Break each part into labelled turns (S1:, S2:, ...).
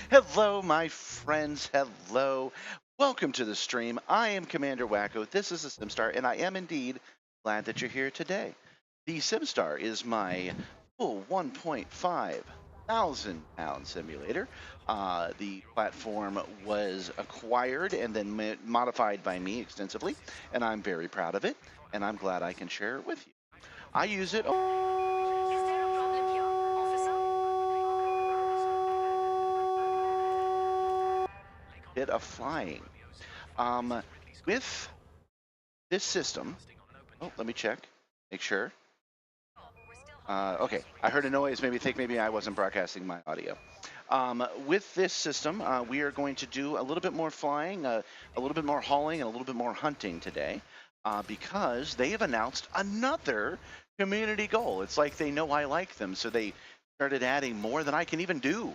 S1: Hello, my friends. Hello. Welcome to the stream. I am Commander Wacko. This is the Simstar, and I am indeed glad that you're here today. The Simstar is my full 1.5 thousand pound simulator. The platform was acquired and then modified by me extensively, and I'm very proud of it, and I'm glad I can share it with you. I use it. Bit of flying. With this system, let me check, make sure. Okay, I heard a noise, maybe I wasn't broadcasting my audio. With this system, we are going to do a little bit more flying, a little bit more hauling, and a little bit more hunting today, because they have announced another community goal. It's like they know I like them, so they started adding more than I can even do.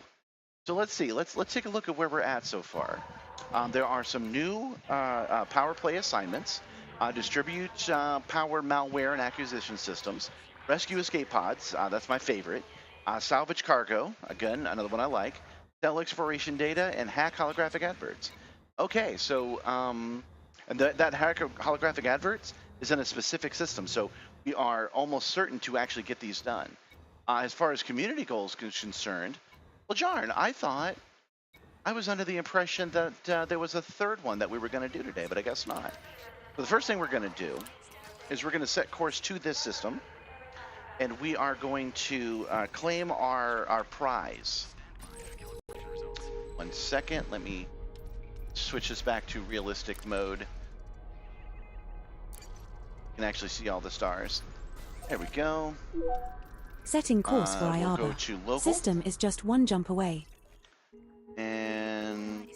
S1: So let's see. Let's take a look at where we're at so far. There are some new power play assignments. Distribute power, malware, and acquisition systems. Rescue escape pods. That's my favorite. Salvage cargo. Again, another one I like. Sell exploration data and hack holographic adverts. Okay, so and that hack holographic adverts is in a specific system, so we are almost certain to actually get these done. As far as community goals concerned, well, Jarn, I thought I was under the impression that there was a third one that we were going to do today, but I guess not. So the first thing we're going to do is we're going to set course to this system, and we are going to claim our prize. 1 second, let me switch this back to realistic mode. You can actually see all the stars. There we go.
S2: Setting course for
S1: We'll
S2: Iaba.
S1: go to local.
S2: System is just one jump away.
S1: And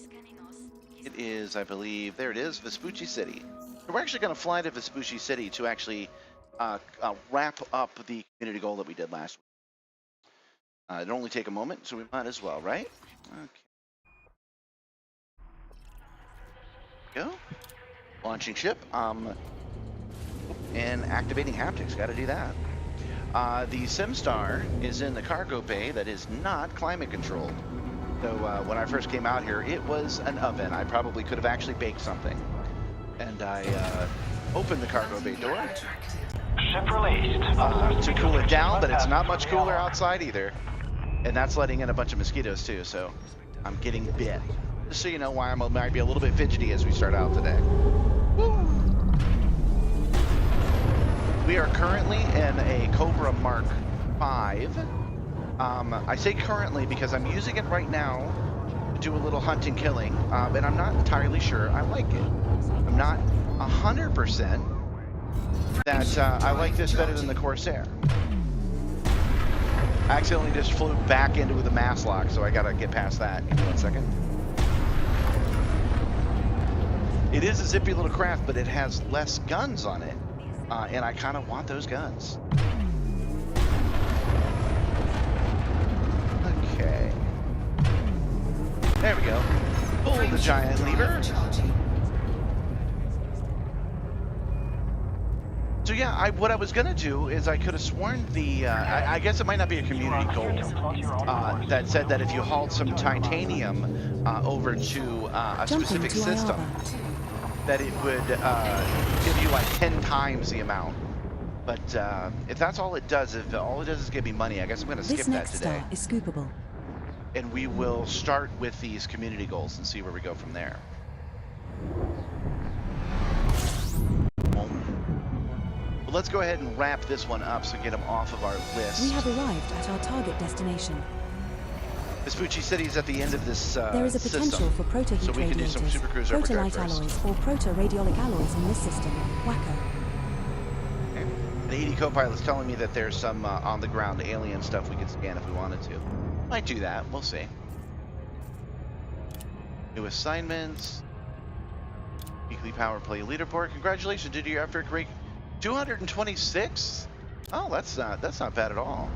S1: it is, I believe, there it is, Vespucci City. So we're actually going to fly to Vespucci City to actually wrap up the community goal that we did last week. It'll only take a moment, so we might as well, right? Okay. Go. Launching ship. And activating haptics. Got to do that. The Simstar is in the cargo bay that is not climate controlled. So when I first came out here, it was an oven. I probably could have actually baked something. And I opened the cargo bay door to cool it down, but it's not much cooler outside either. And that's letting in a bunch of mosquitoes too, so I'm getting bit. Just so you know why I might be a little bit fidgety as we start out today. Woo! We are currently in a Cobra Mark 5. I say currently because I'm using it right now to do a little hunting killing, and I'm not entirely sure I like it. I'm not 100% that I like this better than the Corsair. I accidentally just flew back into the mass lock, so I gotta get past that. Give me 1 second. It is a zippy little craft, but it has less guns on it, and I kind of want those guns. Okay. There we go. Pull the giant lever. So yeah, what I was gonna do is I could have sworn the, I guess it might not be a community goal, that said that if you hauled some titanium over to a specific system, that it would give you like 10 times the amount. But if that's all it does, if all it does is give me money, I guess I'm gonna skip that today.
S2: This next star is scoopable.
S1: And we will start with these community goals and see where we go from there. Well, let's go ahead and wrap this one up so we get them off of our list.
S2: We have arrived at our target destination.
S1: Vespucci City is at the end of this
S2: There is a potential
S1: system,
S2: for proto-heat
S1: so we can do some
S2: radiators,
S1: supercruiser
S2: proto-light
S1: overdrive first.
S2: alloys, or proto-radiolic alloys in this system. Wacko.
S1: Okay. The AD co-pilot's telling me that there's some on-the-ground alien stuff we could scan if we wanted to. Might do that, we'll see. New assignments. Weekly power play leaderboard. Congratulations, due to your effort, 226? Oh, that's not bad at all.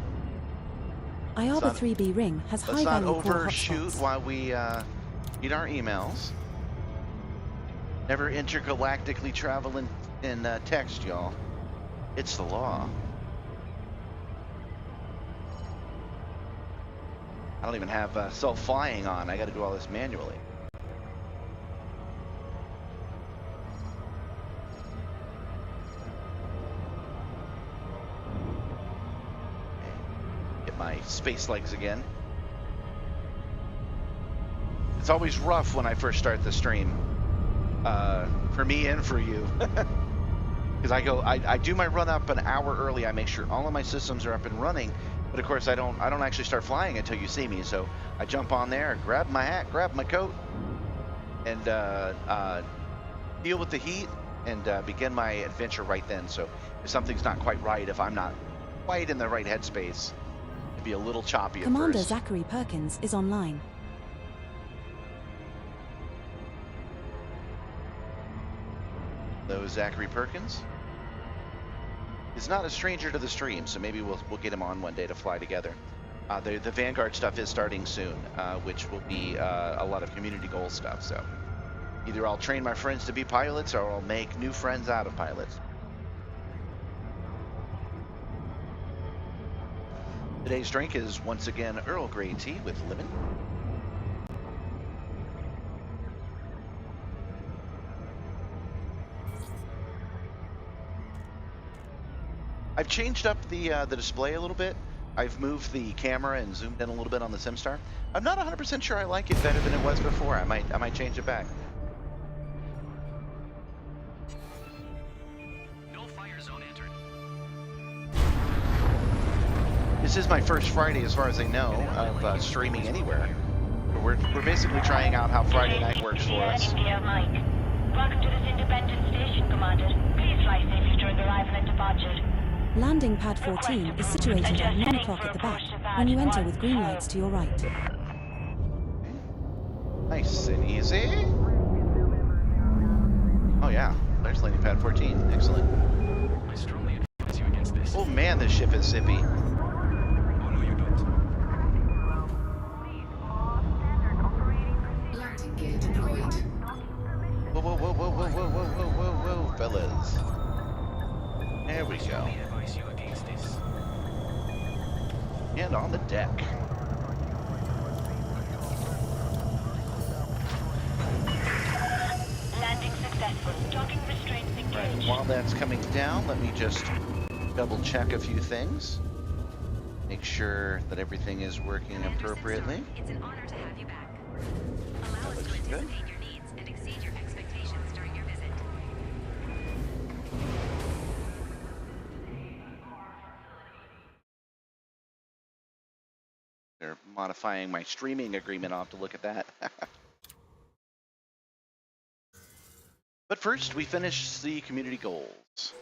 S2: Iarba 3B ring has
S1: Let's not
S2: high-value core
S1: overshoot
S2: hotspots.
S1: while we read our emails. Never intergalactically travel in text, y'all. It's the law. I don't even have self-flying on. I got to do all this manually. Get my space legs again. It's always rough when I first start the stream, for me and for you, because I do my run up an hour early. I make sure all of my systems are up and running, but of course I don't actually start flying until you see me. So I jump on there, grab my hat, grab my coat, and deal with the heat and begin my adventure right then. So if something's not quite right, if I'm not quite in the right headspace, it'd be a little choppy at
S2: Commander
S1: first.
S2: Zachary Perkins is online.
S1: Though Zachary Perkins is not a stranger to the stream, so maybe we'll get him on one day to fly together. The Vanguard stuff is starting soon, which will be a lot of community goal stuff. So either I'll train my friends to be pilots, or I'll make new friends out of pilots. Today's drink is once again Earl Grey tea with lemon. I've changed up the display a little bit. I've moved the camera and zoomed in a little bit on the Simstar. I'm not 100% sure I like it better than it was before. I might change it back.
S3: No fire zone entered.
S1: This is my first Friday, as far as I know, of streaming anywhere. We're basically trying out how Friday night works for us.
S4: Welcome to this independent station, Commander. Please fly safely during arrival and departure.
S2: Landing pad 14 is situated at 9 o'clock at the back when you enter with green lights to your right.
S1: Nice and easy. Oh yeah, there's landing pad 14. Excellent.
S3: I strongly advise you against this.
S1: Oh man, this ship is zippy.
S3: Oh no, you don't.
S5: Landing gear deployed.
S1: Whoa, whoa, whoa, whoa, whoa, whoa, whoa, whoa, whoa, whoa, fellas. There we go.
S3: Strongly advise you against this.
S1: And on the deck.
S4: Landing successful. Docking restraints engaged.
S1: Right, while that's coming down, let me just double check a few things. Make sure that everything is working appropriately.
S6: It's an honor to have you back. Allow us to
S1: Looks good.
S6: anticipate your needs and exceed your expectations during your visit.
S1: They're modifying my streaming agreement. I'll have to look at that. But first, we finish the community goals.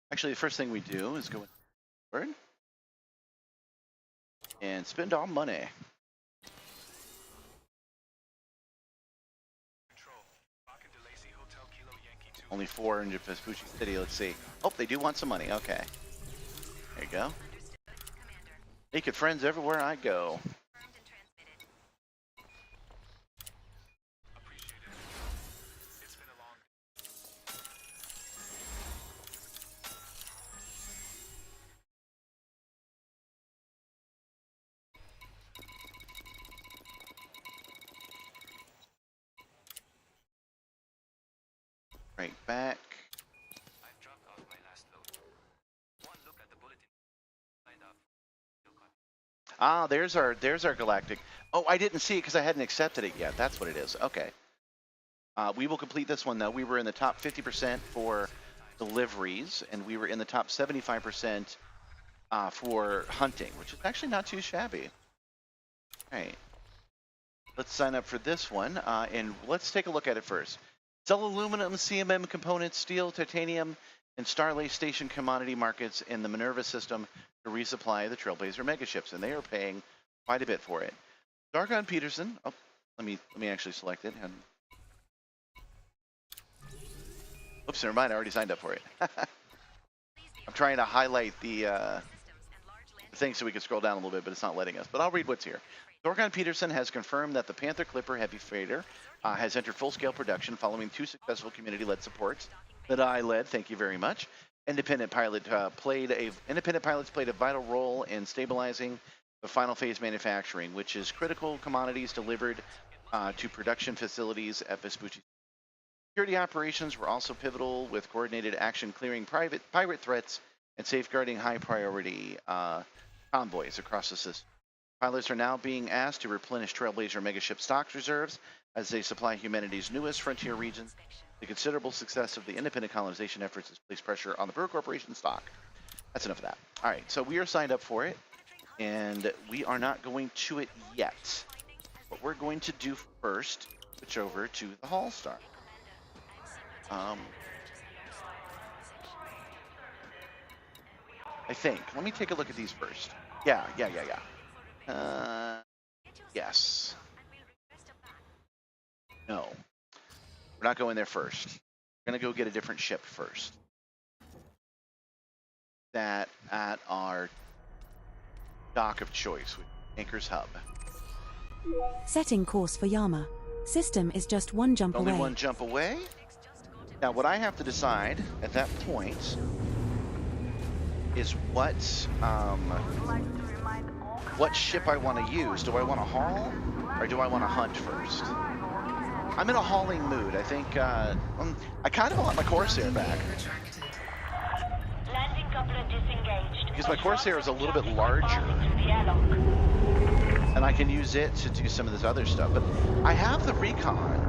S1: Actually, the first thing we do is go forward and spend our money.
S3: Control. Lock into Lazy Hotel Kilo Yankee 2.
S1: Only 4 in Vespucci City. Let's see. Oh, they do want some money. Okay. There you go.
S6: Understood, Commander.
S1: Making friends everywhere I go.
S6: Confirmed and transmitted.
S3: Appreciate it. It's been a long
S1: Right back.
S3: I've dropped off my last load. One look at the bulletin. Signed up. Still got
S1: Ah, there's our galactic. Oh, I didn't see it because I hadn't accepted it yet. That's what it is. Okay. We will complete this one though. We were in the top 50% for deliveries, and we were in the top 75% for hunting, which is actually not too shabby. All right. Let's sign up for this one, and let's take a look at it first. Sell aluminum, CMM components, steel, titanium, and Starlay Station commodity markets in the Minerva system to resupply the Trailblazer megaships, and they are paying quite a bit for it. Dargon Peterson. Oh, let me actually select it. And... Oops, never mind. I already signed up for it. I'm trying to highlight the thing so we can scroll down a little bit, but it's not letting us. But I'll read what's here. Dorgon Peterson has confirmed that the Panther Clipper Heavy Freighter has entered full-scale production following 2 successful community-led supports that I led. Thank you very much. Independent pilots played a vital role in stabilizing the final phase manufacturing, which is critical commodities delivered to production facilities at Vespucci. Security operations were also pivotal, with coordinated action clearing pirate threats and safeguarding high-priority convoys across the system. Pilots are now being asked to replenish Trailblazer megaship stocks reserves as they supply humanity's newest frontier regions. The considerable success of the independent colonization efforts has placed pressure on the Brewer Corporation stock. That's enough of that. All right, so we are signed up for it, and we are not going to it yet. What we're going to do first, switch over to the Holstar. I think. Let me take a look at these first. Yeah. Yes. No. We're not going there first. We're going to go get a different ship first. That at our dock of choice, with Anchor's Hub.
S2: Setting course for Yama. System is just 1 jump
S1: Only
S2: away.
S1: 1 jump away? Now, what I have to decide at that point is what ship I want to use. Do I want to haul, or do I want to hunt first? I'm in a hauling mood. I think I kind of want my Corsair back.
S4: Landing coupler disengaged.
S1: Because my Corsair is a little bit larger, and I can use it to do some of this other stuff. But I have the Recon.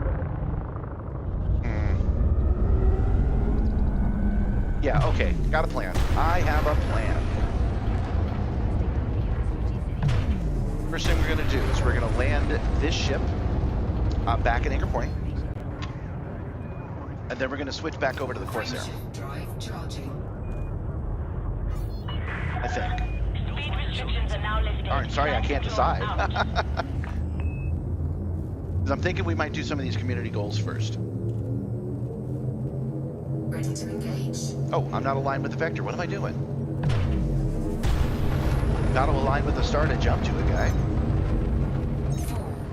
S1: Yeah, okay, got a plan. I have a plan. First thing we're gonna do is we're gonna land this ship back at Anchor Point. And then we're gonna switch back over to the Corsair. I think.
S4: Speed restrictions are now lifted.
S1: Alright, sorry, I can't decide. Because I'm thinking we might do some of these community goals first.
S5: Ready to engage.
S1: Oh, I'm not aligned with the vector. What am I doing? Got to align with the star to jump to a guy.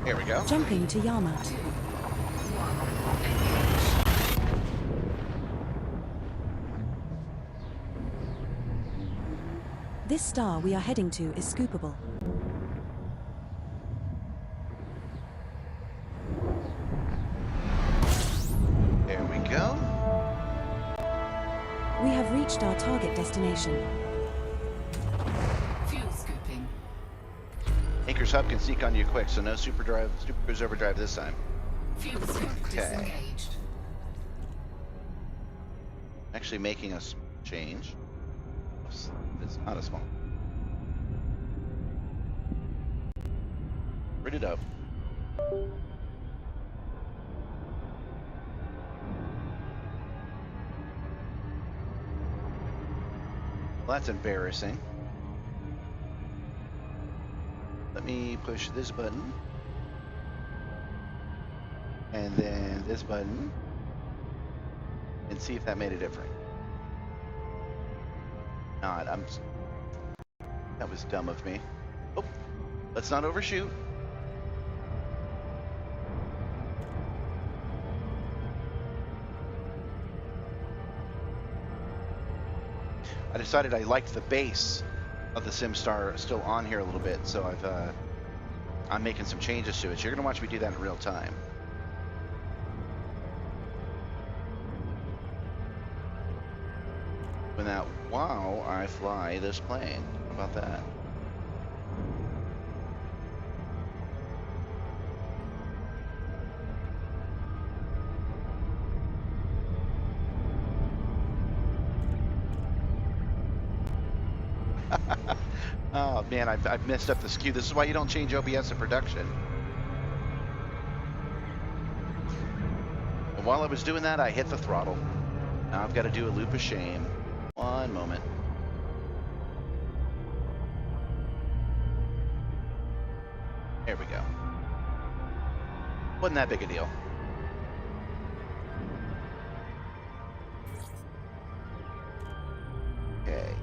S1: Here we go.
S2: Jumping to Yama.
S5: 2, 1, engage.
S2: This star we are heading to is scoopable.
S1: There we go.
S2: We have reached our target destination.
S5: Fuel scooping.
S1: Anchor's Hub can sneak on you quick, so no super cruise overdrive this time.
S5: Fuel scoop disengaged.
S1: Actually making a change. It's not a small. Rid it up. Well, that's embarrassing. Let me push this button. And then this button. And see if that made a difference. Not, that was dumb of me. Oh, let's not overshoot. I decided I liked the base of the Simstar still on here a little bit, so I'm making some changes to it. You're gonna watch me do that in real time. When that, wow, I fly this plane. How about that? Oh man, I've messed up the skew. This is why you don't change OBS in production. And while I was doing that, I hit the throttle. Now I've got to do a loop of shame. One moment. There we go. Wasn't that big a deal. Okay.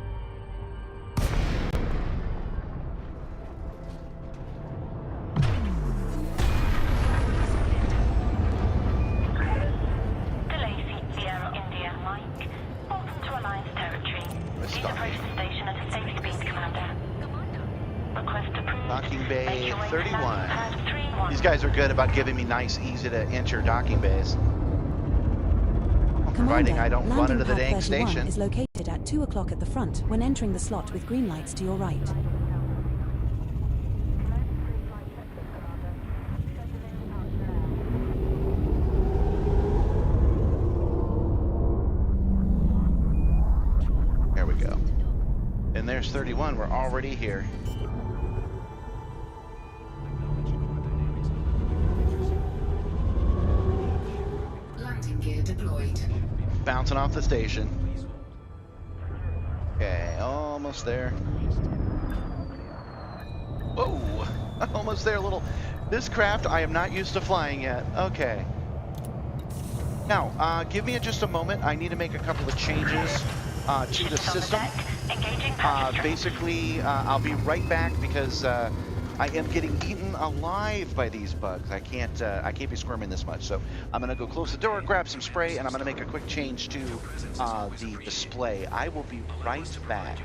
S4: Sierra India, Mike. Welcome to Alliance territory. Please approach the station at a safe speed, Commander. Request approved.
S1: Docking bay
S4: Make your way to
S1: 31.
S4: landing pad 31.
S1: These guys are good about giving me nice, easy to enter docking bays. Providing I don't run into the dang
S2: Pad 31
S1: station.
S2: is located at 2 o'clock at the front when entering the slot with green lights to your right.
S1: There we go. And there's 31. We're already here.
S5: Landing gear deployed.
S1: Bouncing off the station. Okay, almost there. Whoa! Almost there, little. This craft I am not used to flying yet. Okay. Now, give me just a moment. I need to make a couple of changes to the system. Basically, I'll be right back because I am getting eaten alive by these bugs. I can't be squirming this much. So I'm gonna go close the door, grab some spray, and I'm gonna make a quick change to the display. I will be right back.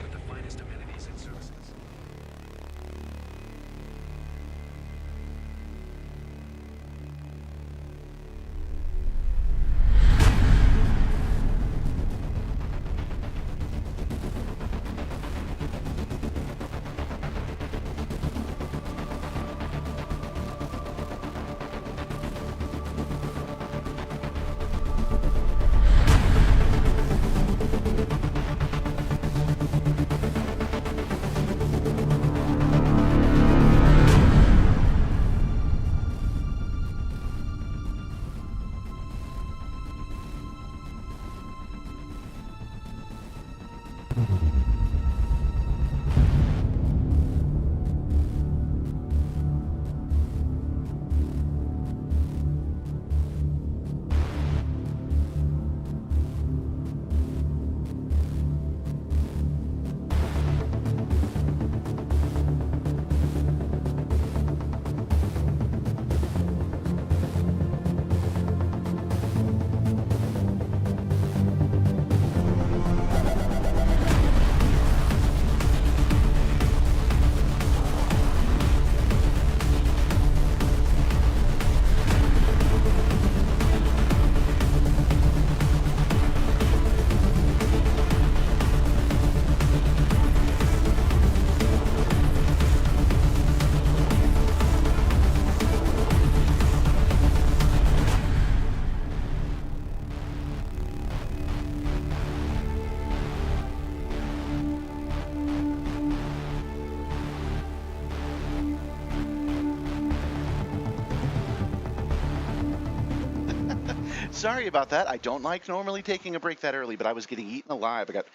S1: Sorry about that. I don't like normally taking a break that early, but I was getting eaten alive. I got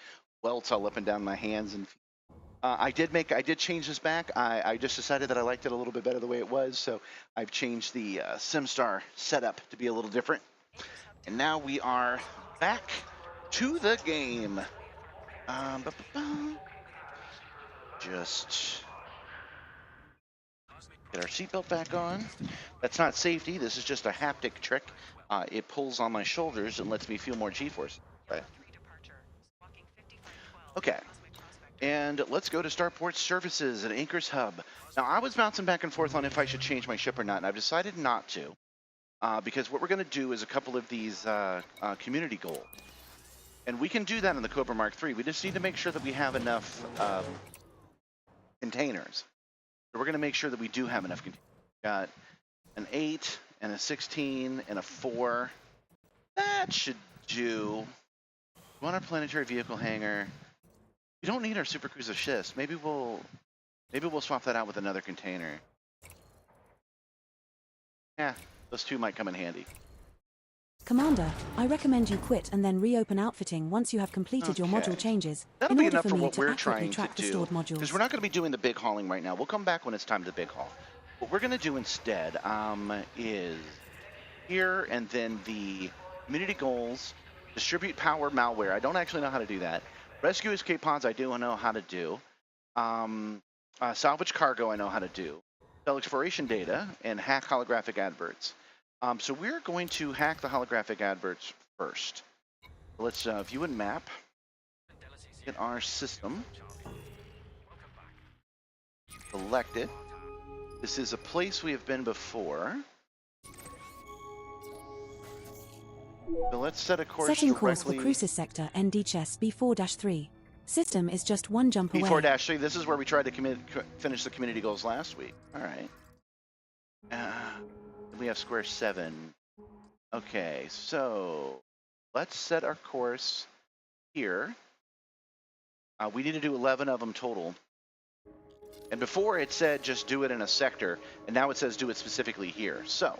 S1: welts all up and down my hands and feet. I did change this back. I just decided that I liked it a little bit better the way it was, so I've changed the Simstar setup to be a little different. And now we are back to the game. Just get our seatbelt back on. That's not safety. This is just a haptic trick. It pulls on my shoulders and lets me feel more G-force. Right. Okay. And let's go to Starport Services at Anchor's Hub. Now, I was bouncing back and forth on if I should change my ship or not, and I've decided not to. Because what we're going to do is a couple of these community goals. And we can do that in the Cobra Mark III. We just need to make sure that we have enough containers. So we're going to make sure that we do have enough containers. We've got an 8 and a 16 and a 4. That should do. We want our planetary vehicle hangar. We don't need our supercruiser schist. Maybe we'll swap that out with another container. Yeah, those two might come in handy.
S2: Commander, I recommend you quit and then reopen outfitting once you have completed your module changes.
S1: That'll
S2: in
S1: be
S2: order
S1: enough for
S2: me
S1: what
S2: to
S1: we're
S2: accurately
S1: trying to
S2: track the
S1: do.
S2: stored modules.
S1: Because we're not going to be doing the big hauling right now. We'll come back when it's time to big haul. What we're going to do instead is here, and then the community goals, distribute power malware. I don't actually know how to do that. Rescue escape pods, I do know how to do. Salvage cargo, I know how to do. Sell exploration data and hack holographic adverts. So we're going to hack the holographic adverts first. Let's view and map. Get our system. Select it. This is a place we have been before. So let's set a course
S2: Setting
S1: directly.
S2: course for Crucis sector ND chess B4-3. System is just one jump away.
S1: B4-3, this is where we tried to finish the community goals last week. All right. We have square 7. Okay, so let's set our course here. We need to do 11 of them total. And before it said just do it in a sector, and now it says do it specifically here. So,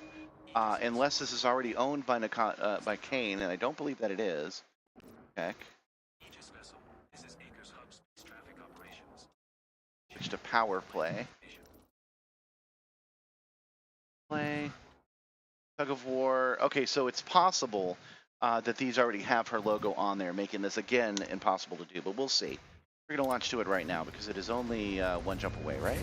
S1: unless this is already owned by Kane, and I don't believe that it is. Heck. Switch to power play. Play. Tug of War. Okay, so it's possible that these already have her logo on there, making this, again, impossible to do, but we'll see. We're going to launch to it right now because it is only one jump away, right?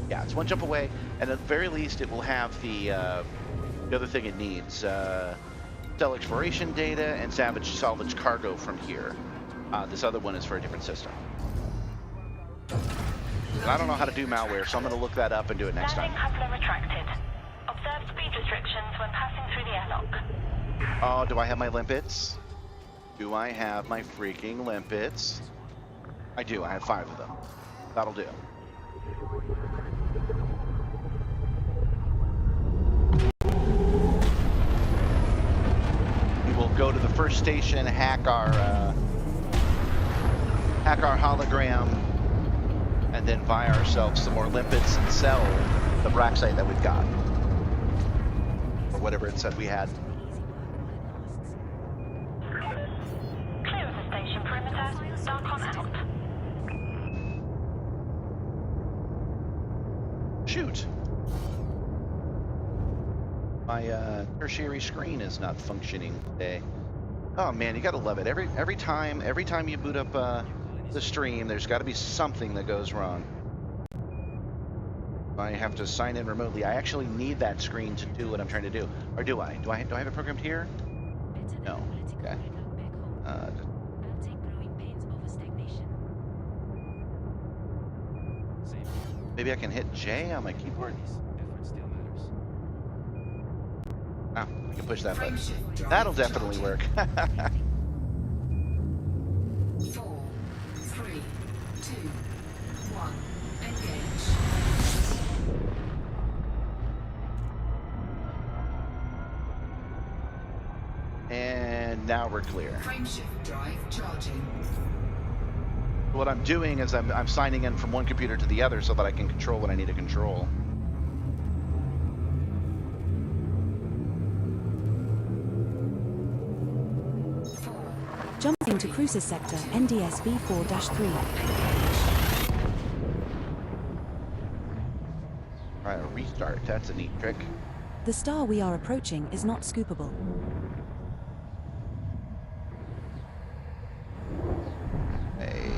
S1: Yeah, it's one jump away, and at the very least it will have the other thing it needs. Sell exploration data and salvage cargo from here. This other one is for a different system. And I don't know how to do malware, so I'm going to look that up and do it next time.
S4: Landing coupler retracted. Observe speed restrictions when passing through the airlock.
S1: Oh, do I have my limpets? Do I have my freaking limpets? I do. I have 5 of them. That'll do. We will go to the first station, hack our hologram, and then buy ourselves some more limpets and sell the braxite that we've got, or whatever it said we had.
S4: Clear of the station perimeter. Dark on out.
S1: Shoot! My tertiary screen is not functioning today. Oh man, you gotta love it. Every time you boot up the stream, there's got to be something that goes wrong. I have to sign in remotely. I actually need that screen to do what I'm trying to do. Or do I? Do I have it programmed here? No. Okay. Maybe I can hit J on my keyboard? Oh, I can push that button. That'll definitely work.
S5: 4, 3, 2, 1, engage.
S1: And now we're clear.
S5: Frameshift drive charging.
S1: What I'm doing is I'm signing in from one computer to the other so that I can control what I need to control.
S2: Jumping to Crucis sector NDS B4-3.
S1: Alright, a restart. That's a neat trick.
S2: The star we are approaching is not scoopable.
S1: Hey.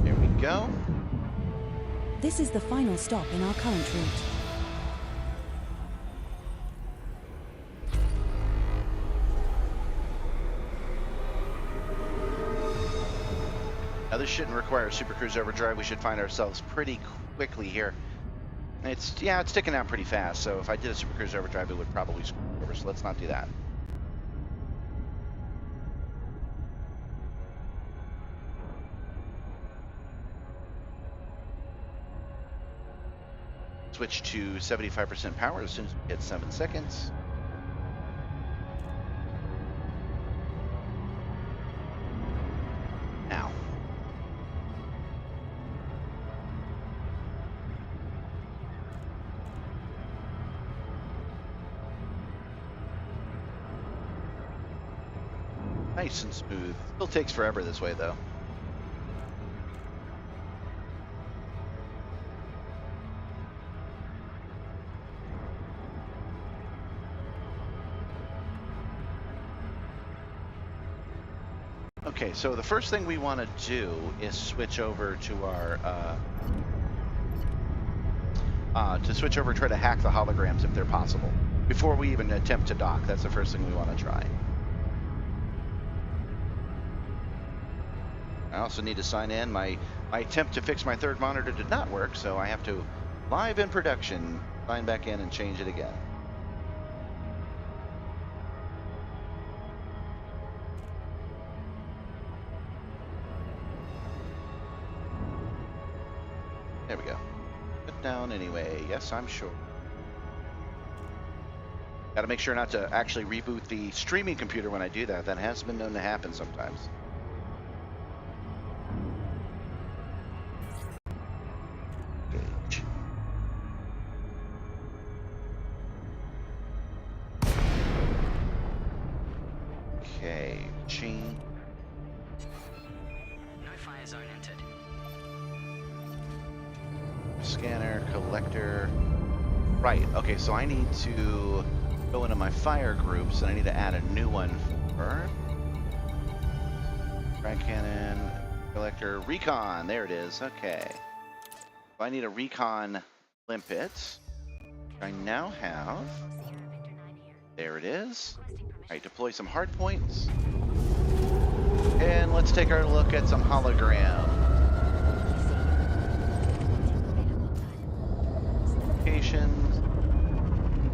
S1: There we go.
S2: This is the final stop in our current route.
S1: Now this shouldn't require a Super Cruise overdrive. We should find ourselves pretty quickly here. It's sticking out pretty fast, so if I did a Super Cruise overdrive, it would probably screw over, so let's not do that. Switch to 75% power as soon as we hit 7 seconds. Now. Nice and smooth. Still takes forever this way, though. Okay, so the first thing we want to do is switch over to our try to hack the holograms if they're possible before we even attempt to dock. That's the first thing we want to try. I also need to sign in. My attempt to fix my third monitor did not work, so I have to live in production sign back in and change it again. There we go. Put down anyway. Yes, I'm sure. Got to make sure not to actually reboot the streaming computer when I do that. That has been known to happen sometimes. Gauge. Okay, chain.
S3: No fire zone entered.
S1: Scanner, collector. Right, okay, so I need to go into my fire groups and I need to add a new one for frag cannon, collector, recon. There it is. Okay. So I need a recon limpet. I now have. There it is. Alright, deploy some hard points. And let's take our look at some hologram. Locations.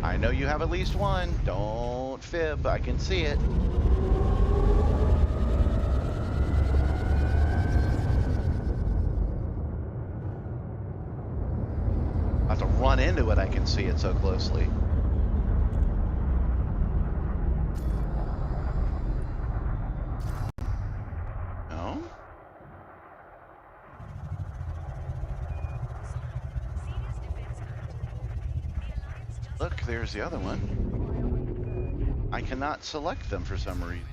S1: I know you have at least one. Don't fib. I can see it. I have to run into it. I can see it so closely. No? Look, there's the other one. I cannot select them for some reason.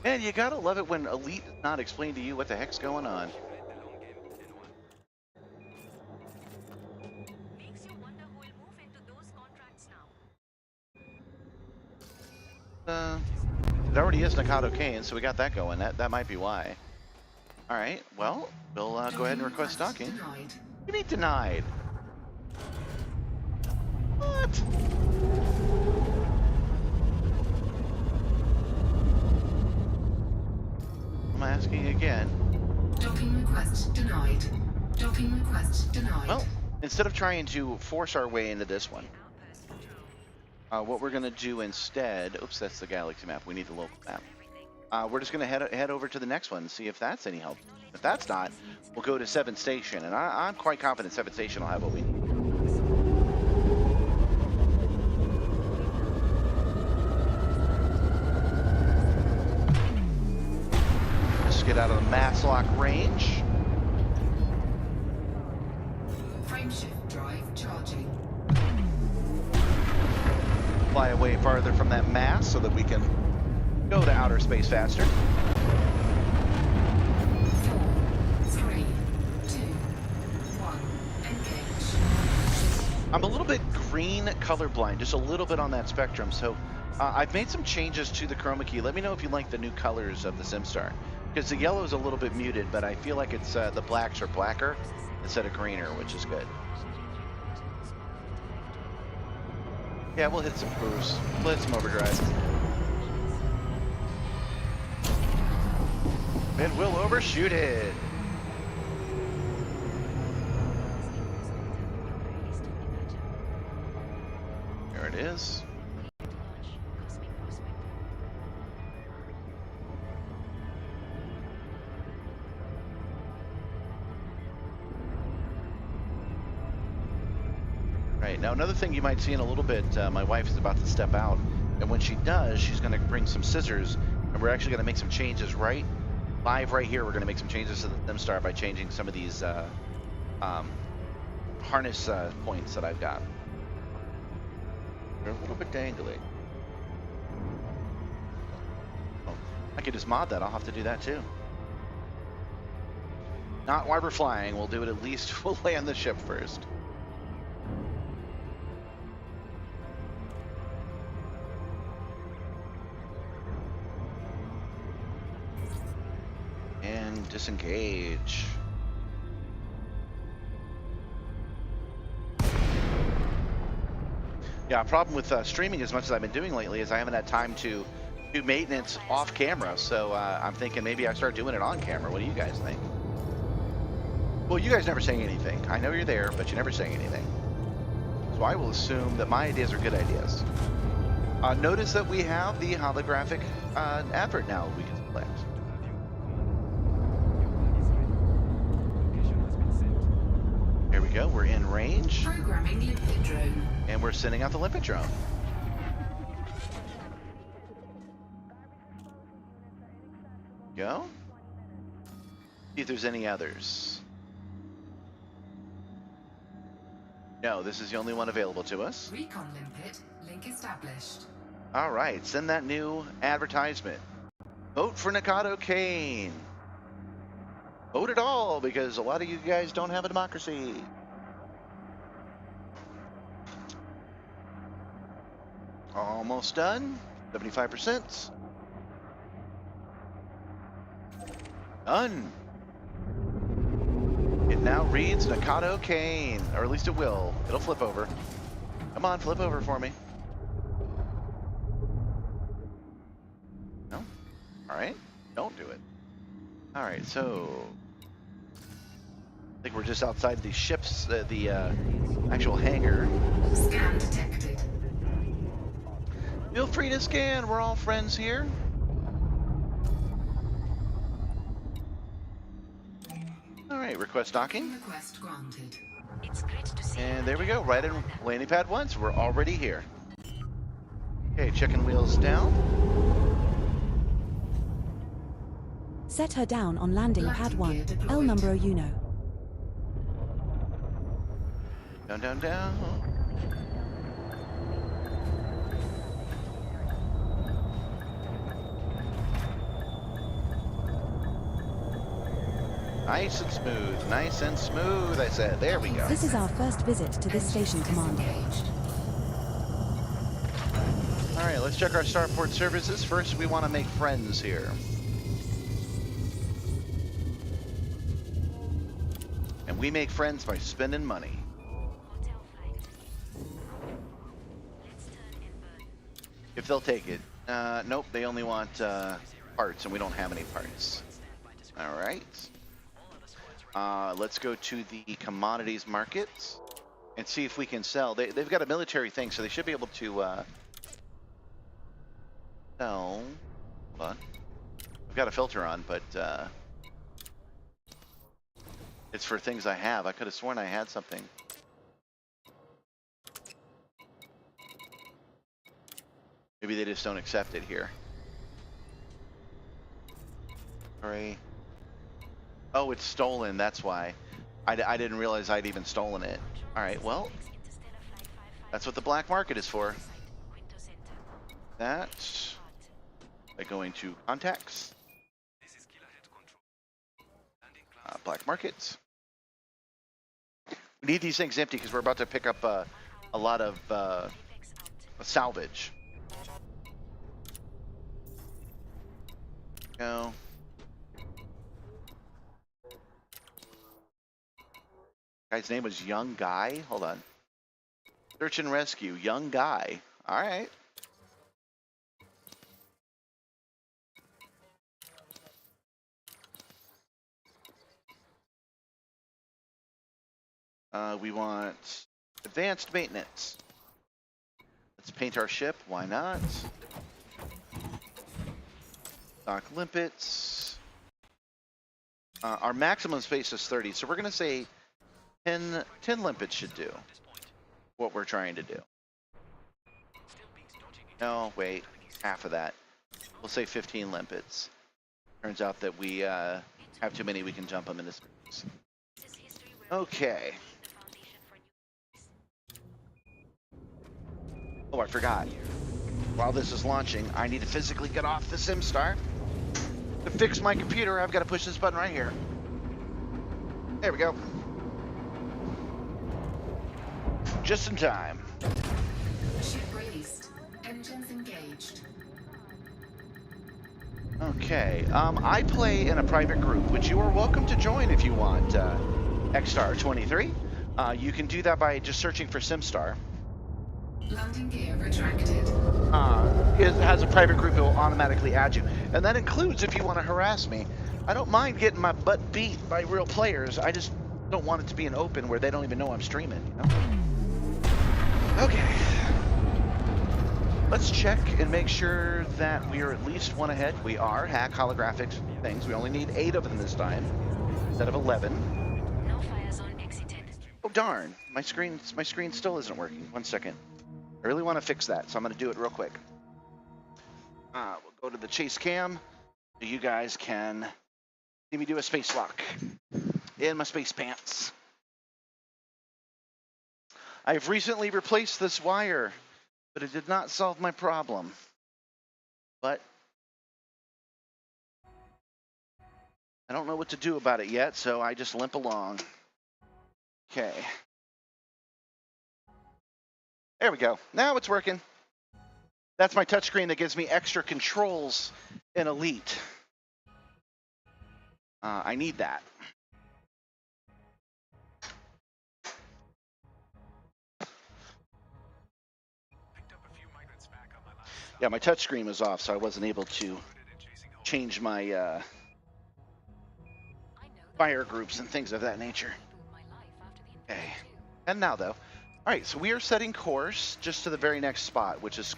S1: Man, you gotta love it when Elite does not explain to you what the heck's going on.
S6: Makes you wonder who will move into those contracts now.
S1: It already is Nakado Kane, so we got that going. That might be why. All right, well, we'll go ahead and request docking.
S5: Denied.
S1: You need denied. What? I'm asking again.
S5: Docking request denied. Docking request denied.
S1: Well, instead of trying to force our way into this one,
S6: Outpost control.
S1: what we're gonna do instead, oops, that's the galaxy map. We need the local map.
S6: Everything.
S1: We're just gonna head over to the next one and see if that's any help. If that's not, we'll go to 7th Station, and I'm quite confident 7th Station will have what we need. Just get out of the mass lock range.
S5: Frameshift drive charging.
S1: Fly away farther from that mass so that we can go to outer space faster.
S5: 4, 3, 2, 1. Engage.
S1: I'm a little bit green colorblind, just a little bit on that spectrum. So I've made some changes to the chroma key. Let me know if you like the new colors of the Simstar. Because the yellow is a little bit muted, but I feel like it's the blacks are blacker instead of greener, which is good. Yeah, we'll hit some boost. We'll hit some overdrive. And we'll overshoot it. There it is. Right, now another thing you might see in a little bit, my wife is about to step out, and when she does, she's going to bring some scissors, and we're actually going to make some changes live right here. We're going to make some changes to the Simstar by changing some of these harness points that I've got. They're a little bit dangly. Oh, I could just mod that. I'll have to do that too. Not while we're flying. We'll do it at least. We'll land the ship first. disengage. Yeah, problem with streaming as much as I've been doing lately is I haven't had time to do maintenance off camera. So I'm thinking maybe I start doing it on camera. What do you guys think? Well, you guys never say anything. I know you're there, but you never say anything. So I will assume that my ideas are good ideas. Notice that we have the holographic advert now we can select. There we go. We're in range.
S5: Programming limpet drone.
S1: And we're sending out the limpet drone. Go. See if there's any others. No, this is the only one available to us.
S5: Recon limpet. Link established.
S1: All right, send that new advertisement. Vote for Nikado Kane. Vote it all, because a lot of you guys don't have a democracy. Almost done. 75%. Done. It now reads Nikado Kane, or at least it will. It'll flip over. Come on, flip over for me. No? Alright, don't do it. Alright, so... I think we're just outside the ship's, the actual hangar.
S5: Scan detected.
S1: Feel free to scan, we're all friends here. Alright, request docking.
S5: Request granted.
S6: It's great to see
S1: And there we go, right in landing pad 1, so we're already here. Okay, chicken wheels down.
S2: Set her down on landing
S5: Landing
S2: pad 1,
S5: gear deployed.
S2: El numero uno.
S1: Down, down, down. Nice and smooth, nice and smooth, I said. There we go.
S2: This is our first visit to this station, Commander.
S5: Disengaged.
S1: All right, let's check our starport services. First, we want to make friends here. And we make friends by spending money.
S6: hotel flight. Let's turn and burn.
S1: If they'll take it. Nope, they only want parts, and we don't have any parts. All right. Let's go to the commodities market and see if we can sell. They've got a military thing, so they should be able to sell. Hold on. I've got a filter on, but it's for things I have. I could have sworn I had something. Maybe they just don't accept it here. Sorry. Oh, it's stolen, that's why. I didn't realize I'd even stolen it. Alright, well, that's what the black market is for. That, by going to contacts, black markets. We need these things empty because we're about to pick up a lot of salvage. Go. Guy's name was Young Guy. Hold on. Search and rescue. Young Guy. All right. We want advanced maintenance. Let's paint our ship. Why not? Dock limpets. Our maximum space is 30, so we're going to say 10 limpets should do what we're trying to do. No, wait, half of that. We'll say 15 limpets. Turns out that we have too many, we can jump them into space. Okay. Oh, I forgot. While this is launching, I need to physically get off the Simstar. To fix my computer, I've got to push this button right here. There we go. Just in time.
S5: Ship released. Engines engaged.
S1: Okay, I play in a private group, which you are welcome to join if you want, XStar23. You can do that by just searching for Simstar.
S5: Landing gear retracted.
S1: It has a private group that will automatically add you. And that includes if you want to harass me. I don't mind getting my butt beat by real players. I just don't want it to be an open where they don't even know I'm streaming, you know? Okay. Let's check and make sure that we are at least one ahead. We are. Hack holographic things. We only need 8 of them this time instead of 11.
S6: No fire zone exited.
S1: Oh darn! My screen still isn't working. 1 second. I really want to fix that, so I'm going to do it real quick. We'll go to the chase cam, so you guys can see me do a space lock in my space pants. I've recently replaced this wire, but it did not solve my problem. But I don't know what to do about it yet, so I just limp along. Okay. There we go. Now it's working. That's my touchscreen that gives me extra controls in Elite. I need that. Yeah, my touchscreen was off, so I wasn't able to change my fire groups and things of that nature. Okay. And now, though. All right, so we are setting course just to the very next spot, which is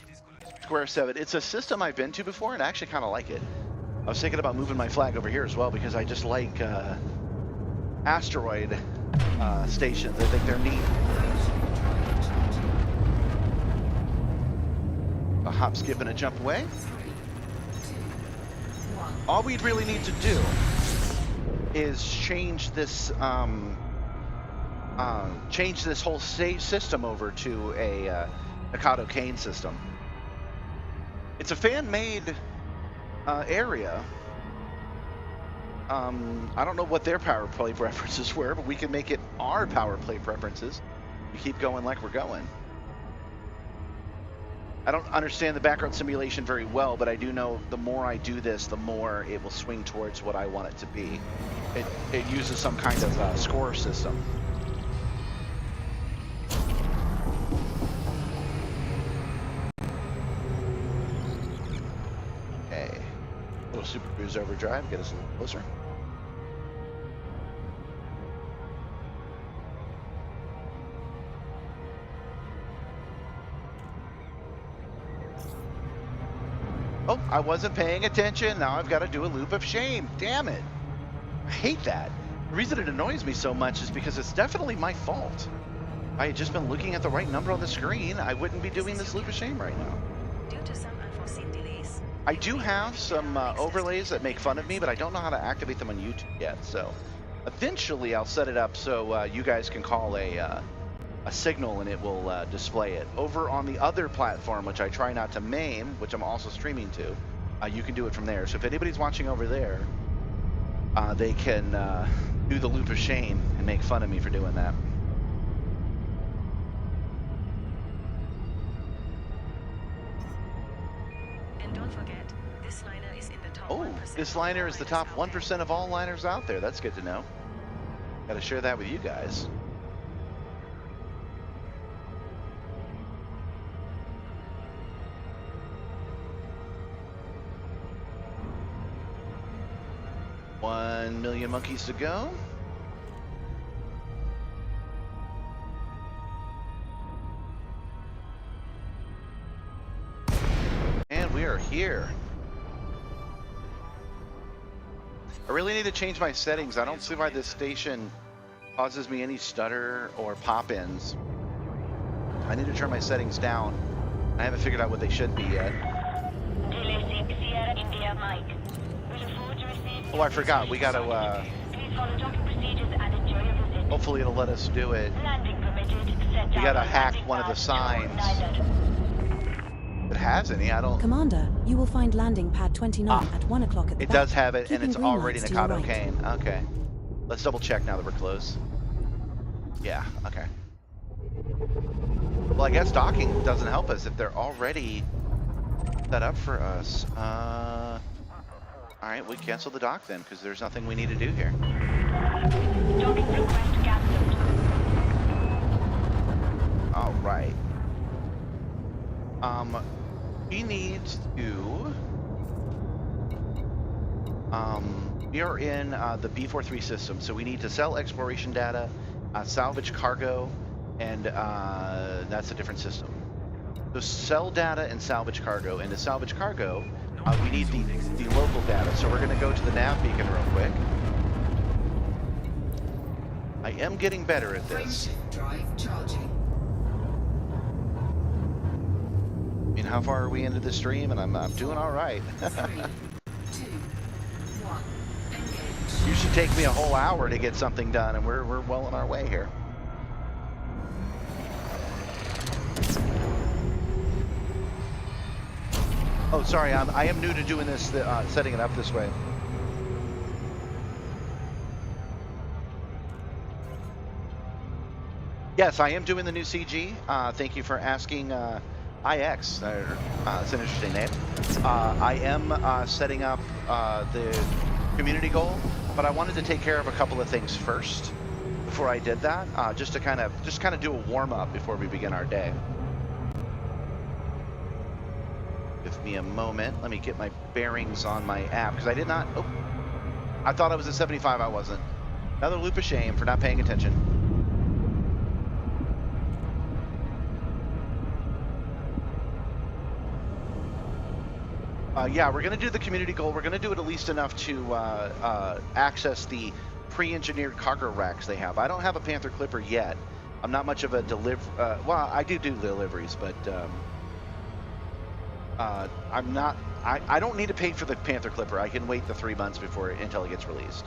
S1: Square 7. It's a system I've been to before, and I actually kind of like it. I was thinking about moving my flag over here as well, because I just like asteroid stations. I think they're neat. A hop, skip, and a jump away. All we'd really need to do is change this whole system over to a Mikado Kane system. It's a fan-made area. I don't know what their power play preferences were, but we can make it our power play preferences. We keep going like we're going. I don't understand the background simulation very well, but I do know the more I do this, the more it will swing towards what I want it to be. It uses some kind of score system. Okay. Little Super Cruise overdrive, get us a little closer. Oh, I wasn't paying attention. Now I've got to do a loop of shame. Damn it. I hate that. The reason it annoys me so much is because it's definitely my fault. If I had just been looking at the right number on the screen, I wouldn't be doing this loop of shame right now.
S6: Due to some unforeseen delays.
S1: I do have some overlays that make fun of me, but I don't know how to activate them on YouTube yet. So eventually I'll set it up so you guys can call a signal and it will display it. Over on the other platform, which I try not to maim, which I'm also streaming to, you can do it from there. So if anybody's watching over there, they can do the loop of shame and make fun of me for doing that.
S6: And don't forget, this liner is in the top
S1: Oh,
S6: 1%
S1: this
S6: of
S1: liner
S6: all
S1: is the
S6: liners
S1: top
S6: out there.
S1: 1% of all liners out there. That's good to know. Got to share that with you guys. One million monkeys to go. And we are here. I really need to change my settings. I don't see why this station causes me any stutter or pop-ins. I need to turn my settings down. I haven't figured out what they should be yet. Oh, I forgot. We got to, hopefully it'll let us do it. We got to hack one of the signs. If it has any, I don't...
S2: Commander, you will find landing pad 29 at 1 o'clock at the
S1: It
S2: back,
S1: does have it, and
S2: keeping
S1: it's
S2: green
S1: already
S2: lights to your
S1: Mikado
S2: right.
S1: Kane. Okay. Let's double check now that we're close. Yeah, okay. Well, I guess docking doesn't help us if they're already set up for us. All right, we cancel the dock then, because there's nothing we need to do here.
S4: Docking request cancelled.
S1: All right. We need to. We are in the B43 system, so we need to sell exploration data, salvage cargo, and that's a different system. So sell data and salvage cargo, and to salvage cargo, we need the local data. So we're going to go to the nav beacon real quick. I am getting better at this.
S5: Frameshift drive charging.
S1: I mean, how far are we into the stream? And I'm doing all right.
S5: 3, 2, 1, engage.
S1: You should take me a whole hour to get something done, and we're well on our way here. Oh, sorry, I am new to doing this, setting it up this way. Yes, I am doing the new CG. Thank you for asking. IX, it's an interesting name. I am setting up the community goal, but I wanted to take care of a couple of things first before I did that, just to kind of do a warm up before we begin our day. Give me a moment. Let me get my bearings on my app, because I did not. Oh, I thought I was at 75. I wasn't. Another loop of shame for not paying attention. Yeah, we're going to do the community goal. We're going to do it at least enough to access the pre-engineered cargo racks they have. I don't have a Panther Clipper yet. I'm not much of a well, I do deliveries, but I'm not. I don't need to pay for the Panther Clipper. I can wait the 3 months until it gets released.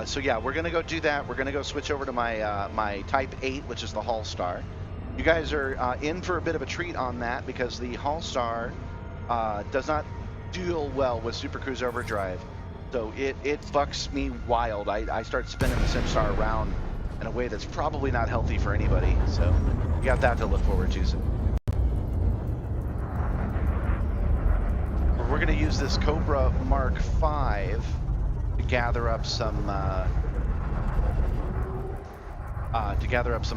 S1: So yeah, we're gonna go do that. We're gonna go switch over to my my Type 8, which is the Holstar. You guys are in for a bit of a treat on that, because the Holstar does not deal well with Super Cruise Overdrive. So it bucks me wild. I start spinning the Simstar around in a way that's probably not healthy for anybody. So you got that to look forward to. We're gonna use this Cobra Mark V to gather up some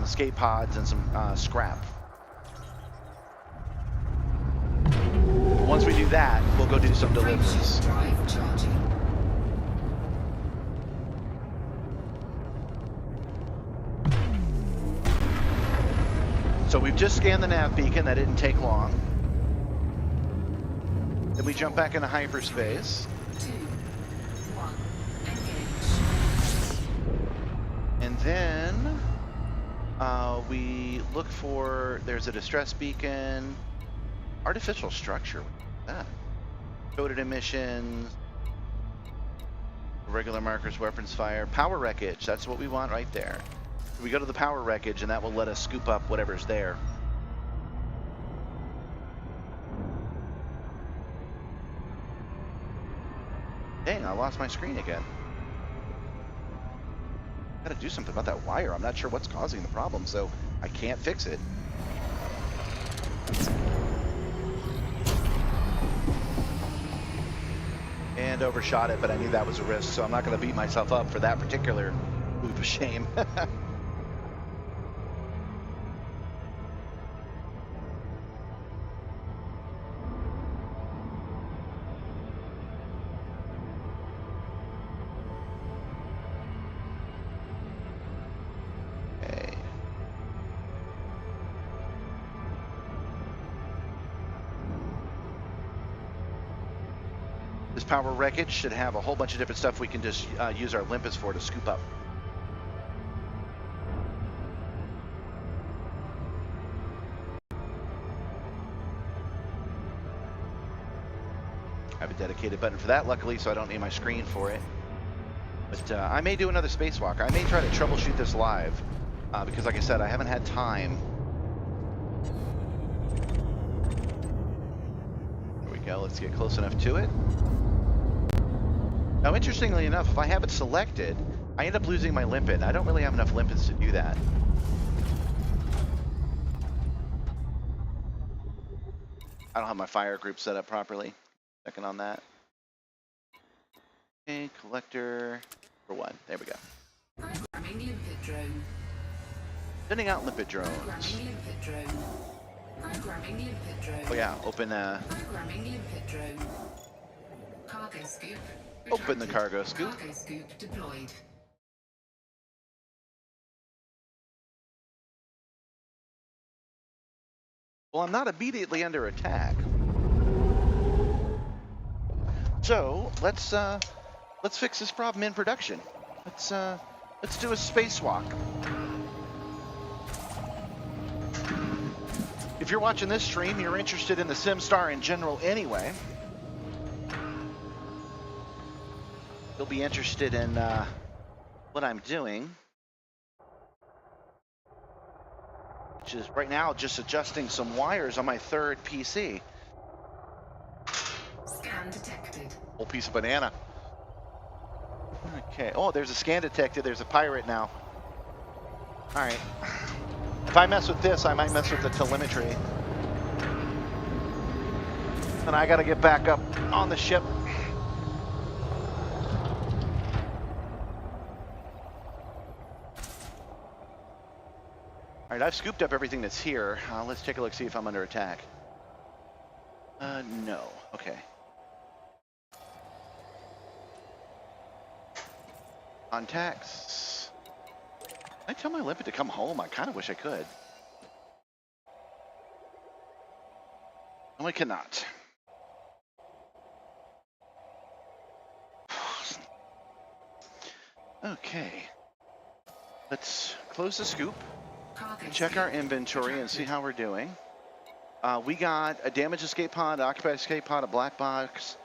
S1: escape pods and some scrap. Once we do that, we'll go do some deliveries.
S5: Frameshift drive charging.
S1: So we've just scanned the nav beacon. That didn't take long. Then we jump back into hyperspace.
S5: 2, 1, engage.
S1: And then we look for, there's a distress beacon, artificial structure, what's that? Coded emissions, regular markers, weapons fire, power wreckage, that's what we want right there. We go to the power wreckage and that will let us scoop up whatever's there. Dang, I lost my screen again. Gotta do something about that wire. I'm not sure what's causing the problem, so I can't fix it. And overshot it, but I knew that was a risk, so I'm not gonna beat myself up for that particular loop of shame. This power wreckage should have a whole bunch of different stuff we can just use our Olympus for to scoop up. I have a dedicated button for that, luckily, so I don't need my screen for it. But I may do another spacewalk. I may try to troubleshoot this live, because like I said, I haven't had time. There we go, let's get close enough to it. Now, interestingly enough, if I have it selected, I end up losing my limpet. I don't really have enough limpets to do that. I don't have my fire group set up properly. Checking on that. Okay, collector for 1. There we go.
S5: Programming limpet drone.
S1: Sending out limpet drones.
S5: Programming limpet drone. Programming limpet drone.
S1: Oh yeah, open
S5: Programming limpet drone. Cargo scoop.
S1: Open the
S5: retracted.
S1: cargo scoop.
S5: Cargo scoop deployed.
S1: Well, I'm not immediately under attack. So let's fix this problem in production. Let's do a spacewalk. If you're watching this stream, you're interested in the Simstar in general anyway. You'll be interested in what I'm doing, which is right now just adjusting some wires on my third PC.
S5: Scan detected.
S1: Whole piece of banana. Okay. Oh, there's a scan detected. There's a pirate now. All right. If I mess with this, I might mess with the telemetry. And I got to get back up on the ship. All right, I've scooped up everything that's here. Let's take a look, see if I'm under attack. No. Okay. Contacts. Can I tell my limpet to come home? I kind of wish I could. No, I cannot. Okay. Let's close the scoop.
S5: Cargo
S1: Check our
S5: scoop
S1: inventory and see
S5: retracted.
S1: how we're doing. We got a damaged escape pod, an occupied escape pod, a black box,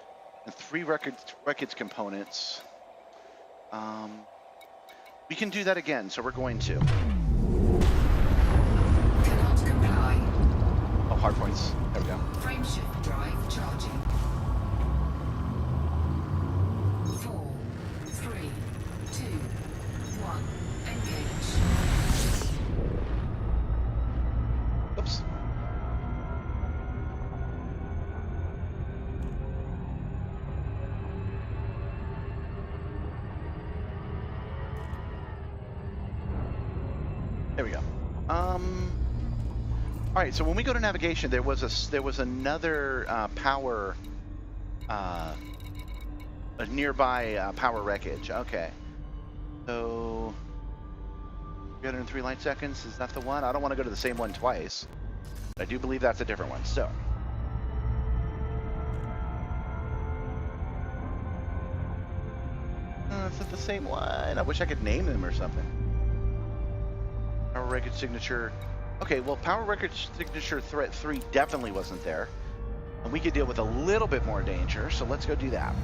S1: and 3 wreckage components. We can do that again, so we're going to.
S5: Cannot comply.
S1: Oh, hard points. There we go.
S5: Frameshift drive charging. 4, 3, 2, 1. Engage.
S1: Oops. There we go. All right. So when we go to navigation, there was another power, a nearby power wreckage. Okay. So 303 light seconds. Is that the one? I don't want to go to the same one twice. But I do believe that's a different one. So. Is it the same one? I wish I could name them or something. Power record signature. Okay, well, power record signature threat 3 definitely wasn't there. And we could deal with a little bit more danger, so let's go do that.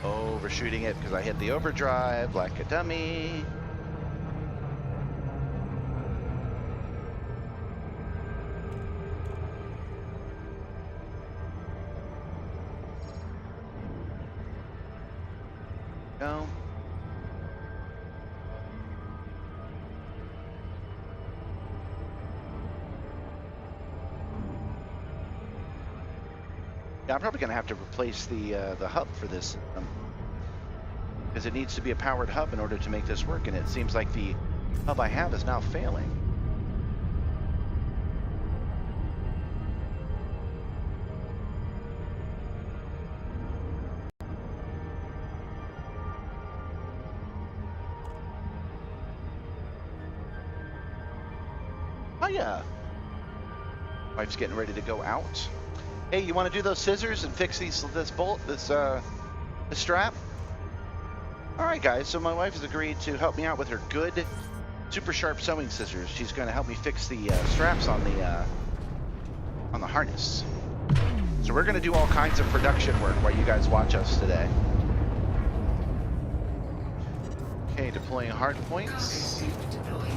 S1: Overshooting it because I hit the overdrive like a dummy. Go. Yeah, I'm probably going to have to replace the hub for this because it needs to be a powered hub in order to make this work, and it seems like the hub I have is now failing. Oh yeah. Wife's getting ready to go out. Hey, you want to do those scissors and fix this strap? All right, guys. So my wife has agreed to help me out with her good, super sharp sewing scissors. She's going to help me fix the straps on the harness. So we're going to do all kinds of production work while you guys watch us today. Okay, deploying hard
S5: Cargo
S1: points.
S5: scoop deployed.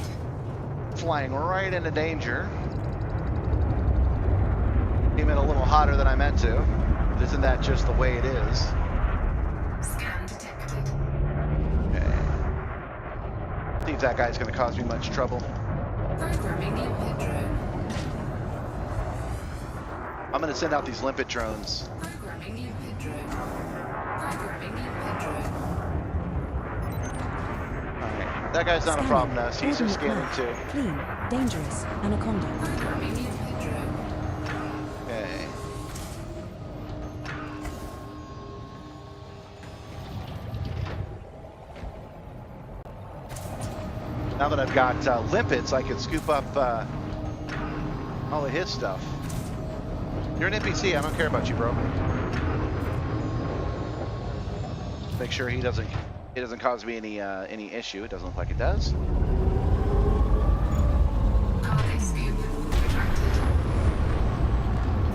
S1: Flying right into danger. Came in a little hotter than I meant to. But isn't that just the way it is?
S5: Scan detected.
S1: Okay. See if that guy's going to cause me much trouble.
S5: Programming limpet drone.
S1: I'm gonna send out these limpet drones.
S5: Programming limpet drone. Programming limpet drone.
S1: Alright, that guy's not a problem to us. He's just scanning too.
S2: Clean. Dangerous. Anaconda.
S5: Programming limpet drone.
S1: Okay. Now that I've got limpets, I can scoop up all of his stuff. You're an NPC. I don't care about you, bro. Make sure he doesn't cause me any issue. It doesn't look like it does.
S5: Cargo scoop retracted.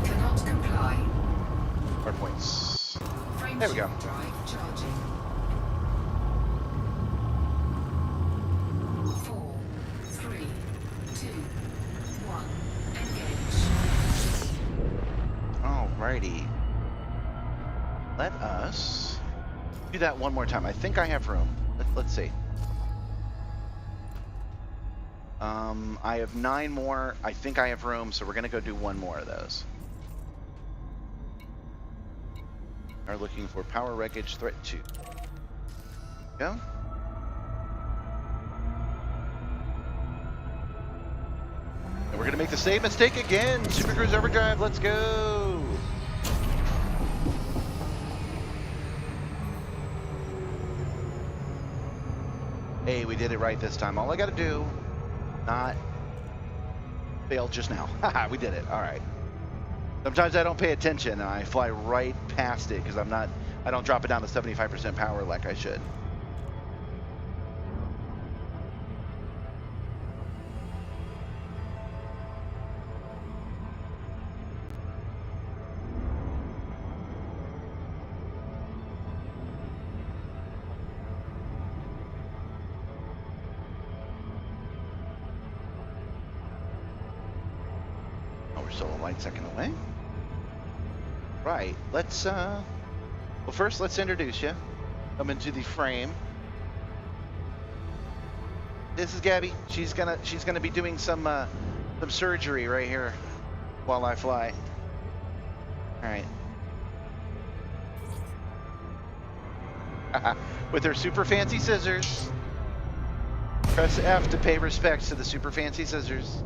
S5: Cannot comply.
S1: Hard points.
S5: Frame
S1: There we go.
S5: shift drive charging. 4, 3, 2, 1. Engage.
S1: Alrighty. Let us do that one more time. I think I have room. Let's see. I have 9 more. I think I have room, so we're gonna go do one more of those. Are looking for power wreckage threat 2. Go. And we're gonna make the same mistake again. Super Cruise Overdrive, let's go. Hey, we did it right this time. All I gotta do, not fail just now. Haha, we did it, all right. Sometimes I don't pay attention and I fly right past it because I don't drop it down to 75% power like I should. We're still a light second away. Right, let's well first let's introduce you. Come into the frame. This is Gabby. She's gonna be doing some surgery right here while I fly. Alright. With her super fancy scissors. Press F to pay respects to the super fancy scissors.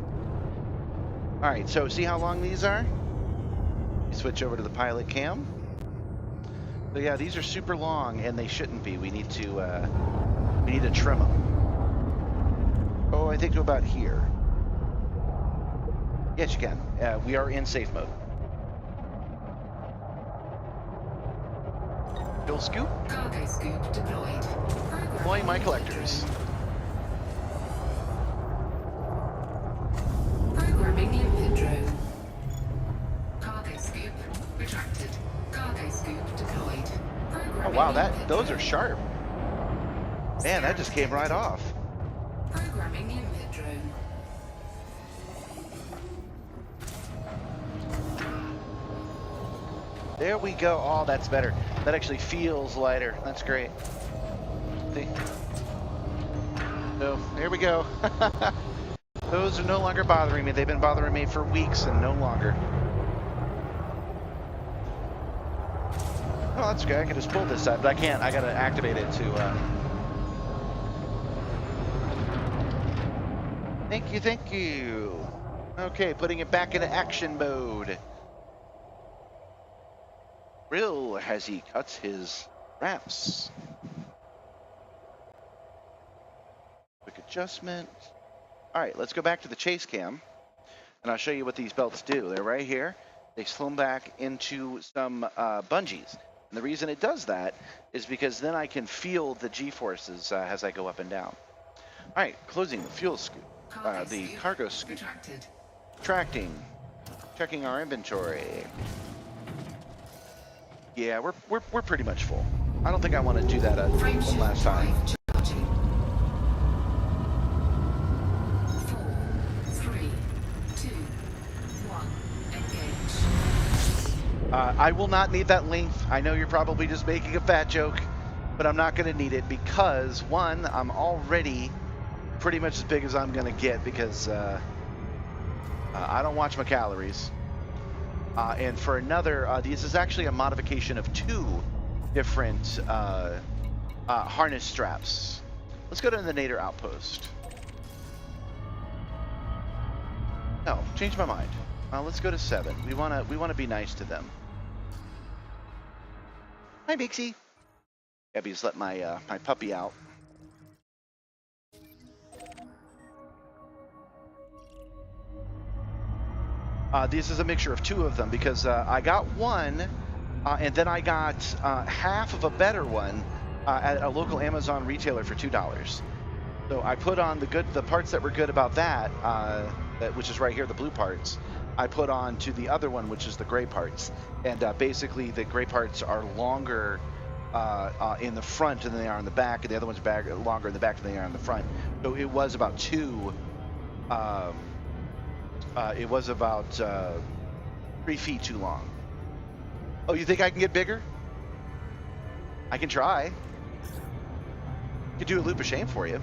S1: Alright, so see how long these are? You switch over to the pilot cam. So yeah, these are super long and they shouldn't be. We need to trim them. Oh, I think to about here. Yes, you can. We are in safe mode. Fuel scoop.
S5: Cargo scoop deployed.
S1: Deploying my collectors.
S5: Programming limpet drone. Cargo scoop retracted. Cargo scoop deployed.
S1: Oh wow, those are sharp. Man, that just came right off.
S5: Programming limpet drone.
S1: There we go. Oh, that's better. That actually feels lighter. That's great. See? So, there we go. Those are no longer bothering me. They've been bothering me for weeks and no longer. Oh, that's good. I can just pull this side, but I can't. I gotta activate it to, Thank you, thank you. Okay, putting it back into action mode. Rill as he cuts his wraps. Quick adjustment. All right, let's go back to the chase cam, and I'll show you what these belts do. They're right here. They slow them back into some bungees. And the reason it does that is because then I can feel the G-forces as I go up and down. All right, closing the fuel scoop. The cargo scoop.
S5: Retracted.
S1: Tracting. Checking our inventory. Yeah, we're pretty much full. I don't think I want to do that
S5: Frame
S1: one
S5: shift
S1: last time.
S5: drive charging. 4, 3, 2, 1. Engage.
S1: I will not need that length. I know you're probably just making a fat joke, but I'm not going to need it because, one, I'm already pretty much as big as I'm gonna get because I don't watch my calories. And for another, this is actually a modification of 2 different harness straps. Let's go to the Nader outpost. No, change my mind. Let's go to 7. We wanna be nice to them. Hi, Bixie. Abby's let my my puppy out. This is a mixture of 2 of them because I got one, and then I got half of a better one at a local Amazon retailer for $2. So I put on the parts that were good about that, which is right here, the blue parts. I put on to the other one, which is the gray parts, and basically the gray parts are longer in the front than they are in the back, and the other ones are longer in the back than they are in the front. So it was about 2. It was about 3 feet too long. Oh, you think I can get bigger? I can try. Could do a loop of shame for you.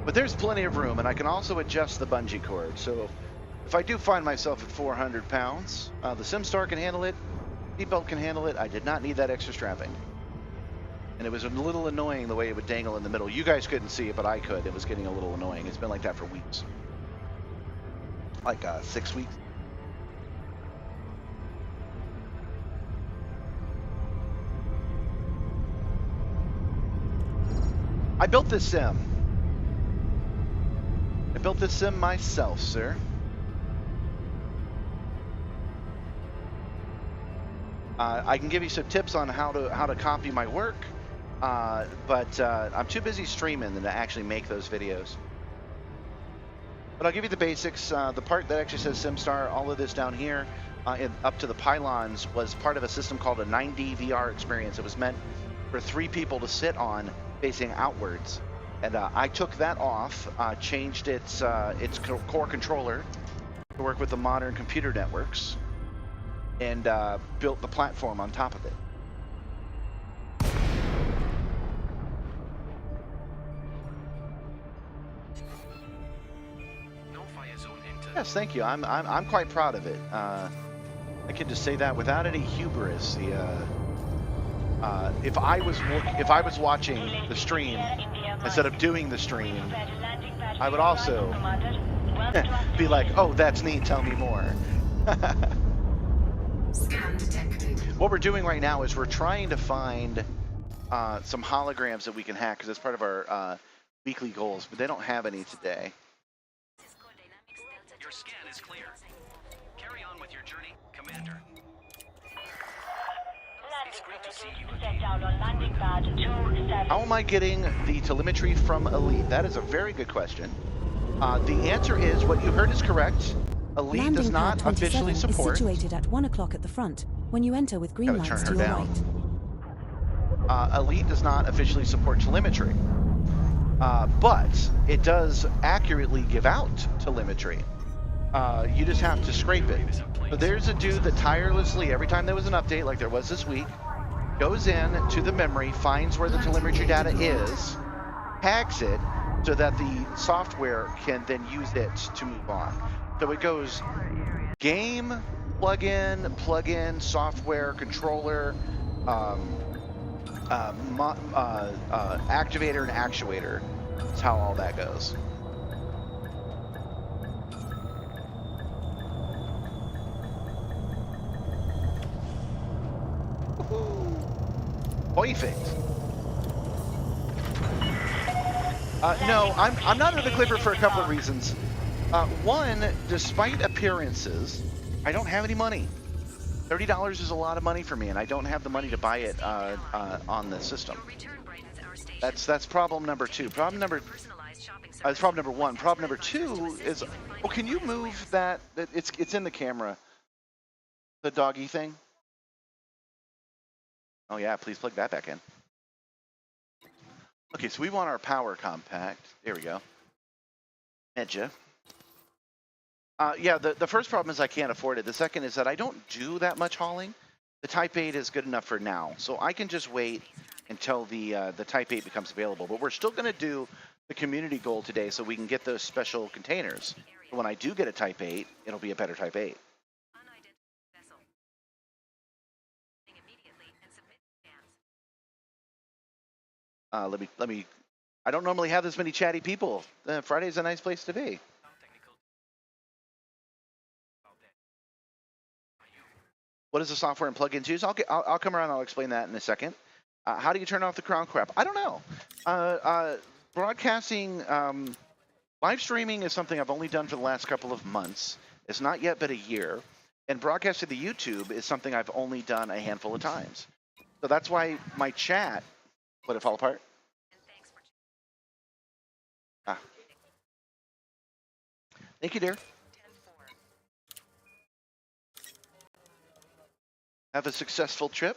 S1: But there's plenty of room, and I can also adjust the bungee cord. So if I do find myself at 400 pounds, the Simstar can handle it, seatbelt can handle it. I did not need that extra strapping. And it was a little annoying the way it would dangle in the middle. You guys couldn't see it, but I could. It was getting a little annoying. It's been like that for weeks. Like 6 weeks. I built this sim. I built this sim myself, sir. I can give you some tips on how to copy my work, but I'm too busy streaming than to actually make those videos. But I'll give you the basics. The part that actually says Simstar, all of this down here, up to the pylons, was part of a system called a 9D VR experience. It was meant for 3 people to sit on facing outwards. And I took that off, changed its core controller to work with the modern computer networks, and built the platform on top of it.
S3: No fire zone entered.
S1: Yes, thank you. I'm quite proud of it. I can just say that without any hubris. If I was watching the stream instead of doing the stream, I would also be like, "Oh, that's neat. Tell me more."
S5: Scan detected.
S1: What we're doing right now is we're trying to find some holograms that we can hack because it's part of our weekly goals, but they don't have any today.
S3: Your scan is clear. Carry on with your journey, Commander. It's great to see you again.
S1: How am I getting the telemetry from Elite? That is a very good question. The answer is what you heard is correct. Elite
S2: Landing
S1: does not
S2: pad
S1: officially
S2: 27
S1: support.
S2: is situated at 1 o'clock at the front when you enter with green
S1: Gotta turn
S2: lights
S1: her
S2: to your
S1: down.
S2: right.
S1: Elite does not officially support telemetry, but it does accurately give out telemetry. You just have to scrape it. So there's a dude that tirelessly, every time there was an update, like there was this week, goes in to the memory, finds where the telemetry data is, tags it, so that the software can then use it to move on. So it goes game, plug-in, software, controller, activator, and actuator. That's how all that goes. Perfect. No, I'm not in the Clipper for a couple of reasons. One, despite appearances, I don't have any money. $30 is a lot of money for me, and I don't have the money to buy it on the system. That's problem number 2. That's problem number 1. Problem number 2 is, well, can you move that? It's in the camera. The doggy thing. Oh yeah, please plug that back in. Okay, so we want our power compact. There we go. Edja. Yeah, the first problem is I can't afford it. The second is that I don't do that much hauling. The Type 8 is good enough for now, so I can just wait until the Type 8 becomes available. But we're still going to do the community goal today so we can get those special containers. So when I do get a Type 8, it'll be a better Type 8.
S6: Unidentified vessel. Immediately and submit scans.
S1: Let me. I don't normally have this many chatty people. Friday's a nice place to be.
S3: Some technical about that. Are you?
S1: What is the software and plugins use? I'll come around. I'll explain that in a second. How do you turn off the crown crap? I don't know. Broadcasting, live streaming is something I've only done for the last couple of months. It's not yet been a year. And broadcasting to YouTube is something I've only done a handful of times. So that's why my chat, would it fall apart?
S6: And thanks for
S1: Thank you, dear.
S6: 10-4.
S1: Have a successful trip.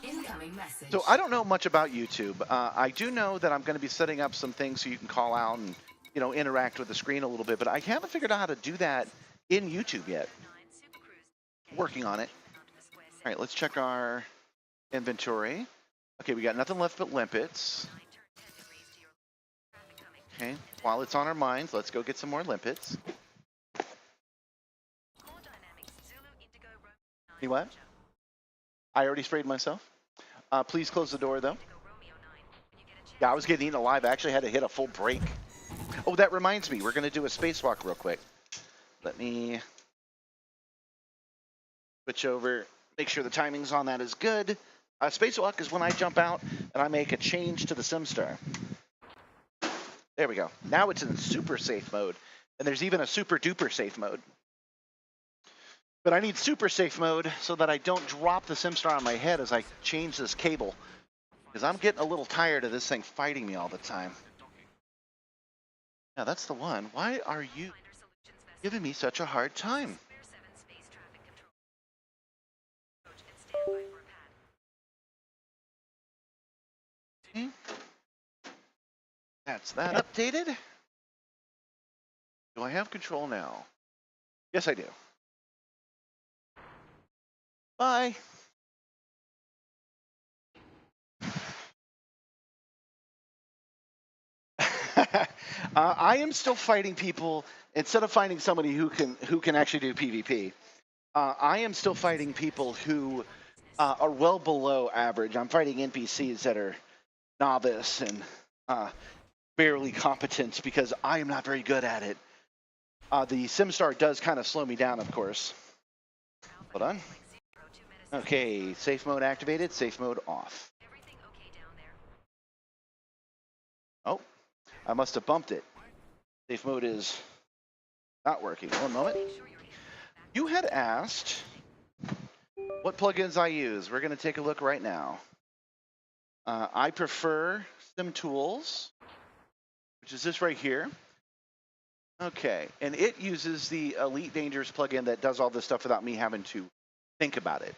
S5: Incoming message.
S1: So I don't know much about YouTube. I do know that I'm going to be setting up some things so you can call out and, you know, interact with the screen a little bit, but I haven't figured out how to do that in YouTube yet.
S6: 9 Super Cruise.
S1: Working on it.
S6: Onto the square
S1: All right, let's check our inventory. Okay, we got nothing left but limpets.
S6: 9 turn 10 degrees to your traffic coming.
S1: Okay, while it's on our minds, let's go get some more limpets.
S6: Core dynamics. Zulu Indigo Romeo 9.
S1: You what?
S6: Roger.
S1: I already sprayed myself. Please close the door, though.
S6: Indigo Romeo 9. When you get a chance.
S1: Yeah, I was getting eaten alive. I actually had to hit a full break. Oh, that reminds me. We're going to do a spacewalk real quick. Let me switch over, make sure the timings on that is good. Spacewalk is when I jump out and I make a change to the Simstar. There we go. Now it's in super safe mode. And there's even a super duper safe mode. But I need super safe mode so that I don't drop the Simstar on my head as I change this cable. Because I'm getting a little tired of this thing fighting me all the time. Yeah, that's the one. Why are you
S6: Finder Solutions vessel.
S1: giving me such a hard time?
S6: Square 7 space traffic control. Approach and stand by for a pad.
S1: That's that updated. Do I have control now? Yes, I do. Bye. I am still fighting people instead of finding somebody who can actually do PvP. I am still fighting people who are well below average. I'm fighting NPCs that are novice and barely competent because I am not very good at it. The Simstar does kind of slow me down, of course. Hold on. Okay, safe mode activated, safe mode off.
S6: Everything okay down there?
S1: Oh, I must have bumped it. Safe mode is not working. One moment.
S6: Make sure you're hitting the back.
S1: You had asked what plugins I use. We're going to take a look right now. I prefer SimTools, which is this right here. Okay, and it uses the Elite Dangerous plugin that does all this stuff without me having to think about it.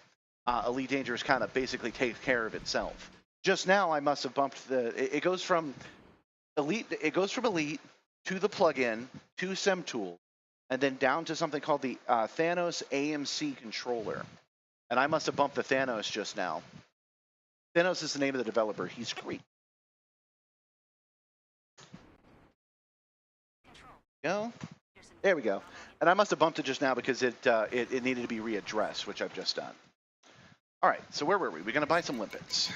S1: Elite Dangerous kind of basically takes care of itself. Just now, I must have bumped the. It goes from Elite. It goes from Elite to the plugin to SimTool, and then down to something called the Thanos AMC controller. And I must have bumped the Thanos just now. Thanos is the name of the developer. He's great. Go. There we go. And I must have bumped it just now because it needed to be readdressed, which I've just done. All right, so where were we? We're going to buy some limpets.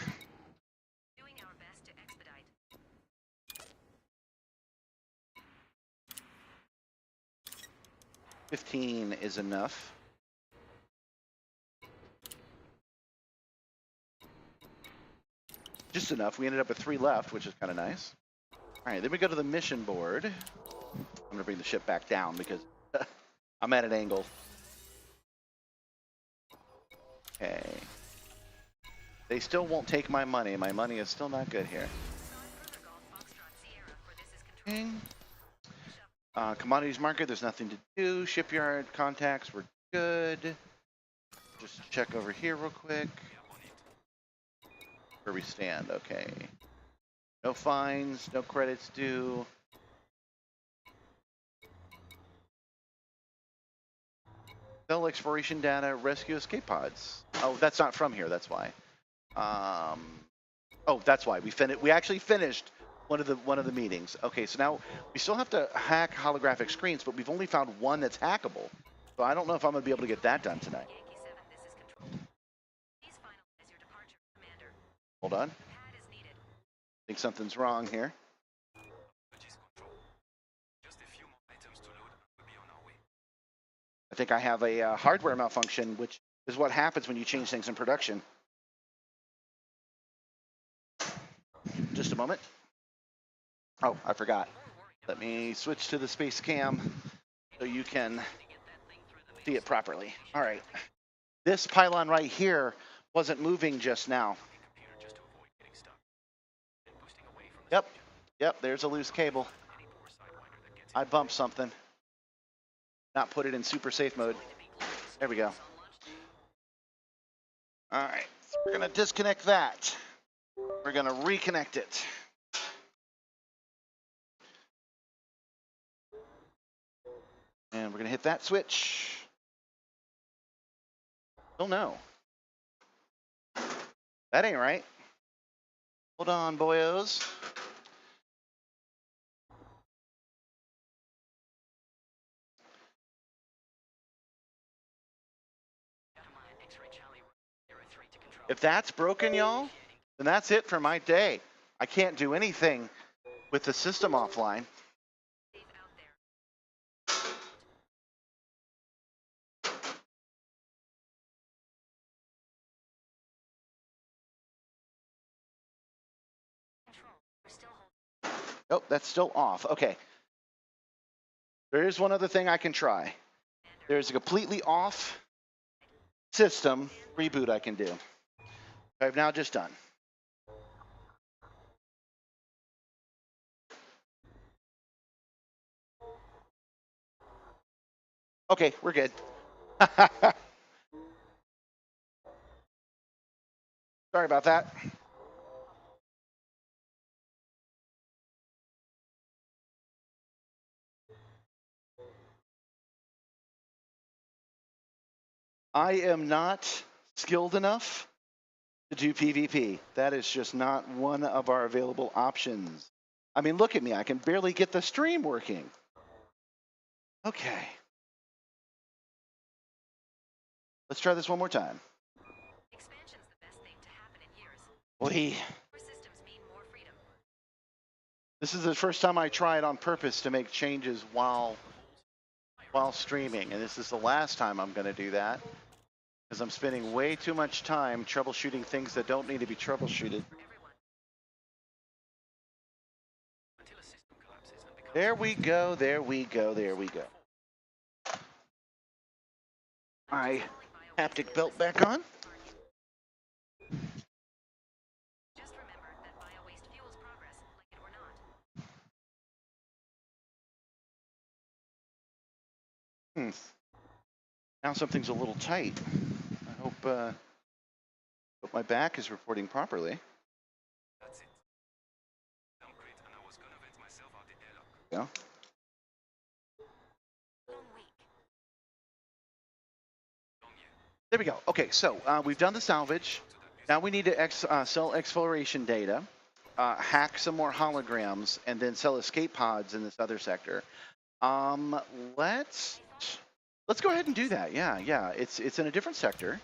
S6: Doing our best to expedite.
S1: 15 is enough. Just enough. We ended up with 3 left, which is kind of nice. All right, then we go to the mission board. I'm going to bring the ship back down because I'm at an angle. Okay. They still won't take my money. My money is still not good here. Okay. Commodities market, there's nothing to do. Shipyard contacts, we're good. Just check over here real quick. Where we stand, okay. No fines, no credits due. Cell exploration data, rescue escape pods. Oh, that's not from here. That's why. Oh, that's why we actually finished one of the meetings. Okay, so now we still have to hack holographic screens, but we've only found one that's hackable. So I don't know if I'm gonna be able to get that done tonight.
S6: Yankee 7, this is Control. Please finalize your departure, Commander.
S1: Hold on.
S6: The pad is needed.
S1: I think something's wrong here.
S3: Apologies, Control. Just a few more items to load and we'll be on our way.
S1: I think I have a hardware malfunction, which is what happens when you change things in production. Just a moment. Oh, I forgot. Let me switch to the space cam so you can see it properly. All right. This pylon right here wasn't moving just now.
S3: Computer just to avoid getting stuck. And boosting away from the
S1: Yep, there's a loose cable.
S3: any poor sidewinder that gets
S1: I bumped something. Not put it in super safe mode. There we go. All right, so we're gonna disconnect that. We're gonna reconnect it. And we're gonna hit that switch. Oh no. That ain't right. Hold on, boyos. If that's broken, y'all, then that's it for my day. I can't do anything with the system offline.
S6: Safe out there. Control, we're still holding.
S1: Oh, that's still off. Okay. There is one other thing I can try. There's a completely off system reboot I can do. I've now just done. Okay, we're good. Sorry about that. I am not skilled enough to do PvP. That is just not one of our available options. I mean, look at me. I can barely get the stream working. Okay. Let's try this one more time.
S6: Expansion's the best thing to happen in years.
S1: Boy,
S6: More systems mean more freedom.
S1: this is the first time I tried on purpose to make changes while streaming, and this is the last time I'm going to do that because I'm spending way too much time troubleshooting things that don't need to be troubleshooted.
S6: Everyone.
S3: until a system collapses and becomes
S1: There we go, there we go, there we go. My haptic belt back on.
S6: Just remember that bio-waste fuels progress, like it or not.
S1: Now something's a little tight. I hope my back is reporting properly.
S3: that's it. Downgrade and I was gonna vent myself out the airlock.
S1: Yeah.
S6: Long week.
S3: Long year.
S1: There we go. Okay, so we've done the salvage. Now we need to sell exploration data, hack some more holograms, and then sell escape pods in this other sector. Let's go ahead and do that. Yeah. It's in a different sector.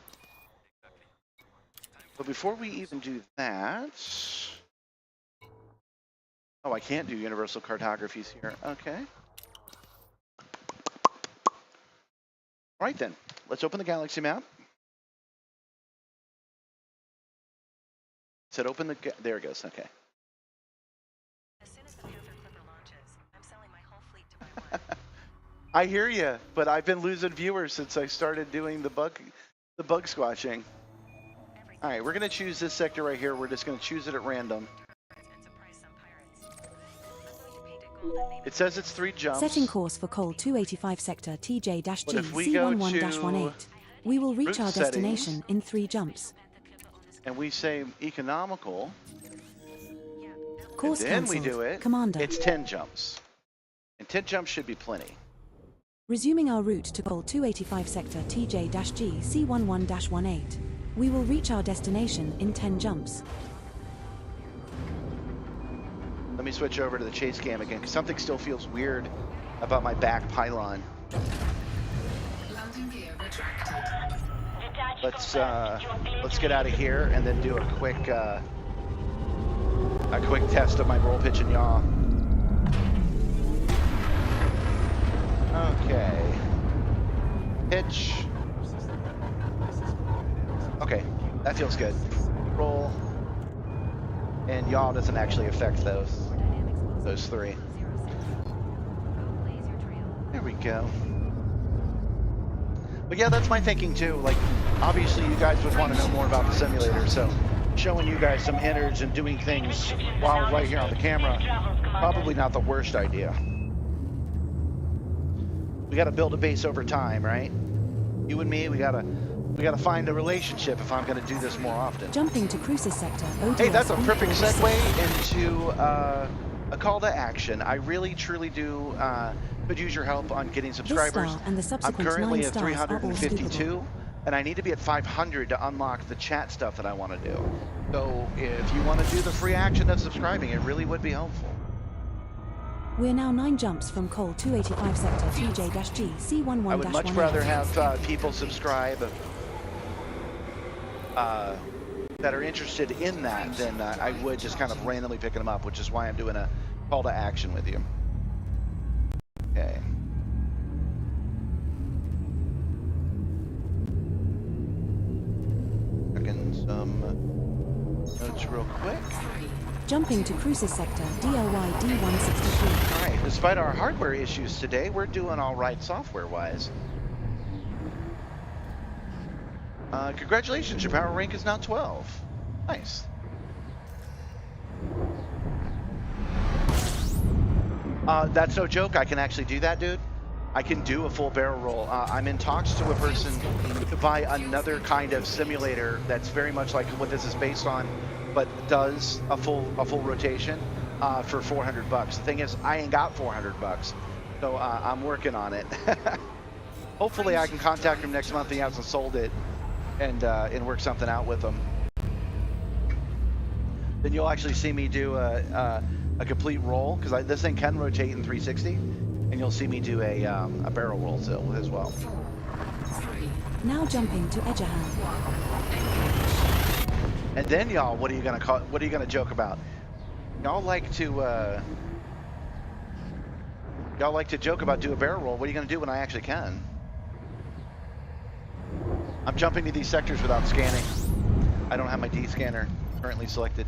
S1: But before we even do that, oh, I can't do universal cartographies here. Okay. All right then. Let's open the galaxy map. Said open the. There it goes. Okay.
S6: As soon as the Panther Clipper launches, I'm selling my whole fleet to my word.
S1: I hear you, but I've been losing viewers since I started doing the bug squashing.
S6: Everything.
S1: All right, we're gonna choose this sector right here. We're just gonna choose it at random.
S6: And surprise some pirates. I'm going to paint it gold and name
S1: It says it's 3 jumps.
S2: Setting course for Col 285 sector
S1: But
S2: TJ-G
S1: if we go
S2: C11-18. We will reach
S1: route
S2: our
S1: settings,
S2: destination in 3 jumps.
S1: and we say economical,
S2: Course
S1: and then we
S2: cancelled.
S1: do it.
S2: Commander.
S1: It's 10 jumps, and 10 jumps should be plenty.
S2: Resuming our route to call 285 sector TJ-G C11-18. We will reach our destination in 10 jumps.
S1: Let me switch over to the chase cam again, because something still feels weird about my back pylon.
S5: Landing gear retracted.
S1: Let's get out of here and then do a quick test of my roll, pitch, and yaw. Okay. Pitch. Okay, that feels good. Roll. And yaw doesn't actually affect those three. There we go. But yeah, that's my thinking too. Like, obviously you guys would want to know more about the simulator, so showing you guys some innards and doing things while right here on the camera, probably not the worst idea. We got to build a base over time, right? You and me, we gotta find a relationship if I'm gonna do this more often.
S2: Jumping to cruises sector. ODS
S1: Hey, that's a perfect
S2: 146.
S1: segue into a call to action. I really, truly do could use your help on getting subscribers.
S2: Star and the
S1: I'm
S2: subsequent
S1: currently
S2: 9
S1: at
S2: stars are all
S1: 352, and I need to be at 500 to unlock the chat stuff that I want to do. So if you want to do the free action of subscribing, it really would be helpful.
S2: We're now 9 jumps from call 285 sector TJ-G C11-18.
S1: I would much rather have people subscribe that are interested in that than I would just kind of randomly picking them up, which is why I'm doing a call to action with you. Okay. Checking some notes real quick.
S2: Jumping to cruises sector DLY D163.
S1: All right, despite our hardware issues today, we're doing all right software-wise. Congratulations, your power rank is now 12. Nice. That's no joke. I can actually do that, dude. I can do a full barrel roll. I'm in talks to a person to buy another kind of simulator that's very much like what this is based on, but does a full rotation for $400. The thing is, I ain't got $400, so I'm working on it. Hopefully, I can contact him next month. He hasn't sold it, and work something out with him. Then you'll actually see me do a complete roll, because this thing can rotate in 360, and you'll see me do a barrel roll as well.
S2: Now jumping to Edgerham.
S1: And then y'all, what are you gonna joke about? Y'all like to joke about do a barrel roll. What are you gonna do when I actually can? I'm jumping to these sectors without scanning. I don't have my D scanner currently selected.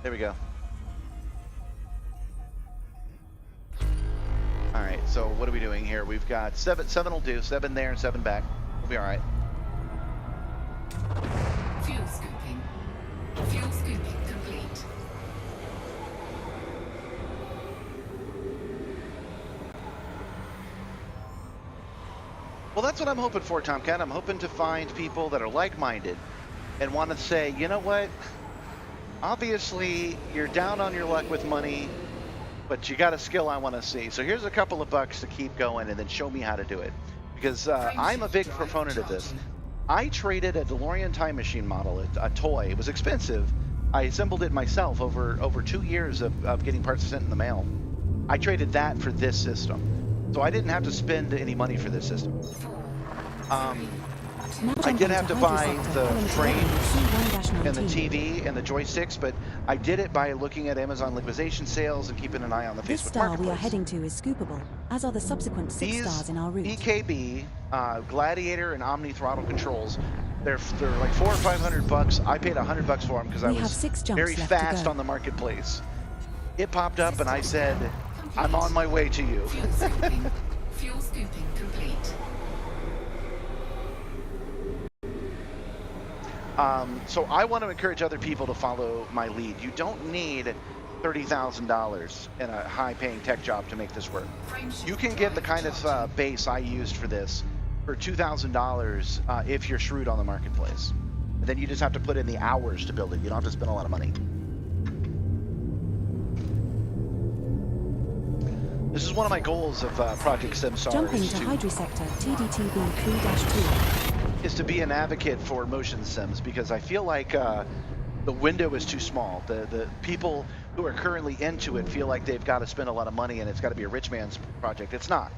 S1: There we go. All right, so what are we doing here? We've got 7 will do, 7 there and 7 back. We'll be all right.
S5: Fuel scooping. Fuel scooping complete.
S1: Well, that's what I'm hoping for, Tomcat. I'm hoping to find people that are like-minded and want to say, you know what? Obviously, you're down on your luck with money, but you got a skill I want to see. So here's a couple of bucks to keep going and then show me how to do it. Because I'm a big proponent of this. I traded a DeLorean time machine model, a toy. It was expensive. I assembled it myself over 2 years of getting parts sent in the mail. I traded that for this system. So I didn't have to spend any money for this system. I did have to buy the frame and the TV and the joysticks, but I did it by looking at Amazon liquidation sales and keeping an eye on the
S2: This
S1: Facebook
S2: star
S1: marketplace.
S2: we are heading to is scoopable, as are the subsequent 6
S1: These
S2: stars in our route.
S1: EKB, Gladiator, and Omni throttle controls, they're like $400 or $500. I paid $100 for them because I
S2: We have
S1: was
S2: 6 jumps
S1: very
S2: left to
S1: fast
S2: go.
S1: on the marketplace. It popped up and I said, I'm on my way to you.
S5: Fuel scooping. Fuel scooping complete.
S1: So I want to encourage other people to follow my lead. You don't need $30,000 in a high-paying tech job to make this work. You can get the kind of base I used for this for $2,000 if you're shrewd on the marketplace. And then you just have to put in the hours to build it. You don't have to spend a lot of money. This is one of my goals of Project Simstar
S2: Jumping to Hydro Sector TDTB 3-2.
S1: is to be an advocate for motion sims, because I feel like the window is too small. The people who are currently into it feel like they've got to spend a lot of money and it's got to be a rich man's project. It's not.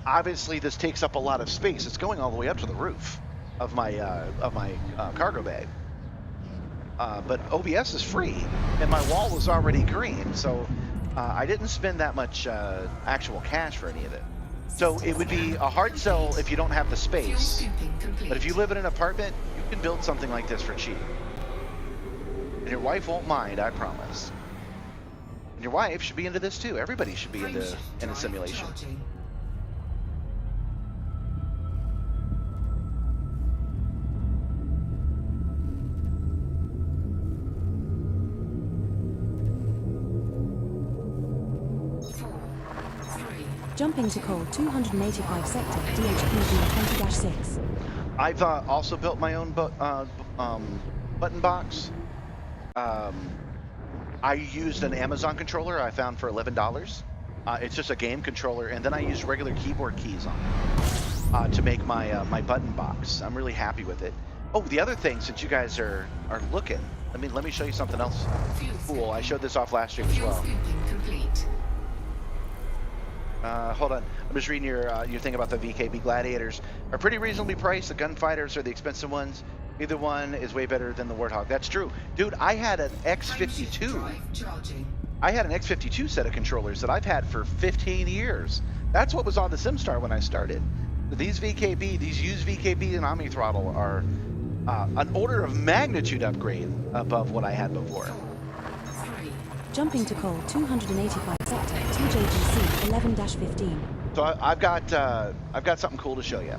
S1: Obviously, this takes up a lot of space. It's going all the way up to the roof of my cargo bay. But OBS is free, and my wall was already green, so I didn't spend that much actual cash for any of it. So it would be a hard sell if you don't have the space. But if you live in an apartment, you can build something like this for cheap. And your wife won't mind, I promise. And your wife should be into this too. Everybody should be into simulation.
S2: Jumping to Cole 285 Sector DHQB 20-6.
S1: I've also built my own button box. I used an Amazon controller I found for $11. It's just a game controller, and then I used regular keyboard keys on it to make my my button box. I'm really happy with it. Oh, the other thing, since you guys are looking, let me show you something else cool. I showed this off last stream as well. Hold on, I'm just reading your thing about the VKB Gladiators. Are pretty reasonably priced. The gunfighters are the expensive ones. Either one is way better than the Warthog. That's true. Dude, I had an X52. I had an X52 set of controllers that I've had for 15 years. That's what was on the Simstar when I started. These VKB, these used VKB and Omni Throttle are an order of magnitude upgrade above what I had before.
S2: Jumping to Cole 285 Sector TJGC 11-15.
S1: So I've got something cool to show you.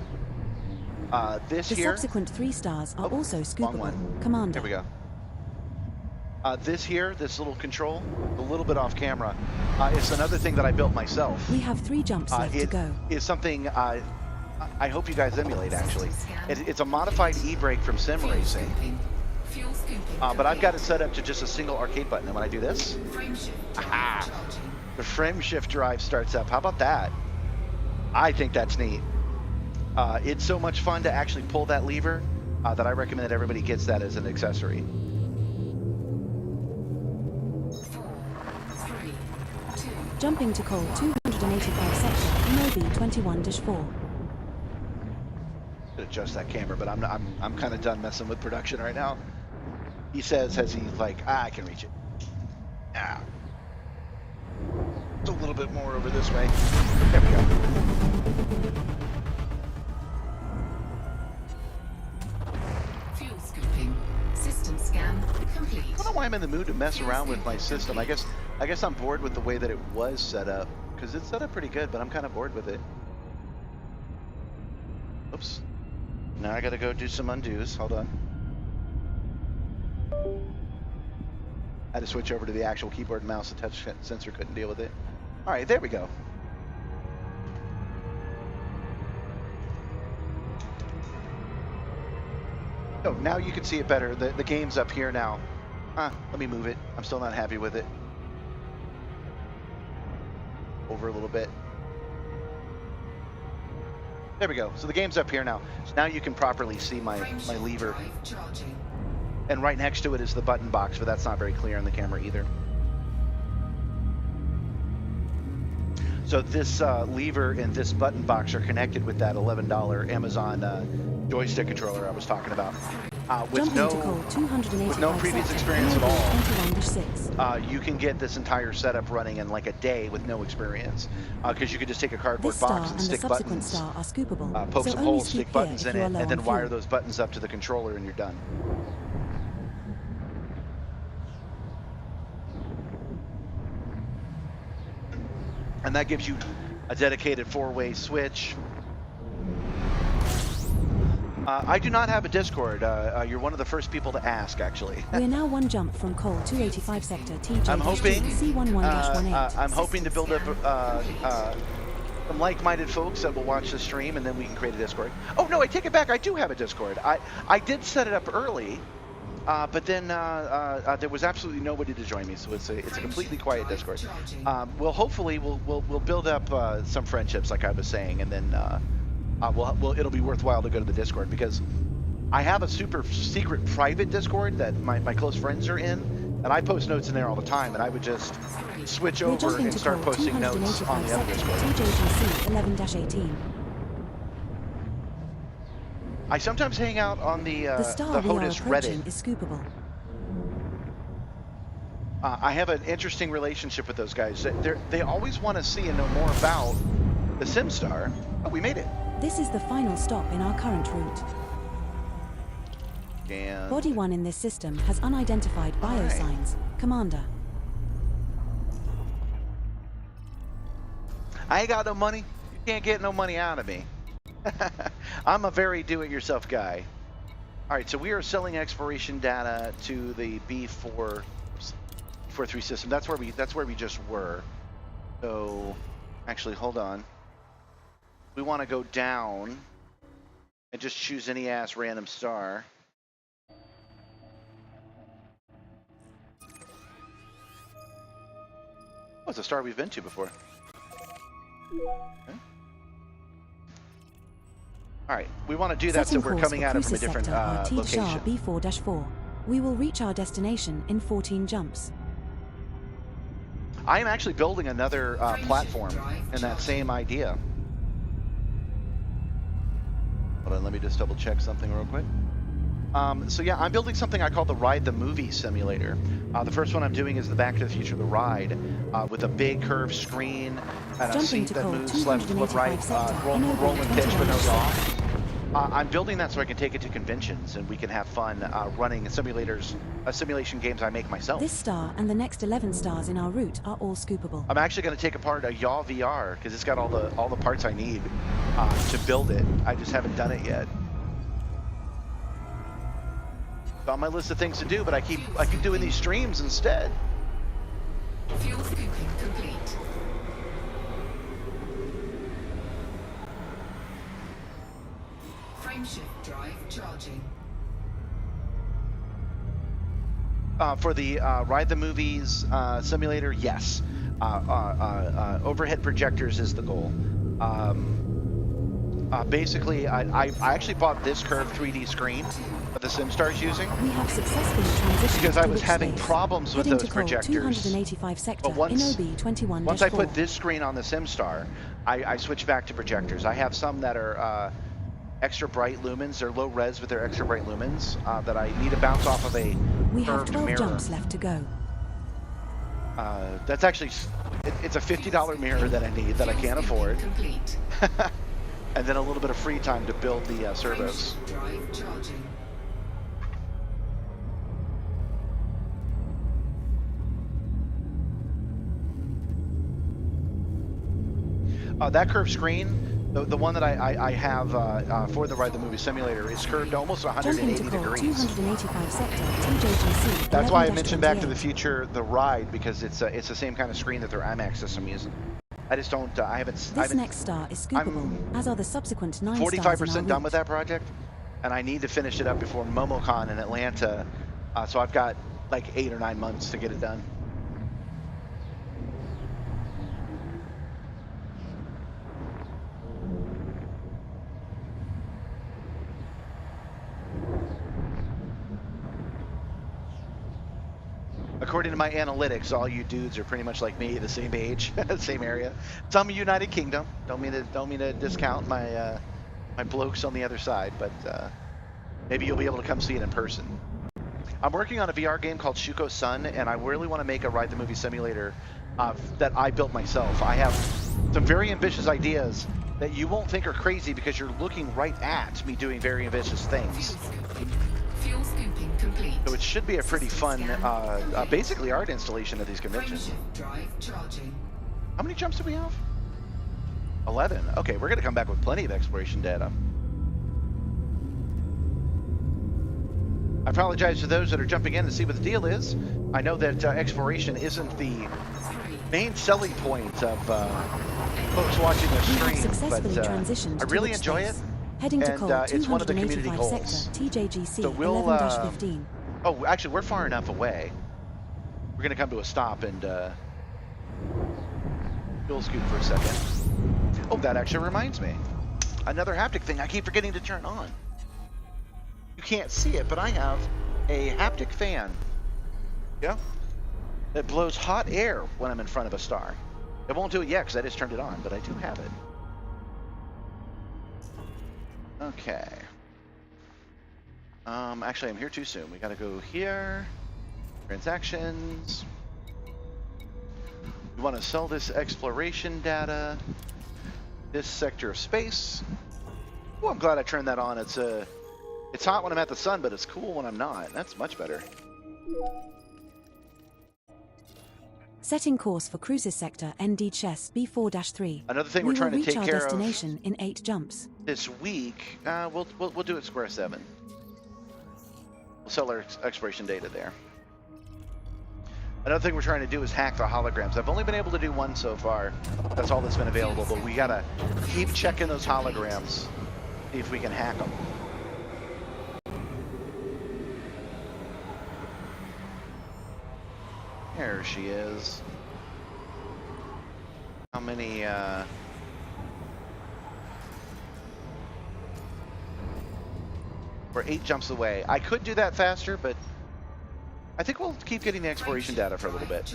S1: This
S2: The
S1: here.
S2: subsequent 3 stars are also
S1: Wrong
S2: scoopable.
S1: one.
S2: Commander.
S1: Here we go. This here, this little control, a little bit off camera, it's another thing that I built myself.
S2: We have 3 jumps left to go.
S1: It's something I hope you guys emulate, actually. It's a modified e-brake from Sim Racing. But I've got it set up to just a single arcade button. And when I do this, the frame shift drive starts up. How about that? I think that's neat. It's so much fun to actually pull that lever that I recommend that everybody gets that as an accessory.
S2: Jumping to Cole 285 Sector Mobi 21-4.
S1: Adjust that camera, but I'm kind of done messing with production right now. He says, as he's like, I can reach it. Yeah. It's a little bit more over this way. There we go.
S5: Fuel scooping. System scan complete.
S1: I don't know why I'm in the mood to mess around with my system. I guess I'm bored with the way that it was set up, because it's set up pretty good, but I'm kind of bored with it. Oops. Now I gotta go do some undos. Hold on. I had to switch over to the actual keyboard and mouse. The touch sensor couldn't deal with it. All right, there we go. Oh, now you can see it better. The game's up here now. Let me move it. I'm still not happy with it. Over a little bit. There we go. So the game's up here now. So now you can properly see my lever. And right next to it is the button box, but that's not very clear on the camera either. So this lever and this button box are connected with that $11 Amazon joystick controller I was talking about. With no previous experience at all, you can get this entire setup running in like a day with no experience, because you could just take a cardboard box and stick buttons, poke some holes, stick buttons in it, and then wire those buttons up to the controller, and you're done. And that gives you a dedicated 4-way switch. I do not have a Discord. You're one of the first people to ask, actually.
S2: We are now 1 jump from Cole 285 Sector TJ
S1: I'm hoping,
S2: C11-18.
S1: I'm hoping to build up some like-minded folks that will watch the stream, and then we can create a Discord. Oh no, I take it back. I do have a Discord. I did set it up early, But then there was absolutely nobody to join me, so it's a completely quiet Discord. Hopefully we'll build up some friendships, like I was saying, and then it'll be worthwhile to go to the Discord, because I have a super secret private Discord that my close friends are in, and I post notes in there all the time, and I would just switch
S2: We're
S1: over
S2: jumping
S1: and
S2: to
S1: start
S2: call
S1: posting notes on
S2: 285
S1: the other
S2: sector
S1: Discord.
S2: TJGC 11-18.
S1: I sometimes hang out on the
S2: Star we are
S1: HOTUS
S2: approaching
S1: Reddit.
S2: is scoopable.
S1: I have an interesting relationship with those guys. They always want to see and know more about the Simstar. Oh, we made it.
S2: This is the final stop in our current route.
S1: And
S2: Body 1 in this system has unidentified biosigns. Commander.
S1: I ain't got no money. You can't get no money out of me. I'm a very do-it-yourself guy. All right, so we are selling exploration data to the B443 system. That's where we just were. So, actually, hold on. We want to go down and just choose any ass random star. Oh, it's a star we've been to before. Okay. All right, we want to do that so
S2: Setting
S1: we're
S2: course
S1: coming
S2: for
S1: at it from a
S2: cruiser
S1: different
S2: sector
S1: location.
S2: B4-4. We will reach our destination in 14 jumps.
S1: I am actually building another platform in that same idea. Hold on, let me just double check something real quick. So yeah, I'm building something I call the Ride the Movie Simulator. The first one I'm doing is the Back to the Future The Ride, with a big curved screen and a
S2: Jumping
S1: seat
S2: to
S1: that
S2: code
S1: moves left to
S2: 285
S1: right,
S2: sector,
S1: roll and pitch but no
S2: 21.
S1: yaw. I'm building that so I can take it to conventions and we can have fun running simulators, simulation games I make myself.
S2: This star and the next 11 stars in our route are all scoopable.
S1: I'm actually going to take apart a yaw VR because it's got all the parts I need to build it. I just haven't done it yet. It's on my list of things to do, but I keep doing these streams instead.
S5: Fuel scooping complete. Frameshift drive charging.
S1: For the Ride the Movies simulator, yes. Overhead projectors is the goal. Basically, I actually bought this curved 3D screen that the Simstar is using
S2: We have successfully transitioned
S1: because I
S2: to
S1: was
S2: which
S1: having
S2: space?
S1: problems with
S2: Heading
S1: those
S2: to code
S1: projectors.
S2: 285 sector
S1: But once
S2: in OB 21-4.
S1: I put this screen on the Simstar, I switched back to projectors. I have some that are extra bright lumens. They're low res, but they're extra bright lumens that I need to bounce off of a
S2: We have
S1: curved
S2: 12
S1: mirror.
S2: jumps left to go.
S1: That's actually, it's a $50 mirror that I need that I can't afford.
S5: Complete.
S1: And then a little bit of free time to build the servos.
S5: Frameshift drive charging.
S1: That curved screen, the one that I have for the Ride the Movie Simulator, is curved almost
S2: Jumping
S1: 180
S2: to code
S1: degrees.
S2: 285 sector TJGC.
S1: That's why I mentioned Back to the
S2: 11-28.
S1: Future, the Ride, because it's the same kind of screen that their IMAX system uses. I just don't, I haven't,
S2: This next star is scoopable, as are the subsequent 9 stars in our
S1: 45% done with
S2: route.
S1: that project, and I need to finish it up before MomoCon in Atlanta, so I've got like 8 or 9 months to get it done. According to my analytics, all you dudes are pretty much like me, the same age, same area. Some United Kingdom. Don't mean to discount my my blokes on the other side, but maybe you'll be able to come see it in person. I'm working on a VR game called Shuko Sun, and I really want to make a Ride the Movie simulator that I built myself. I have some very ambitious ideas that you won't think are crazy because you're looking right at me doing very ambitious things.
S5: Fuel scooping complete.
S1: So it should be a pretty fun, basically art installation at these conventions.
S5: Frameshift drive charging.
S1: How many jumps do we have? 11. Okay, we're gonna come back with plenty of exploration data. I apologize to those that are jumping in to see what the deal is. I know that exploration isn't the main selling point of folks watching the
S2: We have
S1: stream,
S2: successfully
S1: but
S2: transitioned
S1: I
S2: to
S1: really
S2: which
S1: enjoy
S2: space?
S1: it.
S2: Heading to
S1: and,
S2: code
S1: it's one of the community
S2: 285
S1: goals.
S2: sector TJGC
S1: So we'll,
S2: 11-15.
S1: Oh, actually, we're far enough away. We're gonna come to a stop and fuel scoop for a second. Oh, that actually reminds me. Another haptic thing I keep forgetting to turn on. You can't see it, but I have a haptic fan. Yeah. That blows hot air when I'm in front of a star. It won't do it yet because I just turned it on, but I do have it. Okay. Actually, I'm here too soon. We gotta go here. Transactions. We want to sell this exploration data. This sector of space. Oh, I'm glad I turned that on. It's hot when I'm at the sun, but it's cool when I'm not. That's much better.
S2: Setting course for cruises sector ND Chess B4-3.
S1: Another thing we're trying to take care of.
S2: We will reach our destination in 8 jumps.
S1: This week, we'll do it square 7. We'll sell our exploration data there. Another thing we're trying to do is hack the holograms. I've only been able to do one so far. That's all that's been available, but we gotta keep checking those holograms, see if we can hack them. There she is. How many, we're 8 jumps away. I could do that faster, but I think we'll keep getting the exploration data for a little bit.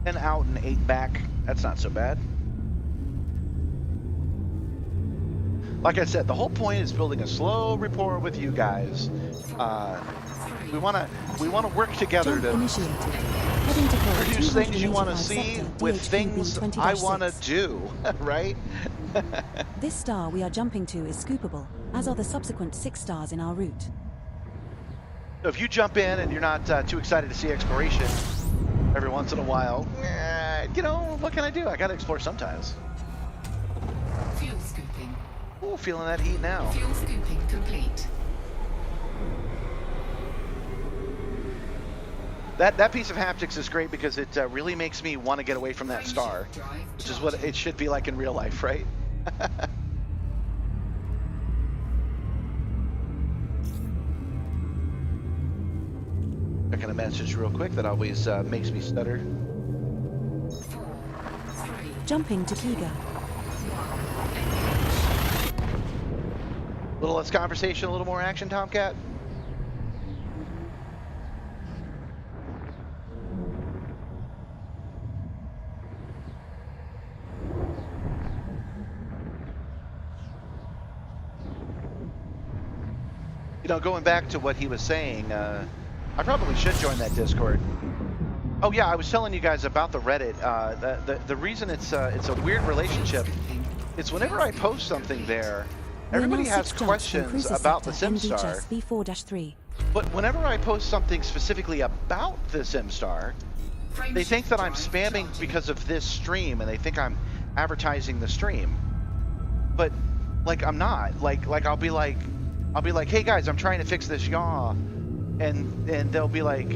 S1: 10 out and 8 back. That's not so bad. Like I said, the whole point is building a slow rapport with you guys. We wanna work together to produce things you want to see with things I want to do, right?
S2: This star we are jumping to is scoopable, as are the subsequent 6 stars in our route.
S1: So if you jump in and you're not too excited to see exploration every once in a while, you know, what can I do? I gotta explore sometimes.
S5: Fuel scooping.
S1: Ooh, feeling that heat now.
S5: Fuel scooping complete.
S1: That piece of haptics is great because it really makes me want to get away from that star, which is what it should be like in real life, right? Checking a message real quick that always makes me stutter.
S2: Jumping to Kiga.
S1: A little less conversation, a little more action, Tomcat. You know, going back to what he was saying, I probably should join that Discord. Oh yeah, I was telling you guys about the Reddit. The reason it's a weird relationship, it's whenever I post something there, everybody has questions about the Simstar.
S2: B4-3.
S1: But whenever I post something specifically about the Simstar, they think that I'm spamming because of this stream, and they think I'm advertising the stream. But like I'm not. Like I'll be like, hey guys, I'm trying to fix this yaw, and they'll be like,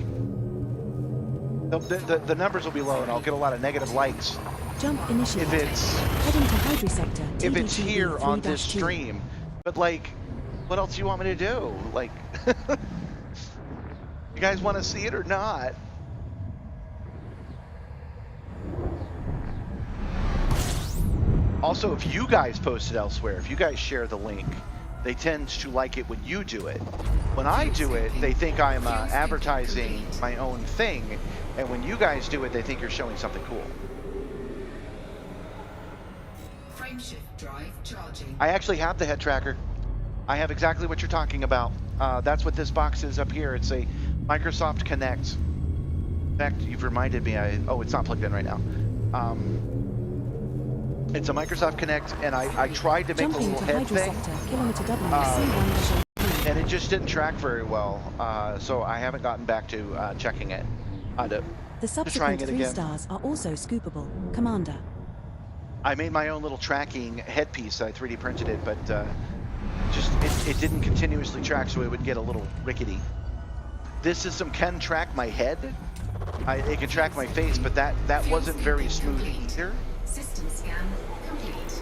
S1: the numbers will be low, and I'll get a lot of negative likes.
S2: Jump initiated.
S1: If it's
S2: heading to Hydri sector.
S1: if it's here on this
S2: 3-2.
S1: stream. But like, what else do you want me to do? Like, you guys want to see it or not? Also, if you guys post it elsewhere, if you guys share the link, they tend to like it when you do it. When I do it, they think I'm advertising my own thing, and when you guys do it, they think you're showing something cool.
S5: Frameshift drive charging.
S1: I actually have the head tracker. I have exactly what you're talking about. That's what this box is up here. It's a Microsoft Connect. In fact, you've reminded me. Oh, it's not plugged in right now. It's a Microsoft Connect, and I tried to make the little head thing, and it just didn't track very well. So I haven't gotten back to checking it.
S2: The subsequent 3 stars are also scoopable, Commander.
S1: I made my own little tracking headpiece. I 3D printed it, but it didn't continuously track, so it would get a little rickety. This system can track my head. It can track my face, but that wasn't very smooth either.
S5: System scan complete.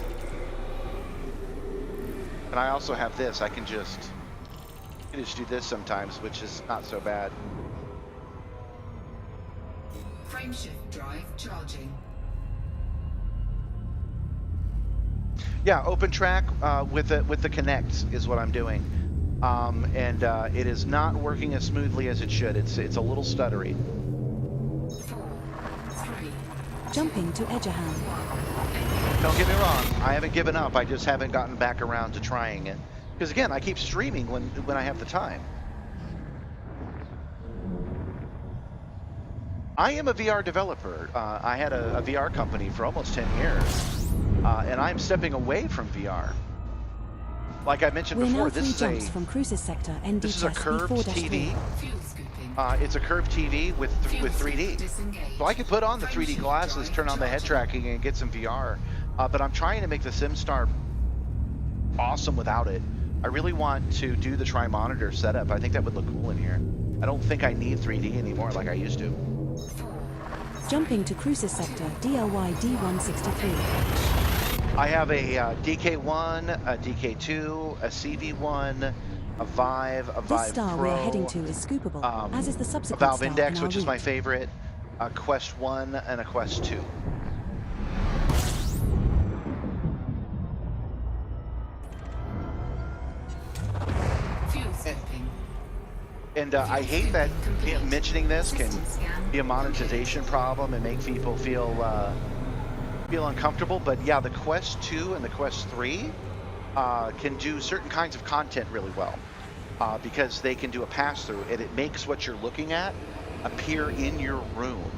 S1: And I also have this. I can just do this sometimes, which is not so bad.
S5: Frameshift drive charging.
S1: Yeah, open track with the Connect is what I'm doing, and it is not working as smoothly as it should. It's a little stuttery.
S5: 4, 3,
S2: Jumping to Edgerham.
S1: Don't get me wrong, I haven't given up. I just haven't gotten back around to trying it. Because again, I keep streaming when I have the time. I am a VR developer. I had a VR company for almost 10 years, and I'm stepping away from VR. Like I mentioned
S2: We're
S1: before,
S2: now 3 jumps from Cruises Sector
S1: this is a
S2: NDHS
S1: curved
S2: B4-3.
S1: TV.
S5: fuel scooping.
S1: It's a curved TV with
S5: Fuel
S1: 3D.
S5: disengaged.
S1: So I could put on the 3D glasses, turn on the head tracking, and get some VR. But I'm trying to make the Simstar awesome without it. I really want to do the tri-monitor setup. I think that would look cool in here. I don't think I need 3D anymore like I used to.
S2: Jumping to Cruises Sector DLY D163.
S1: I have a DK1, a DK2, a CV1, a Vive, a
S2: This
S1: Vive
S2: star
S1: Pro,
S2: we are heading to is scoopable, as is the
S1: a
S2: subsequent
S1: Valve
S2: star
S1: Index,
S2: in our
S1: which is my
S2: route.
S1: favorite, a Quest 1, and a Quest 2.
S5: Fuel scooping.
S1: And I hate that mentioning this can be a monetization problem and make people feel uncomfortable. But yeah, the Quest 2 and the Quest 3 can do certain kinds of content really well because they can do a pass-through, and it makes what you're looking at appear in your room,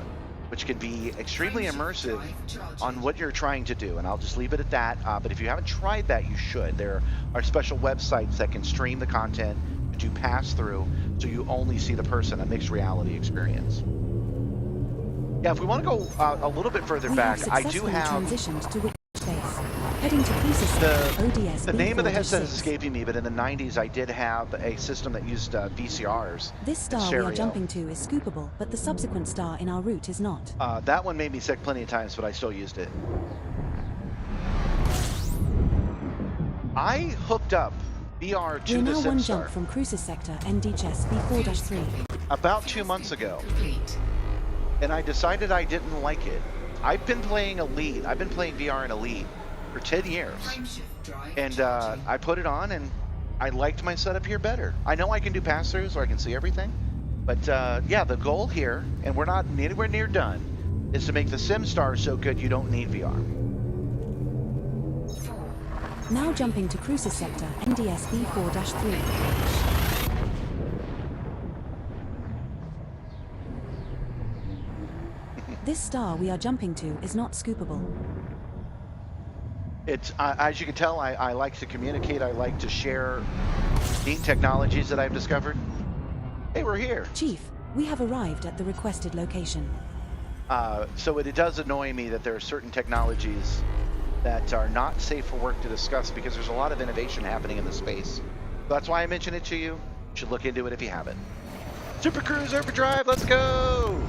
S1: which can be extremely immersive on what you're trying to do. And I'll just leave it at that. But if you haven't tried that, you should. There are special websites that can stream the content, do pass-through, so you only see the person, a mixed reality experience. Yeah, if we want to go a little bit further
S2: We
S1: back,
S2: have
S1: I do
S2: successfully
S1: have
S2: transitioned to Witch Space. Heading to Cruises Sector ODS
S1: the name of the headset is
S2: B4-6.
S1: escaping me, but in the 90s I did have a system that used VCRs.
S2: This star we
S1: stereo.
S2: are jumping to is scoopable, but the subsequent star in our route is not.
S1: That one made me sick plenty of times, but I still used it. I hooked up VR to
S2: We're
S1: the
S2: now 1
S1: Simstar
S2: jump from Cruises Sector NDHS B4-3.
S1: about 2 months ago,
S5: Complete.
S1: and I decided I didn't like it. I've been playing Elite. I've been playing VR in Elite for 10 years.
S5: Frameshift drive
S1: And
S5: charging.
S1: I put it on, and I liked my setup here better. I know I can do pass-throughs, so I can see everything. But yeah, the goal here, and we're not anywhere near done, is to make the Simstar so good you don't need VR.
S2: Now jumping to Cruises Sector NDS B4-3. This star we are jumping to is not scoopable.
S1: It's as you can tell, I like to communicate. I like to share neat technologies that I've discovered. Hey, we're here.
S2: Chief, we have arrived at the requested location.
S1: So it does annoy me that there are certain technologies that are not safe for work to discuss because there's a lot of innovation happening in the space. That's why I mention it to you. You should look into it if you haven't. Super Cruise Overdrive, let's go!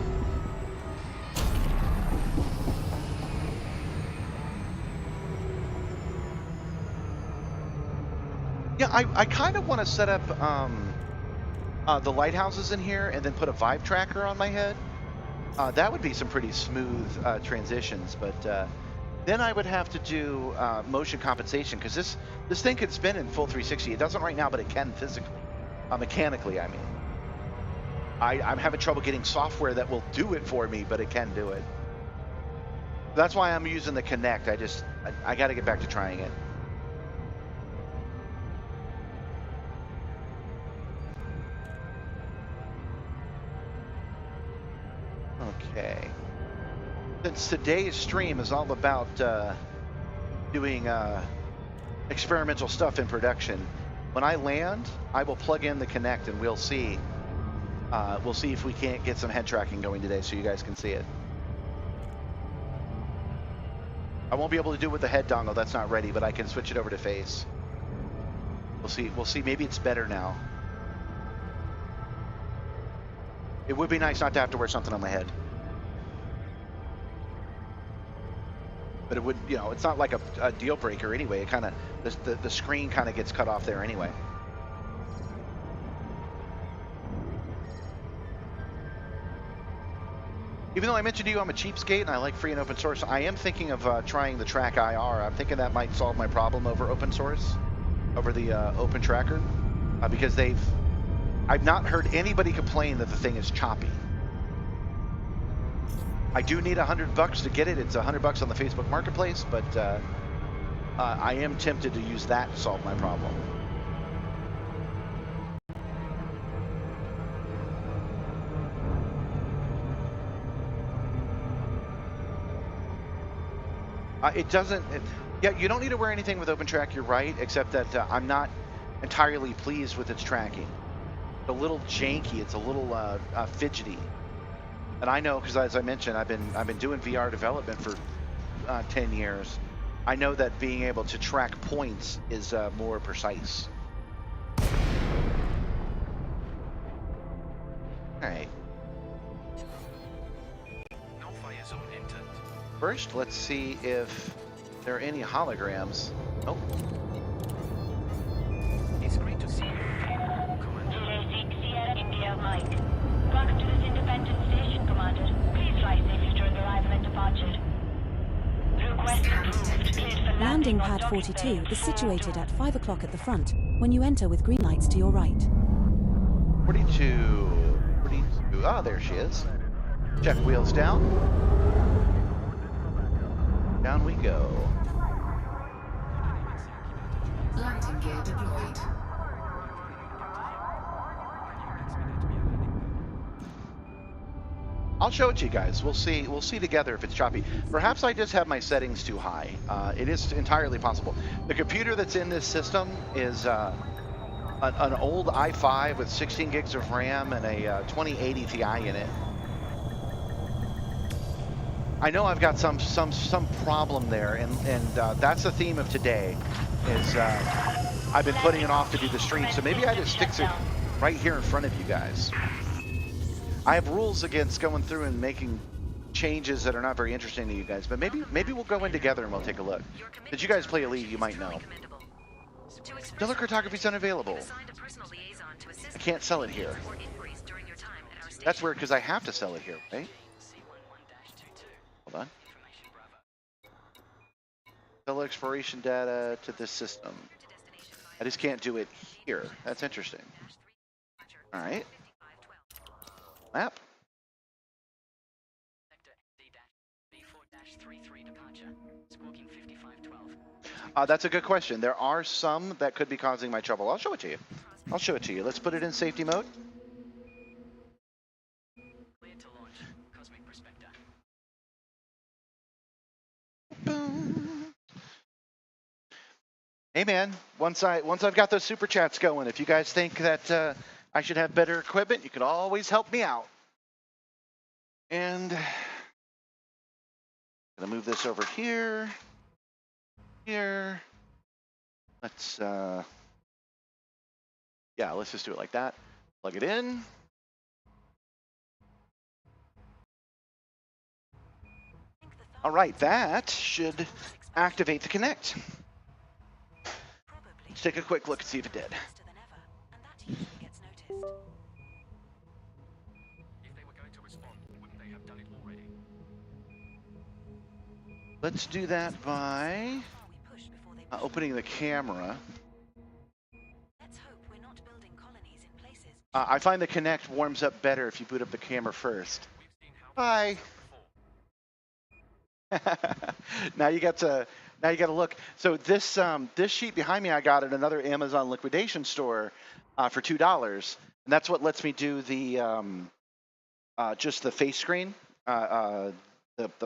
S1: Yeah, I kind of want to set up the lighthouses in here and then put a vibe tracker on my head. That would be some pretty smooth transitions, but then I would have to do motion compensation because this thing could spin in full 360. It doesn't right now, but it can physically, mechanically. I mean, I'm having trouble getting software that will do it for me, but it can do it. That's why I'm using the Kinect. I got to get back to trying it. Okay. Since today's stream is all about doing experimental stuff in production, when I land, I will plug in the Kinect and we'll see if we can't get some head tracking going today, so you guys can see it. I won't be able to do it with the head dongle. That's not ready, but I can switch it over to face. We'll see. We'll see. Maybe it's better now. It would be nice not to have to wear something on my head. But it would, you know, it's not like a deal breaker anyway. It kind of, the screen kind of gets cut off there anyway. Even though I mentioned to you I'm a cheapskate and I like free and open source, I am thinking of trying the Track IR. I'm thinking that might solve my problem over open source, over the Open Tracker, because I've not heard anybody complain that the thing is choppy. I do need $100 to get it. It's $100 on the Facebook Marketplace, but I am tempted to use that to solve my problem. It doesn't. Yeah, you don't need to wear anything with OpenTrack. You're right, except that I'm not entirely pleased with its tracking. It's a little janky. It's a little fidgety. And I know because, as I mentioned, I've been doing VR development for 10 years. I know that being able to track points is more precise. All right.
S3: No fire zone entered.
S1: First, let's see if there are any holograms. Oh.
S3: It's great to see you. Commander.
S4: Julie 6 Sierra India Mike. Welcome to this independent station, Commander. Please fly safely during arrival and departure. Request approved. Cleared for
S2: Landing
S4: on
S2: pad
S4: dock
S2: 42
S4: bay.
S2: is situated at 5 o'clock at the front, when you enter with green lights to your right.
S1: 42. Ah, there she is. Check wheels down. Down we go.
S5: Landing gear deployed.
S1: I'll show it to you guys. We'll see together if it's choppy. Perhaps I just have my settings too high. It is entirely possible. The computer that's in this system is an old i5 with 16 gigs of RAM and a 2080 Ti in it. I know I've got some problem there, and that's the theme of today. Is I've been putting it off to do the stream, so maybe I just stick it right here in front of you guys. I have rules against going through and making changes that are not very interesting to you guys, but maybe we'll go in together and we'll take a look. Did you guys play Elite? You might know. Stellar Cartography's unavailable. I can't sell it here. That's weird because I have to sell it here, right? Hold on. Sell exploration data to this system. I just can't do it here. That's interesting. All right. Map. That's a good question. There are some that could be causing my trouble. I'll show it to you. I'll show it to you. Let's put it in safety mode. Boom. Hey man, once I've got those super chats going, if you guys think that I should have better equipment, you can always help me out. And I'm gonna move this over here. Here. Let's let's just do it like that. Plug it in. All right, that should activate the Connect. Let's take a quick look and see if it did.
S3: If they were going to respond, wouldn't they have done it already?
S1: Let's do that by opening the camera. I find the Connect warms up better if you boot up the camera first. Hi. Now you got to look. So this sheet behind me I got at another Amazon liquidation store for $2, and that's what lets me do the just the face screen, the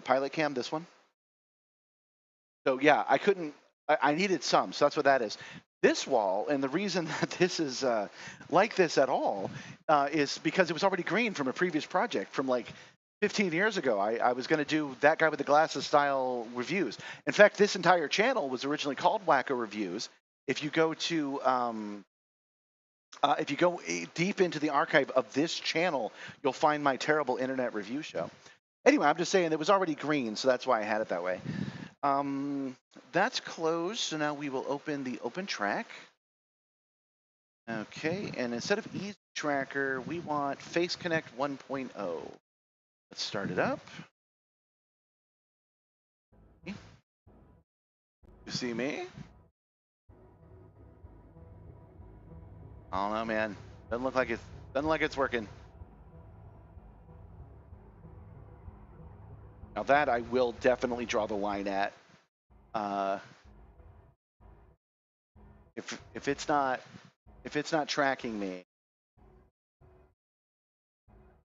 S1: pilot cam. This one. So yeah, I needed some, so that's what that is. This wall, and the reason that this is like this at all is because it was already green from a previous project from like 15 years ago. I was going to do that guy with the glasses style reviews. In fact, this entire channel was originally called Wacko Reviews. If you go to if you go deep into the archive of this channel, you'll find my terrible internet review show. Anyway, I'm just saying it was already green, so that's why I had it that way. That's closed, so now we will open the open track. Okay, and instead of Easy Tracker, we want Face Connect 1.0. Let's start it up. You see me? I don't know, man. Doesn't look like it's working. Now that I will definitely draw the line at. If it's not tracking me,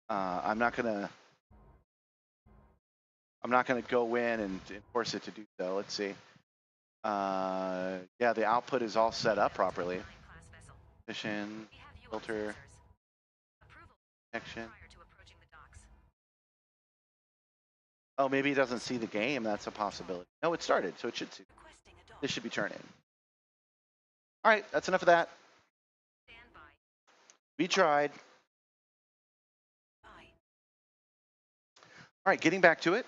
S1: I'm not gonna go in and force it to do so. Let's see. Yeah, the output is all set up properly.
S6: Class vessel.
S1: Mission,
S6: We have you on
S1: filter,
S6: sensors. Approval
S1: connection.
S6: prior to approaching the docks.
S1: Oh, maybe it doesn't see the game. That's a possibility. No, it started, so it should see.
S6: Requesting a dock.
S1: This should be turning. All right, that's enough of that.
S6: Stand by.
S1: We tried.
S6: Bye.
S1: All right, getting back to it.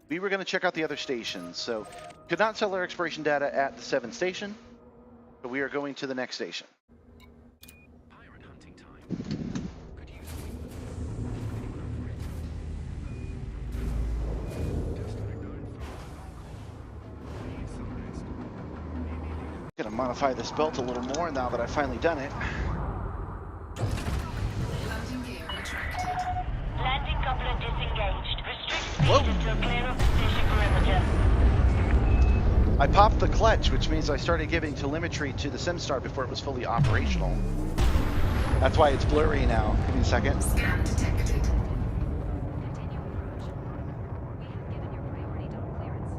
S1: We were going to check out the other stations, so could not sell our expiration data at the 7th station, so we are going to the next station.
S3: Pirate hunting time. Could use a wing. Anyone up for it? Just an ignorant thought. Need some rest. Maybe
S1: Going to modify this belt a little more now that I've finally done it.
S5: Landing gear retracted.
S4: Landing coupler disengaged. Restrict speed
S1: Whoa.
S4: until clear of the station perimeter.
S1: I popped the clutch, which means I started giving telemetry to the Simstar before it was fully operational. That's why it's blurry now. Give me a second.
S5: Scan detected.
S6: Continue approach. We have given your priority dock clearance.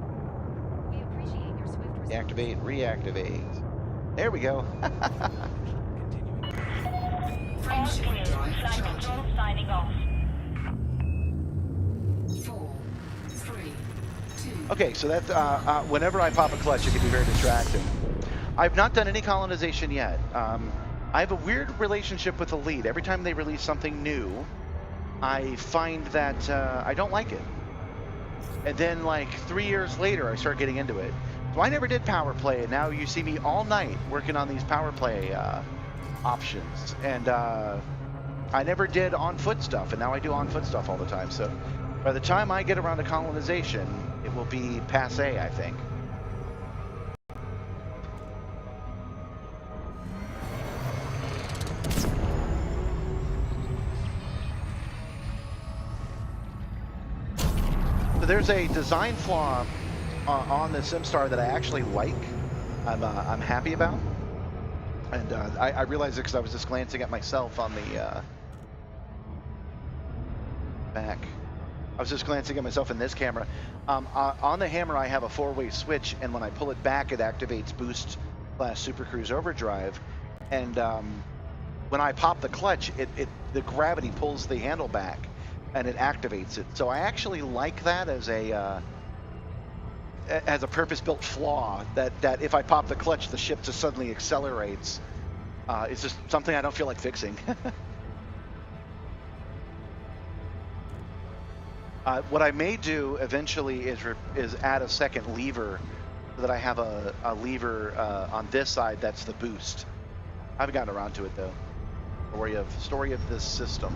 S6: We appreciate your swift response.
S1: Deactivate, reactivate. There we go.
S5: Frame
S4: All
S5: shift
S4: clear.
S5: drive
S4: Flight
S5: charging.
S4: control signing off.
S5: 4, 3, 2.
S1: Okay, so that whenever I pop a clutch, it can be very distracting. I've not done any colonization yet. I have a weird relationship with Elite. Every time they release something new, I find that I don't like it. And then like 3 years later, I start getting into it. So I never did power play, and now you see me all night working on these power play options. And I never did on-foot stuff, and now I do on-foot stuff all the time. So by the time I get around to colonization, it will be passé, I think. So there's a design flaw on the Simstar that I actually like. I'm happy about, and I realized it because I was just glancing at myself on the back. I was just glancing at myself in this camera. On the hammer, I have a 4-way switch, and when I pull it back, it activates Boost / Super Cruise Overdrive. And when I pop the clutch, the gravity pulls the handle back, and it activates it. So I actually like that as a purpose-built flaw. That if I pop the clutch, the ship just suddenly accelerates. It's just something I don't feel like fixing. What I may do eventually is add a second lever so that I have a lever on this side that's the boost. I haven't gotten around to it though. Story of this system.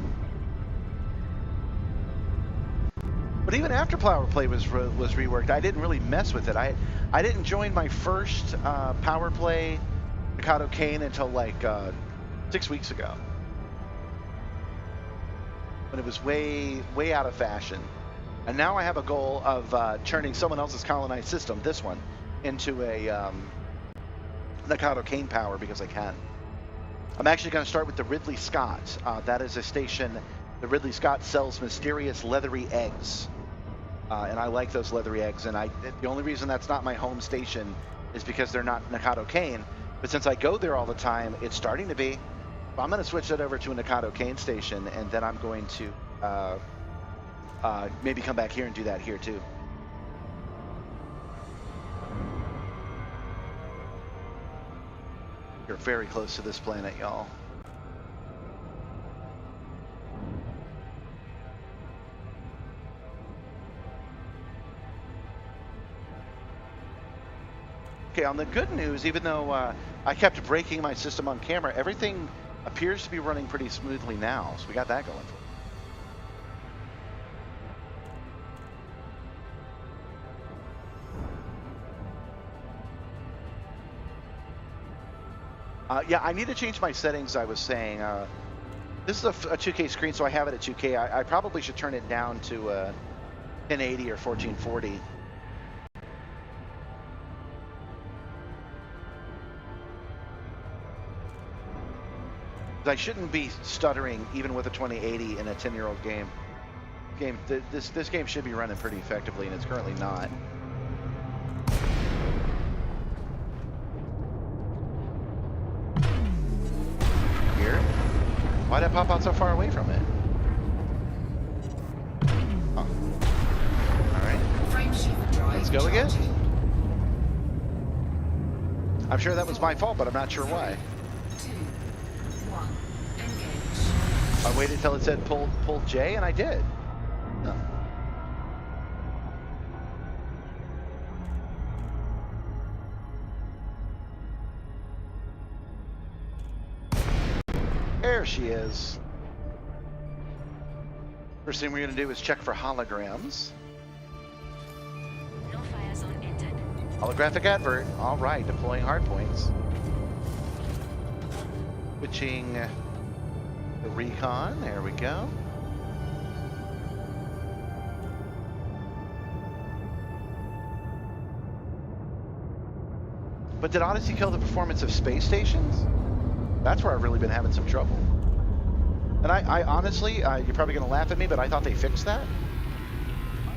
S1: But even after Power Play was reworked, I didn't really mess with it. I didn't join my first Power Play Mikado Kane until like 6 weeks ago, when it was way out of fashion. And now I have a goal of turning someone else's colonized system, this one, into a Mikado Kane power because I can. I'm actually going to start with the Ridley Scott. That is a station. The Ridley Scott sells mysterious leathery eggs. And I like those leathery eggs. And the only reason that's not my home station is because they're not Mikado Kane. But since I go there all the time, it's starting to be. So I'm going to switch that over to a Mikado Kane station, and then I'm going to maybe come back here and do that here too. You're very close to this planet, y'all. Okay, on the good news, even though I kept breaking my system on camera, everything appears to be running pretty smoothly now. So we got that going for us. Yeah, I need to change my settings, I was saying. This is a 2K screen, so I have it at 2K. I probably should turn it down to 1080 or 1440. I shouldn't be stuttering even with a 2080 in a 10-year-old game. This game should be running pretty effectively, and it's currently not. Here? Why'd I pop out so far away from it? Huh. All right. Let's go again. I'm sure that was my fault, but I'm not sure why. I waited until it said pull J, and I did. No. There she is. First thing we're going to do is check for holograms.
S6: No fire zone entered.
S1: Holographic advert. All right, deploying hardpoints. Switching the recon. There we go. But did Odyssey kill the performance of space stations? That's where I've really been having some trouble. And I honestly, you're probably going to laugh at me, but I thought they fixed that.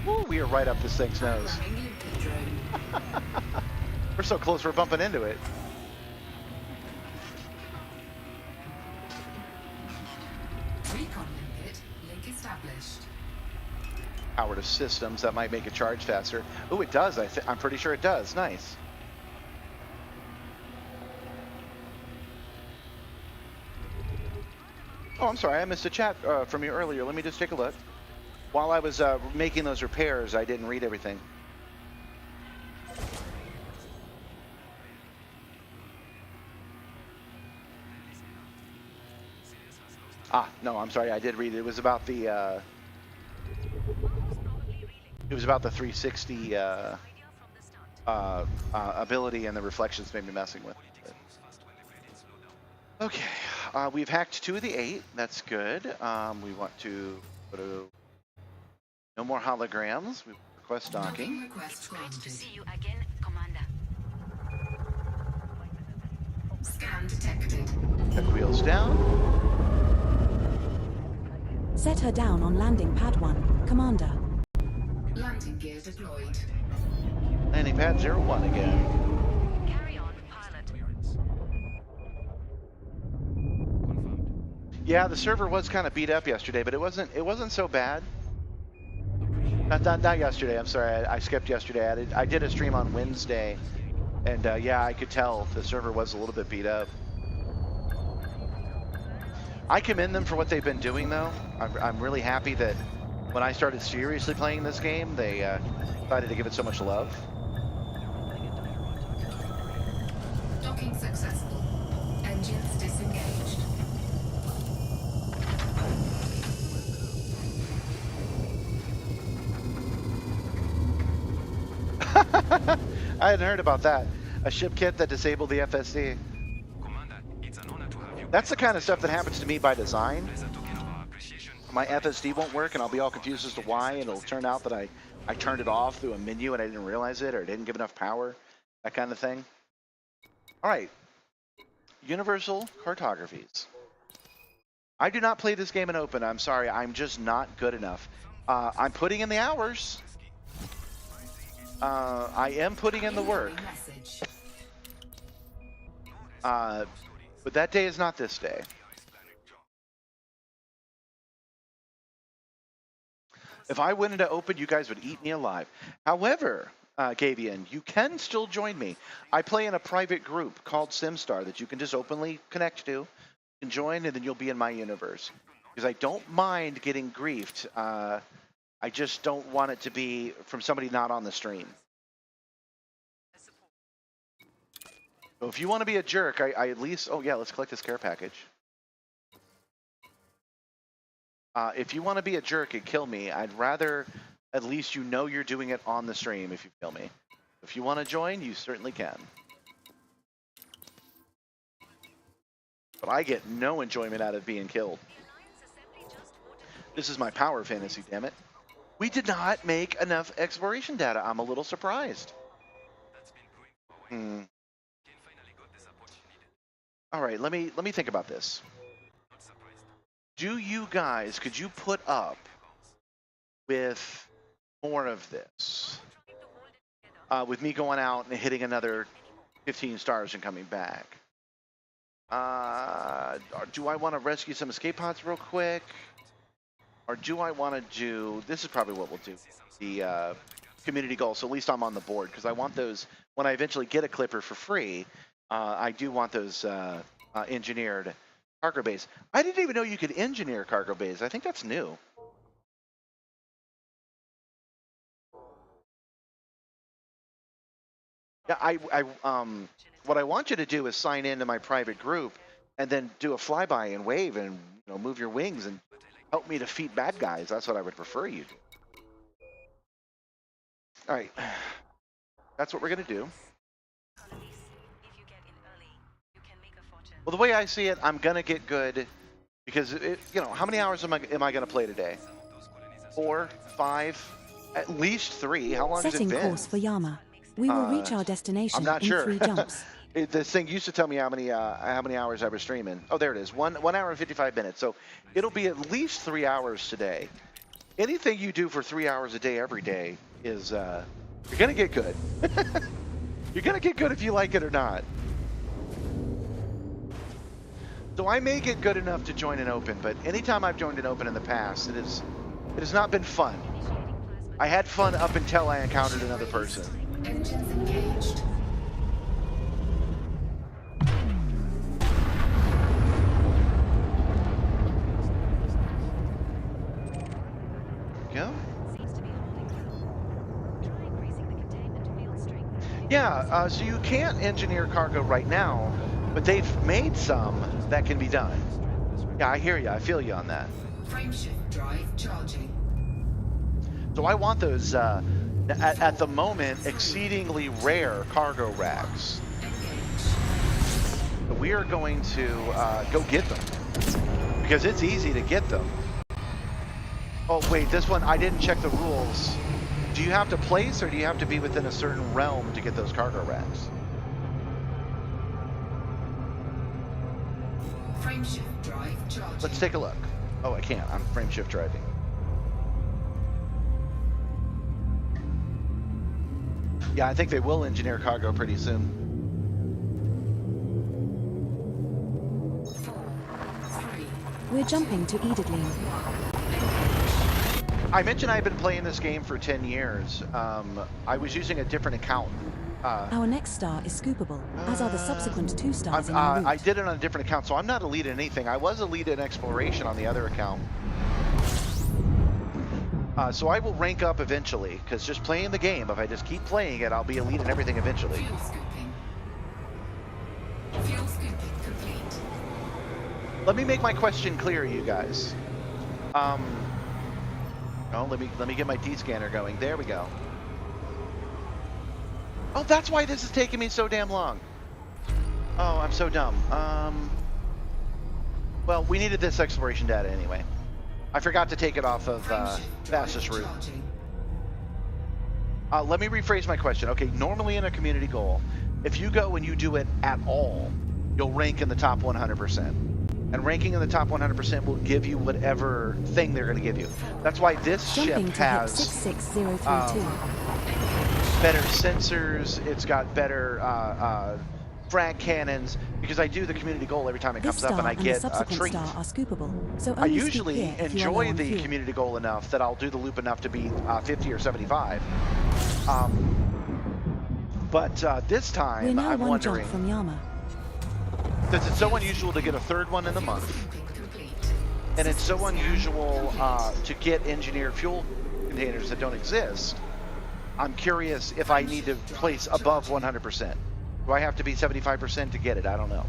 S1: Ooh, we are right up this thing's nose. We're so close, we're bumping into it.
S5: Recon link established.
S1: Power to systems, that might make it charge faster. Oh, it does. I'm pretty sure it does. Nice. Oh, I'm sorry. I missed a chat from you earlier. Let me just take a look. While I was making those repairs, I didn't read everything. Ah, no, I'm sorry. I did read it. It was about the it was about the 360 ability, and the reflections made me messing with it. Okay, we've hacked 2 of the 8. That's good. We want to go to no more holograms. We request docking.
S5: Request
S6: Great to
S5: granted.
S6: see you again, Commander.
S5: Scan detected.
S1: Check wheels down.
S2: Set her down on landing pad 1, Commander.
S5: Landing gear deployed.
S1: Landing pad 01 again.
S6: Carry on, pilot.
S1: Yeah, the server was kind of beat up yesterday, but it wasn't so bad. Not yesterday. I'm sorry, I skipped yesterday. I did a stream on Wednesday, and yeah, I could tell the server was a little bit beat up. I commend them for what they've been doing, though. I'm really happy that when I started seriously playing this game, they decided to give it so much love.
S5: Docking successful. Engines disengaged.
S1: I hadn't heard about that. A ship kit that disabled the FSD.
S3: Commander, it's an honor to have you.
S1: That's the kind of stuff that happens to me by design.
S3: As a token of our appreciation,
S1: My FSD won't work, and I'll be all confused as to why, and it'll turn out that I turned it off through a menu and I didn't realize it, or didn't give enough power, that kind of thing. All right, Universal Cartographies. I do not play this game in open. I'm sorry, I'm just not good enough. I'm putting in the hours. I am putting in the work.
S5: Message.
S1: But that day is not this day. If I went into open, you guys would eat me alive. However, Gavian, you can still join me. I play in a private group called Simstar that you can just openly connect to. You can join, and then you'll be in my universe. Because I don't mind getting griefed. I just don't want it to be from somebody not on the stream. So if you want to be a jerk, I at least... Oh, yeah, let's collect this care package. If you want to be a jerk and kill me, I'd rather at least you know you're doing it on the stream if you kill me. If you want to join, you certainly can. But I get no enjoyment out of being killed. This is my power fantasy, damn it. We did not make enough exploration data. I'm a little surprised. All right, let me think about this. Do you guys, could you put up with more of this? With me going out and hitting another 15 stars and coming back. Do I want to rescue some escape pods real quick? Or do I want to do, this is probably what we'll do, the community goal, so at least I'm on the board, because I want those, when I eventually get a clipper for free, I do want those engineered cargo bays. I didn't even know you could engineer cargo bays. I think that's new. Yeah, what I want you to do is sign into my private group and then do a flyby and wave and move your wings and help me defeat bad guys. That's what I would prefer you do. All right, that's what we're gonna do. Well, the way I see it, I'm gonna get good because how many hours am I gonna play today? 4, 5, at least 3. How long has it been?
S2: Setting course for Yama. We will reach our destination
S1: I'm not
S2: in
S1: sure.
S2: 3 jumps.
S1: This thing used to tell me how many hours I was streaming. Oh, there it is. 1 hour and 55 minutes. So it'll be at least 3 hours today. Anything you do for 3 hours a day every day is you're gonna get good. You're gonna get good if you like it or not. So I may get good enough to join an open, but anytime I've joined an open in the past, it has not been fun. I had fun up until I encountered another person.
S5: Engines engaged.
S1: Go.
S6: Seems to be holding well. Try increasing the containment field strength.
S1: Yeah, so you can't engineer cargo right now, but they've made some that can be done. Yeah, I hear you. I feel you on that.
S5: Frameshift drive charging.
S1: So I want those, at the moment, exceedingly rare cargo racks.
S5: Engage.
S1: We are going to go get them because it's easy to get them. Oh, wait, this one, I didn't check the rules. Do you have to place or do you have to be within a certain realm to get those cargo racks?
S5: Frameshift drive charging.
S1: Let's take a look. Oh, I can't. I'm frame shift driving. Yeah, I think they will engineer cargo pretty soon.
S5: 4, 3.
S2: We're jumping to Edidline.
S1: I mentioned I've been playing this game for 10 years. I was using a different account.
S2: Our next star is scoopable, as are the subsequent 2 stars in our route.
S1: I did it on a different account, so I'm not elite in anything. I was elite in exploration on the other account. So I will rank up eventually, because just playing the game, if I just keep playing it, I'll be elite in everything eventually.
S5: Fuel scooping. Fuel scooping complete.
S1: Let me make my question clear, you guys. Oh, let me get my D-scanner going. There we go. Oh, that's why this is taking me so damn long. Oh, I'm so dumb. Well, we needed this exploration data anyway. I forgot to take it off of fastest route. Let me rephrase my question. Okay, normally in a community goal, if you go and you do it at all, you'll rank in the top 100%. And ranking in the top 100% will give you whatever thing they're going to give you. That's why this
S2: Jumping
S1: ship
S2: to hit
S1: has
S2: 66032.
S1: better sensors. It's got better frag cannons, because I do the community goal every time it
S2: This
S1: comes up
S2: star
S1: and I
S2: and the
S1: get a
S2: subsequent
S1: treat.
S2: star are scoopable, so
S1: I
S2: only scoop
S1: usually
S2: here if you are low
S1: enjoy
S2: on
S1: the
S2: fuel.
S1: community goal enough that I'll do the loop enough to be 50 or 75. But this
S2: We're
S1: time
S2: now
S1: I'm
S2: 1
S1: wondering,
S2: jump from Yama.
S1: since it's so unusual to get a third one in the month,
S5: Scooping complete.
S1: and it's so
S5: System
S1: unusual
S5: complete.
S1: to get engineered fuel containers that don't exist, I'm curious if I need to place above 100%. Do I have to be 75% to get it? I don't know.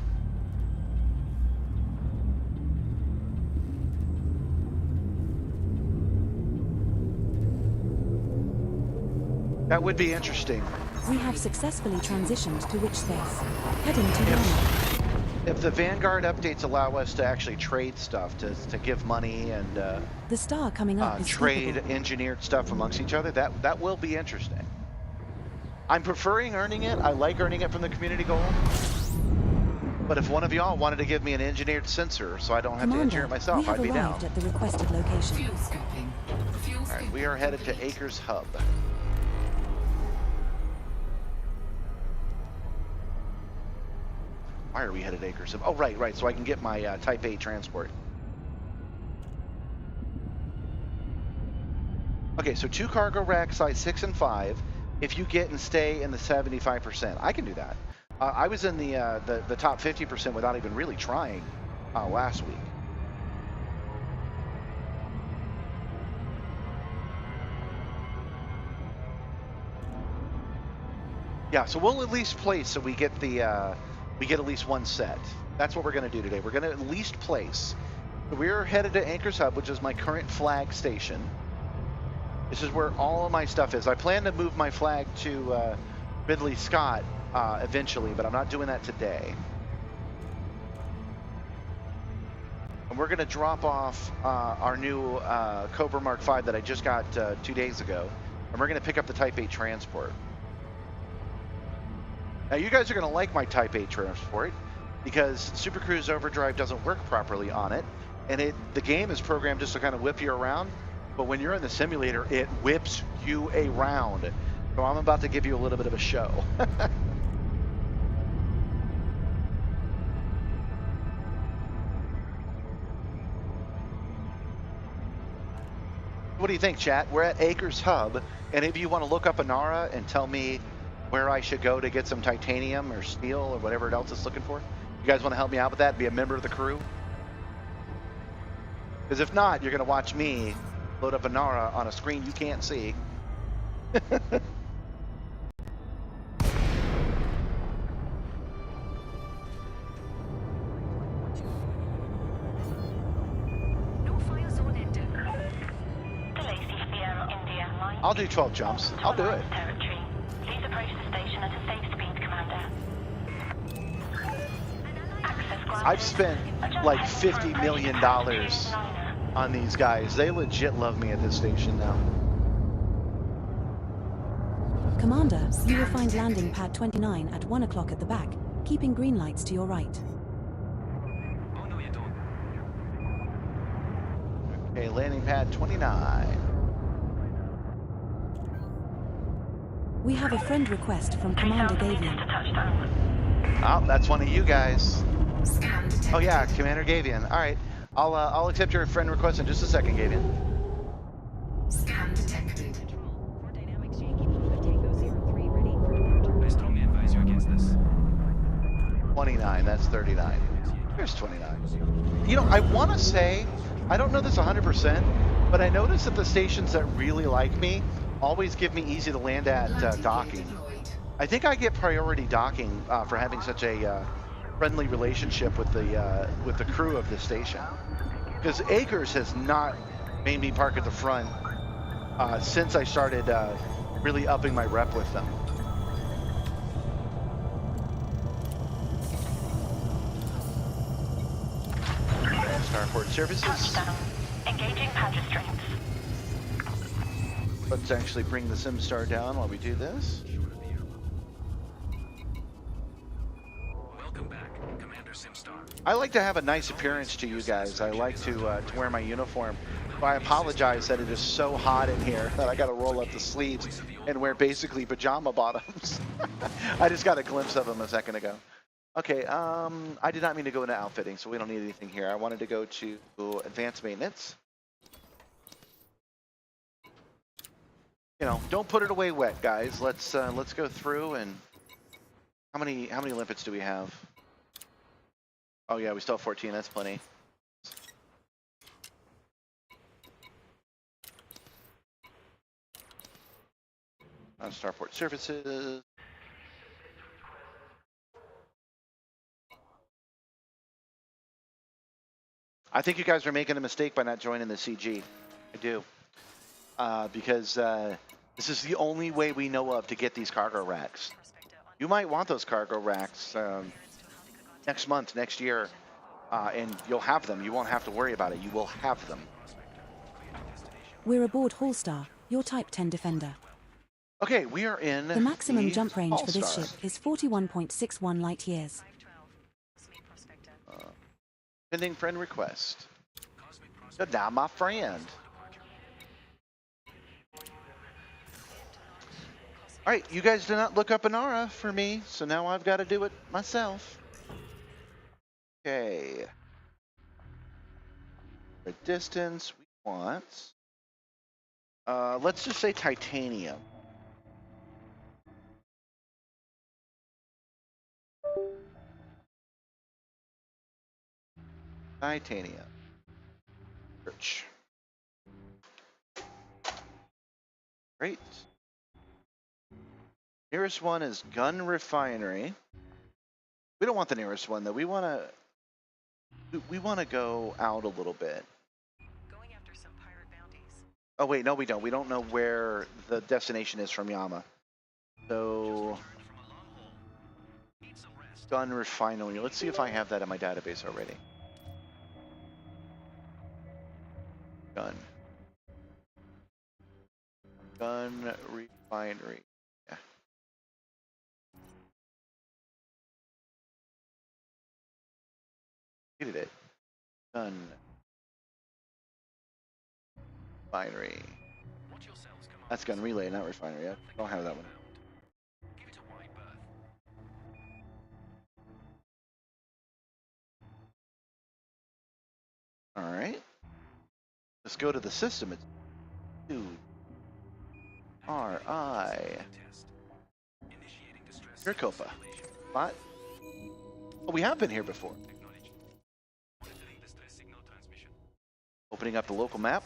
S1: That would be interesting.
S2: We have successfully transitioned to which space? Heading to Yarmouth.
S1: If the Vanguard updates allow us to actually trade stuff, to give money and
S2: The star coming up is
S1: trade
S2: sweepable.
S1: engineered stuff amongst each other, that will be interesting. I'm preferring earning it. I like earning it from the community goal. But if one of y'all wanted to give me an engineered sensor so I don't have to engineer
S2: Commander,
S1: it myself,
S2: we have
S1: I'd be down.
S2: arrived at the requested location.
S5: Fuel scoping. Fuel
S1: All right, we are headed to Acres Hub. Why are we headed to Acres Hub? Oh, right, so I can get my Type 8 transport. Okay, so 2 cargo racks, size 6 and 5, if you get and stay in the 75%. I can do that. I was in the top 50% without even really trying last week. Yeah, so we'll at least place so we get the we get at least one set. That's what we're going to do today. We're going to at least place. We're headed to Anchor's Hub, which is my current flag station. This is where all of my stuff is. I plan to move my flag to Ridley Scott eventually, but I'm not doing that today. And we're going to drop off our new Cobra Mark V that I just got 2 days ago, and we're going to pick up the Type 8 transport. Now you guys are going to like my Type 8 transport because Super Cruise Overdrive doesn't work properly on it, and the game is programmed just to kind of whip you around, but when you're in the simulator, it whips you around. So I'm about to give you a little bit of a show. What do you think, chat? We're at Acres Hub, and if you want to look up Inara and tell me where I should go to get some titanium or steel or whatever else it's looking for, you guys want to help me out with that? Be a member of the crew? Because if not, you're going to watch me load up Inara on a screen you can't see.
S6: No fire zone entered.
S1: I'll do 12 jumps. I'll do it.
S4: Territory. Please approach the station at a safe speed, Commander. Access granted.
S1: I've spent like $50 million on these guys. They legit love me at this station now.
S2: Commander, you will find landing pad 29 at 1 o'clock at the back, keeping green lights to your right.
S3: Oh, no, you don't.
S1: Okay, landing pad 29.
S2: We have a friend request from Commander
S4: 3,000 meters
S2: Gavian.
S4: to touchdown.
S1: Oh, that's one of you guys.
S5: Scan detected.
S1: Oh yeah, Commander Gavian. All right, I'll accept your friend request in just a second, Gavian.
S5: Scan detected.
S6: Control. Core dynamics shaky. Tango 03 ready for departure.
S3: I strongly advise you against this.
S1: 29. That's 39. Here's 29. You know, I want to say, I don't know this 100%, but I noticed that the stations that really like me always give me easy to land at
S5: Landing gear
S1: docking.
S5: deployed.
S1: I think I get priority docking for having such a friendly relationship with the crew of this station. Because Acres has not made me park at the front since I started really upping my rep with them. Starport services.
S4: Touchdown. Engaging pad restraints.
S1: Let's actually bring the Simstar down while we do this.
S3: Welcome back, Commander Simstar.
S1: I like to have a nice appearance to you guys. I like to wear my uniform. But I apologize that it is so hot in here that I got to roll up the sleeves and wear basically pajama bottoms. I just got a glimpse of them a second ago. Okay, I did not mean to go into outfitting, so we don't need anything here. I wanted to go to advanced maintenance. You know, don't put it away wet, guys. Let's go through and how many limpets do we have? Oh yeah, we still have 14. That's plenty. On Starport services. I think you guys are making a mistake by not joining the CG. I do. Because this is the only way we know of to get these cargo racks. You might want those cargo racks next month, next year, and you'll have them. You won't have to worry about it. You will have them.
S2: We're aboard Holstar, your Type 10 Defender.
S1: Okay, we are in
S2: The maximum jump range for this
S1: All-Star.
S2: ship is 41.61 light years.
S1: Pending friend request. Good now, my friend. All right, you guys did not look up Inara for me, so now I've got to do it myself. Okay. The distance we want. Let's just say titanium. Titanium. Search. Great. Nearest one is Gun Refinery. We don't want the nearest one though. We want to go out a little bit.
S6: Going after some pirate bounties.
S1: Oh wait, no we don't. We don't know where the destination is from Yama. So Gun Refinery. Let's see if I have that in my database already. Gun Refinery. Yeah. Needed it. Gun Refinery. That's Gun Relay, not Refinery. I don't have that one.
S3: Give it a wide berth.
S1: All right. Let's go to the system. It's 2 RI. Maricopa. Spot. Oh, we have been here before. Opening up the local map.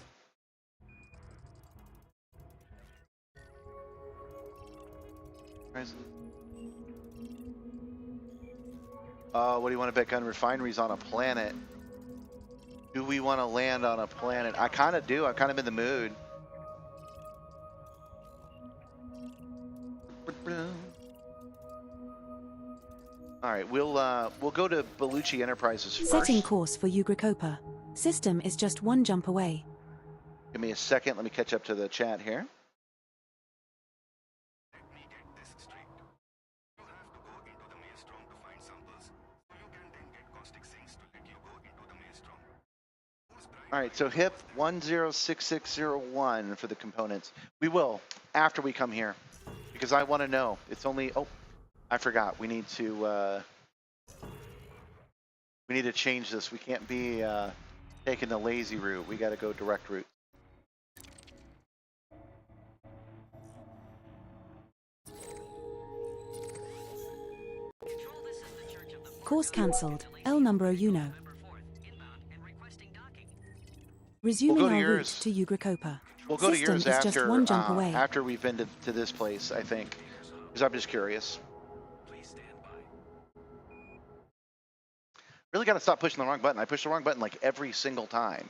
S1: What do you want to bet Gun Refinery's on a planet? Do we want to land on a planet? I kind of do. I'm kind of in the mood. All right, we'll go to Belucci Enterprises first.
S2: Setting course for Ugricopa. System is just one jump away.
S1: Give me a second. Let me catch up to the chat here.
S3: Let me get this straight. You have to go into the maelstrom to find samples, so you can then get caustic sinks to let you go into the maelstrom. Who's bright?
S1: All right, so HIP 106601 for the components. We will after we come here because I want to know. It's only I forgot. We need to change this. We can't be taking the lazy route. We got to go direct route.
S2: Course cancelled. El number uno. Resuming
S1: We'll go to
S2: our route
S1: yours.
S2: to Ugricopa.
S1: We'll go to
S2: System
S1: yours
S2: is just
S1: after
S2: one jump away.
S1: after we've been to this place, I think, because I'm just curious.
S3: Please stand by.
S1: Really got to stop pushing the wrong button. I push the wrong button like every single time.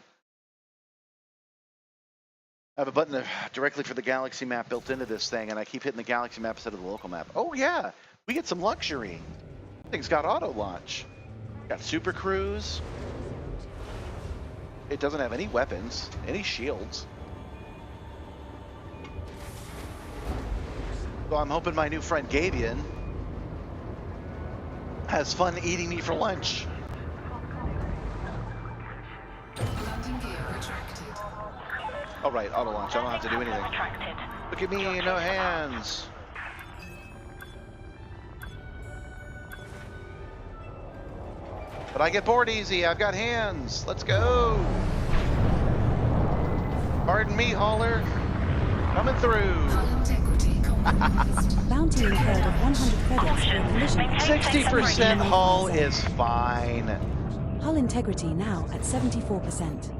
S1: I have a button directly for the galaxy map built into this thing, and I keep hitting the galaxy map instead of the local map. Oh yeah, we get some luxury. Thing's got auto launch. Got super cruise. It doesn't have any weapons, any shields. So I'm hoping my new friend Gavian has fun eating me for lunch.
S5: Landing gear retracted.
S1: All right, auto launch. I don't have to do anything.
S4: Retracted.
S1: Look at me, no hands. But I get bored easy. I've got hands. Let's go. Pardon me, hauler. Coming through.
S5: Hull integrity compromised.
S2: Bounty incurred of 100 credits for a collision.
S4: Maintain safe
S1: 60%
S4: separation.
S1: hull is fine.
S2: Hull integrity now at 74%.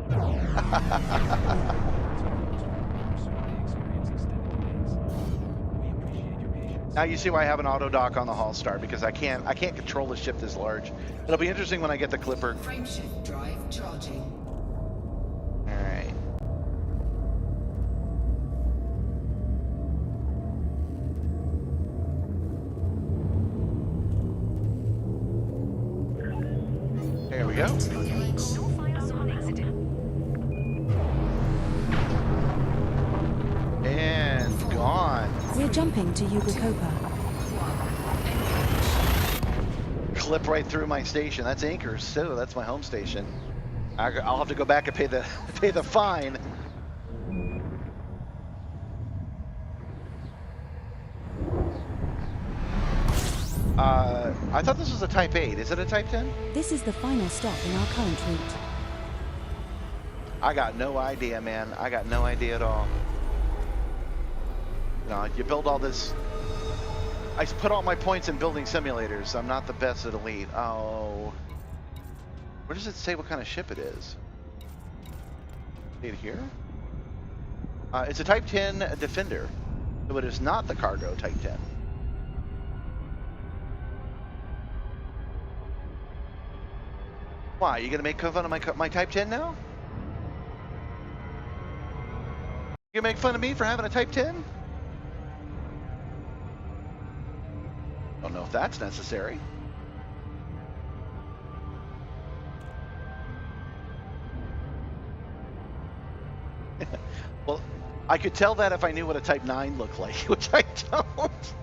S1: Now you see why I have an auto dock on the Holstar, because I can't control the ship this large. It'll be interesting when I get the Clipper.
S5: Frameshift drive charging.
S1: All right. There we go.
S6: No fire zone exited.
S1: And gone.
S2: We're jumping to Yugacopa.
S1: Clip right through my station. That's Anchors, so that's my home station. I'll have to go back and pay the fine. I thought this was a Type 8. Is it a Type 10?
S2: This is the final stop in our current route.
S1: I got no idea, man. I got no idea at all. No, you build all this. I put all my points in building simulators. I'm not the best at Elite. Oh. Where does it say what kind of ship it is? See it here? It's a Type 10 Defender. So it is not the cargo Type 10. Why? You gonna make fun of my Type 10 now? You gonna make fun of me for having a Type 10? Don't know if that's necessary. Well, I could tell that if I knew what a Type 9 looked like, which I don't.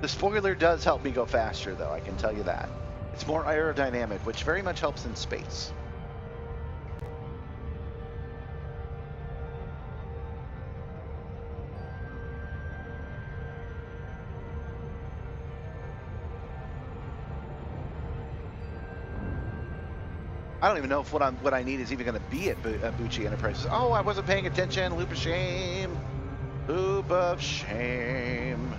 S1: The spoiler does help me go faster, though, I can tell you that. It's more aerodynamic, which very much helps in space. I don't even know if what I need is even going to be at Vespucci Enterprises. Oh, I wasn't paying attention. Loop of shame. Loop of shame.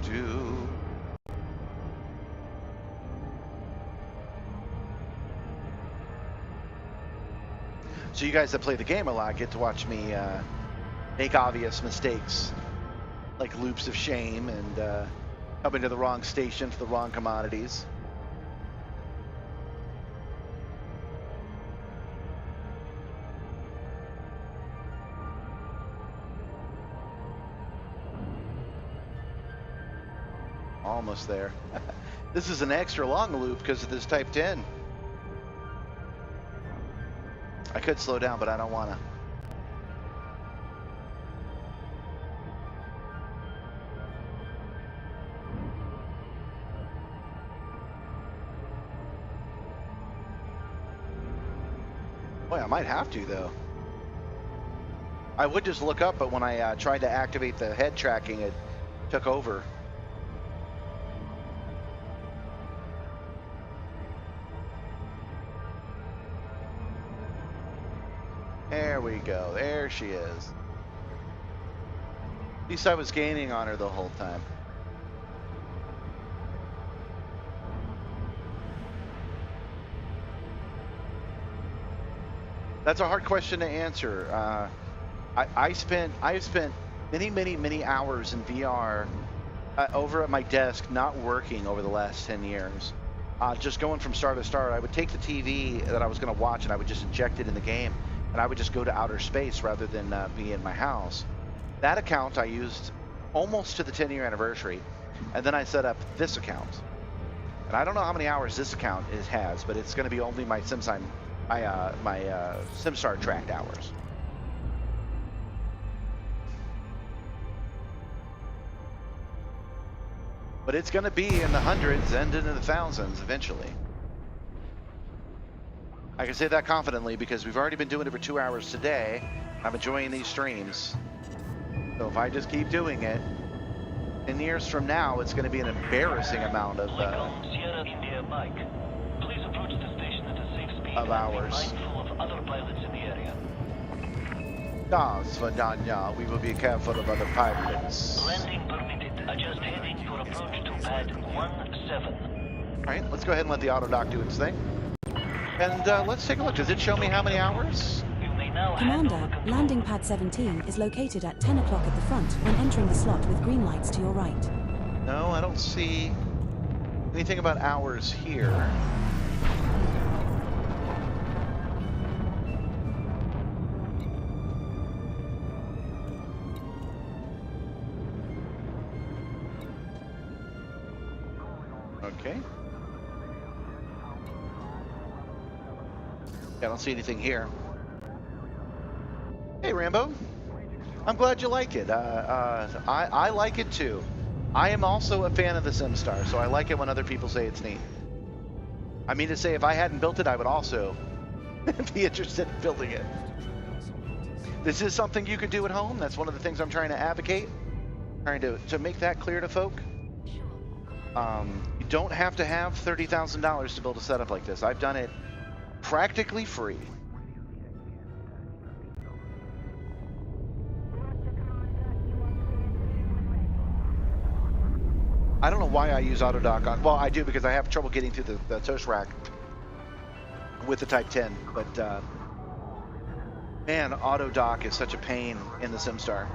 S1: Do. So you guys that play the game a lot get to watch me make obvious mistakes, like loops of shame and coming to the wrong station for the wrong commodities. Almost there. This is an extra long loop because of this Type 10. I could slow down, but I don't want to. Boy, I might have to, though. I would just look up, but when I tried to activate the head tracking, it took over. There we go. There she is. At least I was gaining on her the whole time. That's a hard question to answer. I've spent many hours in VR over at my desk, not working over the last 10 years. Just going from star to star. I would take the TV that I was going to watch and I would just inject it in the game. And I would just go to outer space rather than be in my house. That account I used almost to the 10-year anniversary, and then I set up this account. And I don't know how many hours this account has, but it's going to be only my Simstar tracked hours. But it's going to be in the hundreds and into the thousands eventually. I can say that confidently because we've already been doing it for 2 hours today. I'm enjoying these streams. So if I just keep doing it, 10 years from now, it's going to be an embarrassing amount of
S7: Sierra India Mike. Please approach the station at a safe speed
S1: of hours.
S7: and be mindful of other pilots in the area.
S1: Das Vadanya, we will be careful of other pilots.
S7: Landing permitted. Adjust heading for approach to pad 17.
S1: All right, let's go ahead and let the auto dock do its thing. And let's take a look. Does it show me how many hours?
S7: You may now hand
S2: Commander,
S7: over control.
S2: landing pad 17 is located at 10 o'clock at the front when entering the slot with green lights to your right.
S1: No, I don't see anything about hours here. Okay. Yeah, I don't see anything here. Hey, Rambo. I'm glad you like it. I like it too. I am also a fan of the Simstar, so I like it when other people say it's neat. I mean to say, if I hadn't built it, I would also be interested in building it. This is something you could do at home. That's one of the things I'm trying to advocate, trying to make that clear to folk. You don't have to have $30,000 to build a setup like this. I've done it practically free. I don't know why I use AutoDock on, well, I do because I have trouble getting through the toast rack with the Type 10, but man, AutoDock is such a pain in the Simstar.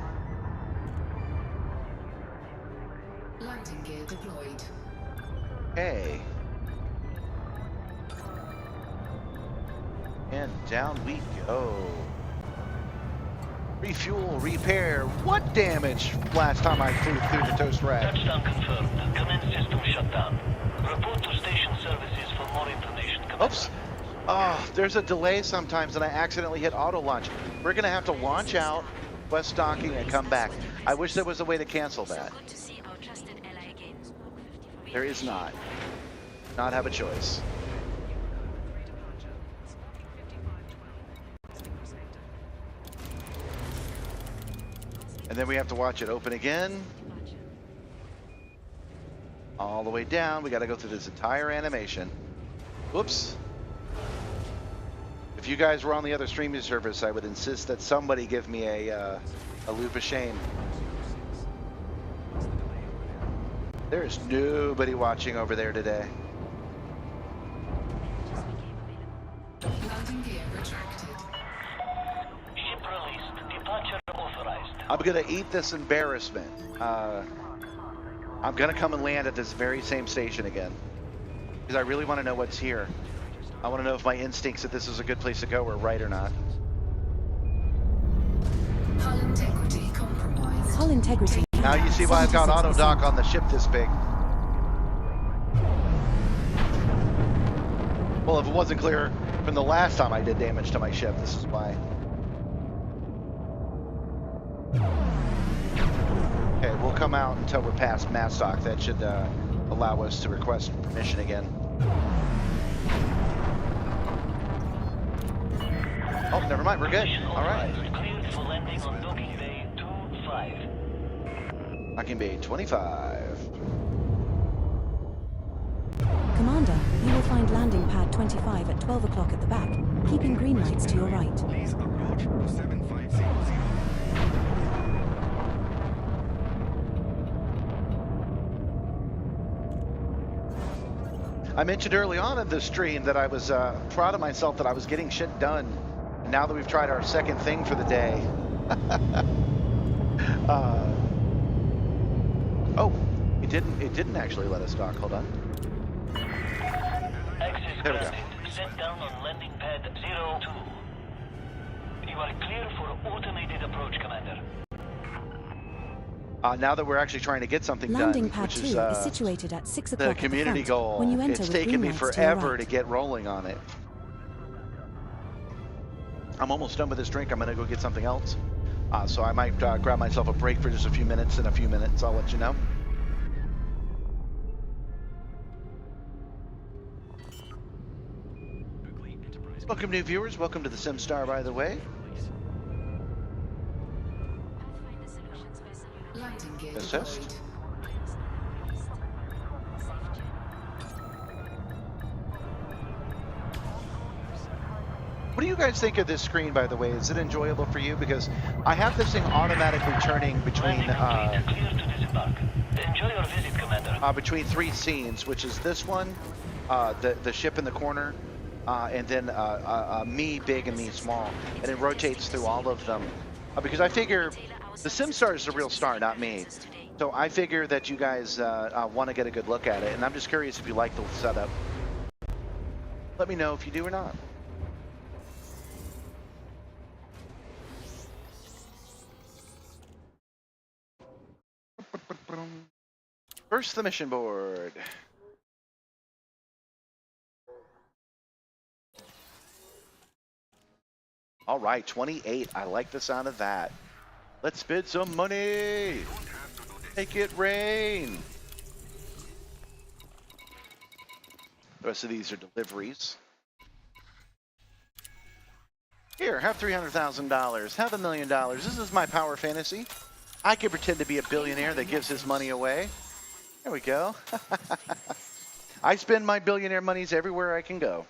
S5: Landing gear deployed.
S1: Okay. And down we go. Refuel, repair. What damage last time I flew through the toast rack?
S7: Touchdown confirmed. Command system shut down. Report to station services for more information, Commander.
S1: Oops. Oh, there's a delay sometimes and I accidentally hit auto launch. We're gonna have to launch out, West docking, and come back. I wish there was a way to cancel that. There is not. Not have a choice. And then we have to watch it open again. All the way down. We got to go through this entire animation. Whoops. If you guys were on the other streaming service, I would insist that somebody give me a loop of shame. There is nobody watching over there today.
S5: Landing gear retracted.
S7: Ship released. Departure authorized.
S1: I'm gonna eat this embarrassment. I'm gonna come and land at this very same station again because I really want to know what's here. I want to know if my instincts that this is a good place to go are right or not.
S5: Hull integrity compromised.
S2: Hull integrity.
S1: Now you see why I've got
S2: 76%.
S1: auto dock on the ship this big. Well, if it wasn't clear from the last time I did damage to my ship, this is why. Okay, we'll come out until we're past mast dock. That should allow us to request permission again. Oh, never mind, we're good. All right.
S7: Cleared for landing on docking bay 25.
S1: Docking bay 25.
S2: Commander, you will find landing pad 25 at 12 o'clock at the back, keeping green lights to your right.
S3: Please approach to 7500.
S1: I mentioned early on in the stream that I was proud of myself that I was getting shit done. And now that we've tried our second thing for the day. Oh, it didn't actually let us dock. Hold on.
S7: Access
S1: There we go.
S7: granted. Set down on landing pad 02. You are clear for automated approach, Commander.
S1: Now that we're actually trying to get something
S2: Landing
S1: done,
S2: pad
S1: which
S2: 2
S1: is
S2: is situated at 6 o'clock
S1: the
S2: at the
S1: community
S2: front,
S1: goal,
S2: when you enter
S1: it's
S2: with
S1: taken
S2: green
S1: me
S2: lights to your
S1: forever
S2: right.
S1: to get rolling on it. I'm almost done with this drink. I'm going to go get something else. So I might grab myself a break for just a few minutes. In a few minutes, I'll let you know. Welcome, new viewers. Welcome to the Simstar, by the way.
S5: Landing gear
S1: Test,
S5: deployed.
S1: test. What do you guys think of this screen, by the way? Is it enjoyable for you? Because I have this thing automatically turning between
S7: Landing complete. Clear to disembark. Enjoy your visit, Commander.
S1: between three scenes, which is this one, the ship in the corner, and then me big and me small, and it rotates through all of them. Because I figure the Simstar is the real star, not me. So I figure that you guys want to get a good look at it, and I'm just curious if you like the setup. Let me know if you do or not. First, the mission board. All right, 28. I like the sound of that. Let's bid some money. Make it rain. The rest of these are deliveries. Here, have $300,000. Have $1 million. This is my power fantasy. I can pretend to be a billionaire that gives his money away. There we go. I spend my billionaire monies everywhere I can go.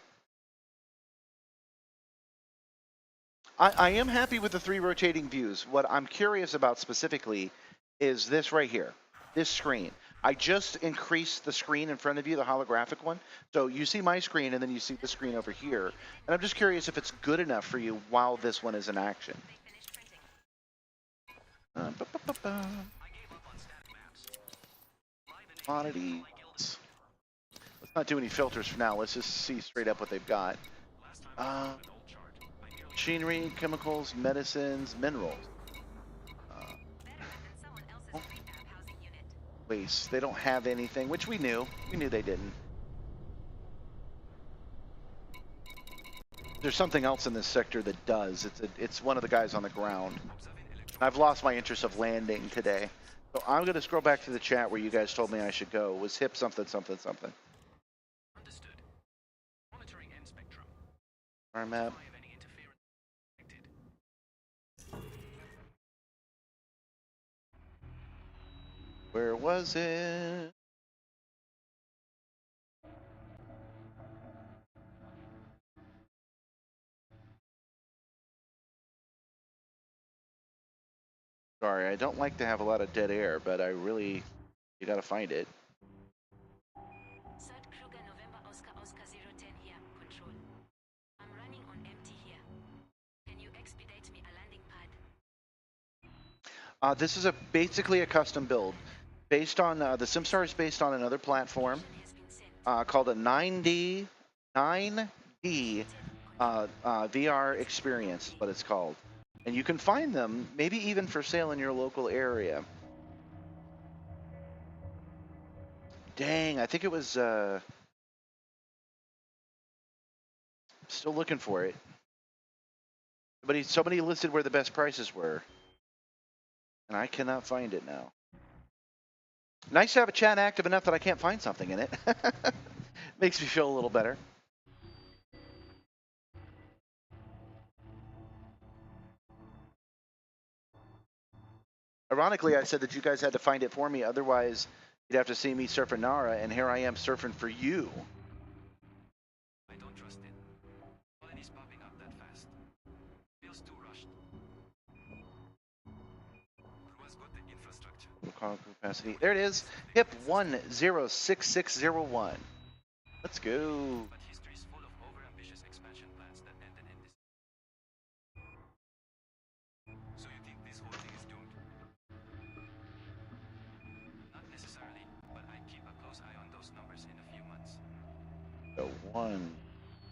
S1: I am happy with the 3 rotating views. What I'm curious about specifically is this right here, this screen. I just increased the screen in front of you, the holographic one. So you see my screen and then you see the screen over here. And I'm just curious if it's good enough for you while this one is in action. Commodities. Let's not do any filters for now. Let's just see straight up what they've got. Machinery, chemicals, medicines, minerals. Waste. They don't have anything, which we knew. We knew they didn't. There's something else in this sector that does. It's one of the guys on the ground. I've lost my interest of landing today. So I'm going to scroll back to the chat where you guys told me I should go. It was hip something, something, something.
S3: Understood. Monitoring end spectrum.
S1: Our map. Where was it? Sorry, I don't like to have a lot of dead air, but I really, you gotta find it.
S6: Third Kruger November Oscar Oscar 010 here, control. I'm running on empty here. Can you expedite me a landing pad?
S1: This is basically a custom build. Based on, the Simstar is based on another platform called a 9D VR experience, is what it's called. And you can find them, maybe even for sale in your local area. Dang, I think it was, still looking for it. But somebody listed where the best prices were. And I cannot find it now. Nice to have a chat active enough that I can't find something in it. Makes me feel a little better. Ironically, I said that you guys had to find it for me, otherwise you'd have to see me surfing Nara, and here I am surfing for you.
S3: I don't trust it. Colonies popping up that fast. Feels too rushed. Who's got the infrastructure?
S1: Capacity. There it is. HIP 106601. Let's go.
S3: But history is full of overambitious expansion plans that ended in this. So you think this whole thing is doomed? Not necessarily, but I keep a close eye on those numbers in a few months.
S1: So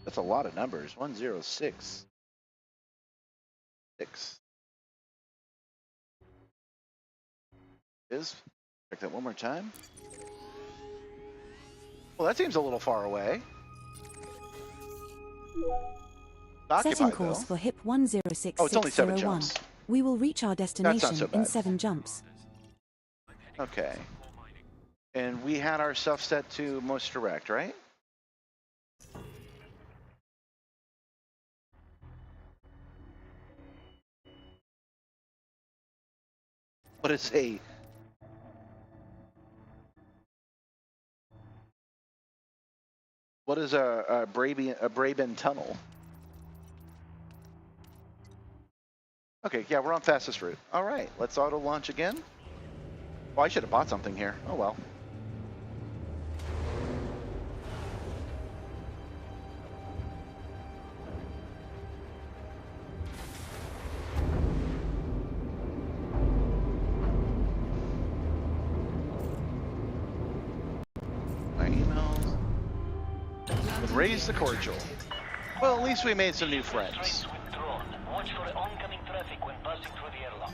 S1: that's a lot of numbers. 106. 6. Check that one more time. Well, that seems a little far away.
S2: Setting course for HIP 106601.
S1: Oh, it's only 7 jumps.
S2: We will reach our destination
S1: so
S2: in
S1: bad.
S2: 7 jumps.
S1: Okay. And we had our stuff set to most direct, right? What is a... What is a Braben tunnel? Okay, yeah, we're on fastest route. All right, let's auto launch again. Oh, I should have bought something here. Oh well. raise the cordial. Well, at least we made some new friends.
S7: Straight with drone. Watch for oncoming traffic when passing through the airlock.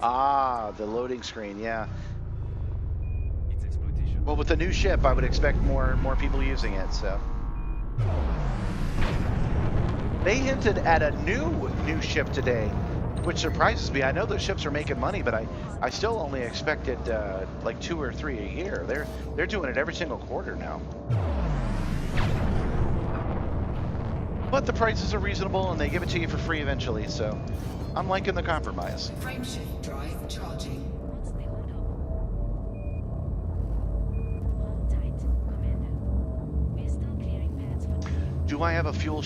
S1: Ah, the loading screen, yeah. Well, with the new ship, I would expect more people using it, so. They hinted at a new ship today, which surprises me. I know those ships are making money, but I still only expected like 2 or 3 a year. They're doing it every single quarter now. But the prices are reasonable, and they give it to you for free eventually, so I'm liking the compromise.
S5: Frameshift drive charging.
S6: What's the order? Hold tight, Commander. We're still clearing pads for you.
S1: Do I have a fuel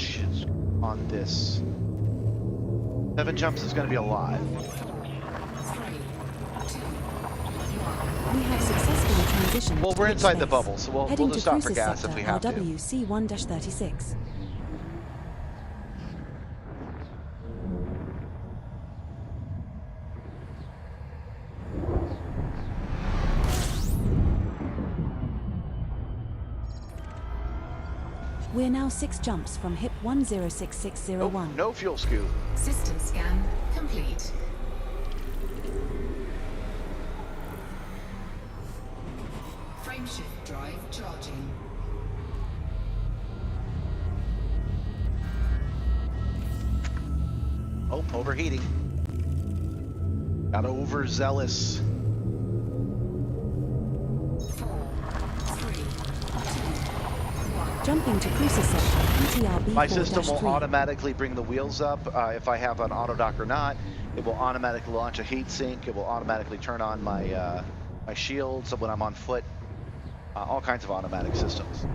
S1: on this? 7 jumps is going to be a lot.
S5: 3, 2, 1.
S2: We have successfully transitioned.
S1: Well,
S2: to
S1: we're
S2: deep
S1: inside the
S2: space.
S1: bubble, so we'll
S2: Heading
S1: just
S2: to
S1: stop for
S2: cruiser
S1: gas
S2: sector
S1: if we have to.
S2: RWC-1-36. We're now 6 jumps from HIP
S1: Oh,
S2: 106601.
S1: no fuel scoop.
S5: System scan complete. Frameshift drive charging.
S1: Oh, overheating. Got overzealous.
S5: 4, 3, 2, 1.
S2: Jumping to cruiser sector PTRB
S1: My system will
S2: 4-3.
S1: automatically bring the wheels up if I have an auto dock or not. It will automatically launch a heat sink. It will automatically turn on my my shields when I'm on foot. All kinds of automatic systems.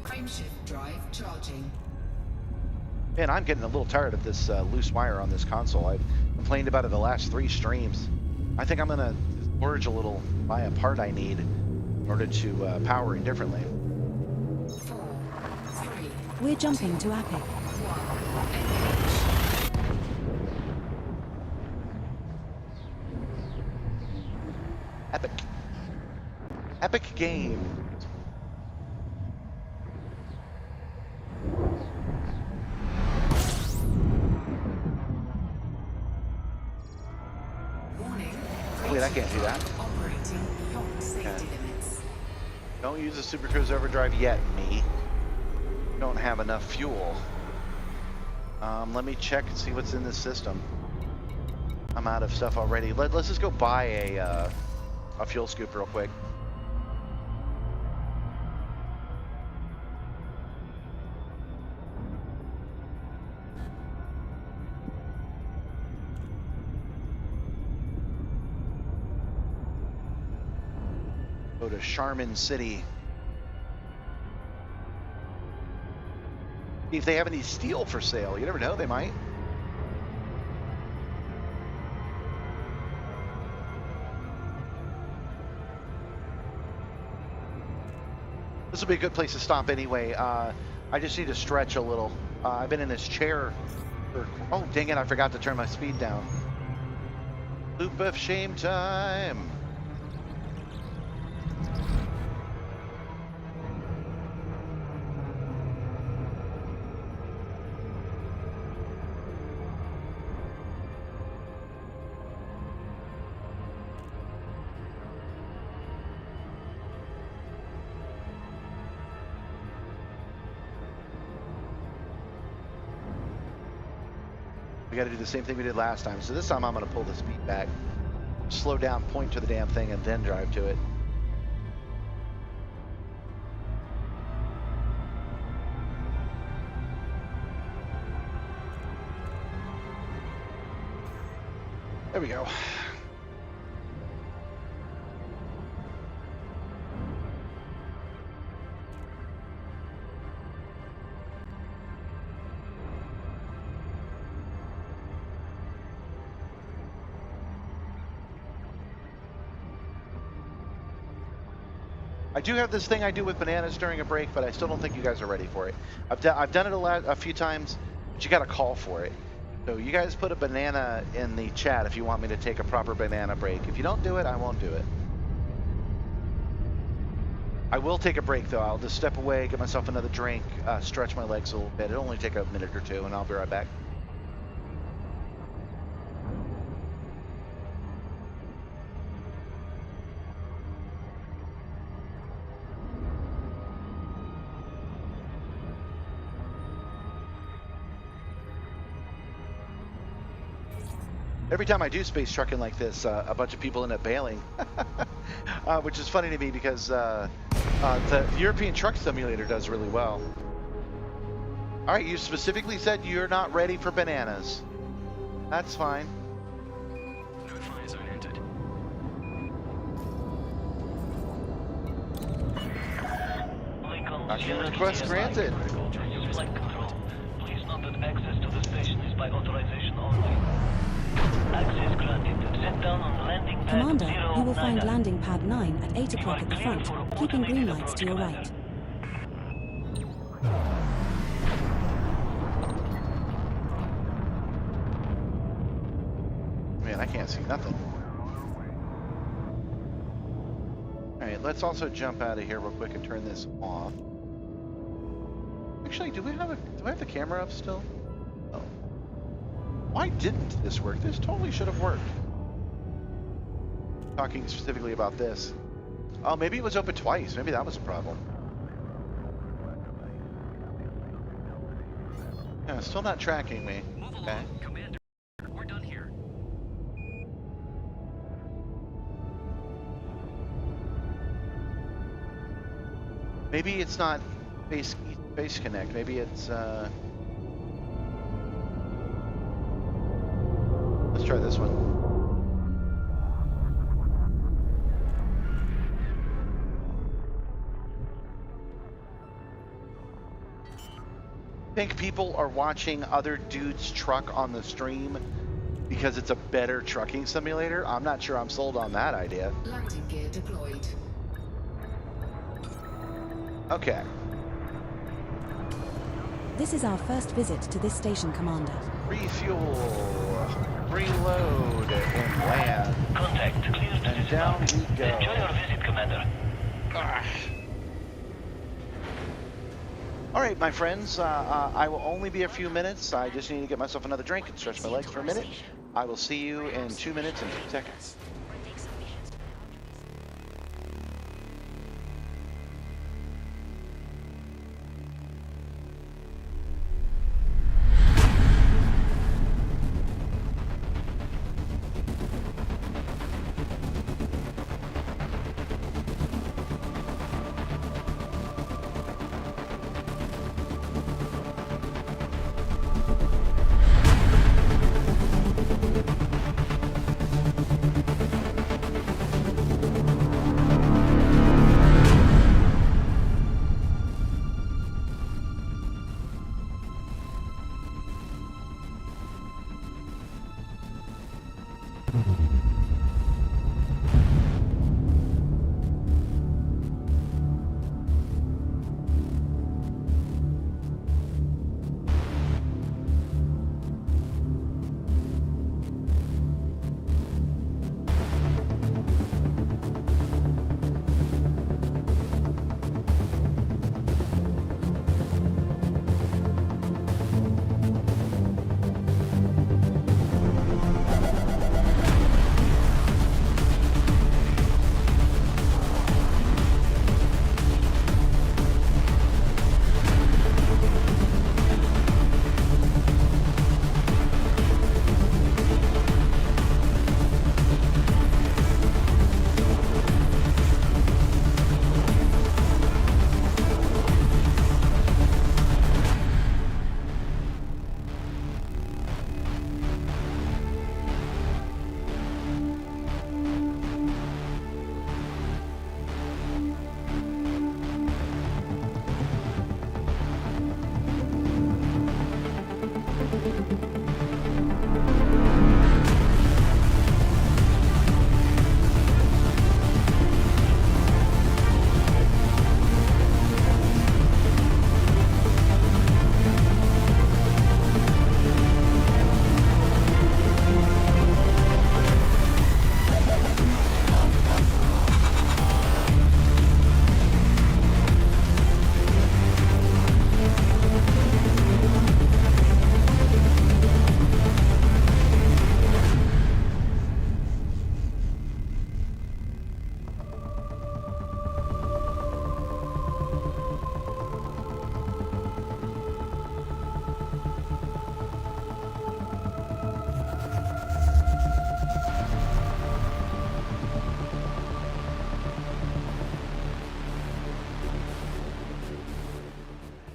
S5: Frameshift drive charging.
S1: Man, I'm getting a little tired of this loose wire on this console. I've complained about it the last 3 streams. I think I'm gonna forge a little, buy a part I need in order to power it differently.
S5: 4, 3,
S2: We're jumping to APIC.
S5: 1. Engage.
S1: Epic. Epic game.
S5: Warning.
S1: Wait, I can't do that.
S5: Operating beyond safety
S1: Okay.
S5: limits.
S1: Don't use the Super Cruise Overdrive yet, me. Don't have enough fuel. Let me check and see what's in this system. I'm out of stuff already. Let's just go buy a fuel scoop real quick. Go to Charmin City. See if they have any steel for sale. You never know, they might. This will be a good place to stop anyway. I just need to stretch a little. I've been in this chair for, oh dang it, I forgot to turn my speed down. Loop of shame time. We got to do the same thing we did last time. So this time I'm going to pull the speed back, slow down, point to the damn thing, and then drive to it. There we go. I do have this thing I do with bananas during a break, but I still don't think you guys are ready for it. I've done it a few times, but you got to call for it. So you guys put a banana in the chat if you want me to take a proper banana break. If you don't do it, I won't do it. I will take a break though. I'll just step away, get myself another drink, stretch my legs a little bit. It'll only take a minute or two, and I'll be right back. Every time I do space trucking like this, a bunch of people end up bailing, which is funny to me because the European Truck Simulator does really well. All right, you specifically said you're not ready for bananas. That's fine.
S3: No fire zone entered.
S1: Document request granted.
S7: Flight control. Please note that access to the station is by authorization only. Access granted. Sit down on landing pad
S2: Commander,
S7: 09.
S2: you will find landing pad 9 at 8 o'clock at the front, keeping green lights to your right.
S1: Man, I can't see nothing. All right, let's also jump out of here real quick and turn this off. Actually, do I have the camera up still? Oh. Why didn't this work? This totally should have worked. Talking specifically about this. Oh, maybe it was open twice. Maybe that was a problem. Yeah, still not tracking me.
S3: Move
S1: Okay.
S3: along, Commander. We're done here.
S1: Maybe it's not Base Connect. Maybe it's let's try this one. Think people are watching other dudes truck on the stream because it's a better trucking simulator? I'm not sure I'm sold on that idea.
S5: Landing gear deployed.
S1: Okay.
S2: This is our first visit to this station, Commander.
S1: Refuel, reload, and land.
S7: Contact clear to
S1: And down we go.
S7: Enjoy your visit, Commander.
S1: All right, my friends, I will only be a few minutes. I just need to get myself another drink and stretch my legs for a minute. I will see you in 2 minutes and 2 seconds.
S6: Take some missions to the boundaries.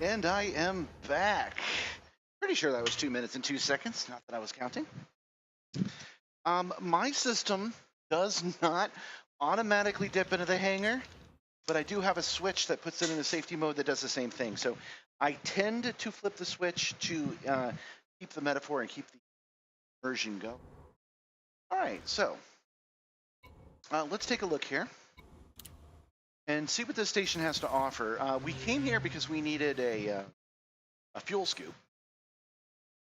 S1: And I am back. Pretty sure that was 2 minutes and 2 seconds, not that I was counting. My system does not automatically dip into the hangar, but I do have a switch that puts it in a safety mode that does the same thing. So I tend to flip the switch to keep the metaphor and keep the immersion going. All right, so let's take a look here and see what this station has to offer. We came here because we needed a fuel scoop,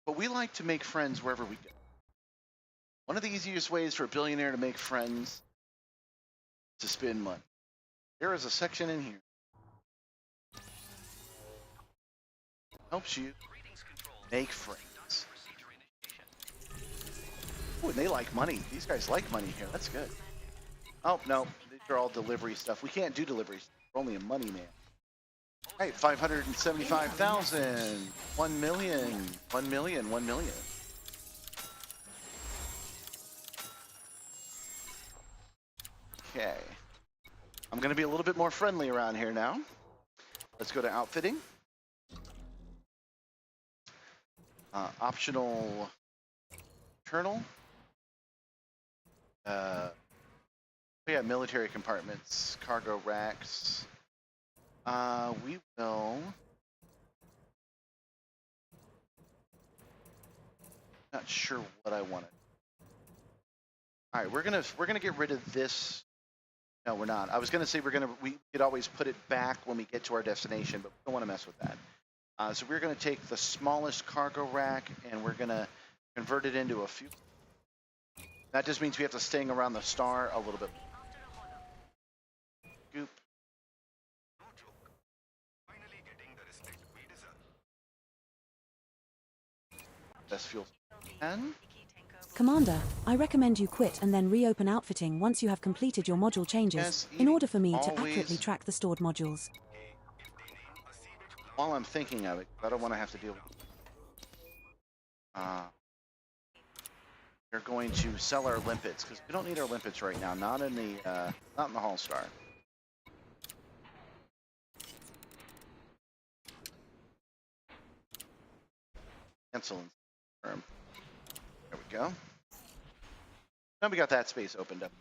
S1: but we like to make friends wherever we go. One of the easiest ways for a billionaire to make friends is to spend money. There is a section in here. Helps you make friends. Oh, and they like money. These guys like money here. That's good. Oh, no. These are all delivery stuff. We can't do deliveries. We're only a money man. All right, 575,000. 1 million. 1 million. 1 million. Okay. I'm going to be a little bit more friendly around here now. Let's go to outfitting. Optional internal. Yeah, military compartments, cargo racks. We will. Not sure what I wanted. All right, we're gonna get rid of this. No, we're not. I was gonna say we could always put it back when we get to our destination, but we don't want to mess with that. So we're gonna take the smallest cargo rack and we're gonna convert it into a few. That just means we have to sting around the star a little bit. Goop.
S3: No joke. Finally getting the respect we deserve.
S1: Best fuel. 10.
S2: Commander, I recommend you quit and then reopen outfitting once you have completed your module changes,
S1: Yes,
S2: in order for me to
S1: always.
S2: accurately track the stored modules.
S1: While I'm thinking of it, I don't want to have to deal with it. We're going to sell our limpets because we don't need our limpets right now. Not in the Holstar. Cancel and confirm. There we go. Now we got that space opened up.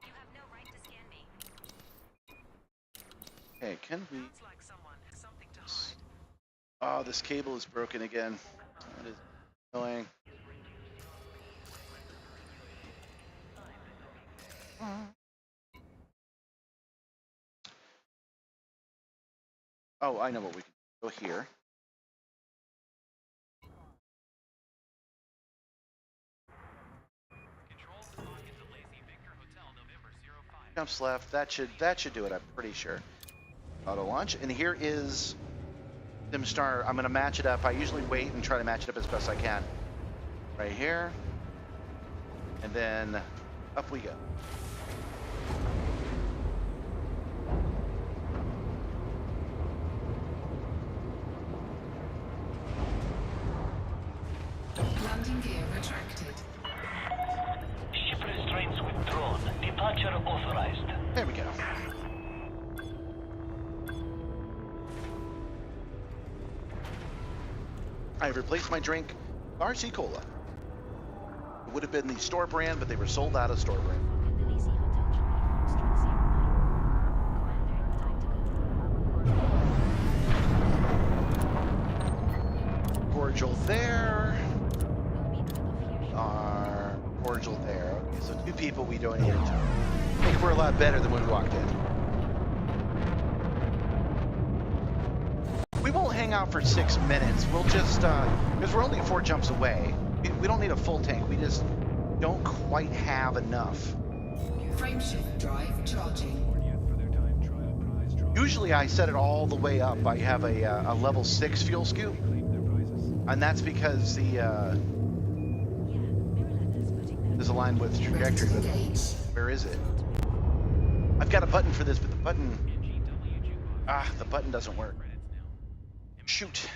S6: You have no right to scan me.
S1: Okay, can we?
S6: Sounds like someone has something to hide.
S1: Oh, this cable is broken again. That is annoying. Oh, I know what we can do. Go here. Jumps left. That should do it. I'm pretty sure. Auto launch, and here is Simstar. I'm going to match it up. I usually wait and try to match it up as best I can. Right here, and then up we go.
S5: Landing gear retracted.
S7: Ship restraints withdrawn. Departure authorized.
S1: There we go. I've replaced my drink, RC Cola. It would have been the store brand, but they were sold out of store brand. Cordial there. Our cordial there. Okay, so 2 people we donated to. I think we're a lot better than when we walked in. We won't hang out for 6 minutes. We'll just, because we're only 4 jumps away. We don't need a full tank. We just don't quite have enough.
S5: Frameshift drive charging.
S1: Usually I set it all the way up. I have a level 6 fuel scoop. And that's because the is aligned with trajectory. But where is it? I've got a button for this, but the button doesn't work. Shoot.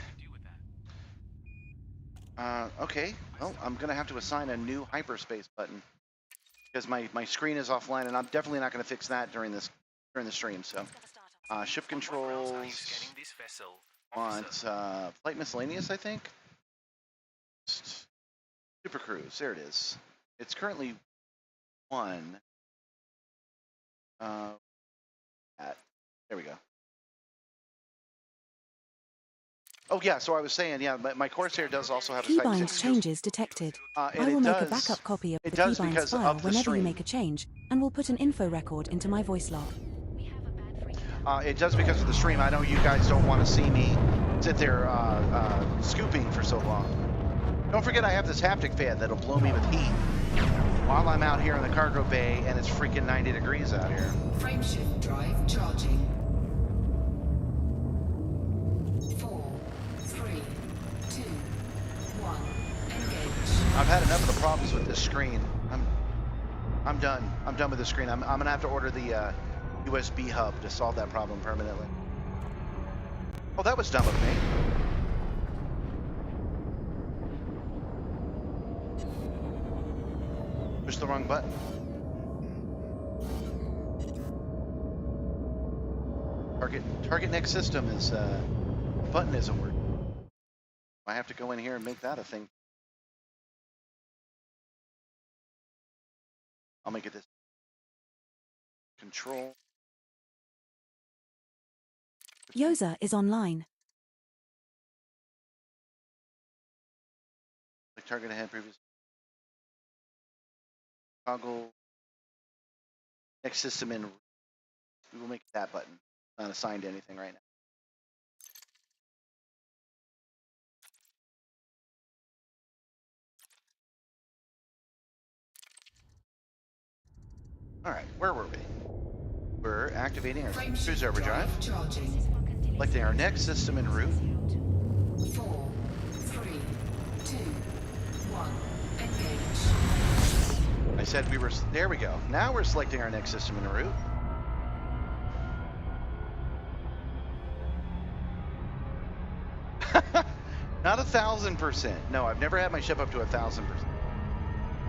S1: Okay. Well, I'm gonna have to assign a new hyperspace button. because my screen is offline, and I'm definitely not going to fix that during the stream. So, ship controls.
S3: Scanning this vessel.
S1: Want flight miscellaneous, I think. Super Cruise, there it is. It's currently 1. There we go. Oh yeah, so I was saying, yeah, my Corsair does also have a Titan
S2: Keybind
S1: 6.
S2: changes detected.
S1: And
S2: I will
S1: it
S2: make a
S1: does-
S2: backup copy of the
S1: it does
S2: keybinds
S1: because
S2: file
S1: of the
S2: whenever you
S1: stream.
S2: make a change, and will put an info record into my voice log.
S6: We have a bad freak.
S1: It does because of the stream. I know you guys don't want to see me sit there scooping for so long. Don't forget I have this haptic fan that'll blow me with heat while I'm out here in the cargo bay and it's freaking 90 degrees out here.
S5: Frameshift drive charging. 4, 3, 2, 1. Engage.
S1: I've had enough of the problems with this screen. I'm done. I'm done with the screen. I'm gonna have to order the USB hub to solve that problem permanently. Oh, that was dumb of me. Pushed the wrong button. Target next system is the button isn't working. I have to go in here and make that a thing. I'll make it this. Control.
S2: Yoza is online.
S1: Like target ahead previous. Toggle. Next system in. We will make that button. Not assigned to anything right now. All right, where were we? We're activating our cruise overdrive,
S5: Charging.
S1: selecting our next system en route.
S5: 4, 3, 2, 1. Engage.
S1: I said we were, there we go. Now we're selecting our next system en route. Not 1,000%. No, I've never had my ship up to 1,000%.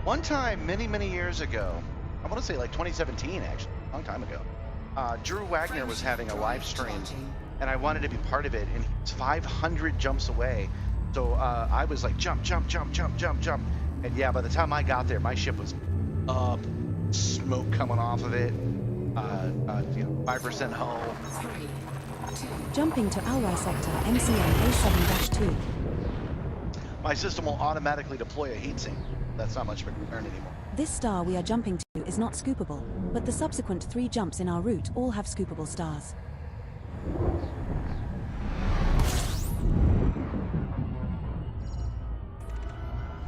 S1: One time, many years ago, I want to say like 2017 actually, a long time ago, Drew Wagner was having a live stream and I wanted to be part of it, and he was 500 jumps away. So I was like, jump. And yeah, by the time I got there, my ship was up, smoke coming off of it, 5% hull.
S5: 3, 2.
S2: Jumping to Alrai sector MCM A7-2.
S1: My system will automatically deploy a heatsink. That's not much of a concern anymore.
S2: This star we are jumping to is not scoopable, but the subsequent 3 jumps in our route all have scoopable stars.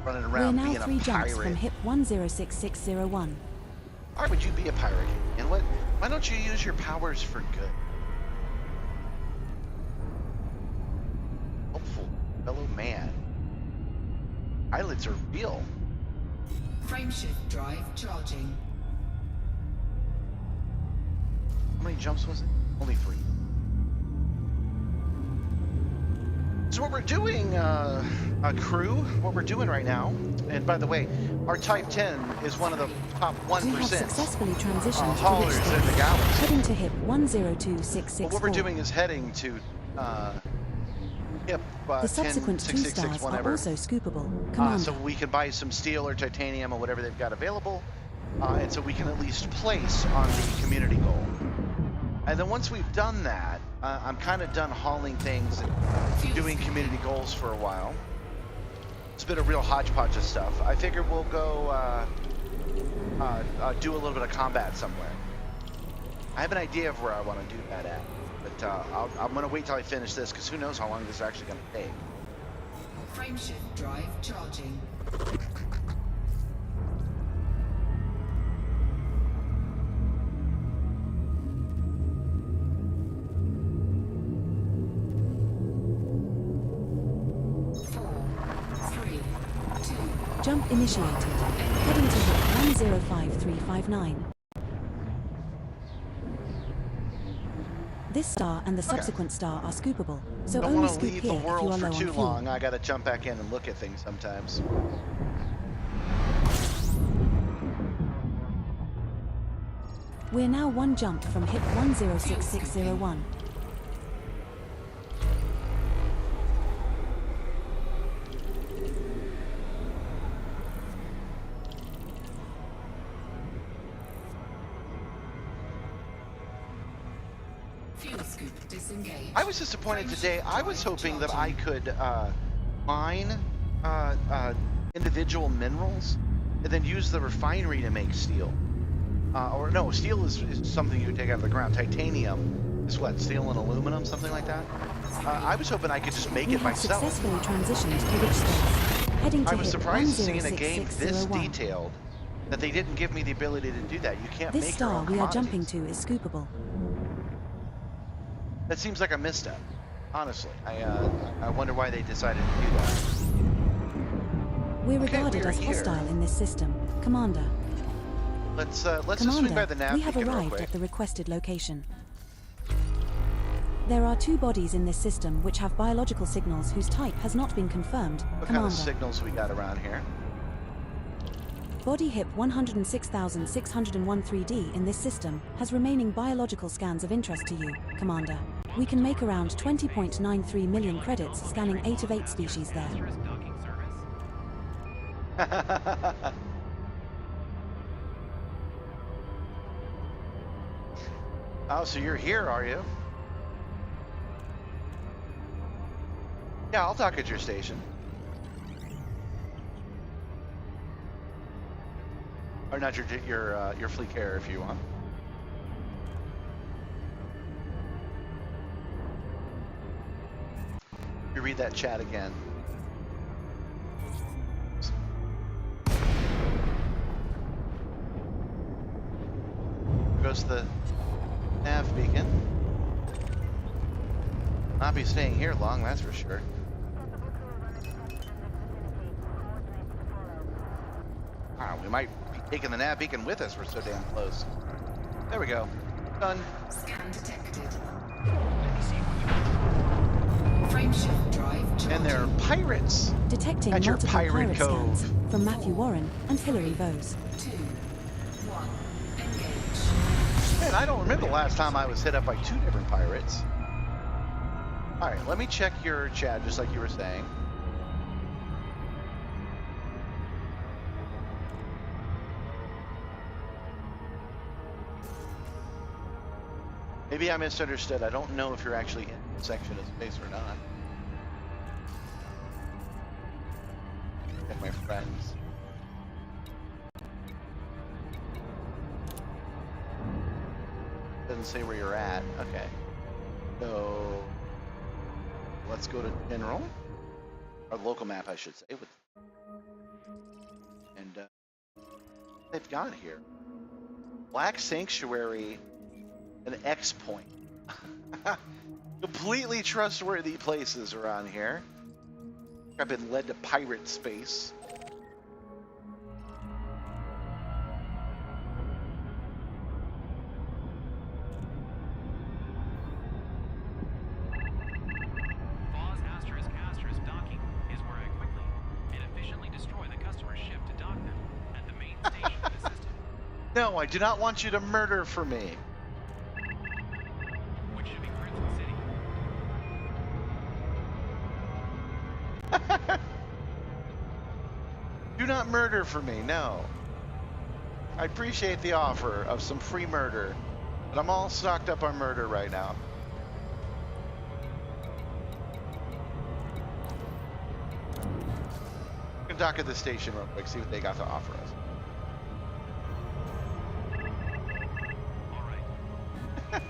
S1: Running
S2: We're
S1: around
S2: now
S1: being
S2: 3
S1: a
S2: jumps
S1: pirate.
S2: from HIP 106601.
S1: Why would you be a pirate? And why don't you use your powers for good? Hopeful fellow man. Pilots are real.
S5: Frameshift drive charging.
S1: How many jumps was it? Only 3. So what we're doing, crew, what we're doing right now, and by the way, our Type 10 is one of the top 1%
S2: We have successfully transitioned to
S1: haulers
S2: Rich
S1: in the
S2: State,
S1: galaxy.
S2: heading to HIP 102664.
S1: Well, what we're doing is heading to HIP
S2: The subsequent 2
S1: 1066
S2: stars are
S1: whatever.
S2: also scoopable. Commander.
S1: So we can buy some steel or titanium or whatever they've got available, and so we can at least place on the community goal. And then once we've done that, I'm kind of done hauling things and doing community goals for a while. It's been a real hodgepodge of stuff. I figure we'll go do a little bit of combat somewhere. I have an idea of where I want to do that at, but I'm going to wait till I finish this, because who knows how long this is actually going to take.
S5: Frameshift drive charging.
S2: Jump initiated. Heading to HIP 105359. This star and the subsequent star are scoopable, so
S1: Don't
S2: only
S1: want to
S2: scoop
S1: leave
S2: here
S1: the
S2: if you
S1: world
S2: are
S1: for
S2: low on
S1: too
S2: fuel.
S1: long. I got to jump back in and look at things sometimes.
S2: We're now one jump from hit 106601.
S5: Fuel scoop disengaged.
S1: I was disappointed today. I was hoping that I could mine individual minerals and then use the refinery to make steel. Or no, steel is something you take out of the ground. Titanium is what? Steel and aluminum, something like that? I was hoping I could just make
S2: We
S1: it
S2: have
S1: myself.
S2: successfully transitioned to rich space. Heading to
S1: I was
S2: hit
S1: surprised to see in a game this
S2: 106601.
S1: detailed that they didn't give me the ability to do that. You can't
S2: This
S1: make your
S2: star
S1: own
S2: we are jumping
S1: commodities.
S2: to is scoopable.
S1: That seems like a misstep, honestly. I wonder why they decided to do that.
S2: We're
S1: Okay,
S2: regarded
S1: we're
S2: as
S1: here.
S2: hostile in this system, Commander.
S1: Let's just swing by the nav
S2: we have
S1: beacon real
S2: arrived
S1: quick.
S2: at the requested location. There are 2 bodies in this system which have biological signals whose type has not been confirmed,
S1: What kind
S2: Commander.
S1: of signals we got around here?
S2: Body HIP 106613D in this system has remaining biological scans of interest to you, Commander. We can make around 20.93 million credits scanning 8 of 8 species there.
S1: Oh, so you're here, are you? Yeah, I'll talk at your station. Or not your fleet carrier if you want. You read that chat again. Here goes the nav beacon. Not be staying here long, that's for sure. Wow, we might be taking the nav beacon with us. We're so damn close. There we go. Done.
S5: Scan detected. Frameshift drive charging.
S1: And they're pirates.
S2: Detecting
S1: At your
S2: multiple
S1: pirate cove.
S2: scans from Matthew Warren and Hilary Vose.
S5: 2, 1, engage.
S1: Man, I don't remember the last time I was hit up by 2 different pirates. All right, let me check your chat just like you were saying. Maybe I misunderstood. I don't know if you're actually in the section of space or not. Check my friends. Doesn't say where you're at. Okay. So let's go to general, or local map, I should say. And they've got here Black Sanctuary, an X point. Completely trustworthy places around here. I've been led to pirate space.
S8: Boz *** docking is where I quickly and efficiently destroy the customer's ship to dock them at the main station of the system,
S1: No, I do not want you to murder for me.
S8: which should be Crimson City.
S1: Do not murder for me, no. I appreciate the offer of some free murder, but I'm all stocked up on murder right now. We can dock at the station real quick, see what they got to offer us.
S8: All right.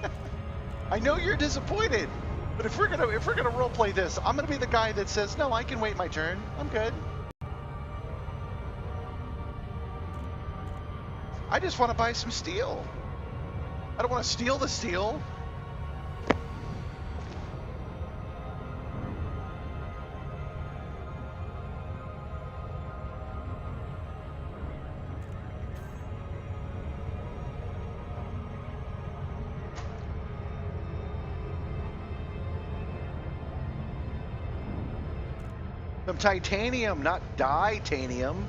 S1: I know you're disappointed, but if we're gonna roleplay this, I'm gonna be the guy that says, no, I can wait my turn. I'm good. I just want to buy some steel. I don't want to steal the steel. Some titanium, not ditanium.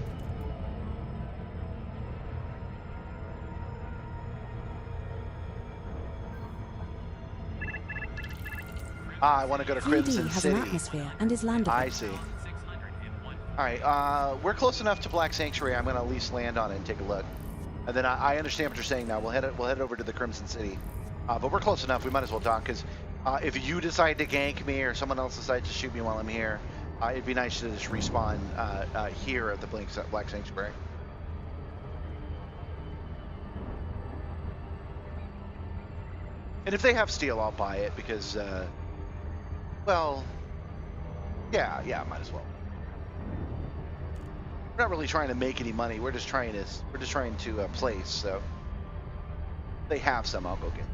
S1: Ah, I want to go to
S2: 3D
S1: Crimson
S2: has
S1: City.
S2: an atmosphere and is landable.
S1: I see. All right, we're close enough to Black Sanctuary. I'm going to at least land on it and take a look. And then I understand what you're saying now. We'll head over to the Crimson City. But we're close enough. We might as well dock, because if you decide to gank me or someone else decides to shoot me while I'm here, it'd be nice to just respawn here at the Black Sanctuary. And if they have steel, I'll buy it because, well, yeah, might as well. We're not really trying to make any money. We're just trying to place. So if they have some, I'll go get it.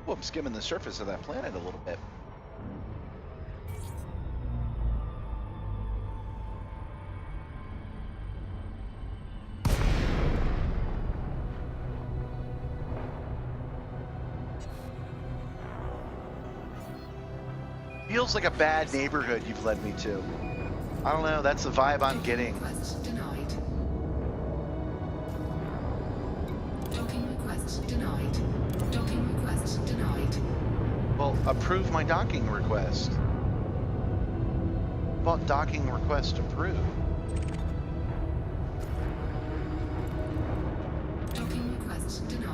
S1: Oh, I'm skimming the surface of that planet a little bit. Feels like a bad neighborhood you've led me to. I don't know, that's the vibe I'm getting.
S5: Request denied. Docking request denied. Docking request denied.
S1: Well, approve my docking request. About docking request approved.
S5: Docking request denied.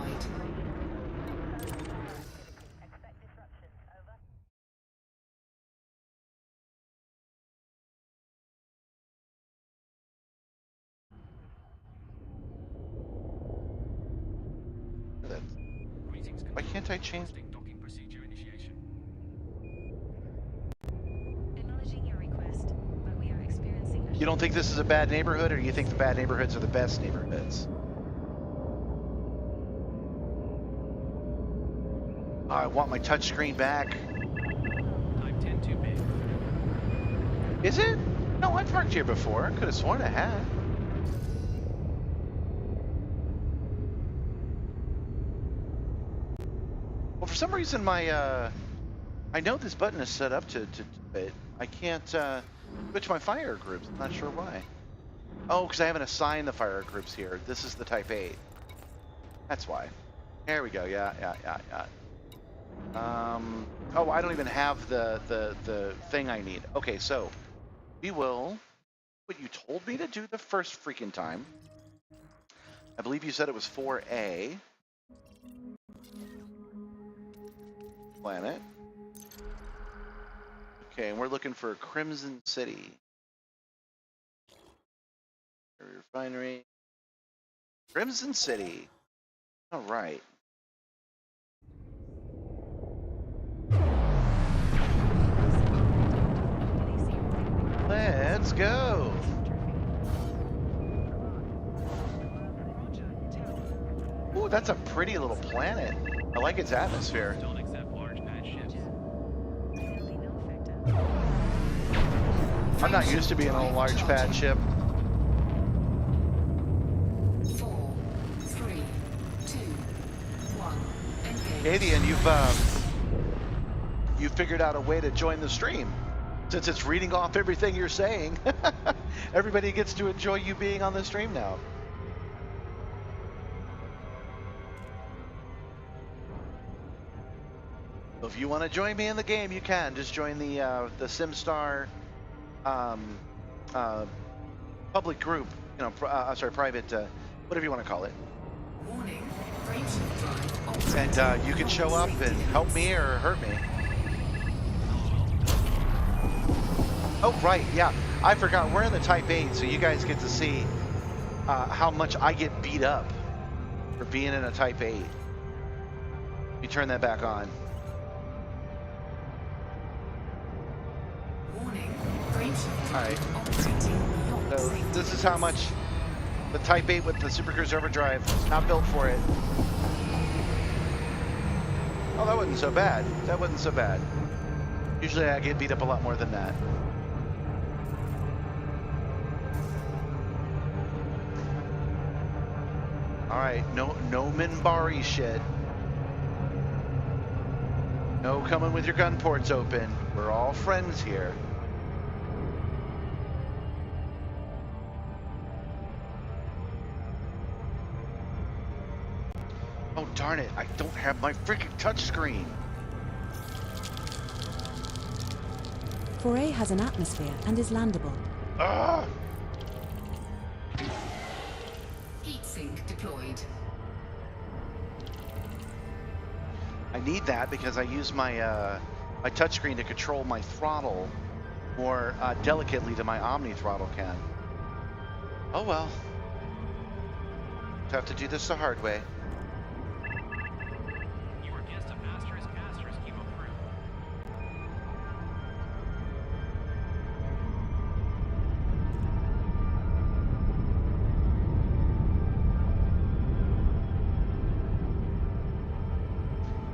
S1: Why can't I change?
S8: Docking procedure initiation.
S6: Acknowledging your request, but we are experiencing a
S1: You don't think this is a bad neighborhood, or you think the bad neighborhoods are the best neighborhoods? I want my touchscreen back.
S8: Type 10 too big.
S1: Is it? No, I've parked here before. I could have sworn I had. Well, for some reason, my I know this button is set up to it. I can't switch my fire groups. I'm not sure why. Oh, because I haven't assigned the fire groups here. This is the Type 8. That's why. There we go. Yeah. Oh, I don't even have the thing I need. Okay, so we will. What you told me to do the first freaking time. I believe you said it was 4A. Planet. Okay, and we're looking for Crimson City. Refinery. Crimson City. All right. Let's go. Ooh, that's a pretty little planet. I like its atmosphere.
S8: Don't accept large pad ships.
S1: I'm not used to being on a large pad ship.
S5: 4, 3, 2, 1. Engage.
S1: Avian, you've figured out a way to join the stream. Since it's reading off everything you're saying, everybody gets to enjoy you being on the stream now. So if you want to join me in the game, you can. Just join the Simstar public group. You know, sorry, private, whatever you want to call it.
S5: Warning. Frameshift drive operating.
S1: And you can show up and help me or hurt me. Oh, right, yeah. I forgot, we're in the Type 8, so you guys get to see how much I get beat up for being in a Type 8. Let me turn that back on.
S5: Warning. Frameshift
S1: All right.
S5: drive operating beyond
S1: So
S5: safety.
S1: this is how much the Type 8 with the Super Cruise Overdrive, not built for it. Oh, that wasn't so bad. That wasn't so bad. Usually I get beat up a lot more than that. All right, no Minbari shit. No coming with your gun ports open. We're all friends here. Oh, darn it. I don't have my freaking touchscreen.
S2: 4A has an atmosphere and is landable.
S1: Ah!
S5: Heat sink deployed.
S1: I need that because I use my my touchscreen to control my throttle more delicately than my Omni throttle can. Oh well. Have to do this the hard way.
S8: You are guest of Asterisk Kimo Crew.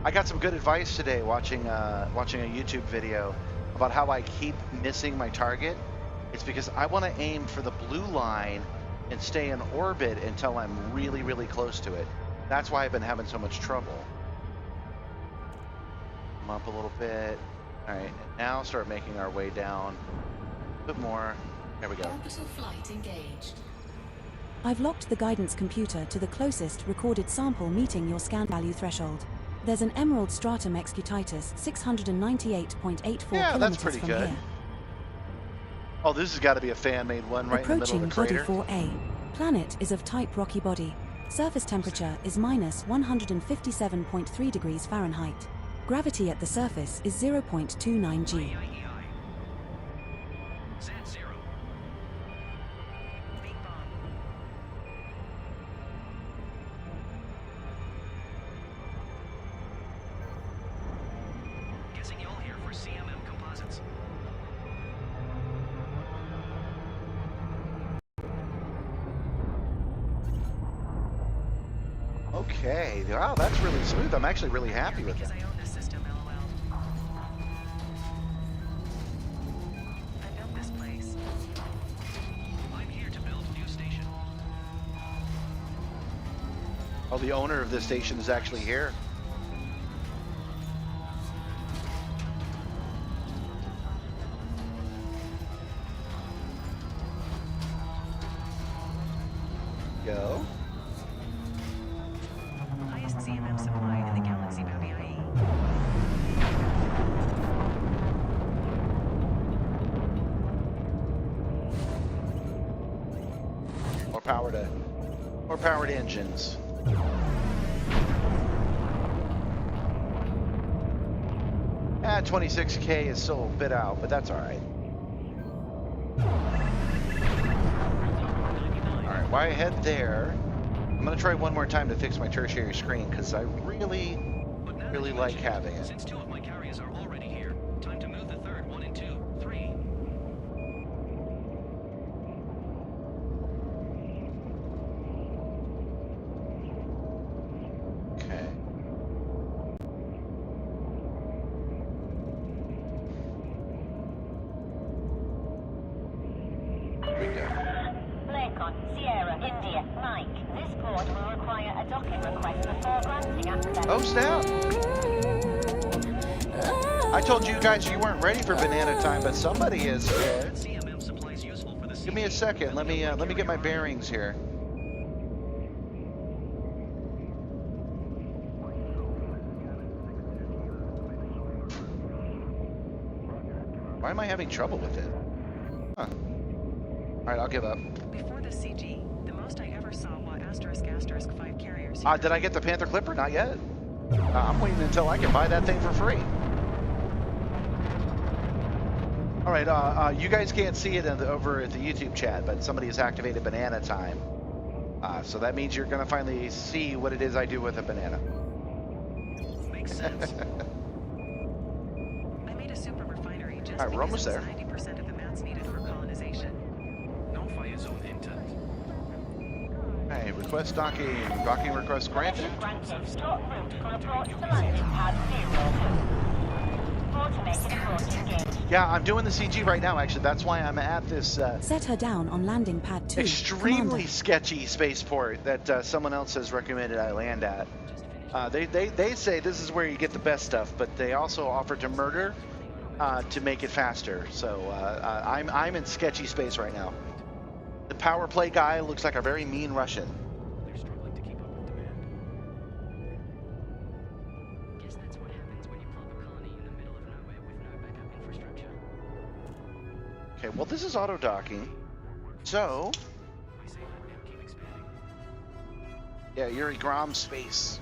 S1: I got some good advice today watching a YouTube video about how I keep missing my target. It's because I want to aim for the blue line and stay in orbit until I'm really, really close to it. That's why I've been having so much trouble. Come up a little bit. All right, and now start making our way down a bit more. There we go.
S5: Orbital flight engaged.
S2: I've locked the guidance computer to the closest recorded sample meeting your scan value threshold. There's an Emerald Stratum Excutitus 698.84
S1: Yeah, that's
S2: kilometers
S1: pretty
S2: from
S1: good.
S2: here.
S1: Oh, this has got to be a fan-made one right in the middle
S2: Approaching
S1: of the
S2: body
S1: crater.
S2: 4A. Planet is of type rocky body. Surface temperature is minus 157.3 degrees Fahrenheit. Gravity at the surface is 0.29 G.
S8: Z0. Big bomb. Guessing you'll here for CMM composites.
S1: Okay, wow, that's really smooth. I'm actually really happy with
S6: Because
S1: it.
S6: I own this system, LOL. I built this place.
S8: I'm here to build new station.
S1: Oh, the owner of this station is actually here. Go.
S6: Highest CMM supply in the galaxy by BIE.
S1: More powered engines. Ah, 26K is still a bit out, but that's all right. All right, while I head there, I'm gonna try one more time to fix my tertiary screen because I really like having it.
S8: Since two of my carriers are already here, time to move the third 1 and 2, 3.
S1: Okay. Here we go.
S4: Lincoln, Sierra, India, Mike. This port will require a docking request before granting access.
S1: Oh snap! I told you guys you weren't ready for banana time, but somebody is here.
S8: CMM supplies useful for the
S1: Give me a second. Let me get my bearings here. Why am I having trouble with it? Huh. All right, I'll give up.
S6: Before the CG, the most I ever saw were asterisk 5 carriers.
S1: Did I get the Panther Clipper? Not yet. I'm waiting until I can buy that thing for free. All right, you guys can't see it over at the YouTube chat, but somebody has activated banana time. So that means you're going to finally see what it is I do with a banana.
S6: Makes sense. I made a super refinery just
S1: All right, we're
S6: because
S1: almost
S6: it
S1: there.
S6: was 90% of the mats needed for colonization.
S8: No fire zone intact.
S1: Hey, request docking. Docking request granted.
S4: Granted. Top route for approach to landing pad 0. Automated approach engaged.
S1: Yeah, I'm doing the CG right now, actually. That's why I'm at this
S2: Set her down on landing pad 2.
S1: extremely
S2: Commander.
S1: sketchy spaceport that someone else has recommended I land at. They say this is where you get the best stuff, but they also offer to murder to make it faster. So I'm in sketchy space right now. The power play guy looks like a very mean Russian.
S8: They're struggling to keep up with demand. Guess that's what happens when you plop a colony in the middle of nowhere with no backup infrastructure.
S1: Okay, well this is auto docking, so
S8: I say let them keep expanding.
S1: yeah, Yuri Grom space.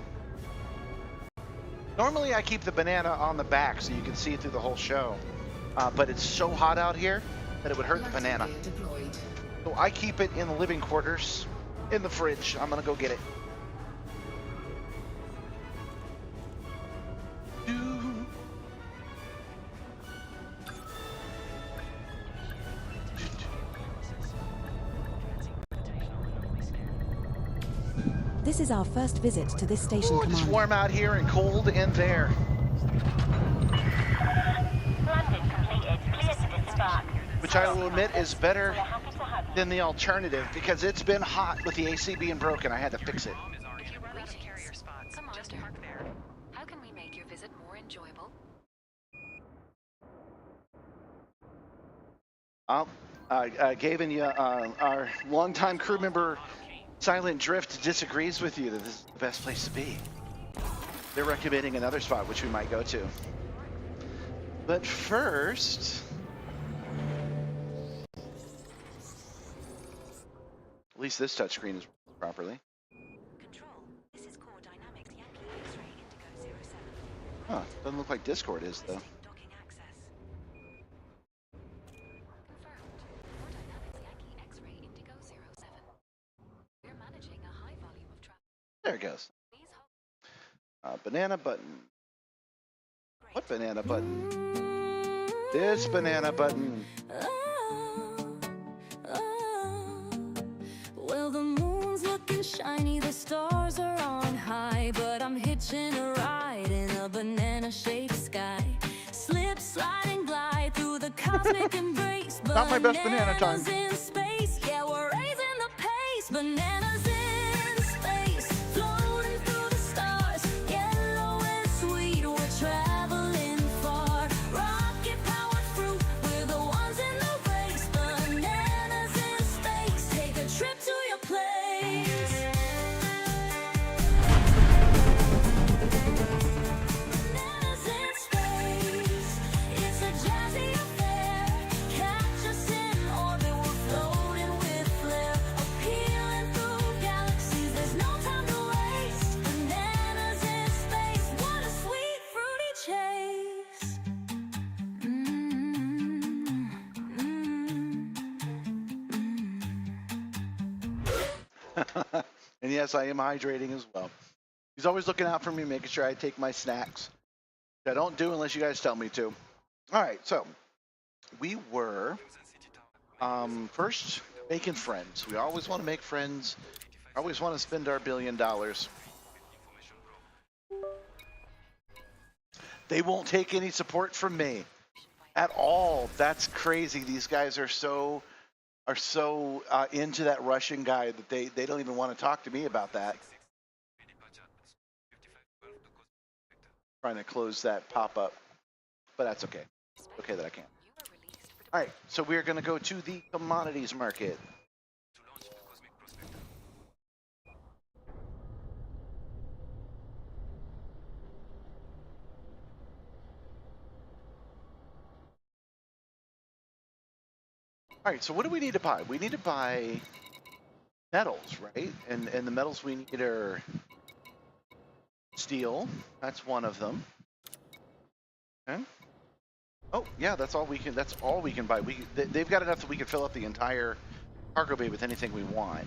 S1: Normally I keep the banana on the back so you can see it through the whole show, but it's so hot out here that it would hurt the banana.
S5: Light gear deployed.
S1: So I keep it in the living quarters, in the fridge. I'm gonna go get it.
S2: This is our first visit to this station,
S1: Ooh, it's
S2: Commander.
S1: warm out here and cold in there.
S4: Landing completed. Clear to disembark.
S1: Which I will admit is better
S4: We're happy to have you.
S1: than the alternative because it's been hot with the AC being broken. I had to fix it.
S8: Mom is already
S6: If you run out of
S8: Greetings.
S6: carrier spots,
S8: Just
S6: just
S8: park there.
S6: how can we make your visit more enjoyable?
S1: Gavin, our longtime crew member Silent Drift disagrees with you that this is the best place to be. They're recommending another spot which we might go to. But first, at least this touchscreen is working properly.
S2: Control. This is Core Dynamics Yankee X-ray Indigo 07.
S1: Huh, doesn't look like Discord is though.
S2: Docking access.
S6: Confirmed. Core Dynamics Yankee X-ray Indigo 07. We're managing a high volume of traffic.
S1: There it goes.
S6: Please hold.
S1: Banana button. What banana button? This banana button.
S9: Well, the moon's looking shiny, the stars are on high, but I'm hitching a ride in a banana-shaped sky. Slip, slide, and glide through the cosmic embrace.
S1: Not my best banana time.
S9: Bananas in space, yeah, we're raising the pace. Bananas in space, floating through the stars. Yellow and sweet, we're traveling far. Rocket powered fruit, we're the ones in the race. Bananas in space, take a trip to your place. Bananas in space, it's a jazzy affair. Catch us in orbit, we're floating with flair. Appealing through galaxies, there's no time to waste. Bananas in space, what a sweet fruity chase.
S1: And yes, I am hydrating as well. He's always looking out for me, making sure I take my snacks. Which I don't do unless you guys tell me to. All right, so we were first making friends. We always want to make friends. Always want to spend our $1 billion. They won't take any support from me at all. That's crazy. These guys are so into that Russian guy that they don't even want to talk to me about that. Trying to close that pop-up, but that's okay. Okay that I can.
S6: You are released for
S1: All right, so we're going to go to the commodities market. All right, so what do we need to buy? We need to buy metals, right? And the metals we need are steel. That's one of them. Okay. Oh yeah, that's all we can. That's all we can buy. They've got enough that we can fill up the entire cargo bay with anything we want.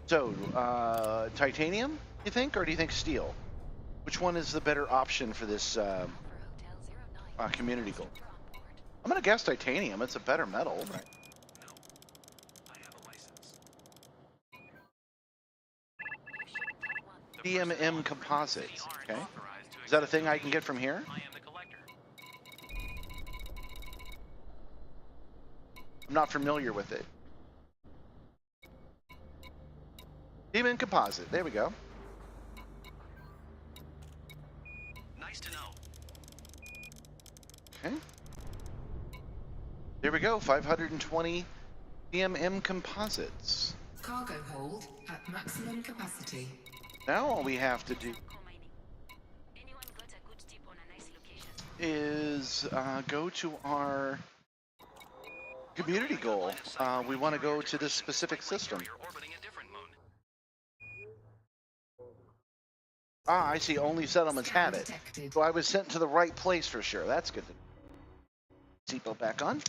S1: So titanium, you think, or do you think steel? Which one is the better option for this
S6: Hotel 09.
S1: community goal?
S6: You're on board.
S1: I'm gonna guess titanium. It's a better metal. Right?
S8: I have a license.
S6: You shouldn't have won.
S1: DMM composites.
S8: They aren't
S1: Okay.
S8: authorized to
S1: Is that a
S8: accept
S1: thing I can get from here?
S8: I am the collector.
S1: I'm not familiar with it. Demon composite. There we go.
S3: Nice to know.
S1: Okay. There we go. 520 CMM composites.
S5: Cargo hold at maximum capacity.
S1: Now all we have to do
S6: Anyone got a good tip on a nice location?
S1: is go to our community goal. We want to go to this specific system.
S3: You're orbiting a different moon.
S1: Ah, I see. Only settlements had it.
S5: Detected.
S1: So I was sent to the right place for sure. That's good. Seatbelt back on.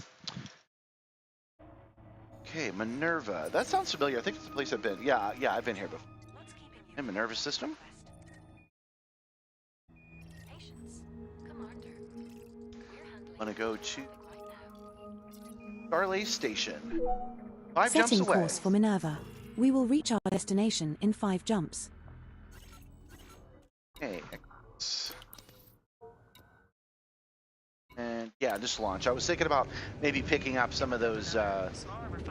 S1: Okay, Minerva. That sounds familiar. I think it's the place I've been. Yeah, I've been here before.
S6: What's keeping you?
S1: And Minerva system.
S6: Patience. Commander. We're handling
S1: Want to go to
S6: right now.
S1: Starlay Station. 5 jumps
S2: Setting
S1: away.
S2: course for Minerva. We will reach our destination in 5 jumps.
S1: Okay. And yeah, just launch. I was thinking about maybe picking up some of those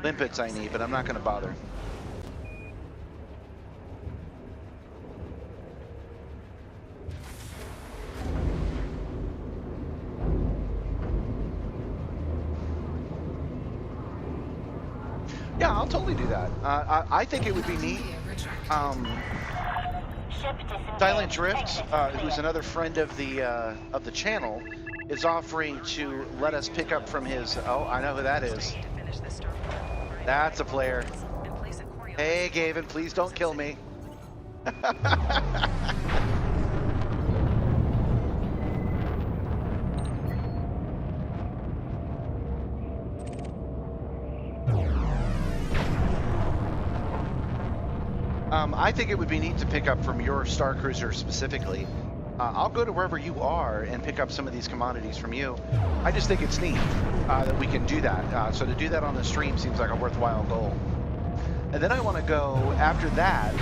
S1: limpets I need, but I'm not going to bother. Yeah, I'll totally do that. I think it would be neat. Silent Drift, who's another friend of the channel, is offering to let us pick up from his. Oh, I know who that is. That's a player. Hey, Gavin, please don't kill me. I think it would be neat to pick up from your Star Cruiser specifically. I'll go to wherever you are and pick up some of these commodities from you. I just think it's neat that we can do that. So to do that on the stream seems like a worthwhile goal. And then I want to go, after that,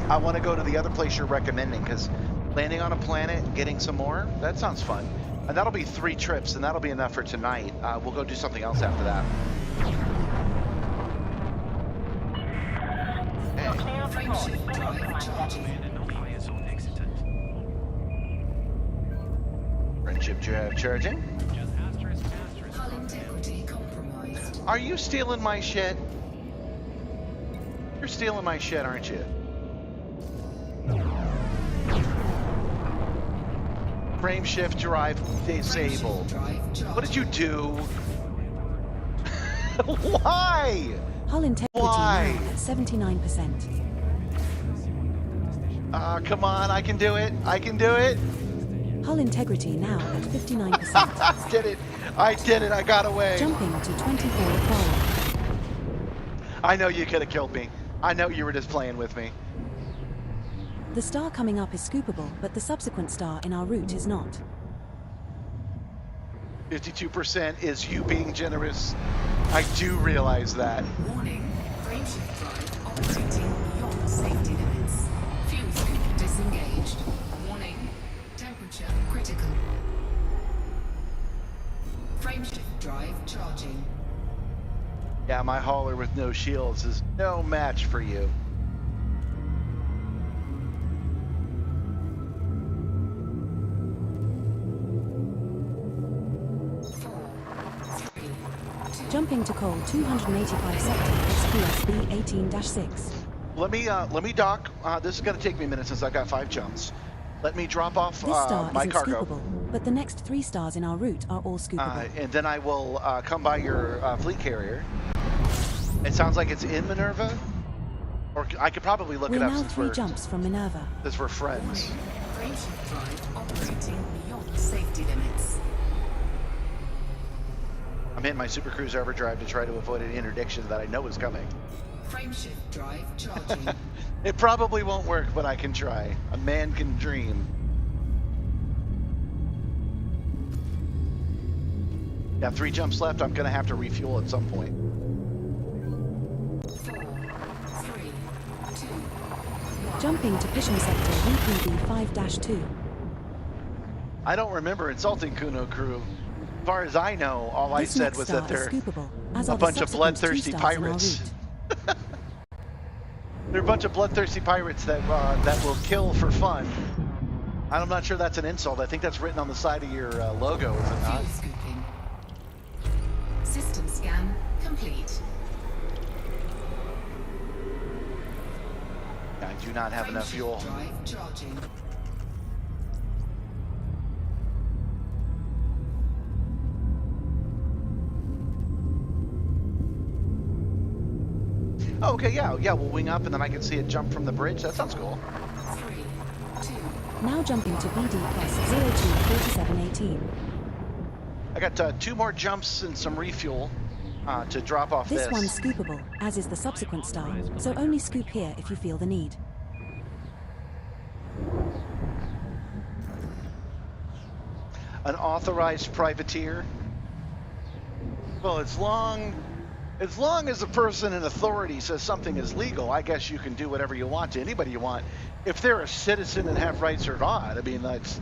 S1: I want to go to the other place you're recommending, because landing on a planet and getting some more, that sounds fun. And that'll be 3 trips, and that'll be enough for tonight. We'll go do something else after that.
S5: Frameshift drive charging.
S8: ISO exited.
S1: Friendship drive charging.
S8: Just asterisk, asterisk.
S5: Hull integrity compromised.
S1: Are you stealing my shit? You're stealing my shit, aren't you? Frame shift drive disabled.
S5: Drive charging.
S1: What did you do? Why?
S2: Hull integrity
S1: Why?
S2: now at 79%.
S1: Come on, I can do it. I can do it.
S2: Hull integrity now at 59%.
S1: I did it. I did it. I got away.
S2: Jumping to 24 required.
S1: I know you could have killed me. I know you were just playing with me.
S2: The star coming up is scoopable, but the subsequent star in our route is not.
S1: 52% is you being generous. I do realize that.
S5: Warning. Frameshift drive operating beyond safety limits. Fuel scoop disengaged. Warning. Temperature critical. Frameshift drive charging.
S1: Yeah, my hauler with no shields is no match for you.
S2: Jumping to coal 285 sector, XPSB 18-6.
S1: Let me dock. This is going to take me a minute since I got 5 jumps. Let me drop off
S2: This star
S1: my
S2: isn't
S1: cargo.
S2: scoopable, but the next 3 stars in our route are all scoopable.
S1: And then I will come by your fleet carrier. It sounds like it's in Minerva, or I could probably look
S2: We're
S1: it up
S2: now
S1: since
S2: 3 jumps from Minerva.
S1: we're friends.
S5: Frameshift drive operating beyond safety limits.
S1: I'm hitting my Super Cruiser Overdrive to try to avoid an interdiction that I know is coming.
S5: Frameshift drive charging.
S1: It probably won't work, but I can try. A man can dream. Yeah, 3 jumps left. I'm gonna have to refuel at some point.
S5: 4, 3, 2, 1.
S2: Jumping to Pisham sector VPB 5-2.
S1: I don't remember insulting Kuno crew. As far as I know, all I
S2: This
S1: said
S2: next
S1: was
S2: star
S1: that
S2: is
S1: they're
S2: scoopable. as
S1: A
S2: are the
S1: bunch of
S2: subsequent two
S1: bloodthirsty
S2: stars in our
S1: pirates.
S2: route.
S1: They're a bunch of bloodthirsty pirates that will kill for fun. I'm not sure that's an insult. I think that's written on the side of your logo, is it not?
S5: Fuel scooping. System scan complete.
S1: I do not have enough fuel.
S5: Drive charging.
S1: Oh, okay, yeah, we'll wing up and then I can see it jump from the bridge. That sounds cool.
S5: 3, 2,
S2: Now jumping to BD plus 024718.
S1: I got 2 more jumps and some refuel to drop off this.
S2: This one's scoopable, as is the subsequent star, so only scoop here if you feel the need.
S1: An authorized privateer. Well, as long as a person in authority says something is legal, I guess you can do whatever you want to anybody you want. If they're a citizen and have rights or not, I mean, let's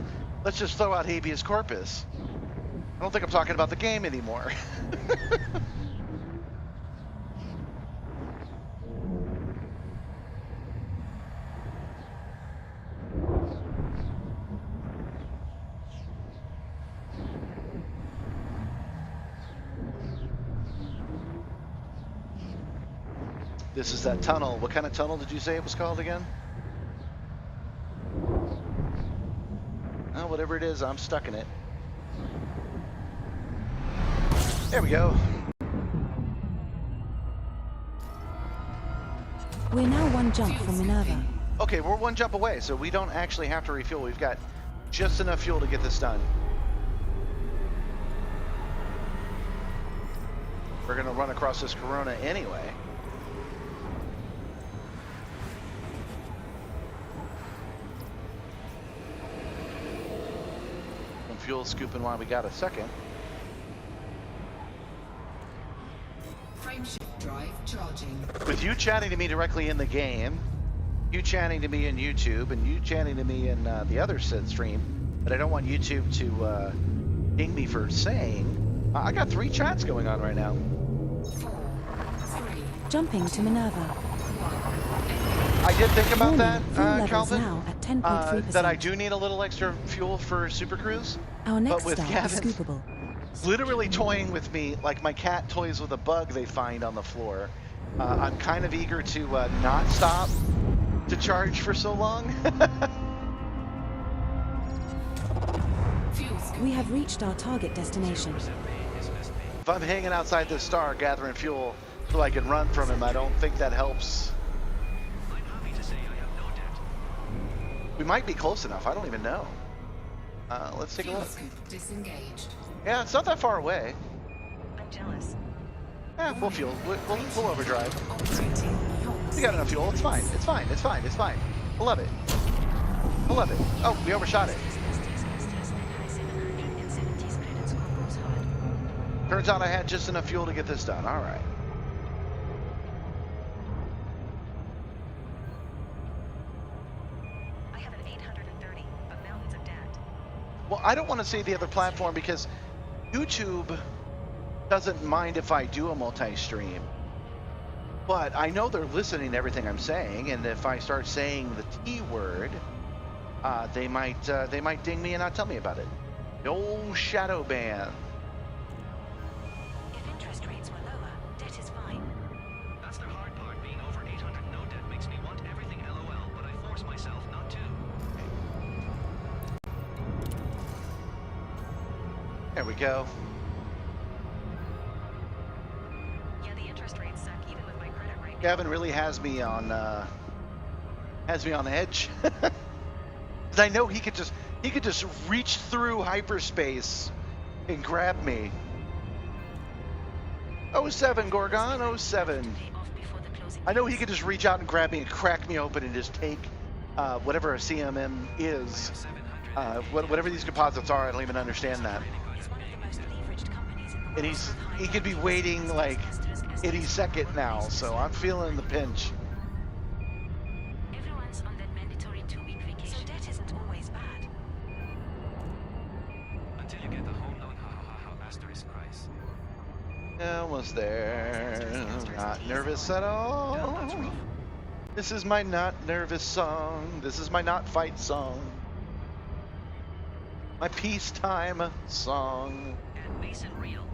S1: just throw out habeas corpus. I don't think I'm talking about the game anymore. This is that tunnel. What kind of tunnel did you say it was called again? Oh, whatever it is, I'm stuck in it. There we go.
S2: We're now one jump from Minerva.
S1: Okay, we're 1 jump away, so we don't actually have to refuel. We've got just enough fuel to get this done. We're gonna run across this Corona anyway. Some fuel scooping while we got a second.
S5: frameshift drive charging.
S1: With you chatting to me directly in the game, you chatting to me in YouTube, and you chatting to me in the other stream, but I don't want YouTube to ding me for saying, I got 3 chats going on right now.
S5: 4, 3,
S2: Jumping to Minerva.
S5: 1.
S1: I did think about
S2: Warning, fuel
S1: that,
S2: levels
S1: Calvin,
S2: now at 10.3%.
S1: that I do need a little extra fuel for Super Cruise.
S2: Our next
S1: but with
S2: star is
S1: Gavin
S2: scoopable.
S1: literally toying with me like my cat toys with a bug they find on the floor, I'm kind of eager to not stop to charge for so long.
S5: Fuel scooping.
S2: We have reached our target destination.
S1: If I'm hanging outside this star gathering fuel so I can run from him, I don't think that helps.
S8: I'm happy to say I have no debt.
S1: We might be close enough. I don't even know. Let's take a
S5: Fuel
S1: look.
S5: scoop disengaged.
S1: Yeah, it's not that far away.
S6: I'm jealous.
S1: Yeah, we'll fuel. We'll overdrive.
S5: Operating beyond
S1: We got enough fuel. It's fine. It's fine. It's fine. It's fine. I love it. I love it. Oh, we overshot it. Turns out I had just enough fuel to get this done. All right.
S6: I have an 830, but mountains of debt.
S1: Well, I don't want to say the other platform because YouTube doesn't mind if I do a multi-stream. But I know they're listening to everything I'm saying, and if I start saying the T word, they might ding me and not tell me about it. The old shadow ban.
S6: If interest rates were lower, debt is fine.
S8: That's the hard part. Being over 800 no debt makes me want everything LOL, but I force myself not to.
S1: There we go.
S6: Yeah, the interest rates suck even with my credit rating.
S1: Gavin really has me on edge. 'Cause I know he could just reach through hyperspace and grab me. 07 Gorgon, 07.
S6: Pay off before the closing.
S1: I know he could just reach out and grab me and crack me open and just take whatever a CMM is.
S8: 700.
S1: Whatever these deposits are, I don't even understand that.
S6: He's one of the most leveraged companies in the world.
S1: And he could be waiting like any second now, so I'm feeling the pinch.
S6: Everyone's on that mandatory 2-week vacation. So debt isn't always bad.
S8: Until you get the home loan, ha ha ha ha, asterisk price.
S1: Yeah, almost there. Not nervous at all. This is my not nervous song. This is my not fight song. My peacetime song.
S6: And Mason Real.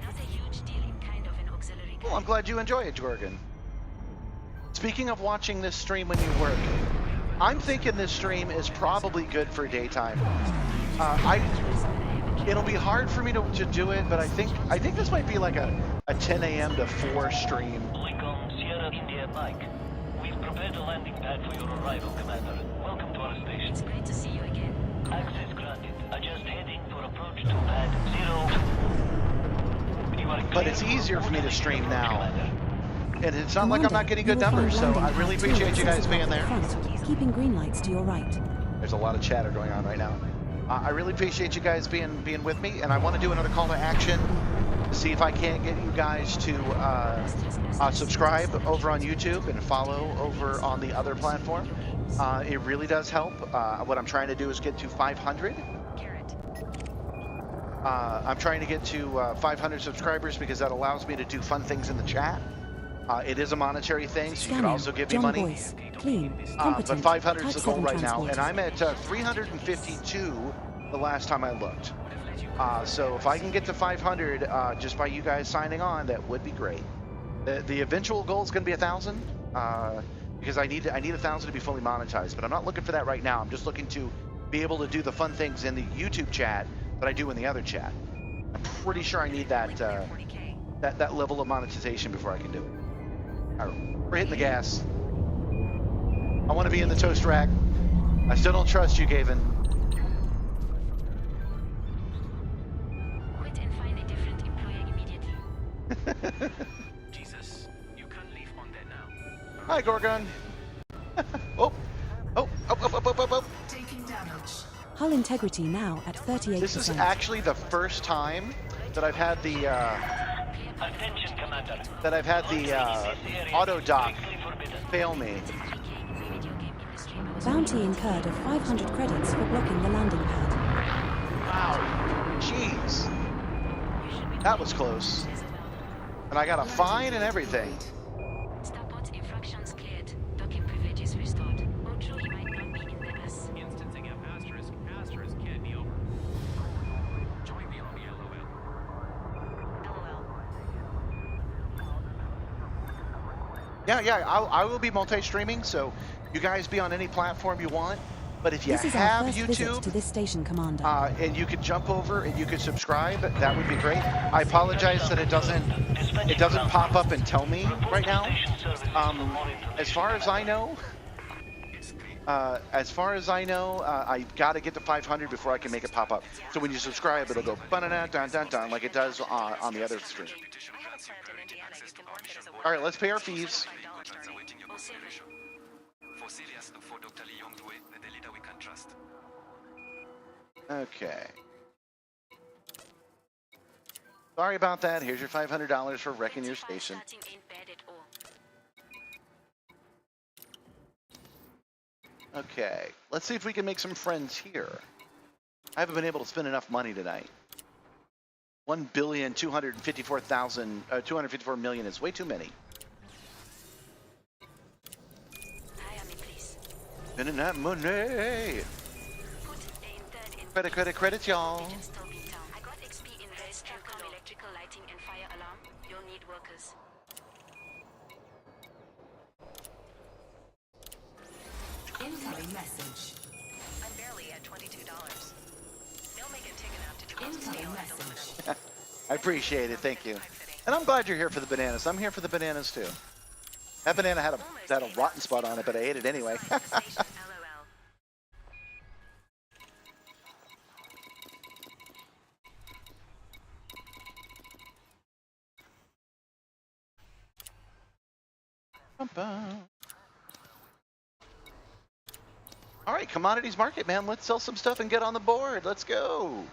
S6: Not a huge deal in kind of an auxiliary.
S1: Well, I'm glad you enjoy it, Jorgen. Speaking of watching this stream when you work, I'm thinking this stream is probably good for daytime. It'll be hard for me to do it, but I think this might be like a 10 a.m. to 4 stream.
S7: Lincoln Sierra India Mike. We've prepared a landing pad for your arrival, Commander. Welcome to our station.
S6: It's great to see you again.
S7: Access granted. Adjust heading for approach to pad 0. You are
S1: But
S7: clear
S1: it's
S7: for
S1: easier for me to
S7: approach
S1: stream
S7: approach,
S1: now.
S7: Commander.
S1: And it's not like I'm not getting good
S2: You will
S1: numbers, so
S2: find
S1: I
S2: landing
S1: really
S2: pad
S1: appreciate you
S2: 2
S1: guys being there.
S2: front, keeping green lights to your right.
S1: There's a lot of chatter going on right now. I really appreciate you guys being with me, and I want to do another call to action to see if I can't get you guys to subscribe over on YouTube and follow over on the other platform. It really does help. What I'm trying to do is get to 500.
S6: Carrot.
S1: I'm trying to get to 500 subscribers because that allows me to do fun things in the chat. It is a monetary thing, so you can also give me
S2: John
S1: money.
S2: Boyce, clean,
S1: But
S2: competent,
S1: 500 is
S2: type
S1: the goal
S2: 7
S1: right now,
S2: transport.
S1: and I'm at 352 the last time I looked. So if I can get to 500 just by you guys signing on, that would be great. The eventual goal is going to be 1,000 because I need 1,000 to be fully monetized. But I'm not looking for that right now. I'm just looking to be able to do the fun things in the YouTube chat that I do in the other chat. I'm pretty sure I need that
S6: 40K.
S1: that level of monetization before I can do it. All right, we're hitting the gas. I want to be in the toast rack. I still don't trust you, Gavin.
S6: Quit and find a different employer immediately.
S8: Jesus, you can't leave on that now.
S1: Hi, Gorgon. Oh.
S5: Taking damage.
S2: Hull integrity now at 38%.
S1: This is actually the first time that I've had the
S7: Attention, Commander.
S1: auto dock fail me.
S2: Bounty incurred of 500 credits for blocking the landing pad.
S1: Wow. Jeez. That was close. And I got a fine and everything.
S6: Starport infractions cleared. Docking privileges restored. Although he might not be in the bus.
S8: Instancing F asterisk can't be over. Join me on the LOL.
S1: Yeah, I will be multi-streaming, so you guys be on any platform you want. But if you
S2: This is our
S1: have
S2: first visit
S1: YouTube,
S2: to this station, Commander.
S1: and you could jump over and you could subscribe, that would be great. I apologize that it doesn't pop up and tell me right now. As far as I know, I got to get to 500 before I can make it pop up. So when you subscribe, it'll go dun like it does on the other stream. All right, let's pay our fees. Okay. Sorry about that. Here's your $500 for wrecking your station.
S6: Starting ain't bad at all.
S1: Okay, let's see if we can make some friends here. I haven't been able to spend enough money tonight. 254 million is way too many.
S6: Hire me, please.
S1: Spending that money.
S6: Put a third in
S1: Credit, y'all.
S6: Just stop in town. I got XP in race, Capcom electrical lighting and fire alarm. You'll need workers.
S5: Incoming message.
S4: I'm barely at $22. They'll make it take enough to do
S5: Incoming message.
S1: I appreciate it, thank you. And I'm glad you're here for the bananas. I'm here for the bananas too. That banana had a rotten spot on it, but I ate it anyway.
S4: Station, LOL.
S1: All right, commodities market, man. Let's sell some stuff and get on the board. Let's go.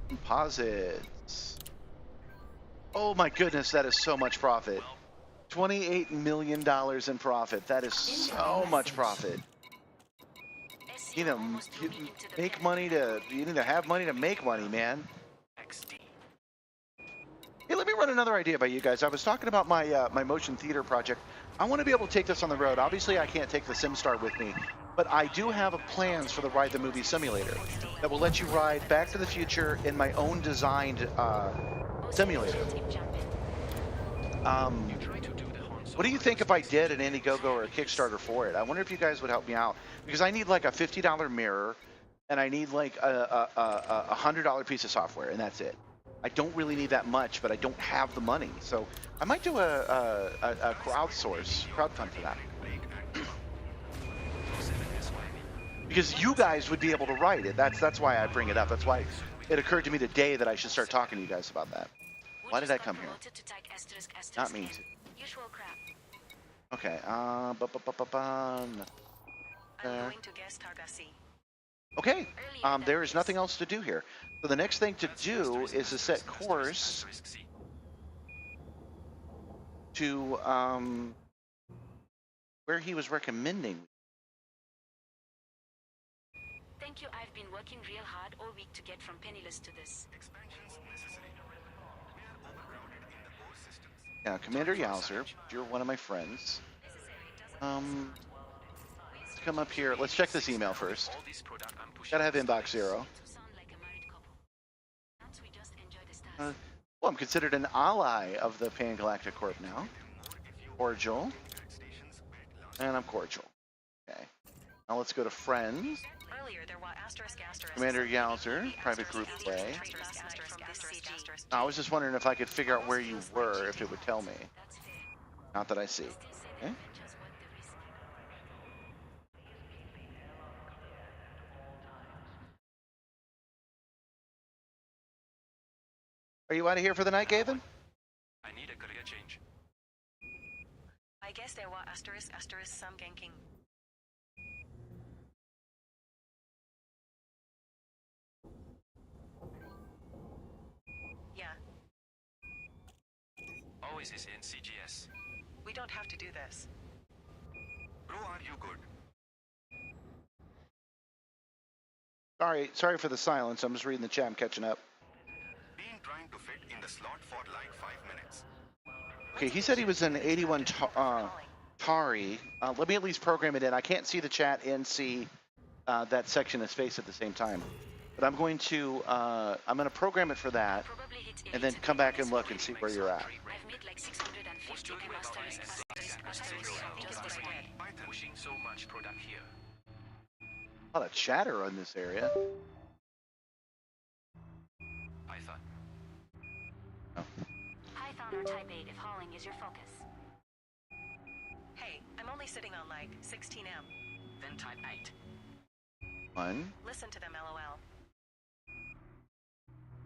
S1: Composites. Oh my goodness, that is so much profit. $28 million in profit. That is so much profit. You know, you make money to, you need to have money to make money, man.
S8: XD.
S1: Hey, let me run another idea by you guys. I was talking about my my motion theater project. I want to be able to take this on the road. Obviously, I can't take the Simstar with me, but I do have plans for the Ride the Movie Simulator that will let you ride Back to the Future in my own designed simulator. What do you think if I did an Indiegogo or a Kickstarter for it? I wonder if you guys would help me out, because I need like a $50 mirror, and I need like a $100 piece of software, and that's it. I don't really need that much, but I don't have the money, so I might do a crowdfund for that. Because you guys would be able to write it. That's why I bring it up. That's why it occurred to me today that I should start talking to you guys about that. Why did I come here? Not me.
S6: Usual crap.
S1: Okay.
S6: I'm going to guest Targasi.
S1: Okay. There is nothing else to do here. So the next thing to do is to set course to where he was recommending.
S6: Thank you. I've been working real hard all week to get from penniless to this.
S1: Yeah, Commander Yowzer, you're one of my friends. Let's come up here. Let's check this email first. Gotta have inbox 0. Well, I'm considered an ally of the Pan-Galactic Corp now. Cordial. And I'm cordial. Okay. Now let's go to friends. Commander Yowzer, private group play. I was just wondering if I could figure out where you were, if it would tell me. Not that I see. Okay. Are you out of here for the night, Gavin?
S8: I need a career change.
S6: I guess there were asterisk some ganking. Yeah.
S8: Always is in CGS.
S6: We don't have to do this.
S3: Bro, are you good?
S1: Sorry for the silence. I'm just reading the chat. I'm catching up.
S3: Been trying to fit in the slot for like 5 minutes.
S1: Okay, he said he was in 81 Tori. Let me at least program it in. I can't see the chat and see that section of space at the same time. But I'm going to program it for that, and then come back and look and see where you're at.
S6: I've made like 650
S8: Pushing so much product here.
S1: A lot of chatter on this area.
S8: Python.
S6: Python or Type 8 if hauling is your focus. Hey, I'm only sitting on like 16M.
S8: Then type 8.
S1: 1.
S6: Listen to them, LOL.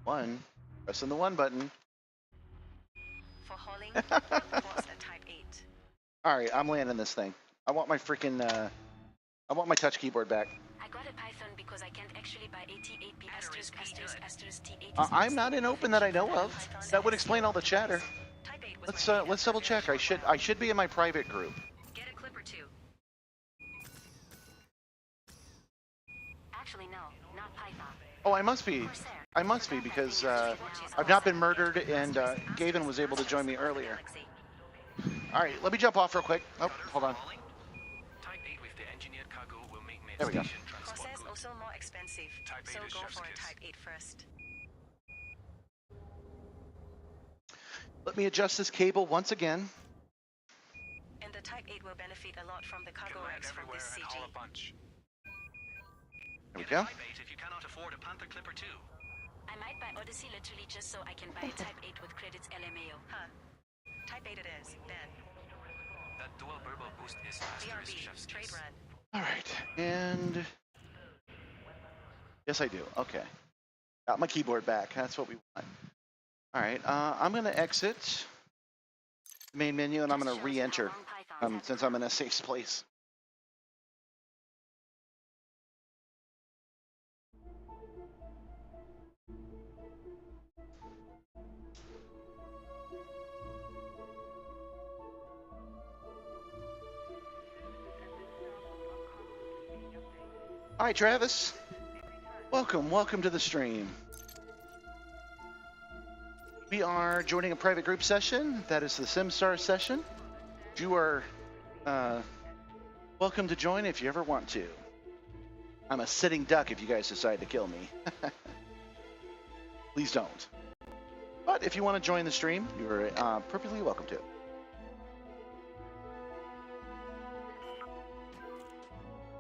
S1: 1. Pressing the 1 button.
S6: For hauling, what's a Type 8?
S1: All right, I'm landing this thing. I want my freaking, I want my touch keyboard back.
S6: I got a Python because I can't actually buy 88B T8.
S1: I'm not in open that I know of. That would explain all the chatter. Let's double check. I should be in my private group.
S6: Get a clip or two. Actually, no, not Python.
S1: Oh, I must be. I must be because I've not been murdered, and Gavin was able to join me earlier. All right, let me jump off real quick. Oh, hold on.
S8: Type 8 with the engineered cargo will make main
S1: There we go.
S8: station transport
S6: Corsair's
S8: good.
S6: also more expensive,
S8: Type 8
S6: so
S8: is
S6: go
S8: chef's
S6: for a
S8: kiss.
S6: Type 8 first.
S1: Let me adjust this cable once again.
S6: And the Type 8 will benefit a lot from the
S8: Can
S6: cargo
S8: land
S6: racks from
S8: everywhere
S6: this
S8: and
S6: CG.
S8: haul a bunch.
S1: There we
S8: Get a
S1: go.
S8: Type 8 if you cannot afford a Panther clipper too.
S6: I might buy Odyssey literally just so I can buy a Type 8 with credits LMAO. Huh. Type 8 it is, then.
S8: That dual burble boost is asterisk
S6: BRB,
S8: chef's
S6: trade
S8: kiss.
S6: run.
S1: All right, and yes, I do. Okay, got my keyboard back. That's what we want. All right, I'm gonna exit the main menu, and I'm gonna re-enter since I'm in a safe place. Hi, Travis. Welcome to the stream. We are joining a private group session. That is the Simstar session. You are welcome to join if you ever want to. I'm a sitting duck if you guys decide to kill me. Please don't. But if you want to join the stream, you're perfectly welcome to.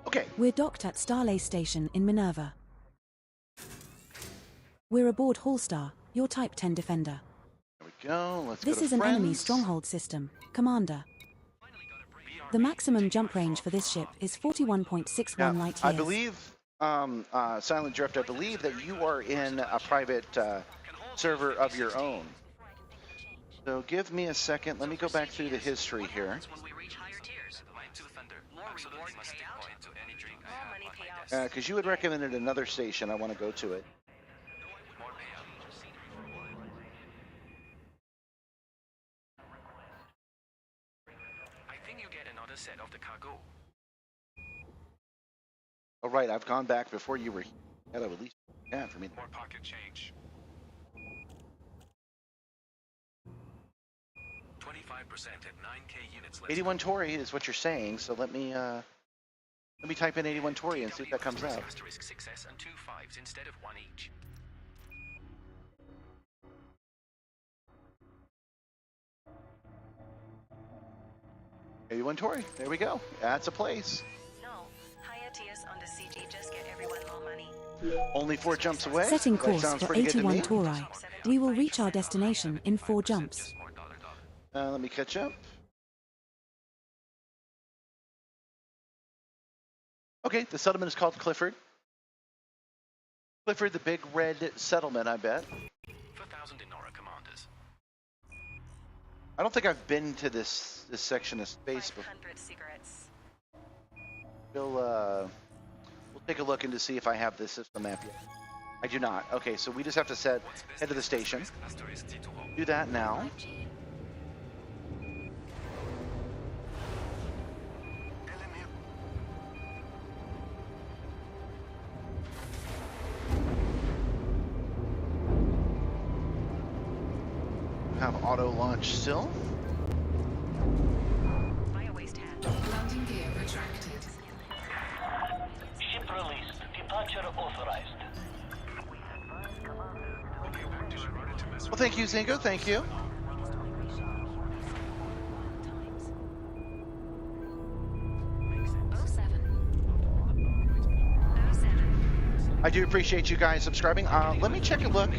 S1: Okay.
S2: We're docked at Starlay Station in Minerva. We're aboard Holstar, your Type 10 Defender.
S1: There we go. Let's
S2: This
S1: go to
S2: is an enemy
S1: friends.
S2: stronghold system, Commander. The maximum jump range for this ship is 41.61 light years.
S1: I believe, Silent Drift, I believe that you are in a private server of your own. So give me a second. Let me go back through the history here. Because you had recommended another station. I want to go to it.
S8: Set of the cargo.
S1: Oh, right. I've gone back before you were here. That would at least for me.
S8: More pocket change. 25% at 9K units.
S1: 81 Tori is what you're saying. So let me type in 81 Tori and see if that comes up.
S8: Asterisk success and 2 5s instead of 1 each.
S1: Tori, there we go. That's a place.
S6: No, higher tiers on the CG just get everyone more money.
S1: Only 4 jumps away.
S2: Setting
S1: That
S2: course
S1: sounds
S2: for
S1: pretty good to
S2: 81
S1: me.
S2: Tori. We will reach our destination in 4 jumps.
S1: Let me catch up. Okay, the settlement is called Clifford. Clifford, the big red settlement, I bet.
S8: 4,000 Inora commanders.
S1: I don't think I've been to this section of space before.
S6: 500 cigarettes.
S1: We'll take a look in to see if I have this system map yet. I do not. Okay, so we just have to head to the station. Do that now. Have auto launch still.
S6: Fire waste hat.
S5: Landing gear retracted.
S7: Ship released. Departure authorized.
S1: Well, thank you, Zingo. Thank you. I do appreciate you guys subscribing. Let me check and look.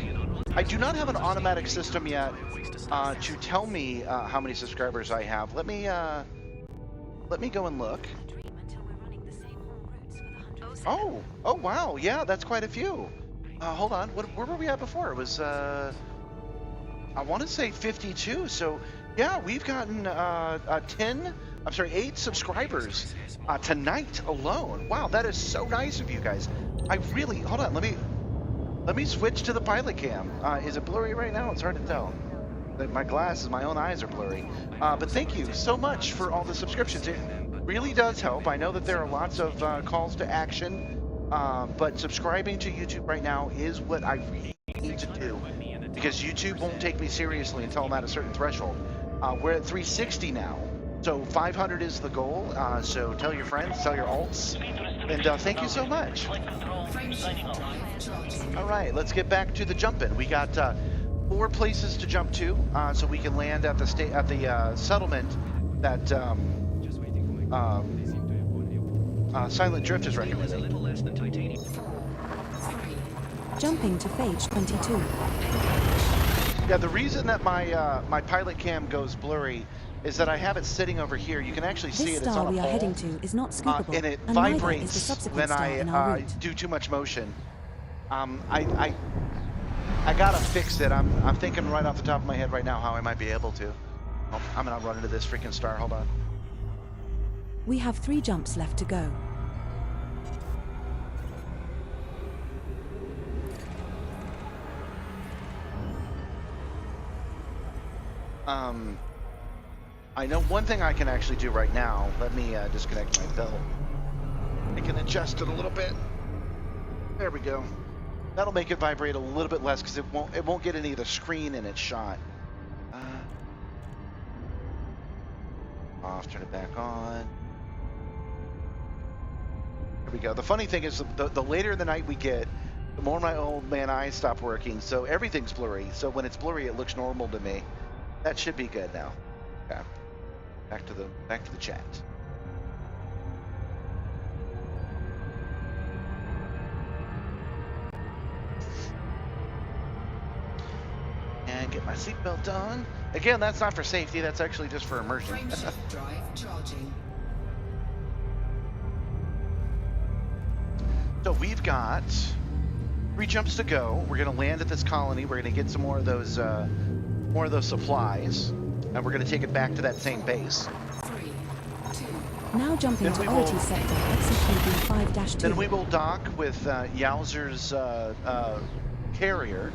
S1: I do not have an automatic system yet to tell me how many subscribers I have. Let me go and look. Oh wow, yeah, that's quite a few. Hold on, where were we at before? It was I want to say 52. So yeah, we've gotten 8 subscribers tonight alone. Wow, that is so nice of you guys. I really, hold on, let me switch to the pilot cam. Is it blurry right now? It's hard to tell. My glasses, my own eyes are blurry. But thank you so much for all the subscriptions. It really does help. I know that there are lots of calls to action, but subscribing to YouTube right now is what I really need to do, because YouTube won't take me seriously until I'm at a certain threshold. We're at 360 now, so 500 is the goal. So tell your friends, tell your alts, and thank you so much. All right, let's get back to the jumping. We got 4 places to jump to, so we can land at the settlement that Silent Drift is recommending.
S2: Jumping to phase 22.
S1: Yeah, the reason that my pilot cam goes blurry is that I have it sitting over here. You can actually see
S2: This
S1: it. It's
S2: star
S1: on a
S2: we are
S1: pole,
S2: heading to is not scoopable,
S1: and it
S2: and neither is the
S1: vibrates
S2: subsequent
S1: when
S2: star in our
S1: I
S2: route.
S1: do too much motion. I gotta fix it. I'm thinking right off the top of my head right now how I might be able to. Oh, I'm gonna run into this freaking star. Hold on.
S2: We have 3 jumps left to go.
S1: I know one thing I can actually do right now. Let me disconnect my belt. I can adjust it a little bit. There we go. That'll make it vibrate a little bit less because it won't get any of the screen in its shot. Off, turn it back on. There we go. The funny thing is the later in the night we get, the more my old man eyes stop working, so everything's blurry. So when it's blurry, it looks normal to me. That should be good now. Okay. Back to the chat. And get my seatbelt on. Again, that's not for safety, that's actually just for immersion.
S5: Frameshift drive charging.
S1: So we've got 3 jumps to go. We're gonna land at this colony. We're gonna get some more of those supplies, and we're gonna take it back to that same base.
S5: 3, 2.
S2: Now jump into Ority sector, XCQB 5-2.
S1: Then we will dock with Yowzer's carrier,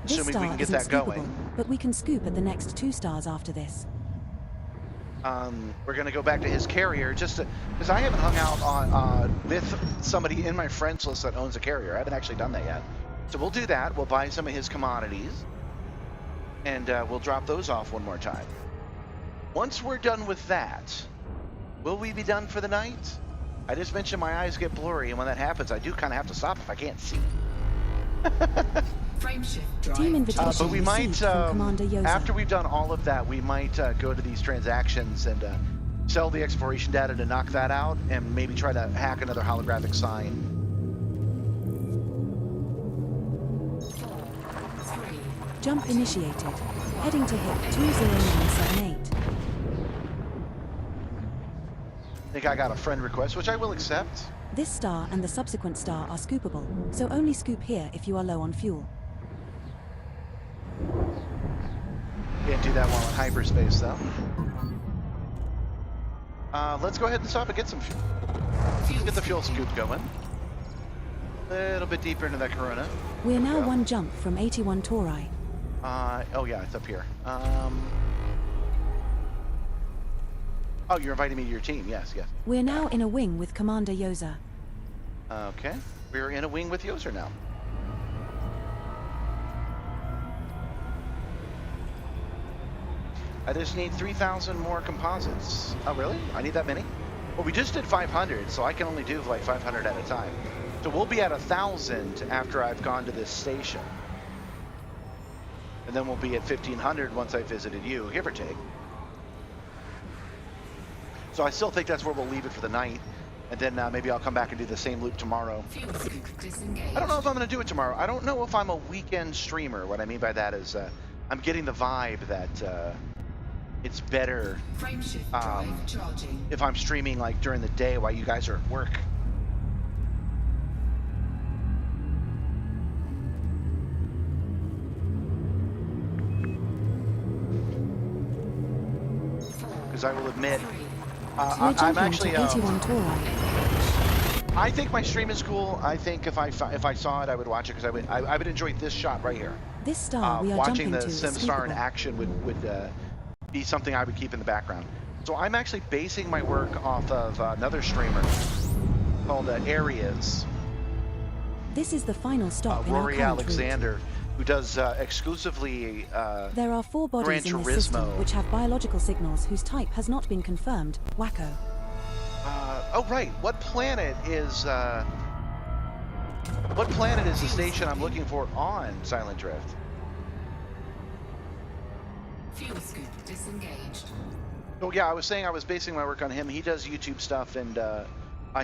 S2: This
S1: assuming we
S2: star
S1: can get
S2: isn't
S1: that going.
S2: scoopable, but we can scoop at the next 2 stars after this.
S1: We're gonna go back to his carrier just because I haven't hung out on with somebody in my friends list that owns a carrier. I haven't actually done that yet. So we'll do that. We'll buy some of his commodities, and we'll drop those off one more time. Once we're done with that, will we be done for the night? I just mentioned my eyes get blurry, and when that happens, I do kind of have to stop if I can't see.
S5: Frameshift drive.
S2: Team invitation
S1: But we might,
S2: received from Commander Yoza.
S1: after we've done all of that, we might go to these transactions and sell the exploration data to knock that out, and maybe try to hack another holographic sign.
S5: 4, 3.
S2: Jump initiated. Heading to hit 20978.
S1: I think I got a friend request, which I will accept.
S2: This star and the subsequent star are scoopable, so only scoop here if you are low on fuel.
S1: Can't do that while in hyperspace, though. Let's go ahead and stop and get some fuel. Let's get the fuel scoop going. A little bit deeper into that Corona.
S2: We are now 1 jump from 81 Tori.
S1: Oh yeah, it's up here. Oh, you're inviting me to your team. Yes, yes.
S2: We are now in a wing with Commander Yoza.
S1: Okay, we're in a wing with Yozer now. I just need 3,000 more composites. Oh, really? I need that many? Well, we just did 500, so I can only do like 500 at a time. So we'll be at 1,000 after I've gone to this station. And then we'll be at 1,500 once I visited you, give or take. So I still think that's where we'll leave it for the night. And then maybe I'll come back and do the same loop tomorrow.
S5: Fuel scoop disengaged.
S1: I don't know if I'm going to do it tomorrow. I don't know if I'm a weekend streamer. What I mean by that is I'm getting the vibe that it's better
S5: Frameshift drive charging.
S1: if I'm streaming like during the day while you guys are at work. Because I will admit,
S2: We're
S1: I'm
S2: jumping
S1: actually.
S2: to 81 Tori.
S1: I think my stream is cool. I think if I saw it, I would watch it because I would enjoy this shot right here.
S2: This star we are
S1: Watching
S2: jumping
S1: the
S2: to is
S1: Simstar in
S2: scoopable.
S1: action would be something I would keep in the background. So I'm actually basing my work off of another streamer called Areas,
S2: This is the final stop in our
S1: Rory
S2: current route.
S1: Alexander, who does exclusively
S2: There are 4 bodies
S1: Gran
S2: in this system
S1: Turismo.
S2: which have biological signals whose type has not been confirmed. Wacko.
S1: oh right, what planet is the station I'm looking for on Silent Drift?
S5: Fuel scoop disengaged.
S1: Oh yeah, I was saying I was basing my work on him. He does YouTube stuff, and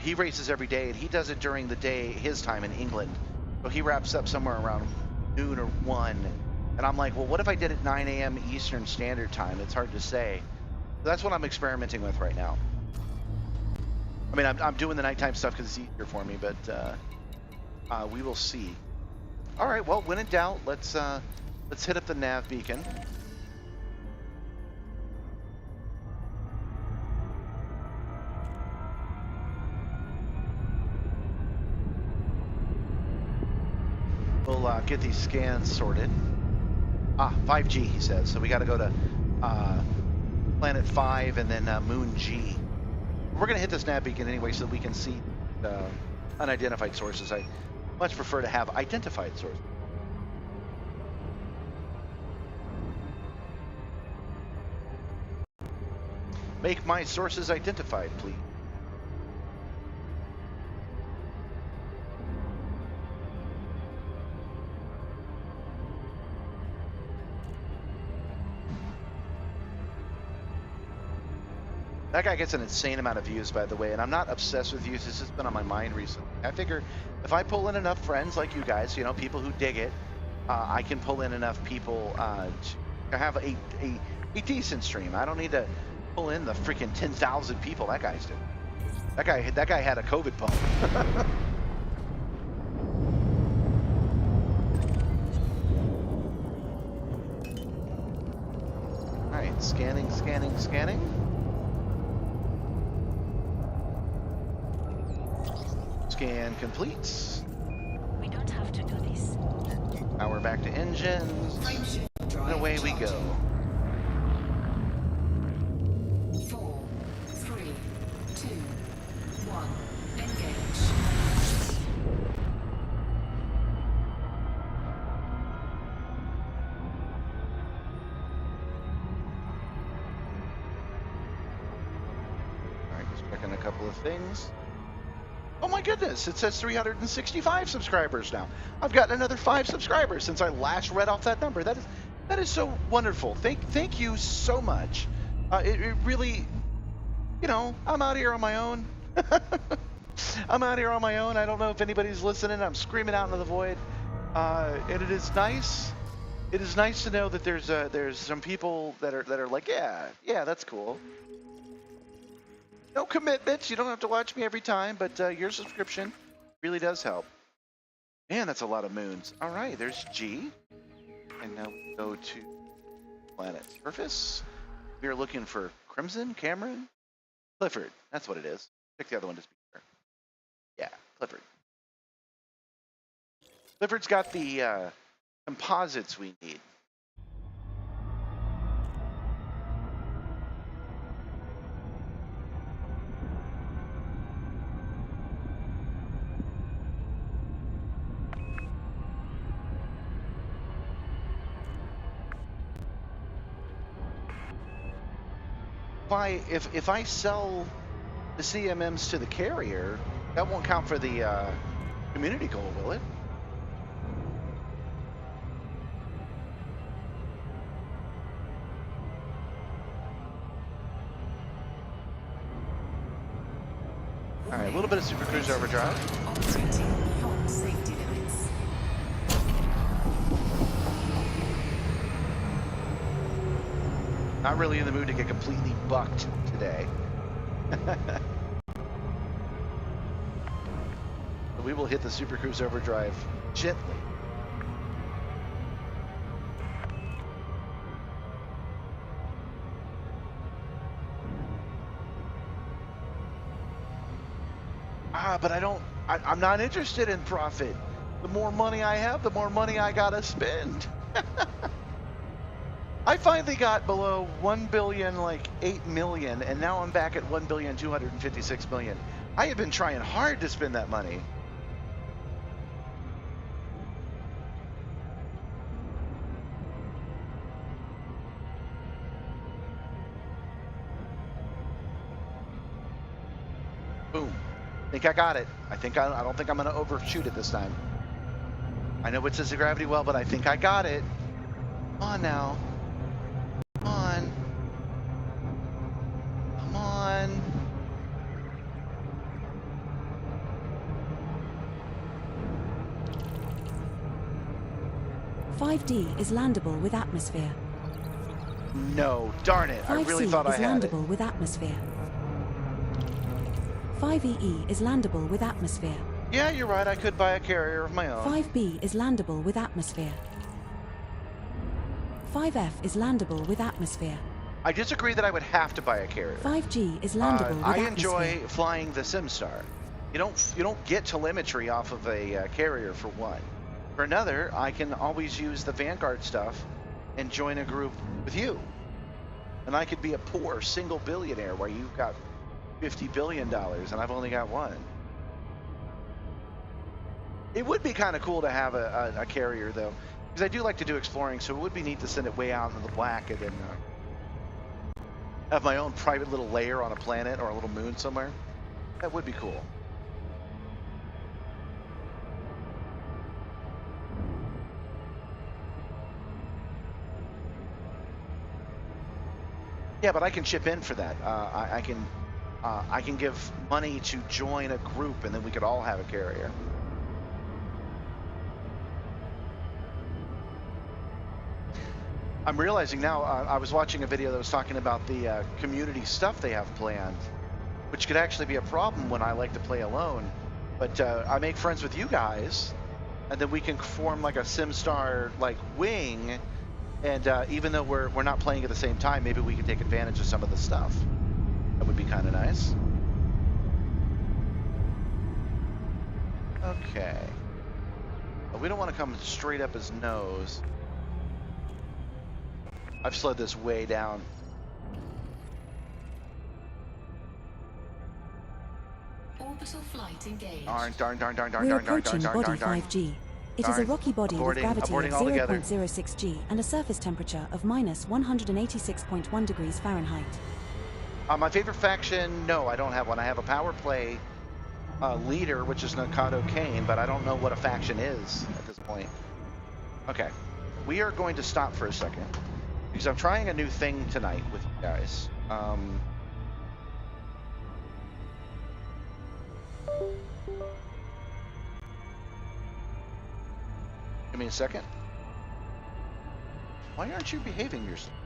S1: he races every day, and he does it during the day, his time in England. So he wraps up somewhere around noon or 1. And I'm like, well, what if I did it 9 a.m. Eastern Standard Time? It's hard to say. So that's what I'm experimenting with right now. I mean, I'm doing the nighttime stuff because it's easier for me, but we will see. All right, well, when in doubt, let's hit up the nav beacon. We'll get these scans sorted. 5G, he says. So we got to go to Planet 5 and then Moon G. We're going to hit this nav beacon anyway so that we can see unidentified sources. I much prefer to have identified sources. Make my sources identified, please. That guy gets an insane amount of views, by the way, and I'm not obsessed with views. This has been on my mind recently. I figure if I pull in enough friends like you guys, you know, people who dig it, I can pull in enough people to have a decent stream. I don't need to pull in the freaking 10,000 people that guy's doing. That guy had a COVID phone. All right, scanning, scanning, scanning. Scan completes.
S6: We don't have to do this.
S1: Now we're back to engines, and away we go.
S5: 4, 3, 2, 1. Engage.
S1: All right, just checking a couple of things. Oh my goodness, it says 365 subscribers now. I've gotten another 5 subscribers since I last read off that number. That is so wonderful. Thank you so much. It really, you know, I'm out here on my own. I'm out here on my own. I don't know if anybody's listening. I'm screaming out into the void. And it is nice. It is nice to know that there's some people that are like, yeah, that's cool. No commitments. You don't have to watch me every time, but your subscription really does help. Man, that's a lot of moons. All right, there's G. And now we go to planet surface. We are looking for Crimson, Cameron, Clifford. That's what it is. Pick the other one to speak for. Yeah, Clifford. Clifford's got the composites we need. If I sell the CMMs to the carrier, that won't count for the community goal, will it? All right, a little bit of Super Cruise Overdrive.
S5: Operating beyond safety limits.
S1: Not really in the mood to get completely bucked today. But we will hit the Super Cruise Overdrive gently. But I'm not interested in profit. The more money I have, the more money I gotta spend. I finally got below 1 billion, like 8 million, and now I'm back at 1,256,000,000. I have been trying hard to spend that money. Boom. I think I got it. I don't think I'm gonna overshoot it this time. I know it says the gravity well, but I think I got it. Come on now. Come on. Come on.
S2: "5D is landable with atmosphere.
S1: No, darn it. I
S2: 5C
S1: really thought I
S2: is
S1: had it.
S2: landable with atmosphere. 5EE is landable with atmosphere.
S1: Yeah, you're right. I could buy a carrier of my own.
S2: 5B is landable with atmosphere. 5F is landable with atmosphere.
S1: I disagree that I would have to buy a carrier.
S2: 5G is landable with
S1: I
S2: atmosphere.
S1: enjoy flying the Simstar. You don't get telemetry off of a carrier for one. For another, I can always use the Vanguard stuff and join a group with you. And I could be a poor single billionaire where you've got $50 billion and I've only got one. It would be kind of cool to have a carrier, though, because I do like to do exploring, so it would be neat to send it way out into the black and then have my own private little lair on a planet or a little moon somewhere. That would be cool. Yeah, but I can chip in for that. I can give money to join a group, and then we could all have a carrier. I'm realizing now, I was watching a video that was talking about the community stuff they have planned, which could actually be a problem when I like to play alone. But I make friends with you guys, and then we can form like a Simstar like wing, and even though we're not playing at the same time, maybe we can take advantage of some of the stuff. That would be kind of nice. Okay. But we don't want to come straight up his nose. I've slowed this way down.
S5: Orbital flight engaged.
S1: Darn.
S2: We're approaching body 5G. It is a rocky body with gravity of
S1: Aborting altogether.
S2: 0.06 G and a surface temperature of minus 186.1 degrees Fahrenheit.
S1: My favorite faction, no, I don't have one. I have a power play leader, which is Nakado Kane, but I don't know what a faction is at this point. Okay, we are going to stop for a second because I'm trying a new thing tonight with you guys. Give me a second. Why aren't you behaving yourself?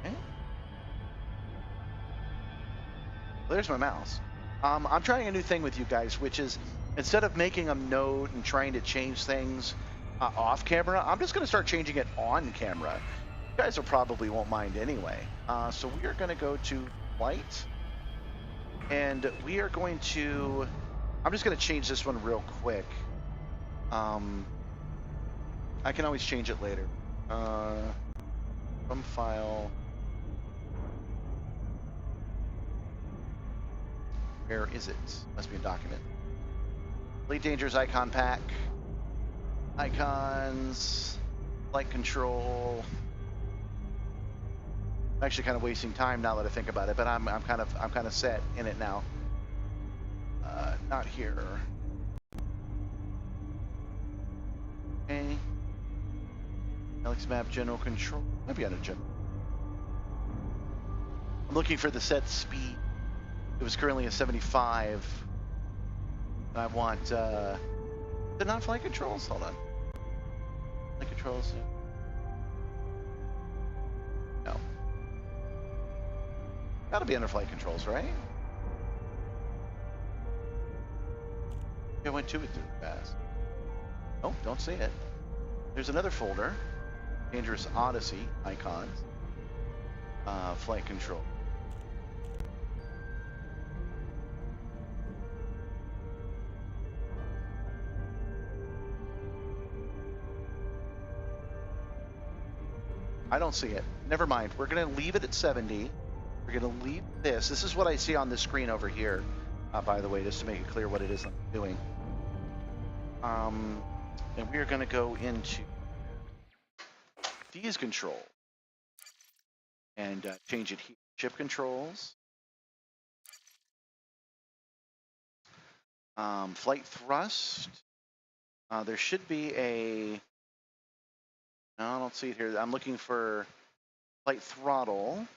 S1: Okay. There's my mouse. I'm trying a new thing with you guys, which is instead of making a note and trying to change things off camera, I'm just going to start changing it on camera. You guys will probably won't mind anyway. So we are going to go to light, and we are going to. I'm just going to change this one real quick. I can always change it later. From file. Where is it? Must be a document. Fleet Dangers icon pack. Icons. Flight control. I'm actually kind of wasting time now that I think about it, but I'm kind of set in it now. Not here. Okay. Alex map general control. Maybe on a general. I'm looking for the set speed. It was currently a 75. And I want the non-flight controls. Hold on. Flight controls. No. Gotta be under flight controls, right? I went to it too fast. Oh, don't see it. There's another folder. Dangerous Odyssey icons. Flight control. I don't see it. Never mind. We're going to leave it at 70. We're going to leave this. This is what I see on this screen over here, by the way, just to make it clear what it is I'm doing. And we are going to go into these control and change it here. Ship controls. Flight thrust. There should be a... No, I don't see it here. I'm looking for flight throttle.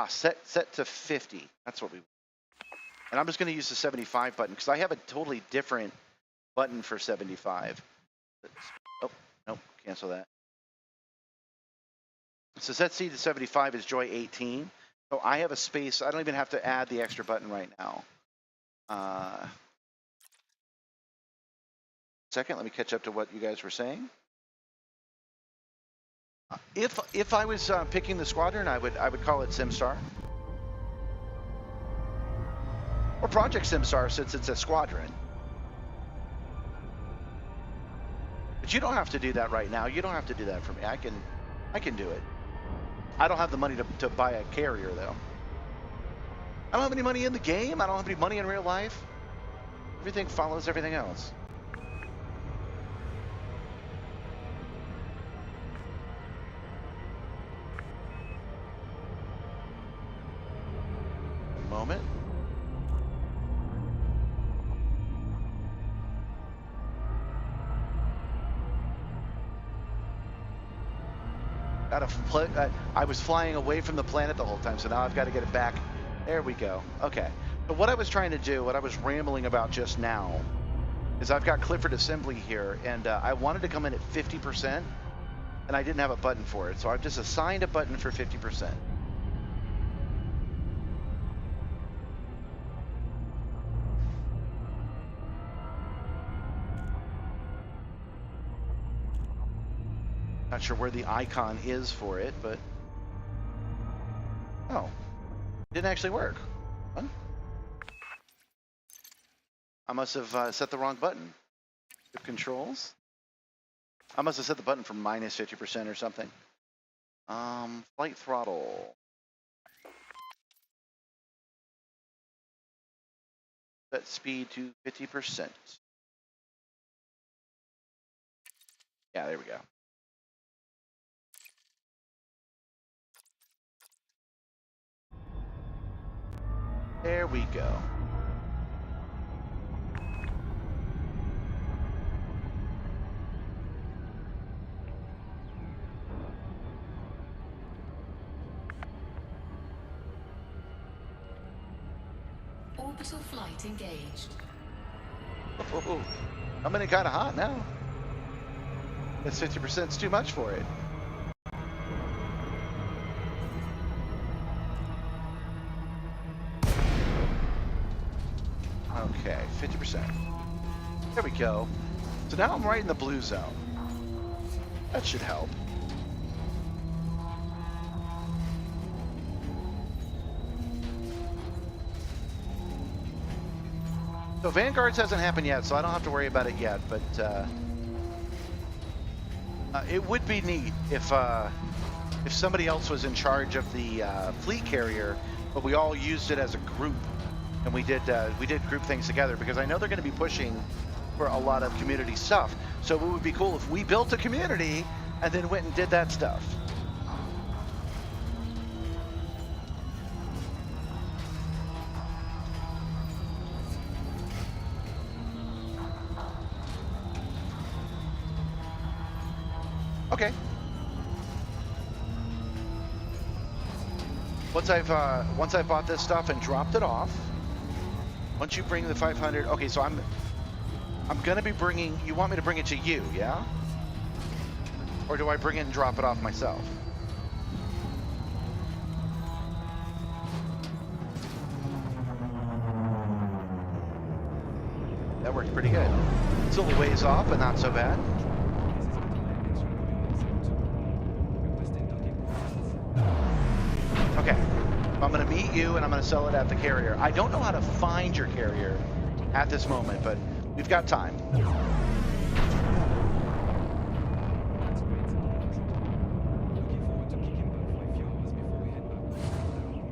S1: Set to 50. That's what we want. And I'm just going to use the 75 button because I have a totally different button for 75. Oh, nope, cancel that. So set C to 75 is Joy 18. So I have a space. I don't even have to add the extra button right now. Second, let me catch up to what you guys were saying. If I was picking the squadron, I would call it Simstar or Project Simstar since it's a squadron. But you don't have to do that right now. You don't have to do that for me. I can do it. I don't have the money to buy a carrier though. I don't have any money in the game. I don't have any money in real life. Everything follows everything else. Moment. I was flying away from the planet the whole time, so now I've got to get it back. There we go. Okay. So what I was trying to do, what I was rambling about just now, is I've got Clifford Assembly here, and I wanted to come in at 50%, and I didn't have a button for it, so I've just assigned a button for 50%. Not sure where the icon is for it, but oh, it didn't actually work. Huh? I must have set the wrong button. Controls. I must have set the button for minus 50% or something. Flight throttle. Set speed to 50%. Yeah, there we go. There we go.
S5: Orbital flight engaged.
S1: Oh, coming in kind of hot now. That's 50% is too much for it. Okay, 50%. There we go. So now I'm right in the blue zone. That should help. So Vanguards hasn't happened yet, so I don't have to worry about it yet, but it would be neat if somebody else was in charge of the fleet carrier, but we all used it as a group. And we did group things together, because I know they're going to be pushing for a lot of community stuff. So it would be cool if we built a community and then went and did that stuff. Okay. Once I've bought this stuff and dropped it off. Once you bring the 500, okay, so I'm gonna be bringing, you want me to bring it to you, yeah? Or do I bring it and drop it off myself? That worked pretty good. It's a little ways off, but not so bad. Okay. I'm going to meet you and I'm going to sell it at the carrier. I don't know how to find your carrier at this moment, but we've got time.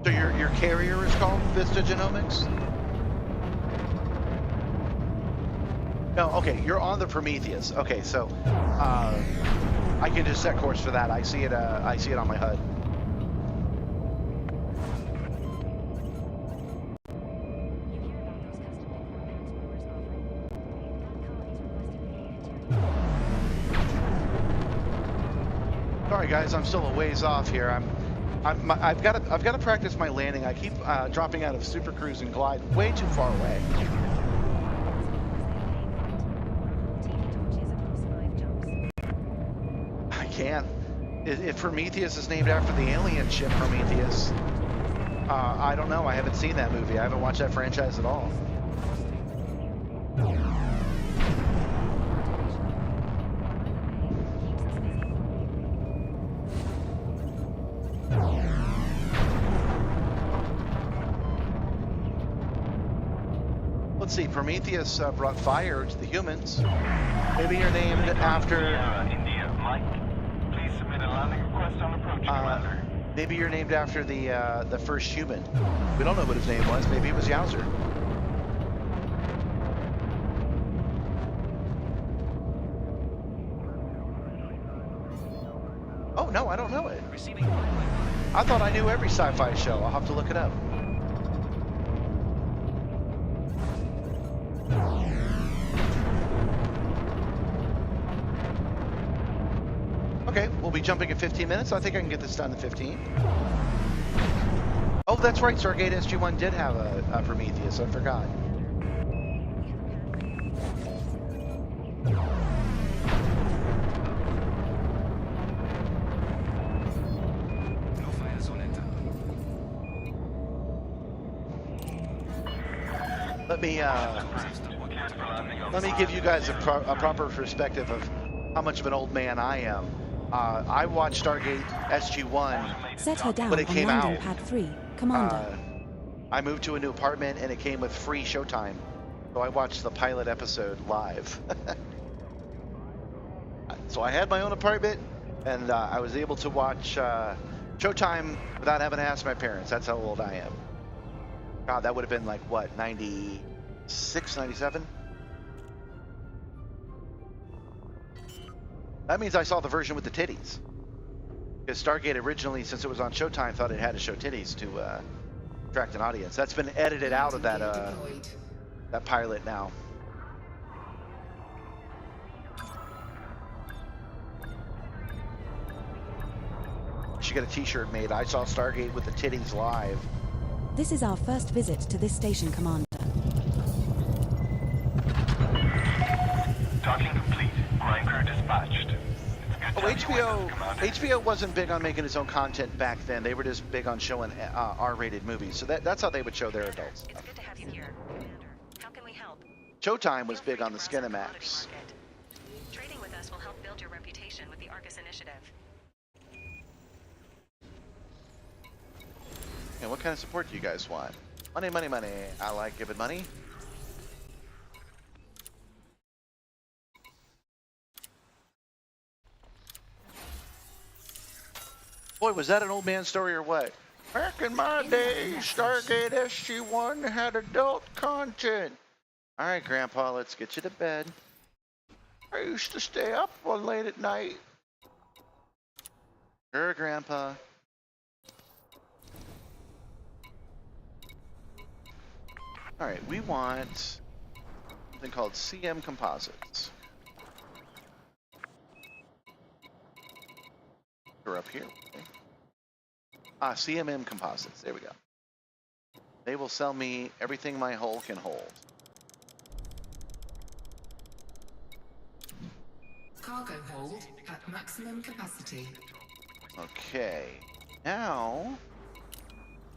S1: So your carrier is called Vista Genomics? No, okay, you're on the Prometheus. Okay, so I can just set course for that. I see it on my HUD. Sorry guys, I'm still a ways off here. I've got to practice my landing. I keep dropping out of Super Cruise and glide way too far away. I can't. If Prometheus is named after the alien ship Prometheus, I don't know. I haven't seen that movie. I haven't watched that franchise at all. Let's see, Prometheus brought fire to the humans. Maybe you're named after...
S3: India, Mike. Please submit a landing request on approach, Commander.
S1: Maybe you're named after the first human. We don't know what his name was. Maybe it was Yowzer. No, I don't know it.
S8: Receiving 555.
S1: I thought I knew every sci-fi show. I'll have to look it up. Okay, we'll be jumping in 15 minutes. I think I can get this done in 15. Oh, that's right. Stargate SG-1 did have a Prometheus. I forgot.
S3: No fire zone enter.
S1: Let me give you guys a proper perspective of how much of an old man I am. I watched Stargate SG-1
S2: Set her down
S1: when it
S2: on
S1: came
S2: landing
S1: out.
S2: pad 3, Commander.
S1: I moved to a new apartment and it came with free Showtime. So I watched the pilot episode live. So I had my own apartment and I was able to watch Showtime without having to ask my parents. That's how old I am. God, that would have been like, what, 96, 97? That means I saw the version with the titties. Because Stargate originally, since it was on Showtime, thought it had to show titties to attract an audience. That's been edited out of that that pilot now. Should get a t-shirt made. I saw Stargate with the titties live.
S2: This is our first visit to this station, Commander.
S3: Docking complete. Grind crew dispatched.
S1: Oh, HBO wasn't big on making its own content back then. They were just big on showing R-rated movies. So that's how they would show their adults.
S6: It's good to have you here, Commander. How can we help?
S1: Showtime was big on the Skinemax.
S6: Trading with us will help build your reputation with the Argus Initiative.
S1: And what kind of support do you guys want? Money, money, money. I like giving money. Boy, was that an old man story or what? Back in my day, Stargate SG-1 had adult content. All right, Grandpa, let's get you to bed. I used to stay up one late at night. Sure, Grandpa. All right, we want something called CM Composites. They're up here. Okay. CMM Composites. There we go. They will sell me everything my hull can hold.
S5: Cargo hold at maximum capacity.
S1: Okay. Now,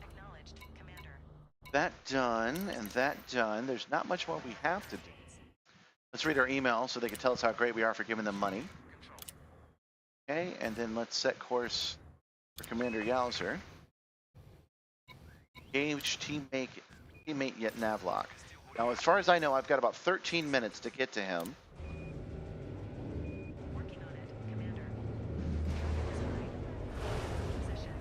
S6: Acknowledged, Commander.
S1: that done and that done. There's not much more we have to do. Let's read our email so they can tell us how great we are for giving them money. Okay, and then let's set course for Commander Yowzer. Engage teammate yet navlock. Now, as far as I know, I've got about 13 minutes to get to him.
S6: Working on it, Commander. Position.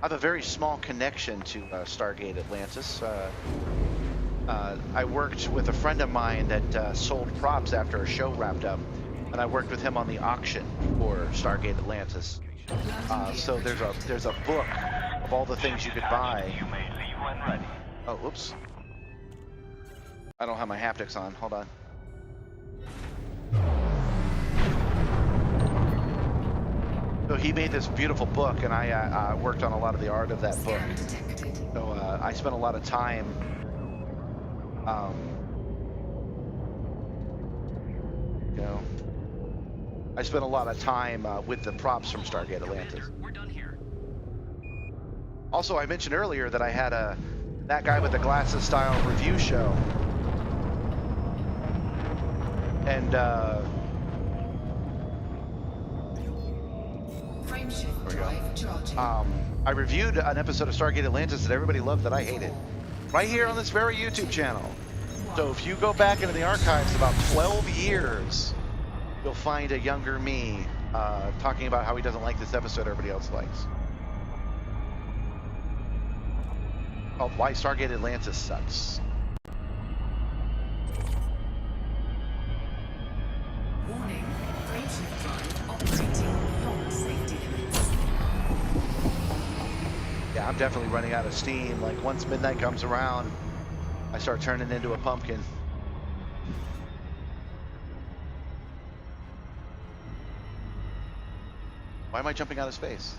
S1: I have a very small connection to Stargate Atlantis. I worked with a friend of mine that sold props after a show wrapped up, and I worked with him on the auction for Stargate Atlantis. So there's a book of all the things you could buy.
S3: You may leave when ready.
S1: Oh, whoops. I don't have my haptics on. Hold on. So he made this beautiful book, and I worked on a lot of the art of that book.
S5: Scan detected.
S1: So I spent a lot of time I spent a lot of time with the props from Stargate Atlantis.
S8: Commander, we're done here.
S1: Also, I mentioned earlier that I had that guy with the glasses style review show. And
S5: Frameshift drive charging.
S1: I reviewed an episode of Stargate Atlantis that everybody loved that I hated. Right here on this very YouTube channel. So if you go back into the archives about 12 years, you'll find a younger me talking about how he doesn't like this episode everybody else likes. Called Why Stargate Atlantis Sucks.
S5: Warning, frameshift drive operating safety limits.
S1: Yeah, I'm definitely running out of steam. Like once midnight comes around, I start turning into a pumpkin. Why am I jumping out of space?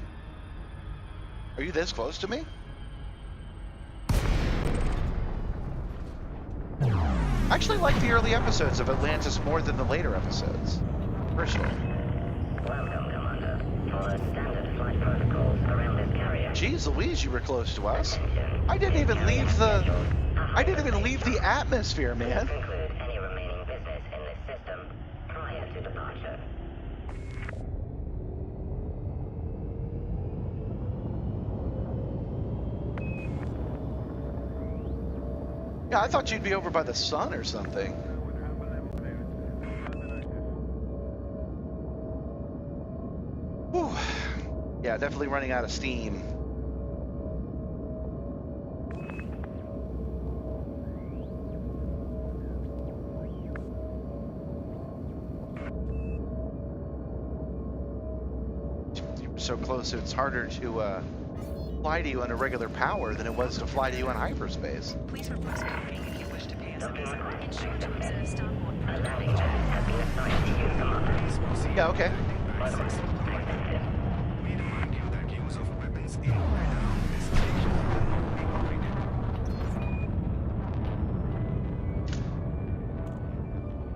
S1: Are you this close to me? I actually like the early episodes of Atlantis more than the later episodes, personally.
S4: Welcome, Commander. Follow standard flight protocols around this carrier.
S1: Jeez Louise, you were close to us. I didn't even leave the atmosphere, man.
S4: Conclude any remaining business in this system prior to departure.
S1: Yeah, I thought you'd be over by the sun or something. Whew. Yeah, definitely running out of steam. You were so close, it's harder to fly to you under regular power than it was to fly to you in hyperspace.
S6: Please request copy if you wish to pay us visit. Ensure to observe starboard
S4: A
S6: protocol.
S4: landing chart has been assigned to you, Commander.
S1: Yeah, okay.
S3: We remind you that use of weapons in and around this station will not be tolerated.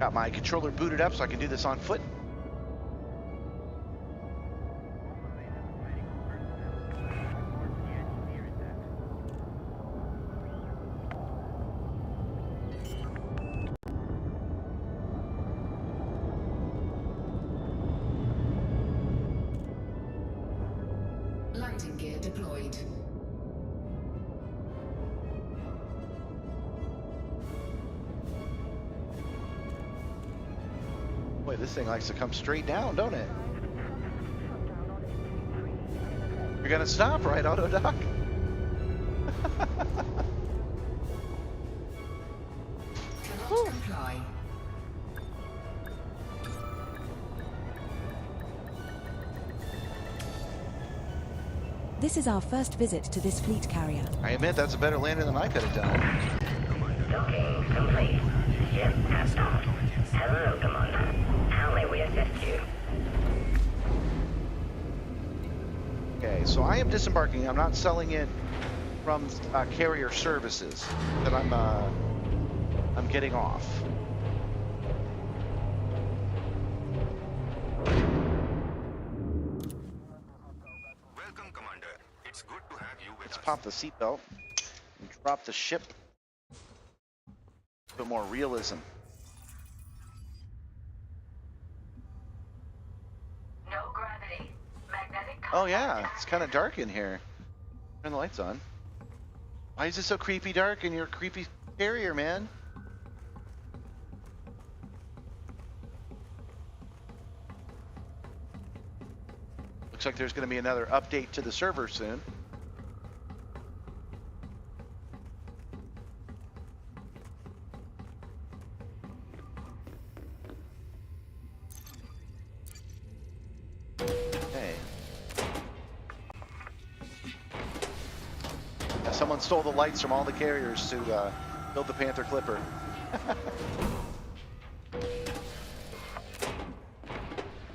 S1: Got my controller booted up so I can do this on foot.
S5: Landing gear deployed.
S1: Boy, this thing likes to come straight down, don't it? You're gonna stop, right, Autodoc?
S5: Cannot comply.
S2: This is our first visit to this fleet carrier.
S1: I admit that's a better landing than I could have done.
S4: Docking complete. Ship has docked. Hello, Commander. How may we assist you?
S1: Okay, so I am disembarking. I'm not selling it from carrier services that I'm getting off.
S3: Welcome, Commander. It's good to have you with
S1: Let's
S3: us.
S1: pop the seatbelt and drop the ship. A bit more realism.
S4: No gravity. Magnetic.
S1: Oh yeah, it's kind of dark in here. Turn the lights on. Why is it so creepy dark in your creepy carrier, man? Looks like there's going to be another update to the server soon. Okay. Yeah, someone stole the lights from all the carriers to build the Panther Clipper.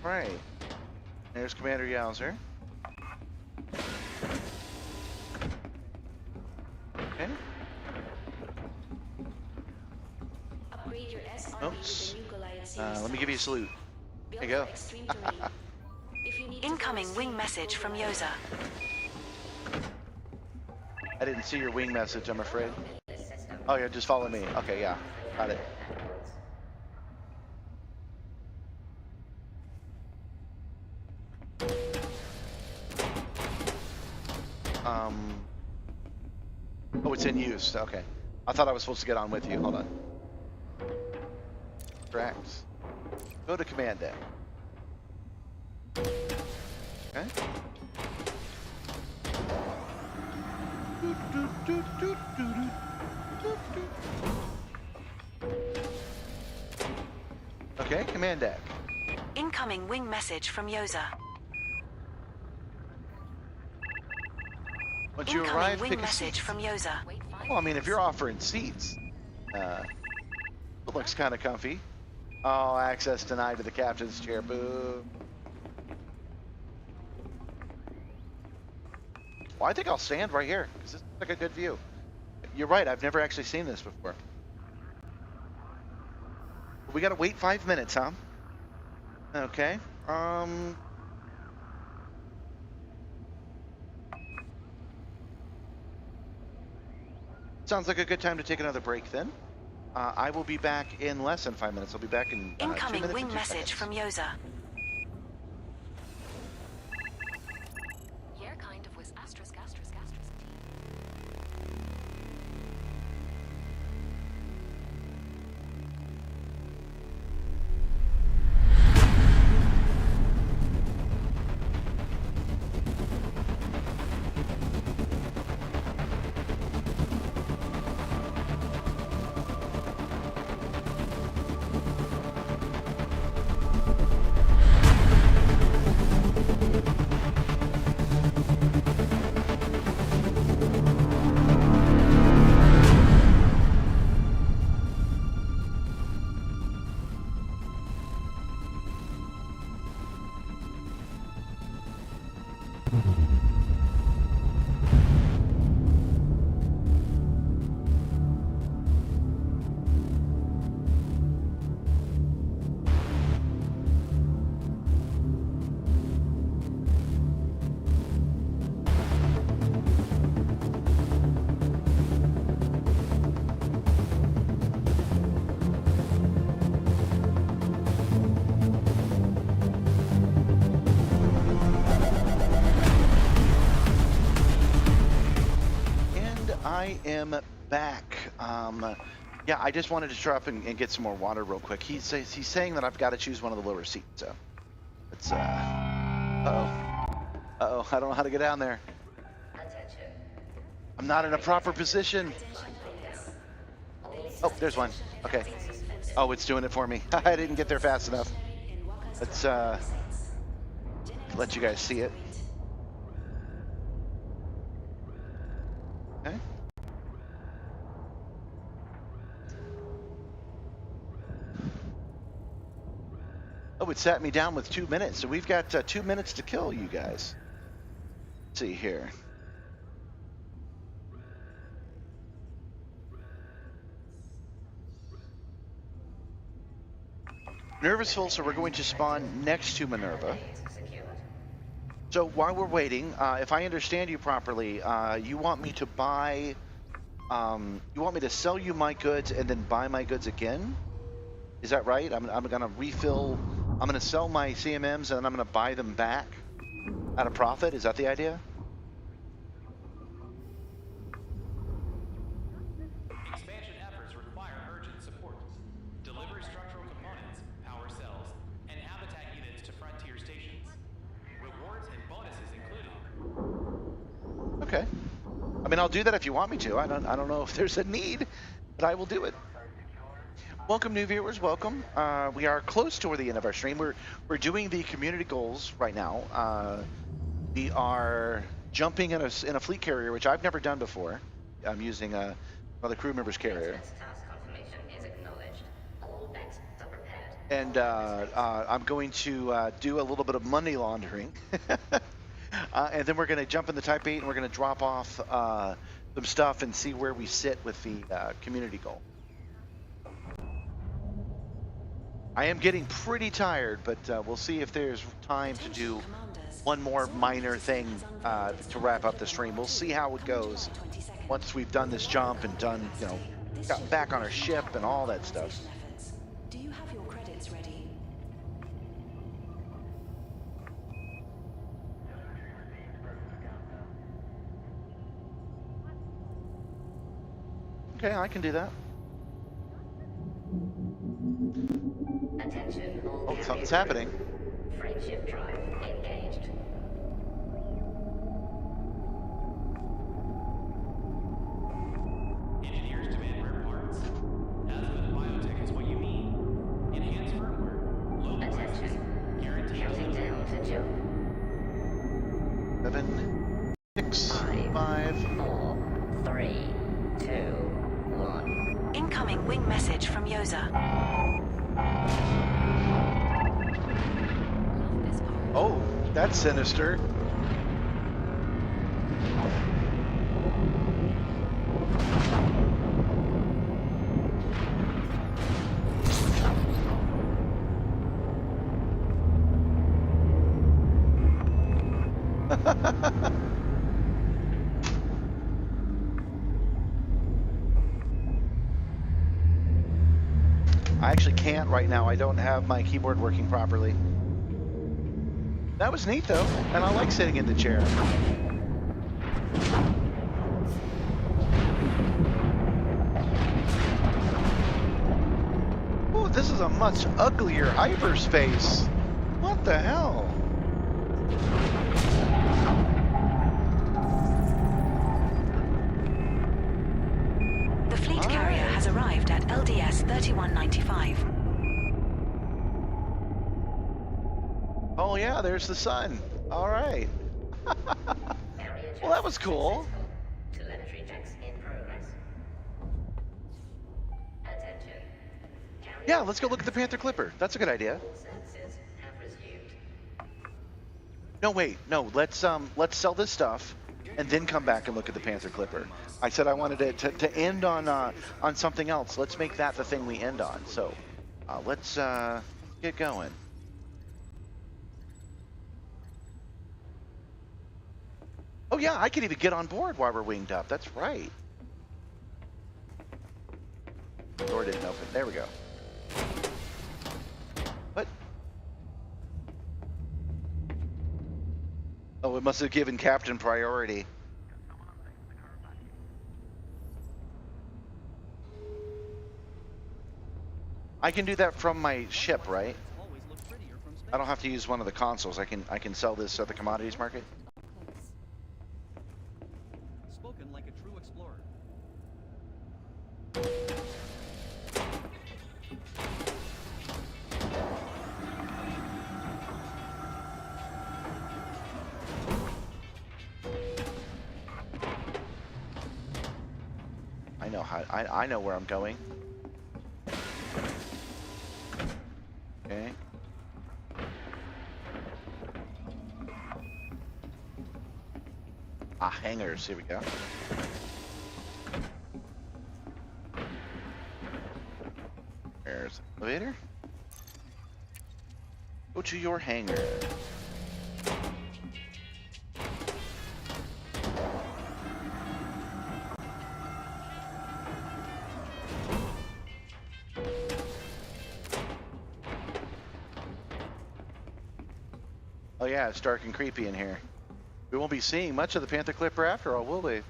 S1: Right. There's Commander Yowzer. Okay.
S6: Upgrade your SRV
S1: Oops.
S6: with the new Goliath series.
S1: Let me give you a salute.
S6: Built
S1: There you go.
S6: for extreme terrain. If you need to
S2: Incoming
S6: follow
S2: wing
S6: suit,
S2: message
S6: go
S2: from
S6: without.
S2: Yoza.
S1: I didn't see your wing message, I'm afraid. Oh yeah, just follow me. Okay, yeah. Got it. Oh, it's in use. Okay. I thought I was supposed to get on with you. Hold on. Correct. Go to command deck. Okay. Okay, command deck.
S2: Incoming wing message from Yoza.
S1: Once you
S2: Incoming
S1: arrive,
S2: wing
S1: pick a
S2: message
S1: seat.
S2: from Yoza.
S1: Well, I mean, if you're offering seats, it looks kind of comfy. Oh, access denied to the captain's chair. Boo. Well, I think I'll stand right here because this is like a good view. You're right. I've never actually seen this before. We gotta wait 5 minutes, huh? Okay. Sounds like a good time to take another break then. I will be back in less than 5 minutes. I'll be back in 2
S2: Incoming
S1: minutes
S2: wing
S1: and 2
S2: message
S1: seconds.
S2: from Yoza.
S6: Here kind of was asterisk, asterisk, asterisk.
S1: I am back. Yeah, I just wanted to drop and get some more water real quick. He's saying that I've got to choose one of the lower seats. So it's uh-oh, I don't know how to get down there. I'm not in a proper position. Oh, there's one. Okay. Oh, it's doing it for me. I didn't get there fast enough. Let's let you guys see it. Okay. Oh, it sat me down with 2 minutes. So we've got 2 minutes to kill, you guys. Let's see here. Nervousful, so we're going to spawn next to Minerva. So while we're waiting, if I understand you properly, you want me to buy, you want me to sell you my goods and then buy my goods again? Is that right? I'm gonna refill, I'm gonna sell my CMMs and then I'm gonna buy them back at a profit? Is that the idea?
S8: Expansion efforts require urgent support. Deliver structural components, power cells, and habitat units to frontier stations. Rewards and bonuses included.
S1: Okay. I mean, I'll do that if you want me to. I don't know if there's a need, but I will do it. Welcome, new viewers. Welcome. We are close toward the end of our stream. We're doing the community goals right now. We are jumping in a fleet carrier, which I've never done before. I'm using another crew member's carrier. And I'm going to do a little bit of money laundering. And then we're going to jump in the Type 8 and we're going to drop off some stuff and see where we sit with the community goal. I am getting pretty tired, but we'll see if there's time to do one more minor thing to wrap up the stream. We'll see how it goes once we've done this jump and done, you know, got back on our ship and all that stuff.
S2: Do you have your credits ready?
S1: Okay, I can do that. Oh, something's happening.
S10: Freight drive engaged.
S8: Engineers demand rare parts. Azimuth Biotech is what you need. Enhanced firmware, low prices, guaranteed
S10: Counting
S8: delivery.
S10: down to jump.
S1: 7, 6, 5,
S2: closer.
S6: Love this part.
S1: Oh, that's sinister. I actually can't right now. I don't have my keyboard working properly. That was neat though, and I like sitting in the chair. Ooh, this is a much uglier hyperspace. What the hell?
S2: The fleet carrier has arrived at LDS 3195.
S1: Oh yeah, there's the sun. All right. Well, that was cool.
S10: Telemetry checks in progress. Attention.
S1: Yeah, let's go look at the Panther Clipper. That's a good idea.
S10: Services have resumed.
S1: No, wait, no. Let's sell this stuff, and then come back and look at the Panther Clipper. I said I wanted it to end on something else. Let's make that the thing we end on. So, let's get going. Oh yeah, I can even get on board while we're winged up. That's right. Door didn't open. There we go. What? Oh, it must have given Captain priority. I can do that from my ship, right? I don't have to use one of the consoles. I can sell this at the commodities market.
S11: Spoken like a true explorer.
S1: I know how. I know where I'm going. Okay. Ah, hangars. Here we go. There's the elevator. Go to your hangar. Oh yeah, it's dark and creepy in here. We won't be seeing much of the Panther Clipper after all, will we?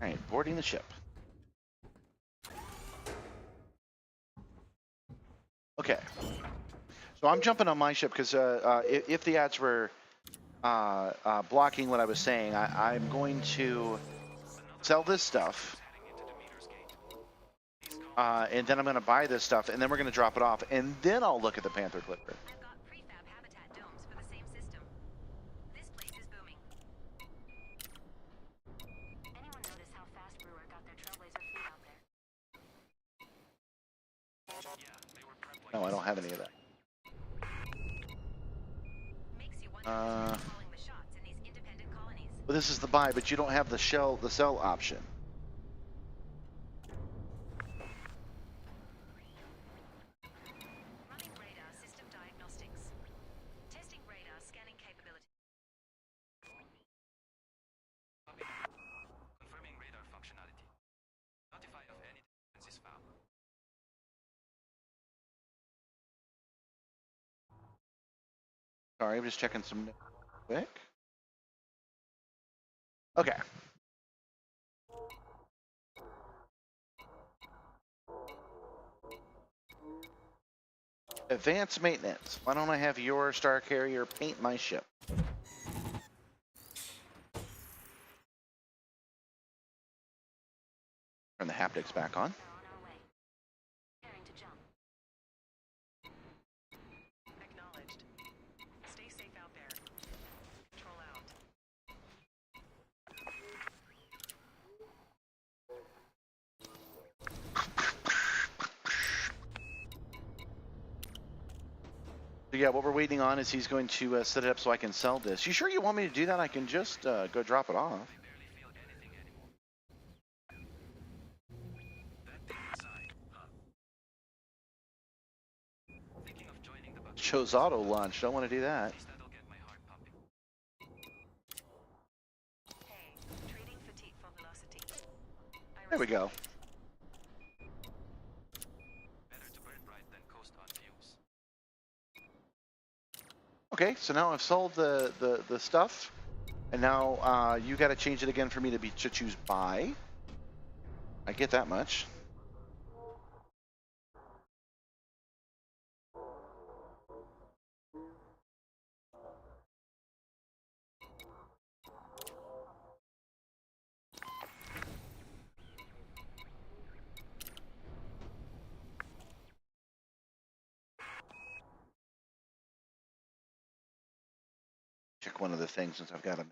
S1: All right, boarding the ship. Okay. So I'm jumping on my ship because if the ads were blocking what I was saying, I'm going to sell this stuff, and then I'm going to buy this stuff, and then we're going to drop it off, and then I'll look at the Panther Clipper.
S6: I've got prefab habitat domes for the same system. This place is booming. Anyone notice how fast Brewer got their trailblazer fleet out there?
S1: No, I don't have any of that.
S6: Makes you wonder who's calling the shots in these independent colonies.
S1: Well, this is the buy, but you don't have the sell option.
S6: Running radar system diagnostics. Testing radar scanning capability.
S3: Confirming radar functionality. Notify of any differences found.
S1: Sorry, I'm just checking some quick. Okay. Advanced maintenance. Why don't I have your star carrier paint my ship? Turn the haptics back on. So yeah, what we're waiting on is he's going to set it up so I can sell this. You sure you want me to do that? I can just go drop it off. Shows auto launch. Don't want to do that. There we go. Okay, so now I've sold the stuff, and now you got to change it again for me to choose buy. I get that much. Check one of the things since I've got a minute.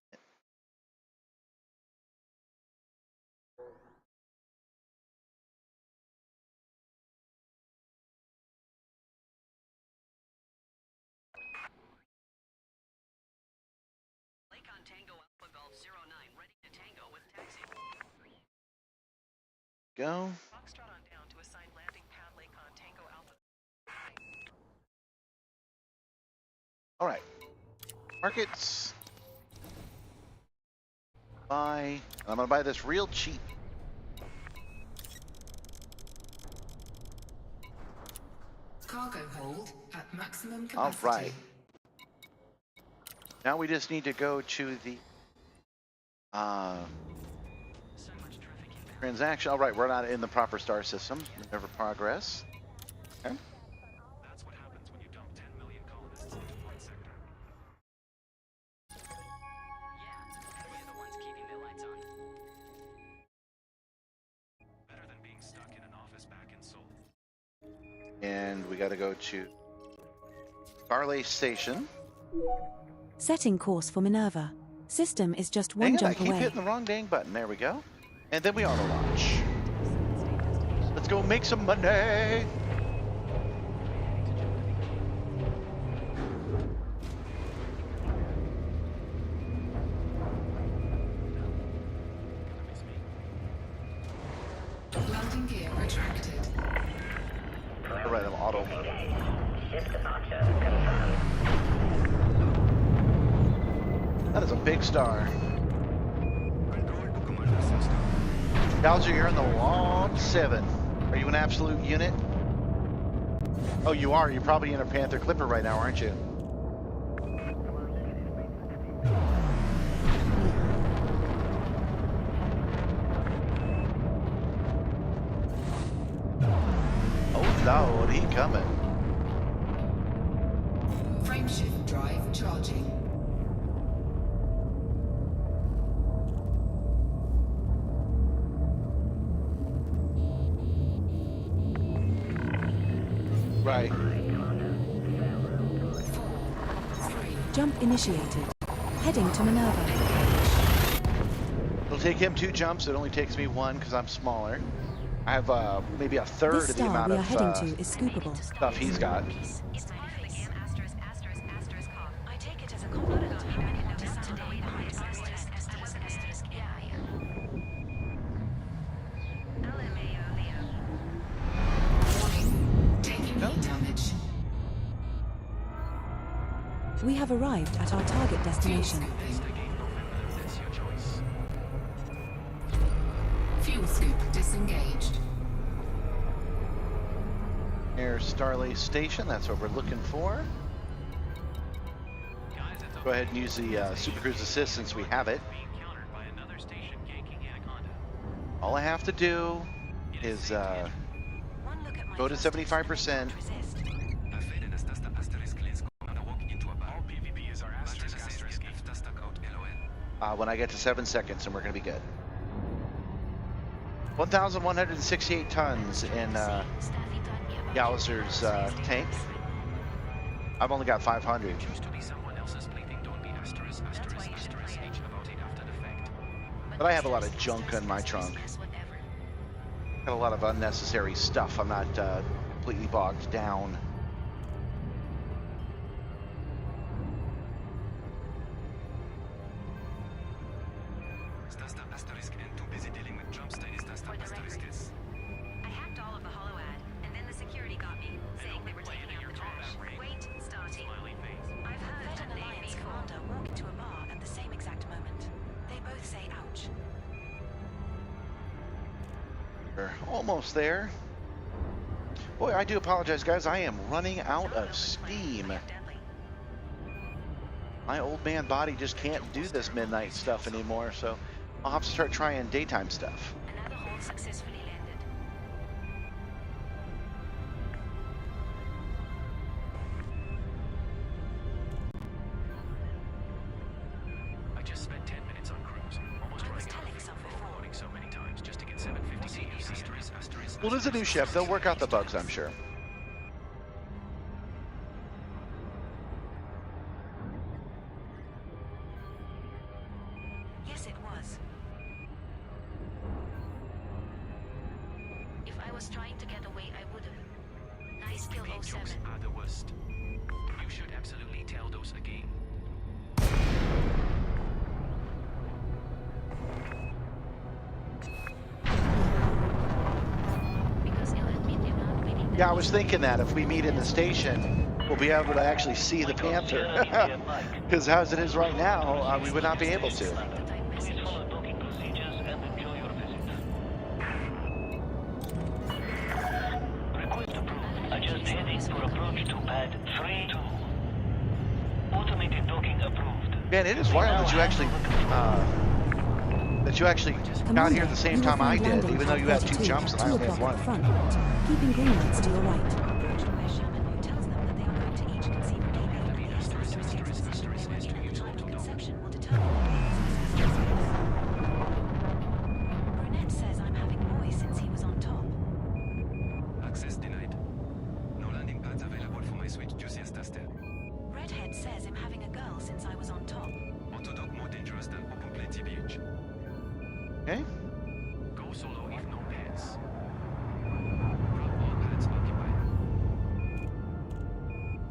S1: Go. All right. Markets. Buy. I'm gonna buy this real cheap.
S5: Cargo hold at maximum capacity.
S1: All right. Now we just need to go to the transaction. All right, we're not in the proper star system. Remember progress. Okay.
S8: That's what happens when you dump 10 million colonists into one sector.
S6: Yeah, we're the ones keeping the lights on.
S8: Better than being stuck in an office back in Seoul.
S1: And we got to go to Barley Station.
S2: Setting course for Minerva. System is just one
S1: Dang it, I
S2: jump
S1: keep
S2: away.
S1: hitting the wrong dang button. There we go. And then we auto launch. Let's go make some money.
S5: Landing gear retracted.
S1: All right, I'm auto.
S10: Shift departure confirmed.
S1: That is a big star.
S3: Control to Commander Simstar.
S1: Bowser, you're in the Launch 7. Are you an absolute unit? Oh, you are. You're probably in a Panther Clipper right now, aren't you? Oh, Lord, he coming.
S5: Frameshift drive charging.
S1: Right.
S5: 4, 3.
S2: Jump initiated. Heading to Minerva.
S1: It'll take him 2 jumps. It only takes me 1 because I'm smaller. I have maybe a third
S2: This
S1: of the
S2: star
S1: amount
S2: we are
S1: of
S2: heading to is scoopable.
S1: stuff he's got.
S6: I take it as a compliment.
S5: Warning. Taking
S1: No.
S5: heat damage.
S2: We have arrived at our target destination.
S8: That's your choice.
S5: Fuel scoop disengaged.
S1: Air Starley Station, that's what we're looking for.
S8: Guys, it's
S1: Go ahead and use the Super Cruise Assist since we have it.
S8: being countered by another station yanking Anaconda.
S1: All I have to do is
S6: One look at my
S1: go to
S6: first
S1: 75%.
S6: resist.
S3: Erfährt das Taster Asterisk links Commander walk into a bar. All PvPs are asterisk if Taster out LOL.
S1: When I get to 7 seconds, and we're going to be good. 1,168 tons in Yowzer's tank. I've only got 500.
S8: Used to be someone else's bleeding. Don't be asterisk H about it after the fact.
S1: But I have a lot of junk in my trunk. Got a lot of unnecessary stuff. I'm not completely bogged down.
S6: For the record, I hacked all of the holo ad, and then the security got me, saying they were taking out the trash. Wait, starting. I've heard
S2: Fed
S6: that
S2: an
S6: name
S2: Alliance
S6: before.
S2: commander walk into a bar at the same exact moment. They both say ouch.
S1: We're almost there. Boy, I do apologize, guys. I am running out of steam. My old man body just can't do this midnight stuff anymore, so I'll have to start trying daytime stuff.
S6: Another hold successfully landed.
S8: I just spent 10 minutes on cruise, almost
S2: I was
S8: running out
S2: telling
S8: of fuel
S2: someone.
S8: for loading so many times just to get 750 asterisk.
S1: Well, there's a new chef. They'll work out the bugs, I'm sure.
S2: Yes, it was.
S6: If I was trying to get away, I would have. Nice kill,
S8: Fake
S6: 07.
S8: jokes are the worst. You should absolutely tell those again.
S6: Because you'll admit you're not winning.
S1: Yeah, I was thinking that if we meet in the station, we'll be able to actually see the Panther. Because as it is right now, we would not be able to.
S7: Please follow docking procedures and enjoy your visit. Request approved. Adjust heading for approach to pad 3-2. Automated docking approved.
S1: Man, it is wild that you actually got here at the same time I did, even though you had two jumps and I only had one.
S2: Front, keeping green lights to your right.
S6: Where Sherman, who tells them that they are going to each conceive a baby, and the asterisk conception will determine. Brunette says I'm having boys since he was on top.
S3: Access denied. No landing pads available for my switch juiciest tester.
S2: Redhead says I'm having a girl since I was on top.
S3: Autodock more dangerous than open plate TBH.
S1: Okay.
S8: Go solo if no pants.
S3: Drop all pads occupied.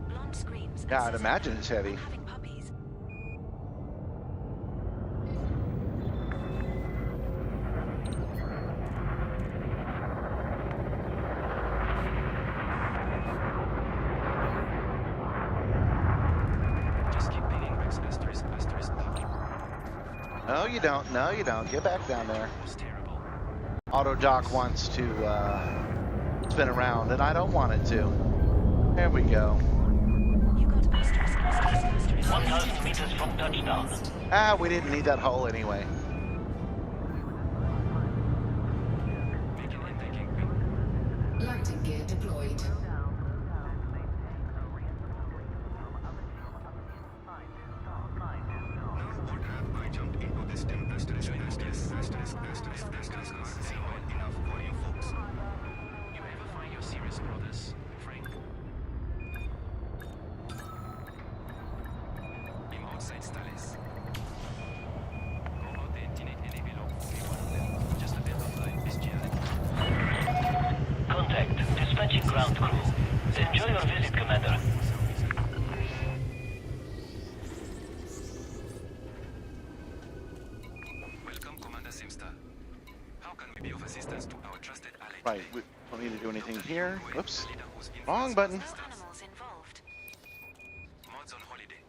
S2: Blonde screams. and
S1: Yeah, I'd
S2: says,
S1: imagine it's heavy.
S2: I'm having puppies.
S3: Just keep pinging Rex asterisk docking.
S1: No, you don't. No, you don't. Get back down there.
S8: Was terrible.
S1: Auto dock wants to spin around, and I don't want it to. There we go.
S2: You got asterisk.
S7: 1,000 meters from touchdown.
S1: Ah, we didn't need that hull anyway.
S3: Make your right taking.
S5: Landing gear deployed.
S3: I jumped into this dim asterisk enough volume, folks.
S8: You ever find your serious brothers, Frank?
S3: I'm outside Stallis. Go out and detonate any below one of them. Just a bit of line bestiality.
S7: Contact. Dispatching ground crew. Enjoy your visit, Commander.
S3: Welcome, Commander Simstar. How can we be of assistance to our trusted ally?
S1: Right, we don't need to do anything here. Whoops.
S3: Leader whose
S1: Wrong
S3: influence
S1: button.
S2: No animals involved.
S3: Mods on holiday.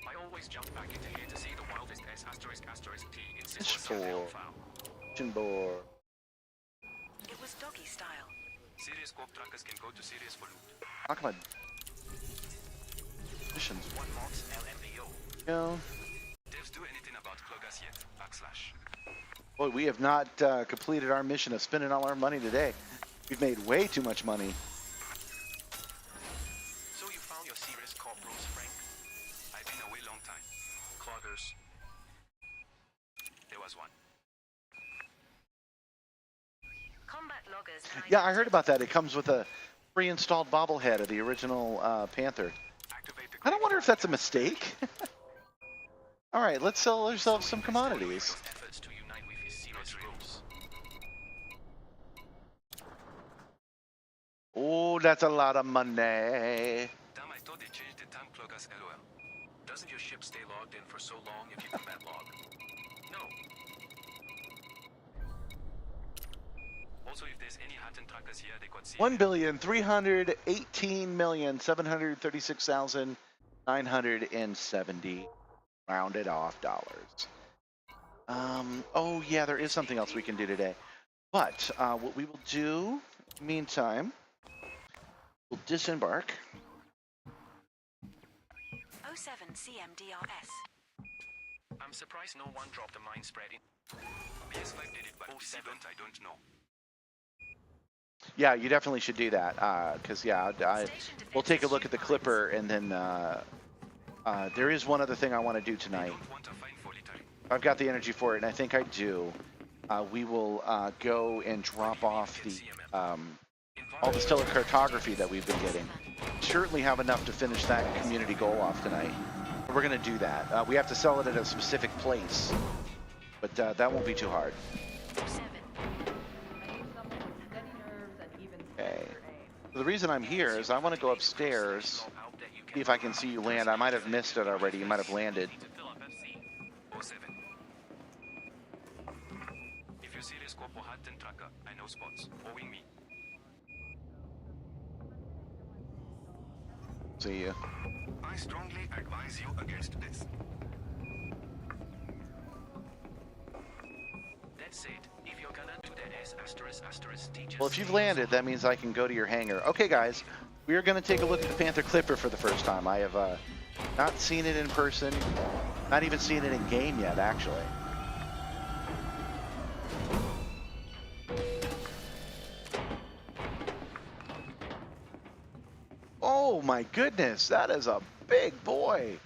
S8: I always jump back into here to see the wildest S asterisk T
S1: It's
S8: insists
S1: for
S8: on their file.
S1: mission board.
S2: It was doggy style.
S3: Serious scope trackers can go to Sirius for loot.
S1: Talk about missions.
S8: One mods LMAO.
S1: Go.
S3: Devs do anything about cloggers yet? /
S1: Boy, we have not completed our mission of spending all our money today. We've made way too much money.
S8: So you found your serious corporals, Frank?
S3: I've been away long time.
S8: Cloggers.
S3: There was one.
S6: Combat loggers.
S1: Yeah, I heard about that. It comes with a pre-installed bobblehead of the original Panther.
S3: Activate the
S1: I don't wonder if that's a mistake. All right, let's sell ourselves some commodities.
S8: Efforts to unite with his serious rules.
S1: Oh, that's a lot of money.
S3: Damn, I thought they changed the time cloggers LOL.
S8: Doesn't your ship stay logged in for so long if you combat log? No.
S3: Also, if there's any Hutton truckers here, they got
S1: 1,318,736,970 rounded off dollars. Oh yeah, there is something else we can do today. But what we will do, meantime, we'll disembark.
S2: 07 CMDRS.
S3: I'm surprised no one dropped a mine spread in. PS5 did it, but 07, I don't know.
S1: Yeah, you definitely should do that, because yeah, we'll take a look at the clipper, and then there is one other thing I want to do tonight. I've got the energy for it, and I think I do. We will go and drop off the all the stellar cartography that we've been getting. Certainly have enough to finish that community goal off tonight. We're going to do that. We have to sell it at a specific place, but that won't be too hard. Okay. So the reason I'm here is I want to go upstairs, see if I can see you land. I might have missed it already. You might have landed.
S3: If you serious go for Hutton trucker, I know spots. Owing me.
S1: See you.
S3: I strongly advise you against this. That's it. If you're gonna do that as ***, teachers.
S1: Well, if you've landed, that means I can go to your hangar. Okay, guys, we are going to take a look at the Panther Clipper for the first time. I have not seen it in person, not even seen it in game yet, actually. Oh my goodness, that is a big boy.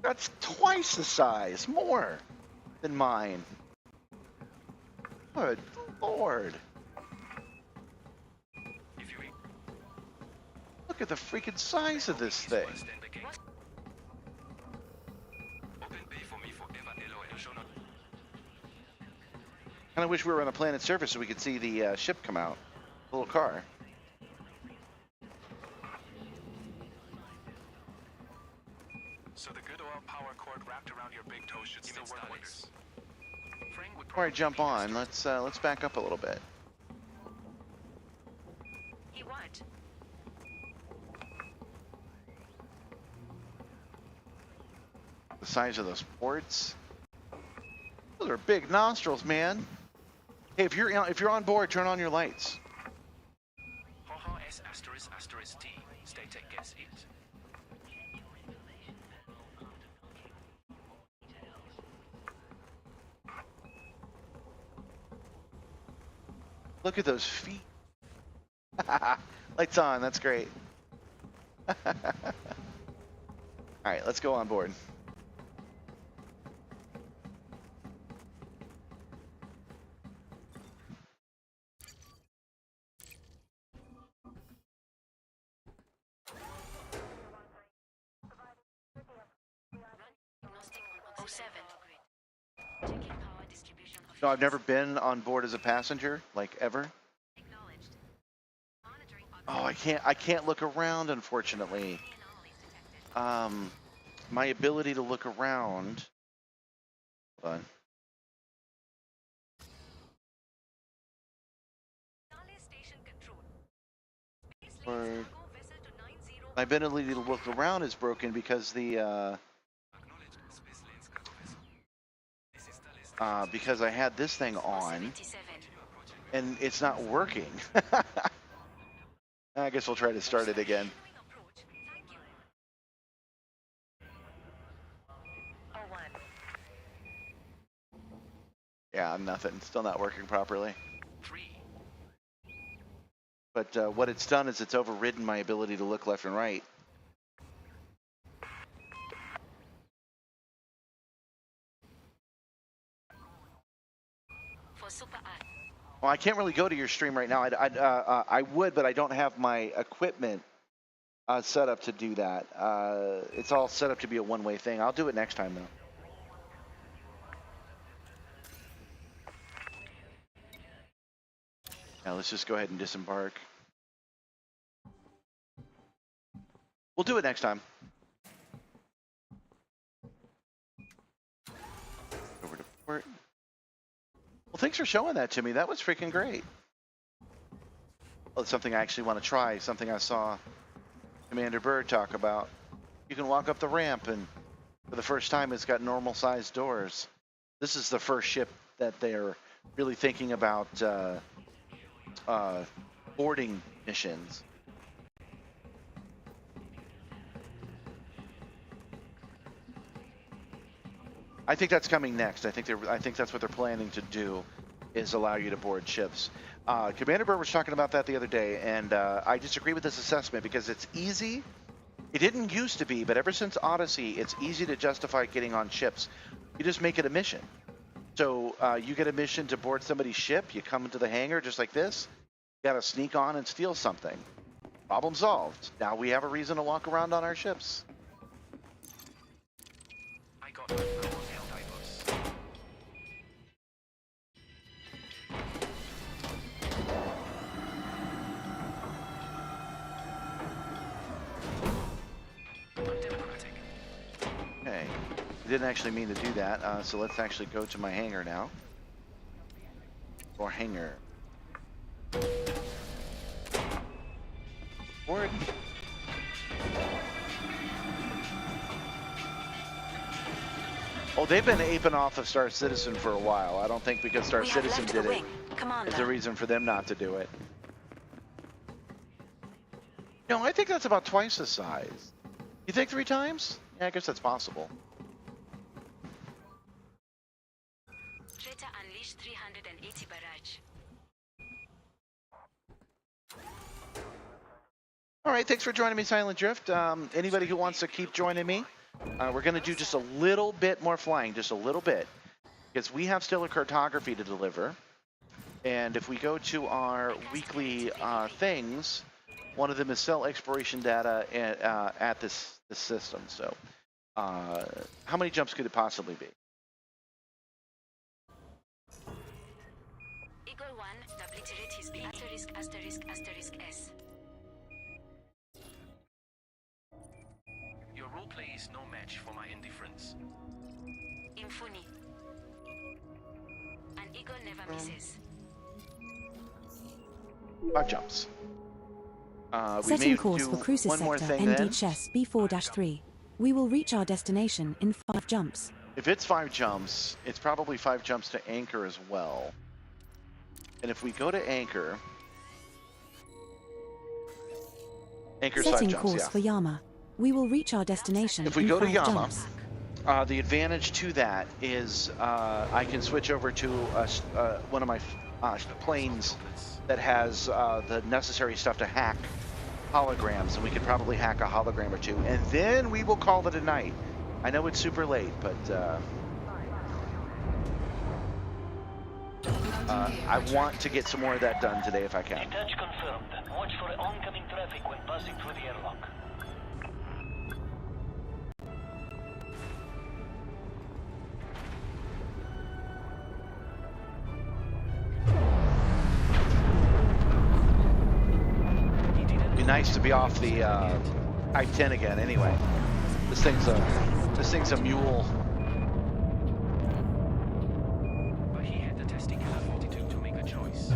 S1: That's twice the size, more than mine. Good Lord. Look at the freaking size of this thing. Kind of wish we were on a planet's surface so we could see the ship come out. The little car.
S3: So the good oil power cord wrapped around your big toe should still work wonders.
S1: Before I jump on, let's back up a little bit.
S6: He won't.
S1: The size of those ports. Those are big nostrils, man. Hey, if you're on board, turn on your lights.
S3: Haha S ***** T. Stay tech guess it.
S1: Look at those feet. Lights on, that's great. All right, let's go on board. No, I've never been on board as a passenger, like ever. Oh, I can't look around, unfortunately. My ability to look around. Hold on. Or my ability to look around is broken because because I had this thing on and it's not working. I guess we'll try to start it again. Yeah, nothing. Still not working properly. But what it's done is it's overridden my ability to look left and right. Well, I can't really go to your stream right now. I would, but I don't have my equipment set up to do that. It's all set up to be a one-way thing. I'll do it next time, though. Now let's just go ahead and disembark. We'll do it next time. Over to port. Well, thanks for showing that to me. That was freaking great. Well, it's something I actually want to try, something I saw Commander Bird talk about. You can walk up the ramp, and for the first time, it's got normal-sized doors. This is the first ship that they're really thinking about boarding missions. I think that's coming next. I think that's what they're planning to do, is allow you to board ships. Commander Bird was talking about that the other day, and I disagree with this assessment because it's easy. It didn't used to be, but ever since Odyssey, it's easy to justify getting on ships. You just make it a mission. So you get a mission to board somebody's ship. You come into the hangar just like this. You got to sneak on and steal something. Problem solved. Now we have a reason to walk around on our ships.
S3: I got no divers. I'm democratic.
S1: Okay. I didn't actually mean to do that, so let's actually go to my hangar now. Or hangar. Board. Oh, they've been aping off of Star Citizen for a while. I don't think because Star Citizen did it, there's a reason for them not to do it. No, I think that's about twice the size. You think 3 times? Yeah, I guess that's possible.
S6: Treta unleashed 380 barrage.
S1: All right, thanks for joining me, Silent Drift. Anybody who wants to keep joining me, we're going to do just a little bit more flying, just a little bit, because we have still a cartography to deliver. And if we go to our weekly things, one of them is sell exploration data at this system. So how many jumps could it possibly be?
S6: Eagle 1, obliterate his *******S.
S3: Your roleplay is no match for my indifference.
S6: Infuni. An eagle never misses.
S1: 5 jumps. We
S2: Setting
S1: may
S2: course
S1: do
S2: for cruiser
S1: one more
S2: sector
S1: thing then.
S2: ND Chess B4-3. We will reach our destination in 5 jumps.
S1: If it's 5 jumps, it's probably 5 jumps to anchor as well. And if we go to anchor, anchor's 5
S2: Setting
S1: jumps,
S2: course
S1: yeah.
S2: for Yama. We will reach our destination
S1: If we
S2: in
S1: go to
S2: 5
S1: Yama,
S2: jumps.
S1: the advantage to that is I can switch over to one of my planes that has the necessary stuff to hack holograms, and we could probably hack a hologram or 2, and then we will call it a night. I know it's super late, but I want to get some more of that done today if I can.
S7: Detach confirmed. Watch for oncoming traffic when passing through the airlock.
S1: Be nice to be off the I-10 again. Anyway, this thing's a mule.
S3: But he had the testicular fortitude to make a choice.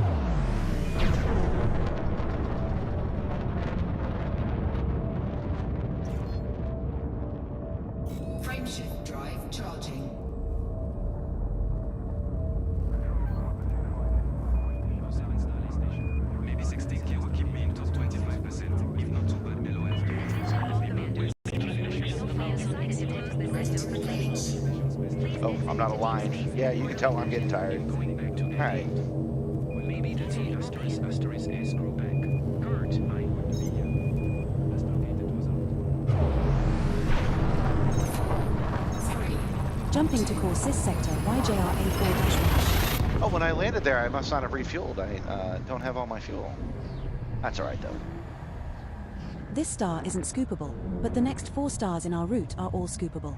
S5: Frameshift drive charging.
S3: Maybe 16K will keep me in top 25%, if not too bad below
S1: Oh, I'm not aligned. Yeah, you can tell I'm getting tired.
S3: Going back to
S1: All right.
S3: maybe the T asterisk asterisk S screw back. Kurt, I would be as located was out.
S2: Jumping to course this sector YJR A4-1.
S1: Oh, when I landed there, I must not have refueled. I don't have all my fuel. That's all right, though.
S2: This star isn't scoopable, but the next 4 stars in our route are all scoopable.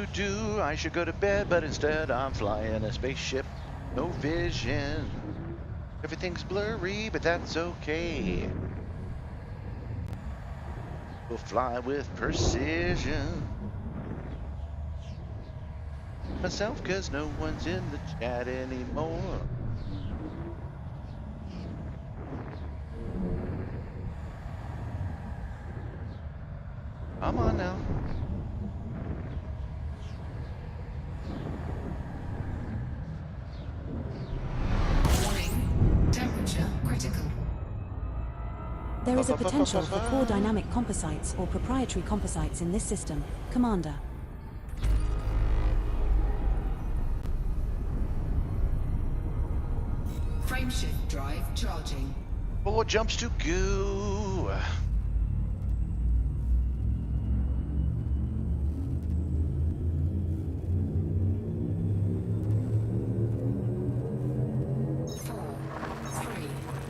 S1: do. I should go to bed, but instead I'm flying a spaceship. No vision. Everything's blurry, but that's okay. We'll fly with precision. Myself, cause no one's in the chat anymore. Come on now.
S5: Warning. Temperature critical.
S2: There is a potential for core dynamic composites or proprietary composites in this system, Commander.
S5: Frameshift drive charging.
S1: 4 jumps to go.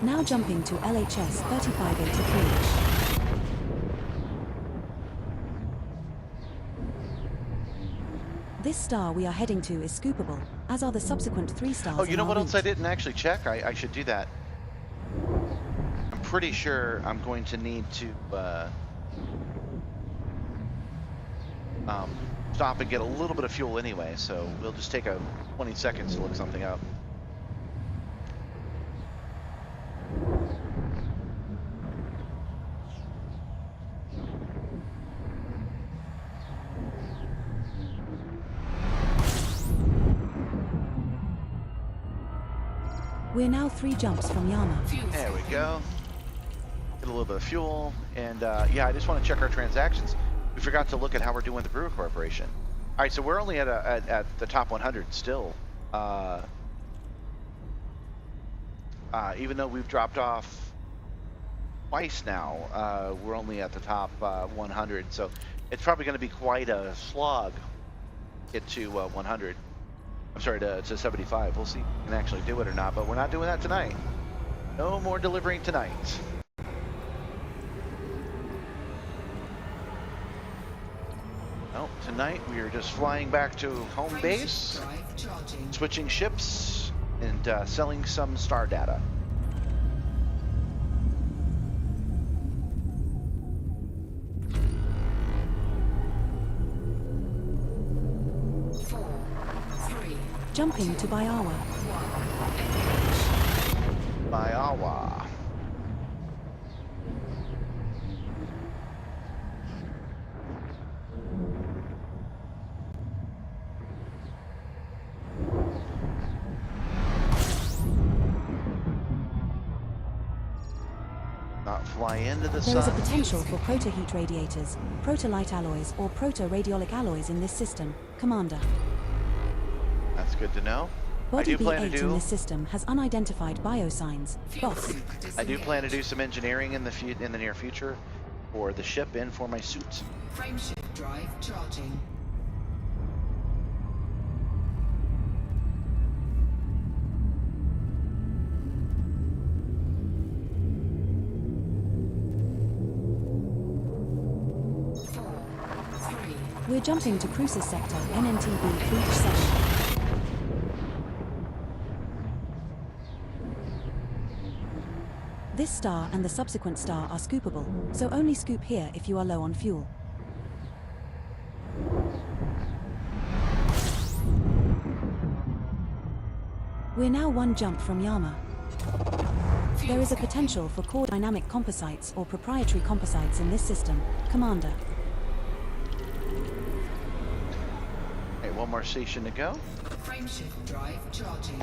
S2: Now jumping to LHS 3583. This star we are heading to is scoopable, as are the subsequent 3 stars.
S1: Oh, you know
S2: in
S1: what
S2: our
S1: else I
S2: route.
S1: didn't actually check? I should do that. I'm pretty sure I'm going to need to stop and get a little bit of fuel anyway, so we'll just take a 20 seconds to look something up.
S2: We're now 3 jumps from Yama.
S1: There we go. Get a little bit of fuel, and yeah, I just want to check our transactions. We forgot to look at how we're doing with the Brewer Corporation. All right, so we're only at the top 100 still. Even though we've dropped off twice now, we're only at the top 100. So it's probably going to be quite a slog to get to 100. I'm sorry, to 75. We'll see if we can actually do it or not, but we're not doing that tonight. No more delivering tonight. No, tonight we are just flying back to home base, switching ships, and selling some star data.
S2: Jumping to Bayawa.
S1: Bayawa. Not fly into the sun.
S2: There is a potential for proto-heat radiators, proto-light alloys, or proto-radiolic alloys in this system, Commander.
S1: That's good to know.
S2: Body
S1: I do plan
S2: B8
S1: to do.
S2: in this system has unidentified biosigns. Boss.
S1: I do plan to do some engineering in the near future for the ship and for my suit.
S5: Frameshift drive charging.
S2: We're jumping to Cruises Sector, NNTB 3-7. This star and the subsequent star are scoopable, so only scoop here if you are low on fuel. We're now 1 jump from Yama. There is a potential for core dynamic composites or proprietary composites in this system, Commander.
S1: Okay, 1 more station to go.
S5: Frameshift drive charging.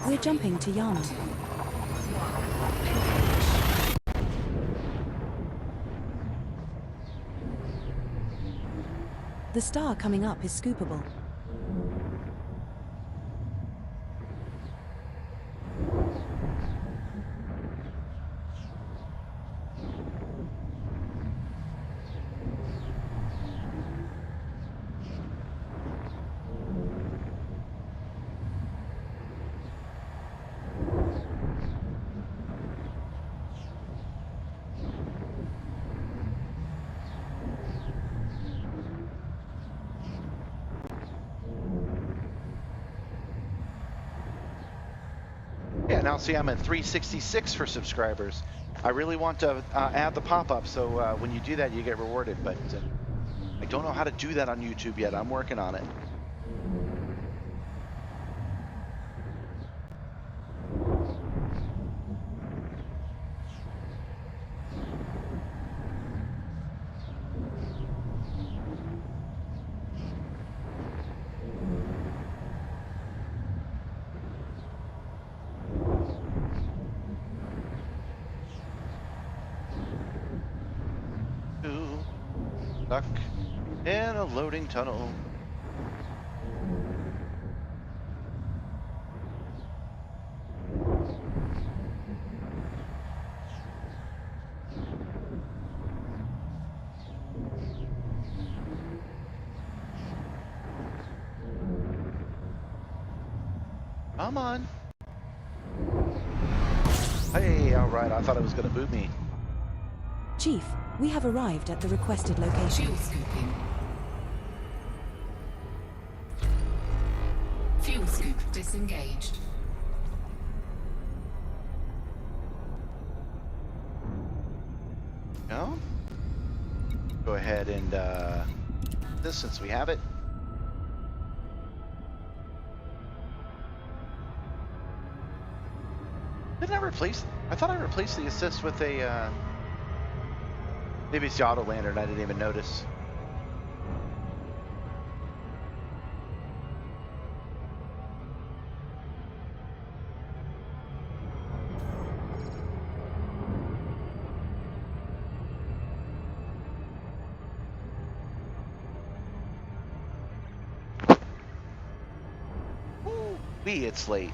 S2: We're jumping to Yama. The star coming up is scoopable.
S1: Yeah, now see I'm at 366 for subscribers. I really want to add the pop-up so when you do that you get rewarded, but I don't know how to do that on YouTube yet. I'm working on it. Stuck in a loading tunnel. Come on. Hey, all right. I thought it was going to boot me.
S2: Chief, we have arrived at the requested location.
S5: Fuel scooping. Fuel scoop disengaged.
S1: No? Go ahead and this since we have it. Didn't I replace? I thought I replaced the assist with a. Maybe it's the auto lander and I didn't even notice. Ooh-wee, it's late.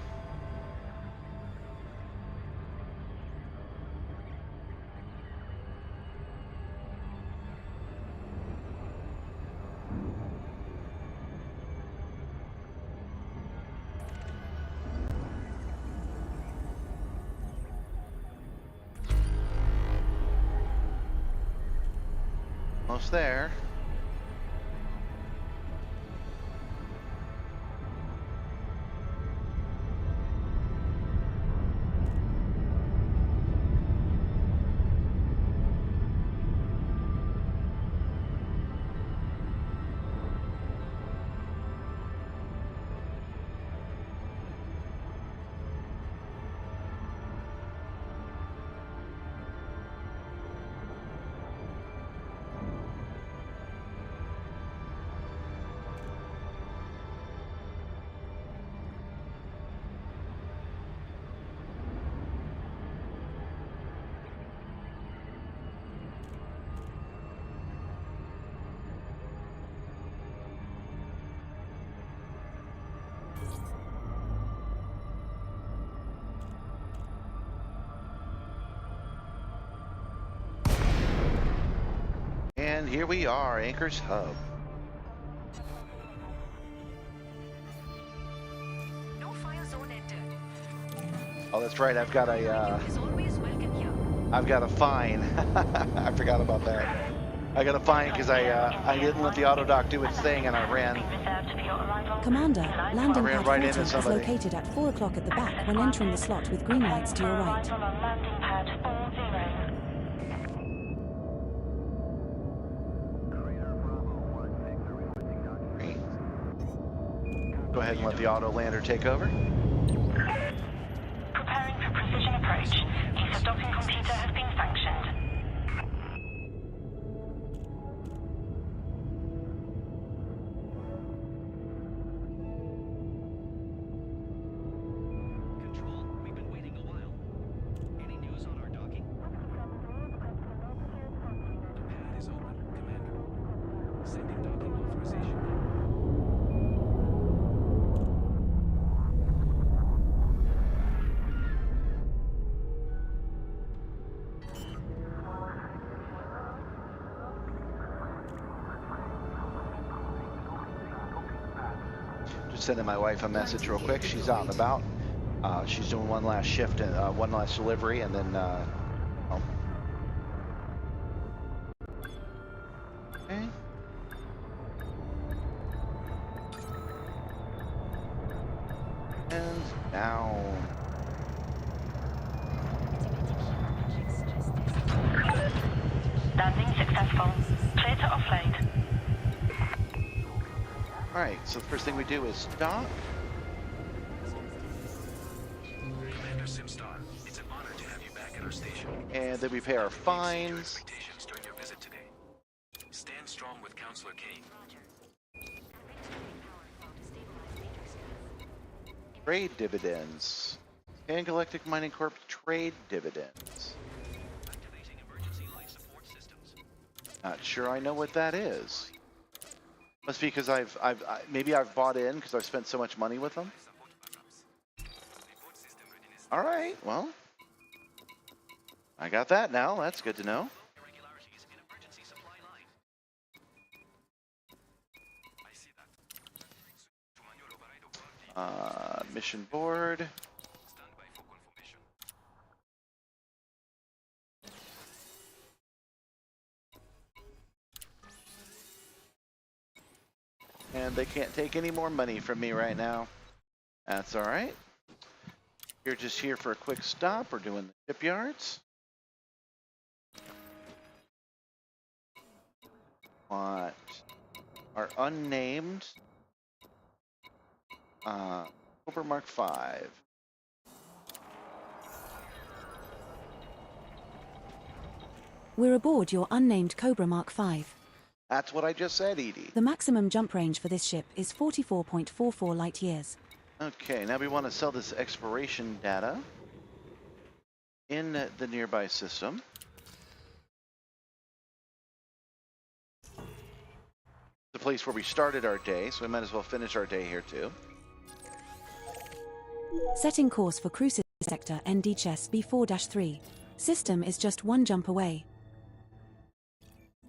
S1: Almost there. And here we are, Anchor's Hub.
S6: No fire zone entered.
S1: Oh, that's right. I've got a
S6: Is always welcome here.
S1: I've got a fine. I forgot about that. I got a fine because I didn't let the auto dock do its thing and I ran.
S2: Commander, landing
S1: I ran
S2: pad
S1: right
S2: 40
S1: into
S2: is
S1: somebody.
S2: located at 4 o'clock at the back when entering the slot with green lights to your right.
S4: Arrival on landing pad 40.
S1: Go ahead and let the auto lander take over.
S4: Preparing for precision approach. Use of docking computer has been sanctioned.
S11: Control, we've been waiting a while. Any news on our docking?
S3: The pad is open, Commander. Sending docking authorization.
S1: Just sending my wife a message real quick. She's out and about. She's doing one last shift and one last delivery, and then. Okay. And down.
S4: successful. Clear to offload.
S1: All right, so the first thing we do is dock.
S3: Commander Simstar, it's an honor to have you back at our station.
S1: And then we pay our
S3: Your
S1: fines.
S3: expectations during your visit today. Stand strong with Counselor Kane.
S1: Trade dividends. Pan Galactic Mining Corp trade dividends.
S11: Activating emergency life support systems.
S1: Not sure I know what that is. Must be because maybe I've bought in because I've spent so much money with them. All right, well, I got that now. That's good to know.
S11: Irregularities in emergency supply line.
S3: I see that.
S1: Mission board.
S3: Stand by for confirmation.
S1: And they can't take any more money from me right now. That's all right. You're just here for a quick stop. We're doing the shipyards. What are unnamed Cobra Mark 5.
S2: We're aboard your unnamed Cobra Mark 5.
S1: That's what I just said, Edie.
S2: The maximum jump range for this ship is 44.44 light years.
S1: Okay, now we want to sell this exploration data in the nearby system. The place where we started our day, so we might as well finish our day here too.
S2: Setting course for cruise sector ND Chess B4-3. System is just one jump away.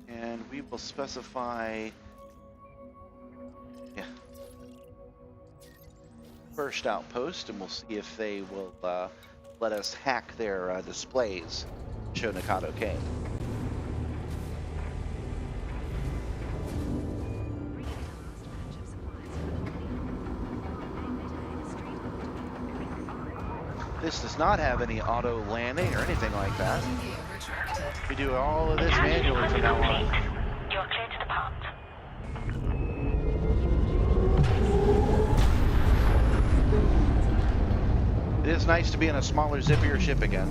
S1: And we will specify, first outpost, and we'll see if they will let us hack their displays. Show Nikado Kane. This does not have any auto landing or anything like that. We do all of this manually from now on.
S4: You are clear to depart.
S1: It is nice to be in a smaller, zippier ship again.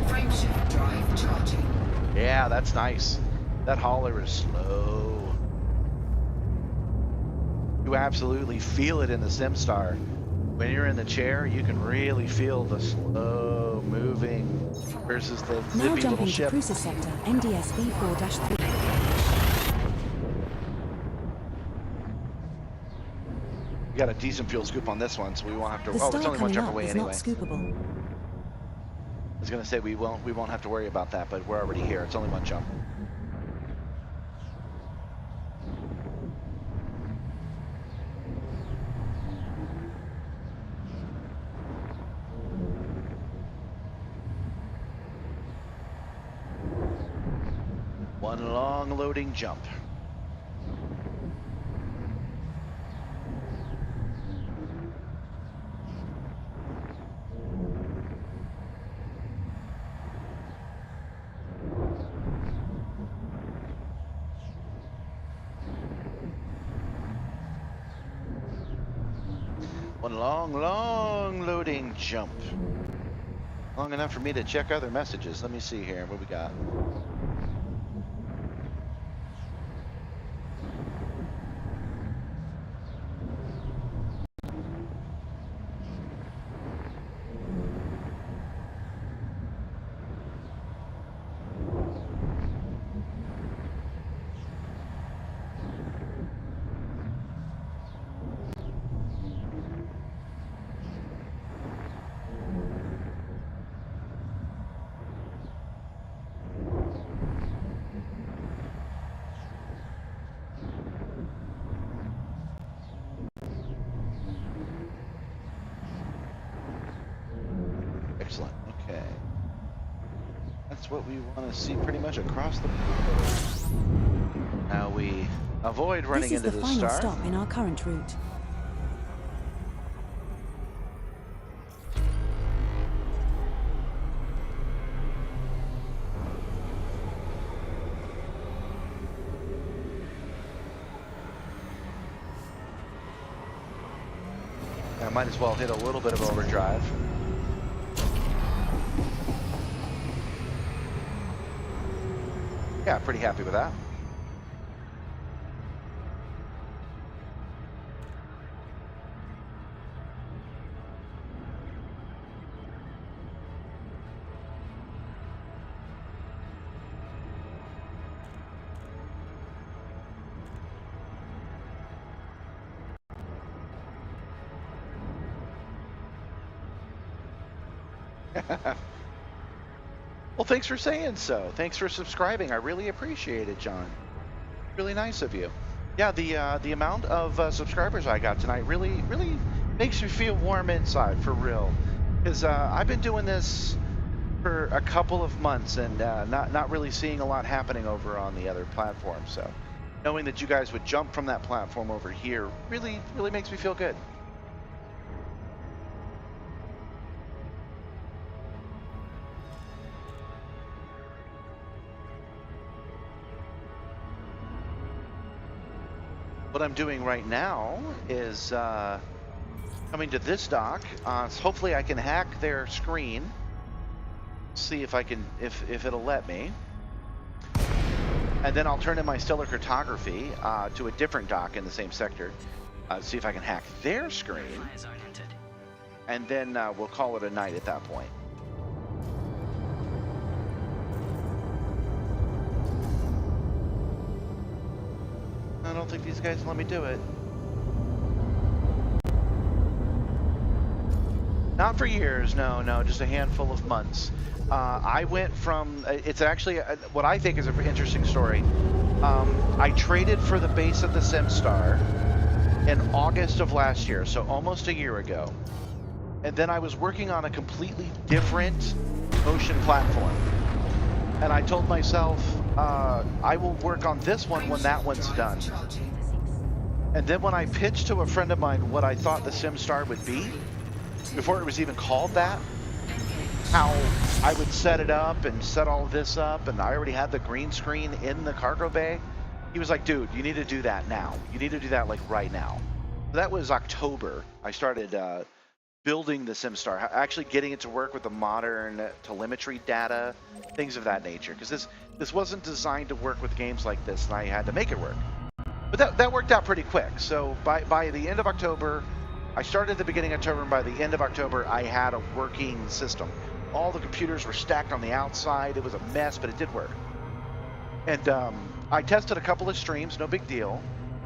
S5: Frameshift drive charging.
S1: Yeah, that's nice. That hauler is slow. You absolutely feel it in the Simstar. When you're in the chair, you can really feel the slow moving versus the
S2: Now
S1: zippy little
S2: jumping to
S1: ship.
S2: cruiser sector NDS B4-3.
S1: We got a decent fuel scoop on this one, so we won't have to.
S2: The
S1: Oh, it's
S2: star
S1: only one
S2: coming
S1: jump
S2: up
S1: away
S2: is
S1: anyway.
S2: not scoopable.
S1: I was gonna say we won't have to worry about that, but we're already here. It's only one jump. One long loading jump. One long loading jump. Long enough for me to check other messages. Let me see here. What we got? Excellent. Okay. That's what we want to see pretty much across the board. Now we avoid running
S2: This is
S1: into
S2: the
S1: the
S2: final
S1: star.
S2: stop in our current route.
S1: might as well hit a little bit of overdrive. Yeah, pretty happy with that. Well, thanks for saying so. Thanks for subscribing. I really appreciate it, John. Really nice of you. Yeah, the amount of subscribers I got tonight really makes me feel warm inside, for real. Because I've been doing this for a couple of months and not really seeing a lot happening over on the other platform. So knowing that you guys would jump from that platform over here really makes me feel good. What I'm doing right now is coming to this dock. So hopefully I can hack their screen. See if I can, if it'll let me. And then I'll turn in my stellar cartography to a different dock in the same sector. See if I can hack their screen. And then we'll call it a night at that point. I don't think these guys let me do it. Not for years, no, just a handful of months. I went from, it's actually what I think is an interesting story. I traded for the base of the Simstar in August of last year, so almost a year ago. And then I was working on a completely different motion platform. And I told myself, I will work on this one when that one's done. And then when I pitched to a friend of mine what I thought the Simstar would be, before it was even called that, how I would set it up and set all this up, and I already had the green screen in the cargo bay, he was like, dude, you need to do that now. You need to do that like right now. So that was October. I started building the Simstar, actually getting it to work with the modern telemetry data, things of that nature. Because this wasn't designed to work with games like this, and I had to make it work. But that worked out pretty quick. So by the end of October, I started at the beginning of October, and by the end of October, I had a working system. All the computers were stacked on the outside. It was a mess, but it did work. And I tested a couple of streams, no big deal.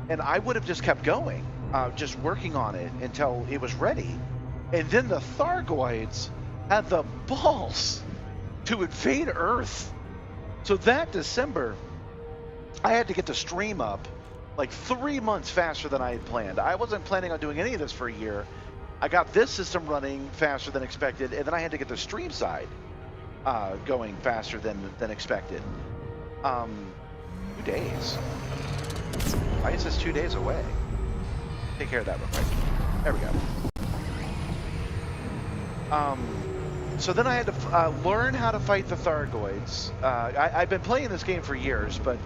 S1: And I would have just kept going, just working on it until it was ready. And then the Thargoids had the balls to invade Earth. So that December, I had to get the stream up like 3 months faster than I had planned. I wasn't planning on doing any of this for a year. I got this system running faster than expected, and then I had to get the stream side going faster than expected. 2 days. Why is this 2 days away? Take care of that real quick. There we go. So then I had to learn how to fight the Thargoids. I've been playing this game for years, but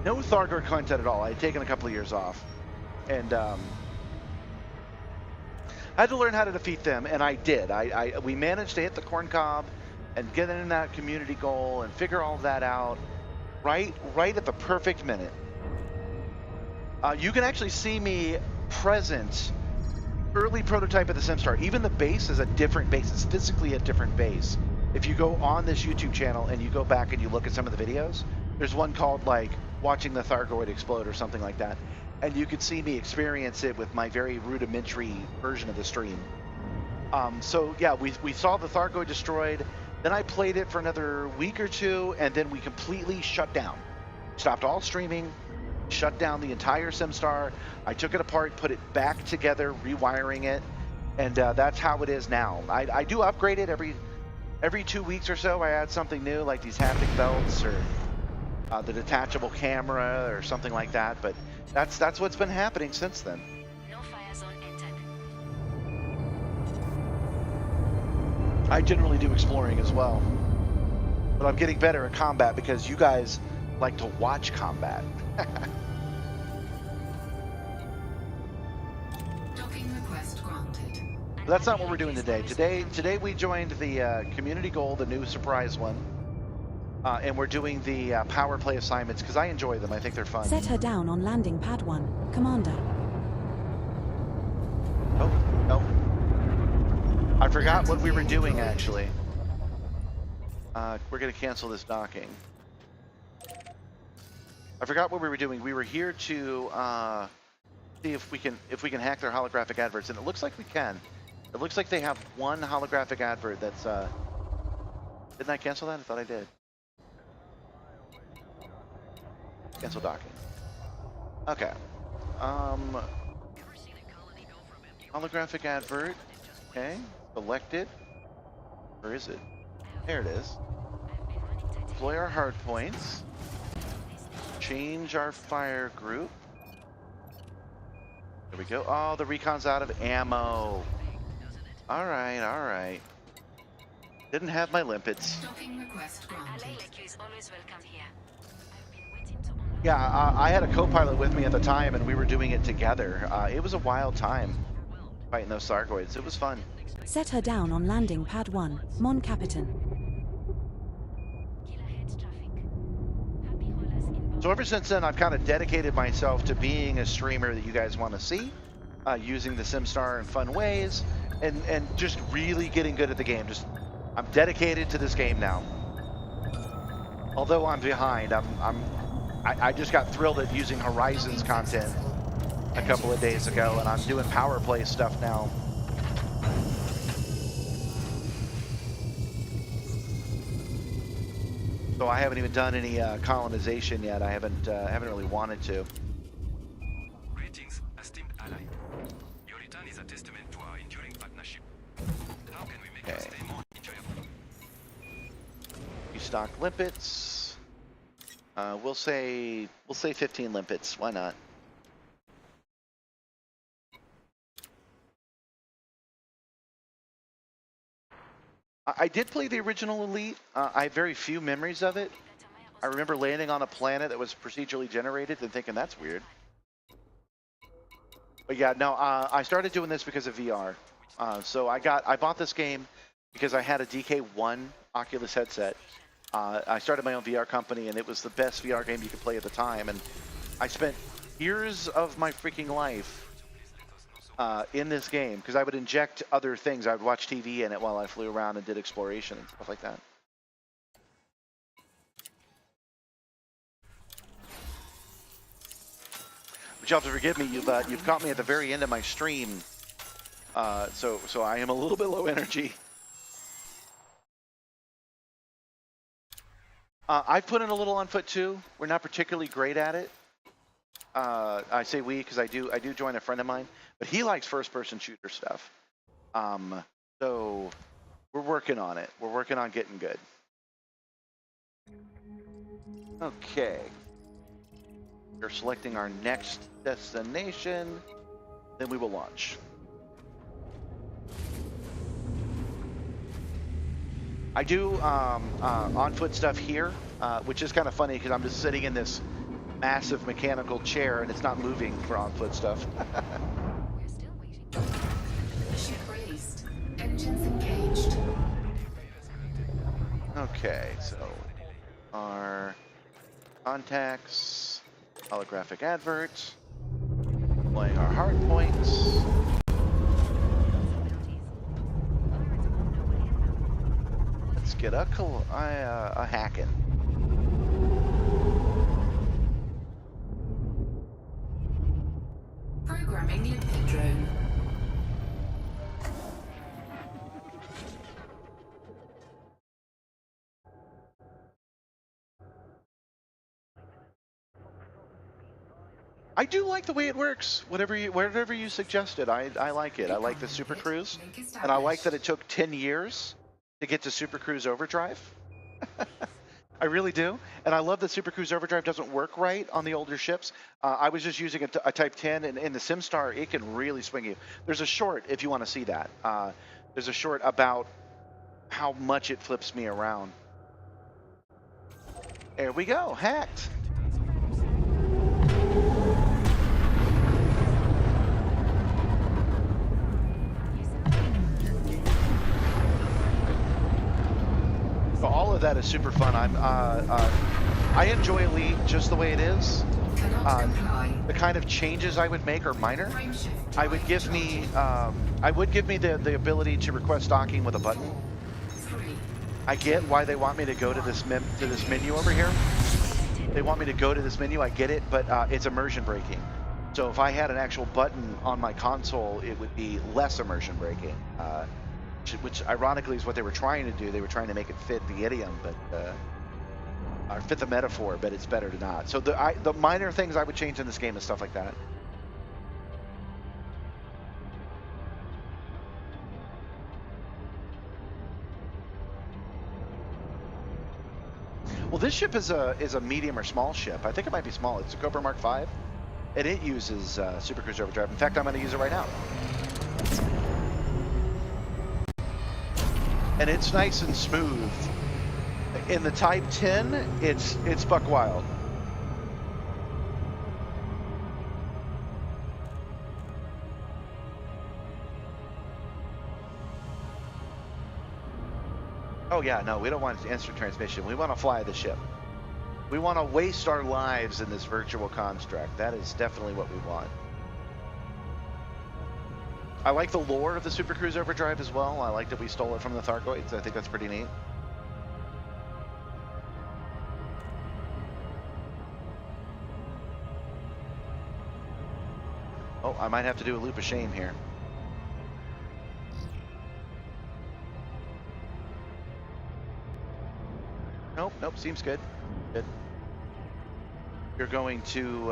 S1: no Thargoid content at all. I had taken a couple of years off. And I had to learn how to defeat them, and I did. We managed to hit the corn cob and get in that community goal and figure all that out right at the perfect minute. You can actually see me present early prototype of the Simstar. Even the base is a different base. It's physically a different base. If you go on this YouTube channel and you go back and you look at some of the videos, there's one called like watching the Thargoid explode or something like that. And you could see me experience it with my very rudimentary version of the stream. So yeah, we saw the Thargoid destroyed. Then I played it for another week or two, and then we completely shut down. Stopped all streaming, shut down the entire Simstar. I took it apart, put it back together, rewiring it, and that's how it is now. I do upgrade it every 2 weeks or so. I add something new, like these haptic belts or the detachable camera or something like that. But that's what's been happening since then.
S6: No fire zone entered.
S1: I generally do exploring as well, but I'm getting better at combat because you guys like to watch combat.
S5: Docking request granted.
S1: that's not what we're doing today. Today we joined the community goal, the new surprise one, and we're doing the power play assignments because I enjoy them. I think they're fun.
S2: Set her down on landing pad 1, Commander.
S1: Oh, no. I forgot what we were doing actually. We're gonna cancel this docking. I forgot what we were doing. We were here to see if we can hack their holographic adverts, and it looks like we can. It looks like they have one holographic advert that's didn't I cancel that? I thought I did. Cancel docking. Okay. Holographic advert. Okay. Select it. Where is it? There it is. Deploy our hard points. Change our fire group. There we go. Oh, the recon's out of ammo. All right, all right. Didn't have my limpets.
S5: Docking request granted.
S1: Yeah, I had a co-pilot with me at the time, and we were doing it together. It was a wild time fighting those Sargoids. It was fun.
S2: Set her down on landing pad 1, Mon Capitan.
S1: So ever since then, I've kind of dedicated myself to being a streamer that you guys want to see, using the Simstar in fun ways, and just really getting good at the game. I'm dedicated to this game now. Although I'm behind, I just got thrilled at using Horizons content a couple of days ago, and I'm doing power play stuff now. So I haven't even done any colonization yet. I haven't really wanted to.
S3: Greetings, esteemed ally. Your return is a testament to our enduring partnership. How can we make your stay more enjoyable?
S1: Restock limpets. We'll say 15 limpets. Why not? I did play the original Elite. I have very few memories of it. I remember landing on a planet that was procedurally generated and thinking that's weird. But yeah, no, I started doing this because of VR. So I bought this game because I had a DK1 Oculus headset. I started my own VR company, and it was the best VR game you could play at the time. And I spent years of my freaking life in this game because I would inject other things. I would watch TV in it while I flew around and did exploration and stuff like that. But you'll have to forgive me. You've caught me at the very end of my stream, so I am a little bit low energy. I've put in a little on foot too. We're not particularly great at it. I say we because I do join a friend of mine, but he likes first-person shooter stuff. So we're working on it. We're working on getting good. Okay. We're selecting our next destination. Then we will launch. I do on-foot stuff here, which is kind of funny because I'm just sitting in this massive mechanical chair and it's not moving for on-foot stuff.
S5: Ship released. Engines engaged.
S1: Okay, so our contacts, holographic advert, playing our hard points. Let's get a hacking.
S5: Programming limpet drone.
S1: I do like the way it works. Whatever you suggested, I like it. I like the Super Cruise, and I like that it took 10 years to get to Super Cruise Overdrive. I really do, and I love that Super Cruise Overdrive doesn't work right on the older ships. I was just using a Type 10, and in the Simstar, it can really swing you. There's a short if you want to see that. There's a short about how much it flips me around. There we go, hacked. of that is super fun. I enjoy Elite just the way it is.
S5: Cannot comply.
S1: The kind of changes I would make are minor.
S5: Frameshift
S1: I would give me the ability to request docking with a button.
S5: 3.
S1: I get why they want me to go to this menu over here. They want me to go to this menu. I get it, but it's immersion breaking. So if I had an actual button on my console, it would be less immersion breaking. Which ironically is what they were trying to do. They were trying to make it fit the idiom, but or fit the metaphor. But it's better to not. So the minor things I would change in this game is stuff like that. Well, this ship is a medium or small ship. I think it might be small. It's a Cobra Mark V, and it uses Super Cruise Overdrive. In fact, I'm going to use it right now. And it's nice and smooth. In the Type 10, it's buck wild. Oh yeah, no, we don't want instant transmission. We want to fly the ship. We want to waste our lives in this virtual construct. That is definitely what we want. I like the lore of the Super Cruise Overdrive as well. I like that we stole it from the Thargoids. I think that's pretty neat. Oh, I might have to do a loop of shame here. Nope, seems good. Good. You're going to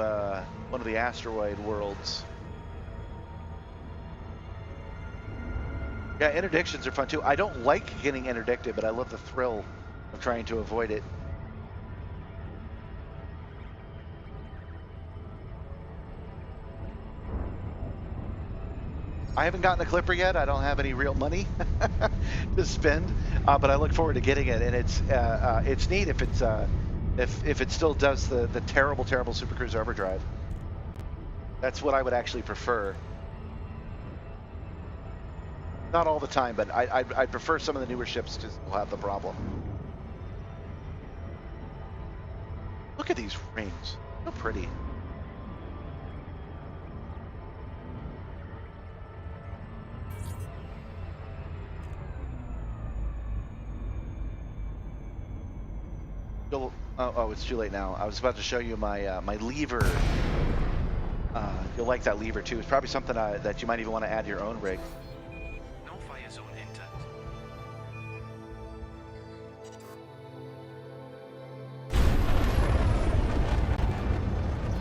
S1: one of the asteroid worlds. Yeah, interdictions are fun too. I don't like getting interdicted, but I love the thrill of trying to avoid it. I haven't gotten a Clipper yet. I don't have any real money to spend, but I look forward to getting it. And it's neat if it's if it still does the terrible Super Cruise Overdrive. That's what I would actually prefer. Not all the time, but I'd prefer some of the newer ships to still have the problem. Look at these rings. So pretty. Oh, it's too late now. I was about to show you my my lever. You'll like that lever too. It's probably something that you might even want to add to your own rig.
S3: No fire zone entered.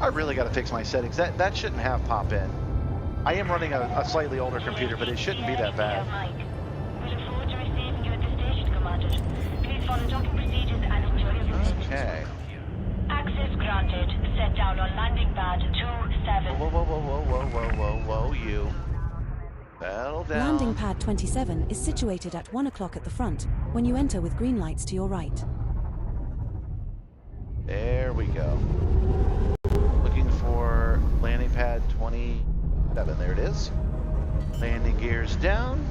S1: I really got to fix my settings. That shouldn't have pop in. I am running a slightly older computer, but it shouldn't be that bad.
S4: We look forward to receiving you at the station, Commander. Please follow docking procedures and enjoy your voyage.
S1: Okay.
S4: Access granted. Set down on landing pad 27.
S1: Whoa, you. Settle down.
S2: Landing pad 27 is situated at 1 o'clock at the front when you enter with green lights to your right.
S1: There we go. Looking for landing pad 27. There it is. Landing gears down.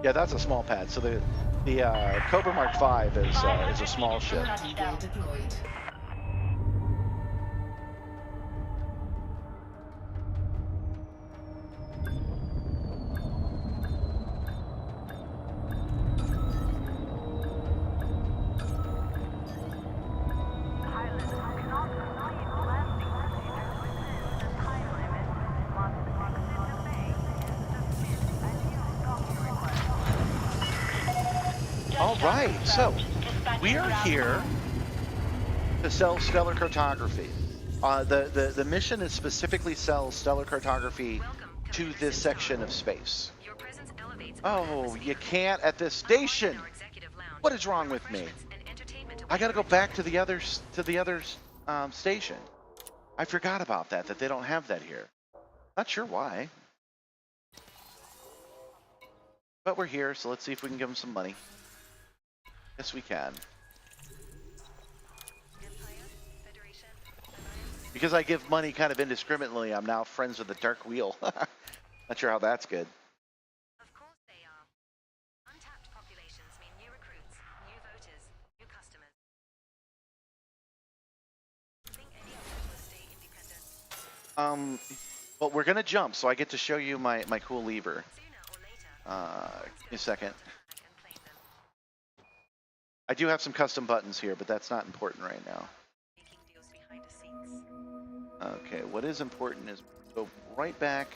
S1: Yeah, that's a small pad. So the Cobra Mark V is a small ship.
S5: Well deployed.
S1: All right, so we are here to sell stellar cartography. The mission is specifically sell stellar cartography to this section of space.
S6: Your presence elevates
S1: Oh, you can't at this station. What is wrong with me? I got to go back to the other station. I forgot about that they don't have that here. Not sure why. But we're here, so let's see if we can give them some money. Yes, we can. Because I give money kind of indiscriminately, I'm now friends with the Dark Wheel. Not sure how that's good.
S6: Of course they are. Untapped populations mean new recruits, new voters,
S1: But we're gonna jump, so I get to show you my cool lever. Give me a second. I do have some custom buttons here, but that's not important right now. Okay, what is important is go right back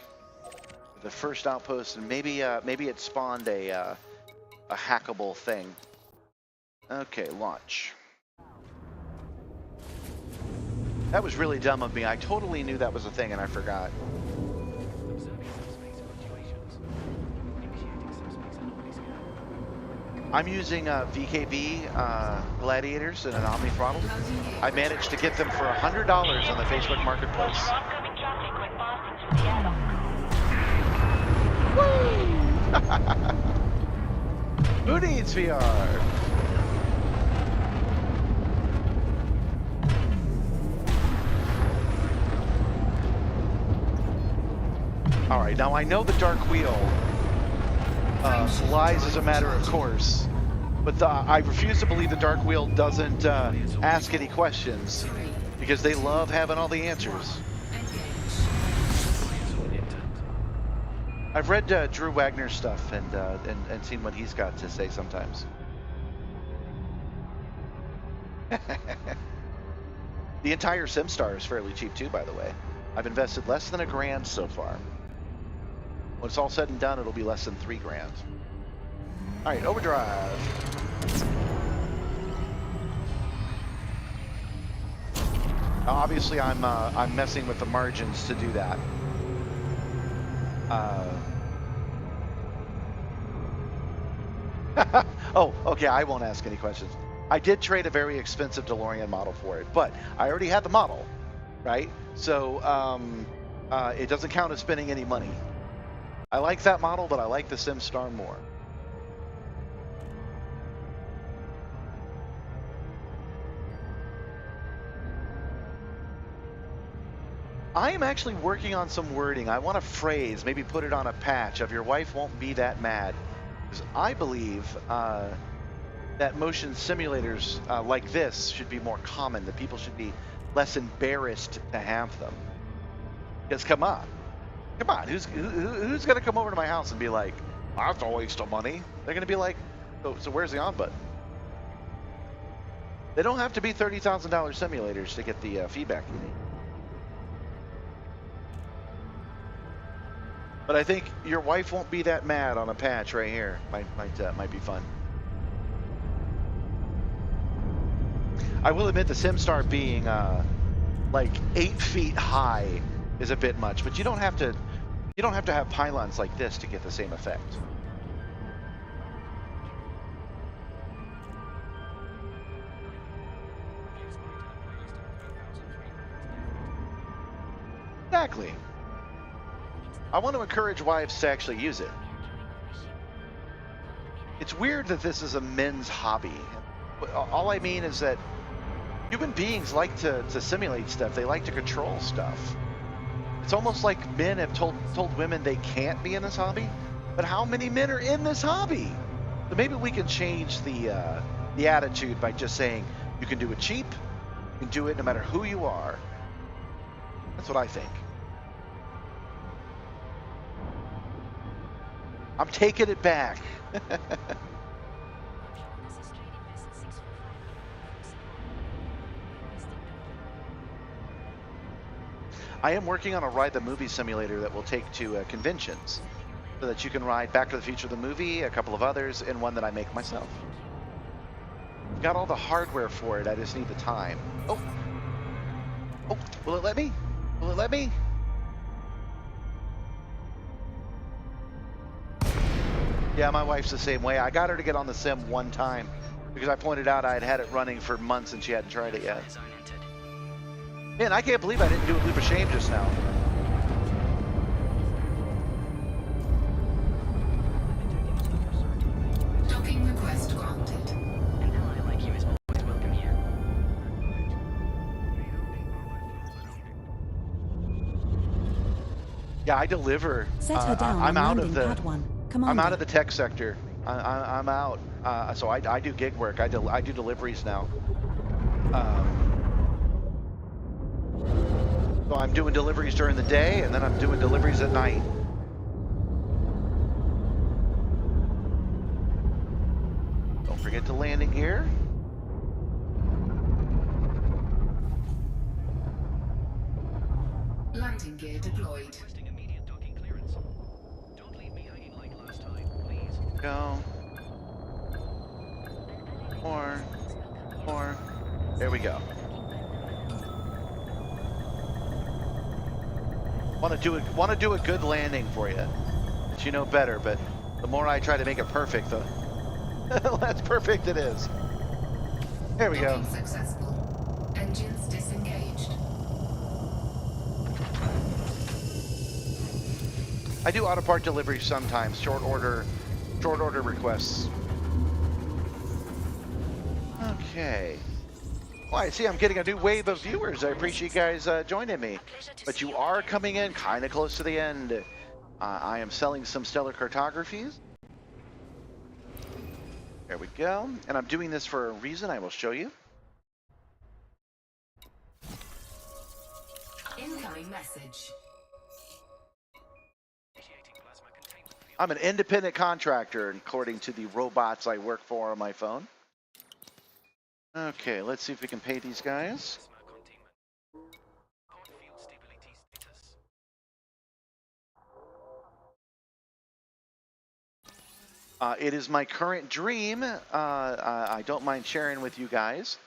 S1: to the first outpost, and maybe it spawned a hackable thing. Okay, launch. That was really dumb of me. I totally knew that was a thing, and I forgot. I'm using VKB Gladiators and an Omni throttle. I managed to get them for $100 on the Facebook Marketplace. Woo! Who needs VR? All right, now I know the dark wheel lies as a matter of course, but I refuse to believe the dark wheel doesn't ask any questions, because they love having all the answers. I've read Drew Wagner's stuff and seen what he's got to say sometimes. The entire Simstar is fairly cheap too, by the way. I've invested less than $1,000 so far. When it's all said and done, it'll be less than $3,000. All right, overdrive. Now, obviously, I'm messing with the margins to do that. Oh, okay. I won't ask any questions. I did trade a very expensive DeLorean model for it, but I already had the model, right? So it doesn't count as spending any money. I like that model, but I like the Simstar more. I am actually working on some wording. I want a phrase, maybe put it on a patch of "Your wife won't be that mad." Because I believe that motion simulators like this should be more common, that people should be less embarrassed to have them. Because come on, who's going to come over to my house and be like, "That's a waste of money"? They're going to be like, so where's the on button? They don't have to be $30,000 simulators to get the feedback you need. But I think "Your wife won't be that mad" on a patch right here might be fun. I will admit the Simstar being like 8 feet high is a bit much, but you don't have to have pylons like this to get the same effect. Exactly. I want to encourage wives to actually use it. It's weird that this is a men's hobby. All I mean is that human beings like to simulate stuff. They like to control stuff. It's almost like men have told women they can't be in this hobby. But how many men are in this hobby? So maybe we can change the attitude by just saying you can do it cheap. You can do it no matter who you are. That's what I think. I'm taking it back. I am working on a ride the movie simulator that will take to conventions, so that you can ride Back to the Future the movie, a couple of others, and one that I make myself. I've got all the hardware for it. I just need the time. Oh, will it let me? Will it let me? Yeah, my wife's the same way. I got her to get on the sim one time because I pointed out I had it running for months and she hadn't tried it yet. Man, I can't believe I didn't do a loop of shame just now.
S5: Docking request granted.
S11: An ally like you is always welcome here.
S1: Yeah, I deliver.
S2: Set her down
S1: I'm
S2: on
S1: out
S2: landing
S1: of the.
S2: pad 1. Commander.
S1: I'm out of the tech sector. I'm out. So I do gig work. I do deliveries now. So I'm doing deliveries during the day, and then I'm doing deliveries at night. Don't forget to landing gear.
S5: Landing gear deployed.
S11: Requesting immediate docking clearance. Don't leave me hanging like last time, please.
S1: Go. More. There we go. Want to do a good landing for you, that you know better. But the more I try to make it perfect, the less perfect it is. There we go.
S5: Docking successful. Engines disengaged.
S1: I do auto part deliveries sometimes, short order requests. Okay. Well, I see I'm getting a new wave of viewers. I appreciate you guys joining me. But you are coming in kind of close to the end. I am selling some stellar cartographies. There we go. And I'm doing this for a reason I will show you.
S5: Incoming message.
S11: Initiating plasma containment field.
S1: I'm an independent contractor, according to the robots I work for on my phone. Okay, let's see if we can pay these guys.
S11: Plasma containment. Pod field stability status.
S1: It is my current dream. I don't mind sharing with you guys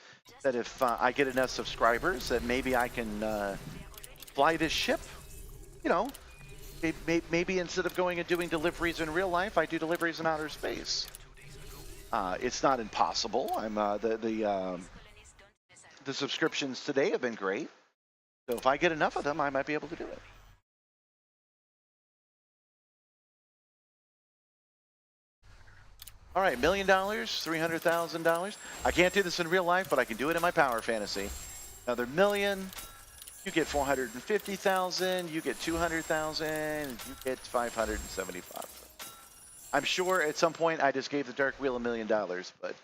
S1: that if I get enough subscribers, that maybe I can fly this ship. You know, maybe instead of going and doing deliveries in real life, I do deliveries in outer space. It's not impossible. The subscriptions today have been great. So if I get enough of them, I might be able to do it. All right, $1 million, $300,000. I can't do this in real life, but I can do it in my power fantasy. Another million. You get 450,000. You get 200,000. You get 575. I'm sure at some point I just gave the Dark Wheel $1 million, but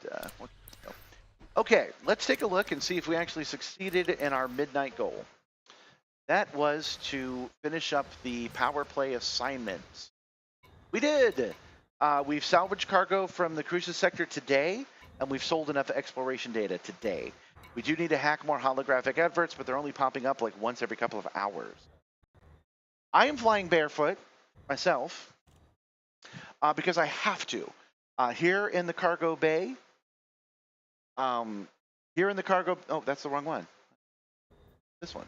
S1: okay, let's take a look and see if we actually succeeded in our midnight goal. That was to finish up the power play assignments. We did. We've salvaged cargo from the cruises sector today, and we've sold enough exploration data today. We do need to hack more holographic adverts, but they're only popping up like once every couple of hours. I am flying barefoot myself. Because I have to. Here in the cargo bay, oh, that's the wrong one. This one.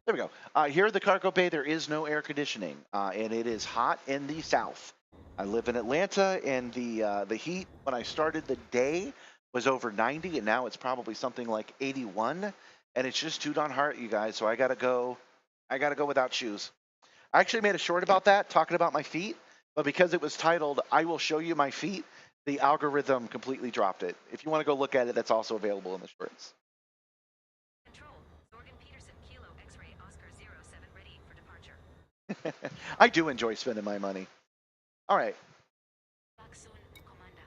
S1: There we go. Here in the cargo bay, there is no air conditioning, and it is hot in the south. I live in Atlanta, and the heat when I started the day was over 90, and now it's probably something like 81, and it's just too darn hot, you guys. So I gotta go without shoes. I actually made a short about that, talking about my feet, but because it was titled, I will show you my feet, the algorithm completely dropped it. If you want to go look at it, that's also available in the shorts.
S6: Control. Zorgan Peterson, Kilo X-ray Oscar 07 ready for departure.
S1: I do enjoy spending my money. All right.
S6: Back soon, Commander.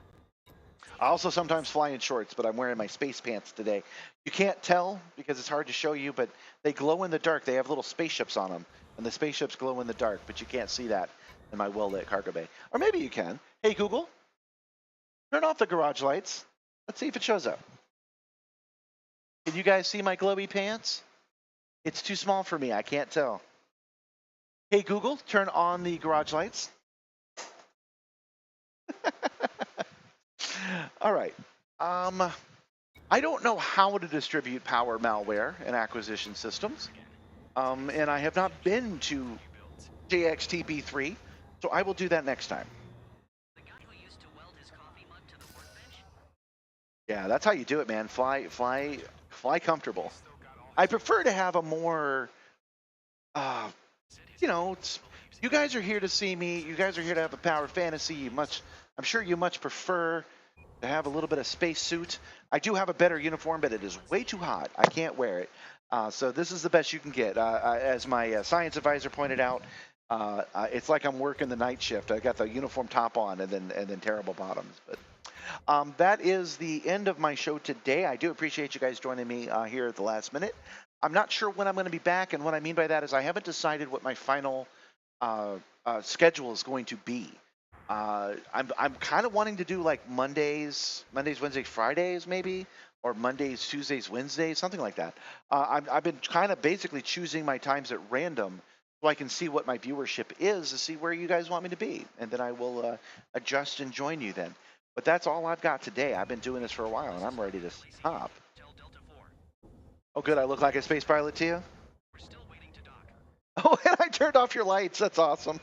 S1: I also sometimes fly in shorts, but I'm wearing my space pants today. You can't tell because it's hard to show you, but they glow in the dark. They have little spaceships on them, and the spaceships glow in the dark, but you can't see that in my well-lit cargo bay. Or maybe you can. Hey, Google, turn off the garage lights. Let's see if it shows up. Can you guys see my glowy pants? It's too small for me. I can't tell. Hey, Google, turn on the garage lights. All right. I don't know how to distribute power malware and acquisition systems. And I have not been to JXTP3, so I will do that next time.
S11: The guy who used to weld his coffee mug to the workbench?
S1: Yeah, that's how you do it, man. Fly comfortable. I prefer to have a more, you know, you guys are here to see me. You guys are here to have a power fantasy. I'm sure you much prefer to have a little bit of space suit. I do have a better uniform, but it is way too hot. I can't wear it. So this is the best you can get. As my science advisor pointed out, it's like I'm working the night shift. I got the uniform top on and then terrible bottoms. But that is the end of my show today. I do appreciate you guys joining me here at the last minute. I'm not sure when I'm going to be back, and what I mean by that is I haven't decided what my final schedule is going to be. I'm kind of wanting to do like Mondays, Wednesdays, Fridays, maybe, or Mondays, Tuesdays, Wednesdays, something like that. I've been kind of basically choosing my times at random so I can see what my viewership is to see where you guys want me to be, and then I will adjust and join you then. But that's all I've got today. I've been doing this for a while, and I'm ready to stop.
S11: Tell Delta 4.
S1: Oh, good. I look like a space pilot to you?
S11: We're still waiting to dock.
S1: Oh, and I turned off your lights. That's awesome.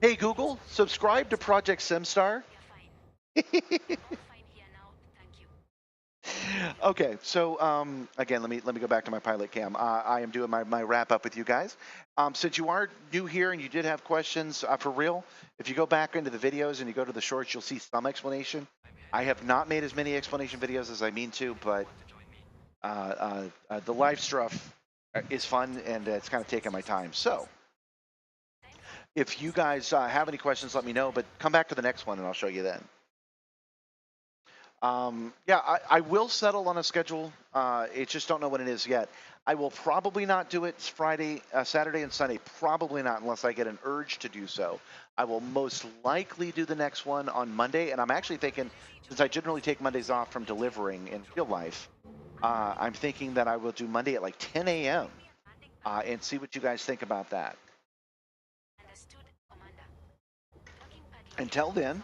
S1: Hey, Google, subscribe to Project Simstar. Okay, so again, let me go back to my pilot cam. I am doing my wrap up with you guys. Since you are new here and you did have questions, for real, if you go back into the videos and you go to the shorts, you'll see some explanation. I have not made as many explanation videos as I mean to, but the live stuff is fun and it's kind of taking my time. So if you guys have any questions, let me know, but come back to the next one and I'll show you then. Yeah, I will settle on a schedule. It just don't know when it is yet. I will probably not do it Friday, Saturday, and Sunday. Probably not unless I get an urge to do so. I will most likely do the next one on Monday, and I'm actually thinking, since I generally take Mondays off from delivering in real life, I'm thinking that I will do Monday at like 10 a.m. And see what you guys think about that. Until then,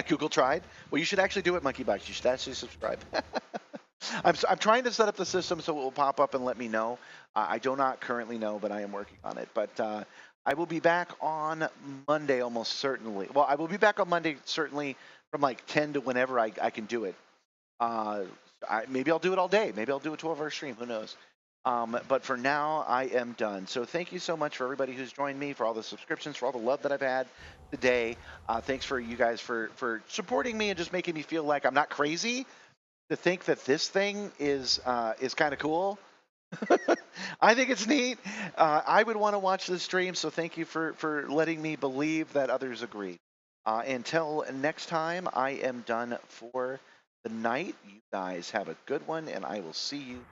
S1: Google tried. Well, you should actually do it, Monkey Box. You should actually subscribe. I'm trying to set up the system so it will pop up and let me know. I do not currently know, but I am working on it. But I will be back on Monday almost certainly. Well, I will be back on Monday certainly from like 10 to whenever I can do it. Maybe I'll do it all day. Maybe I'll do a 12-hour stream. Who knows? But for now, I am done. So thank you so much for everybody who's joined me, for all the subscriptions, for all the love that I've had today. Thanks for you guys for supporting me and just making me feel like I'm not crazy. To think that this thing is kind of cool. I think it's neat. I would want to watch this stream, so thank you for letting me believe that others agree. Until next time, I am done for the night. You guys have a good one, and I will see you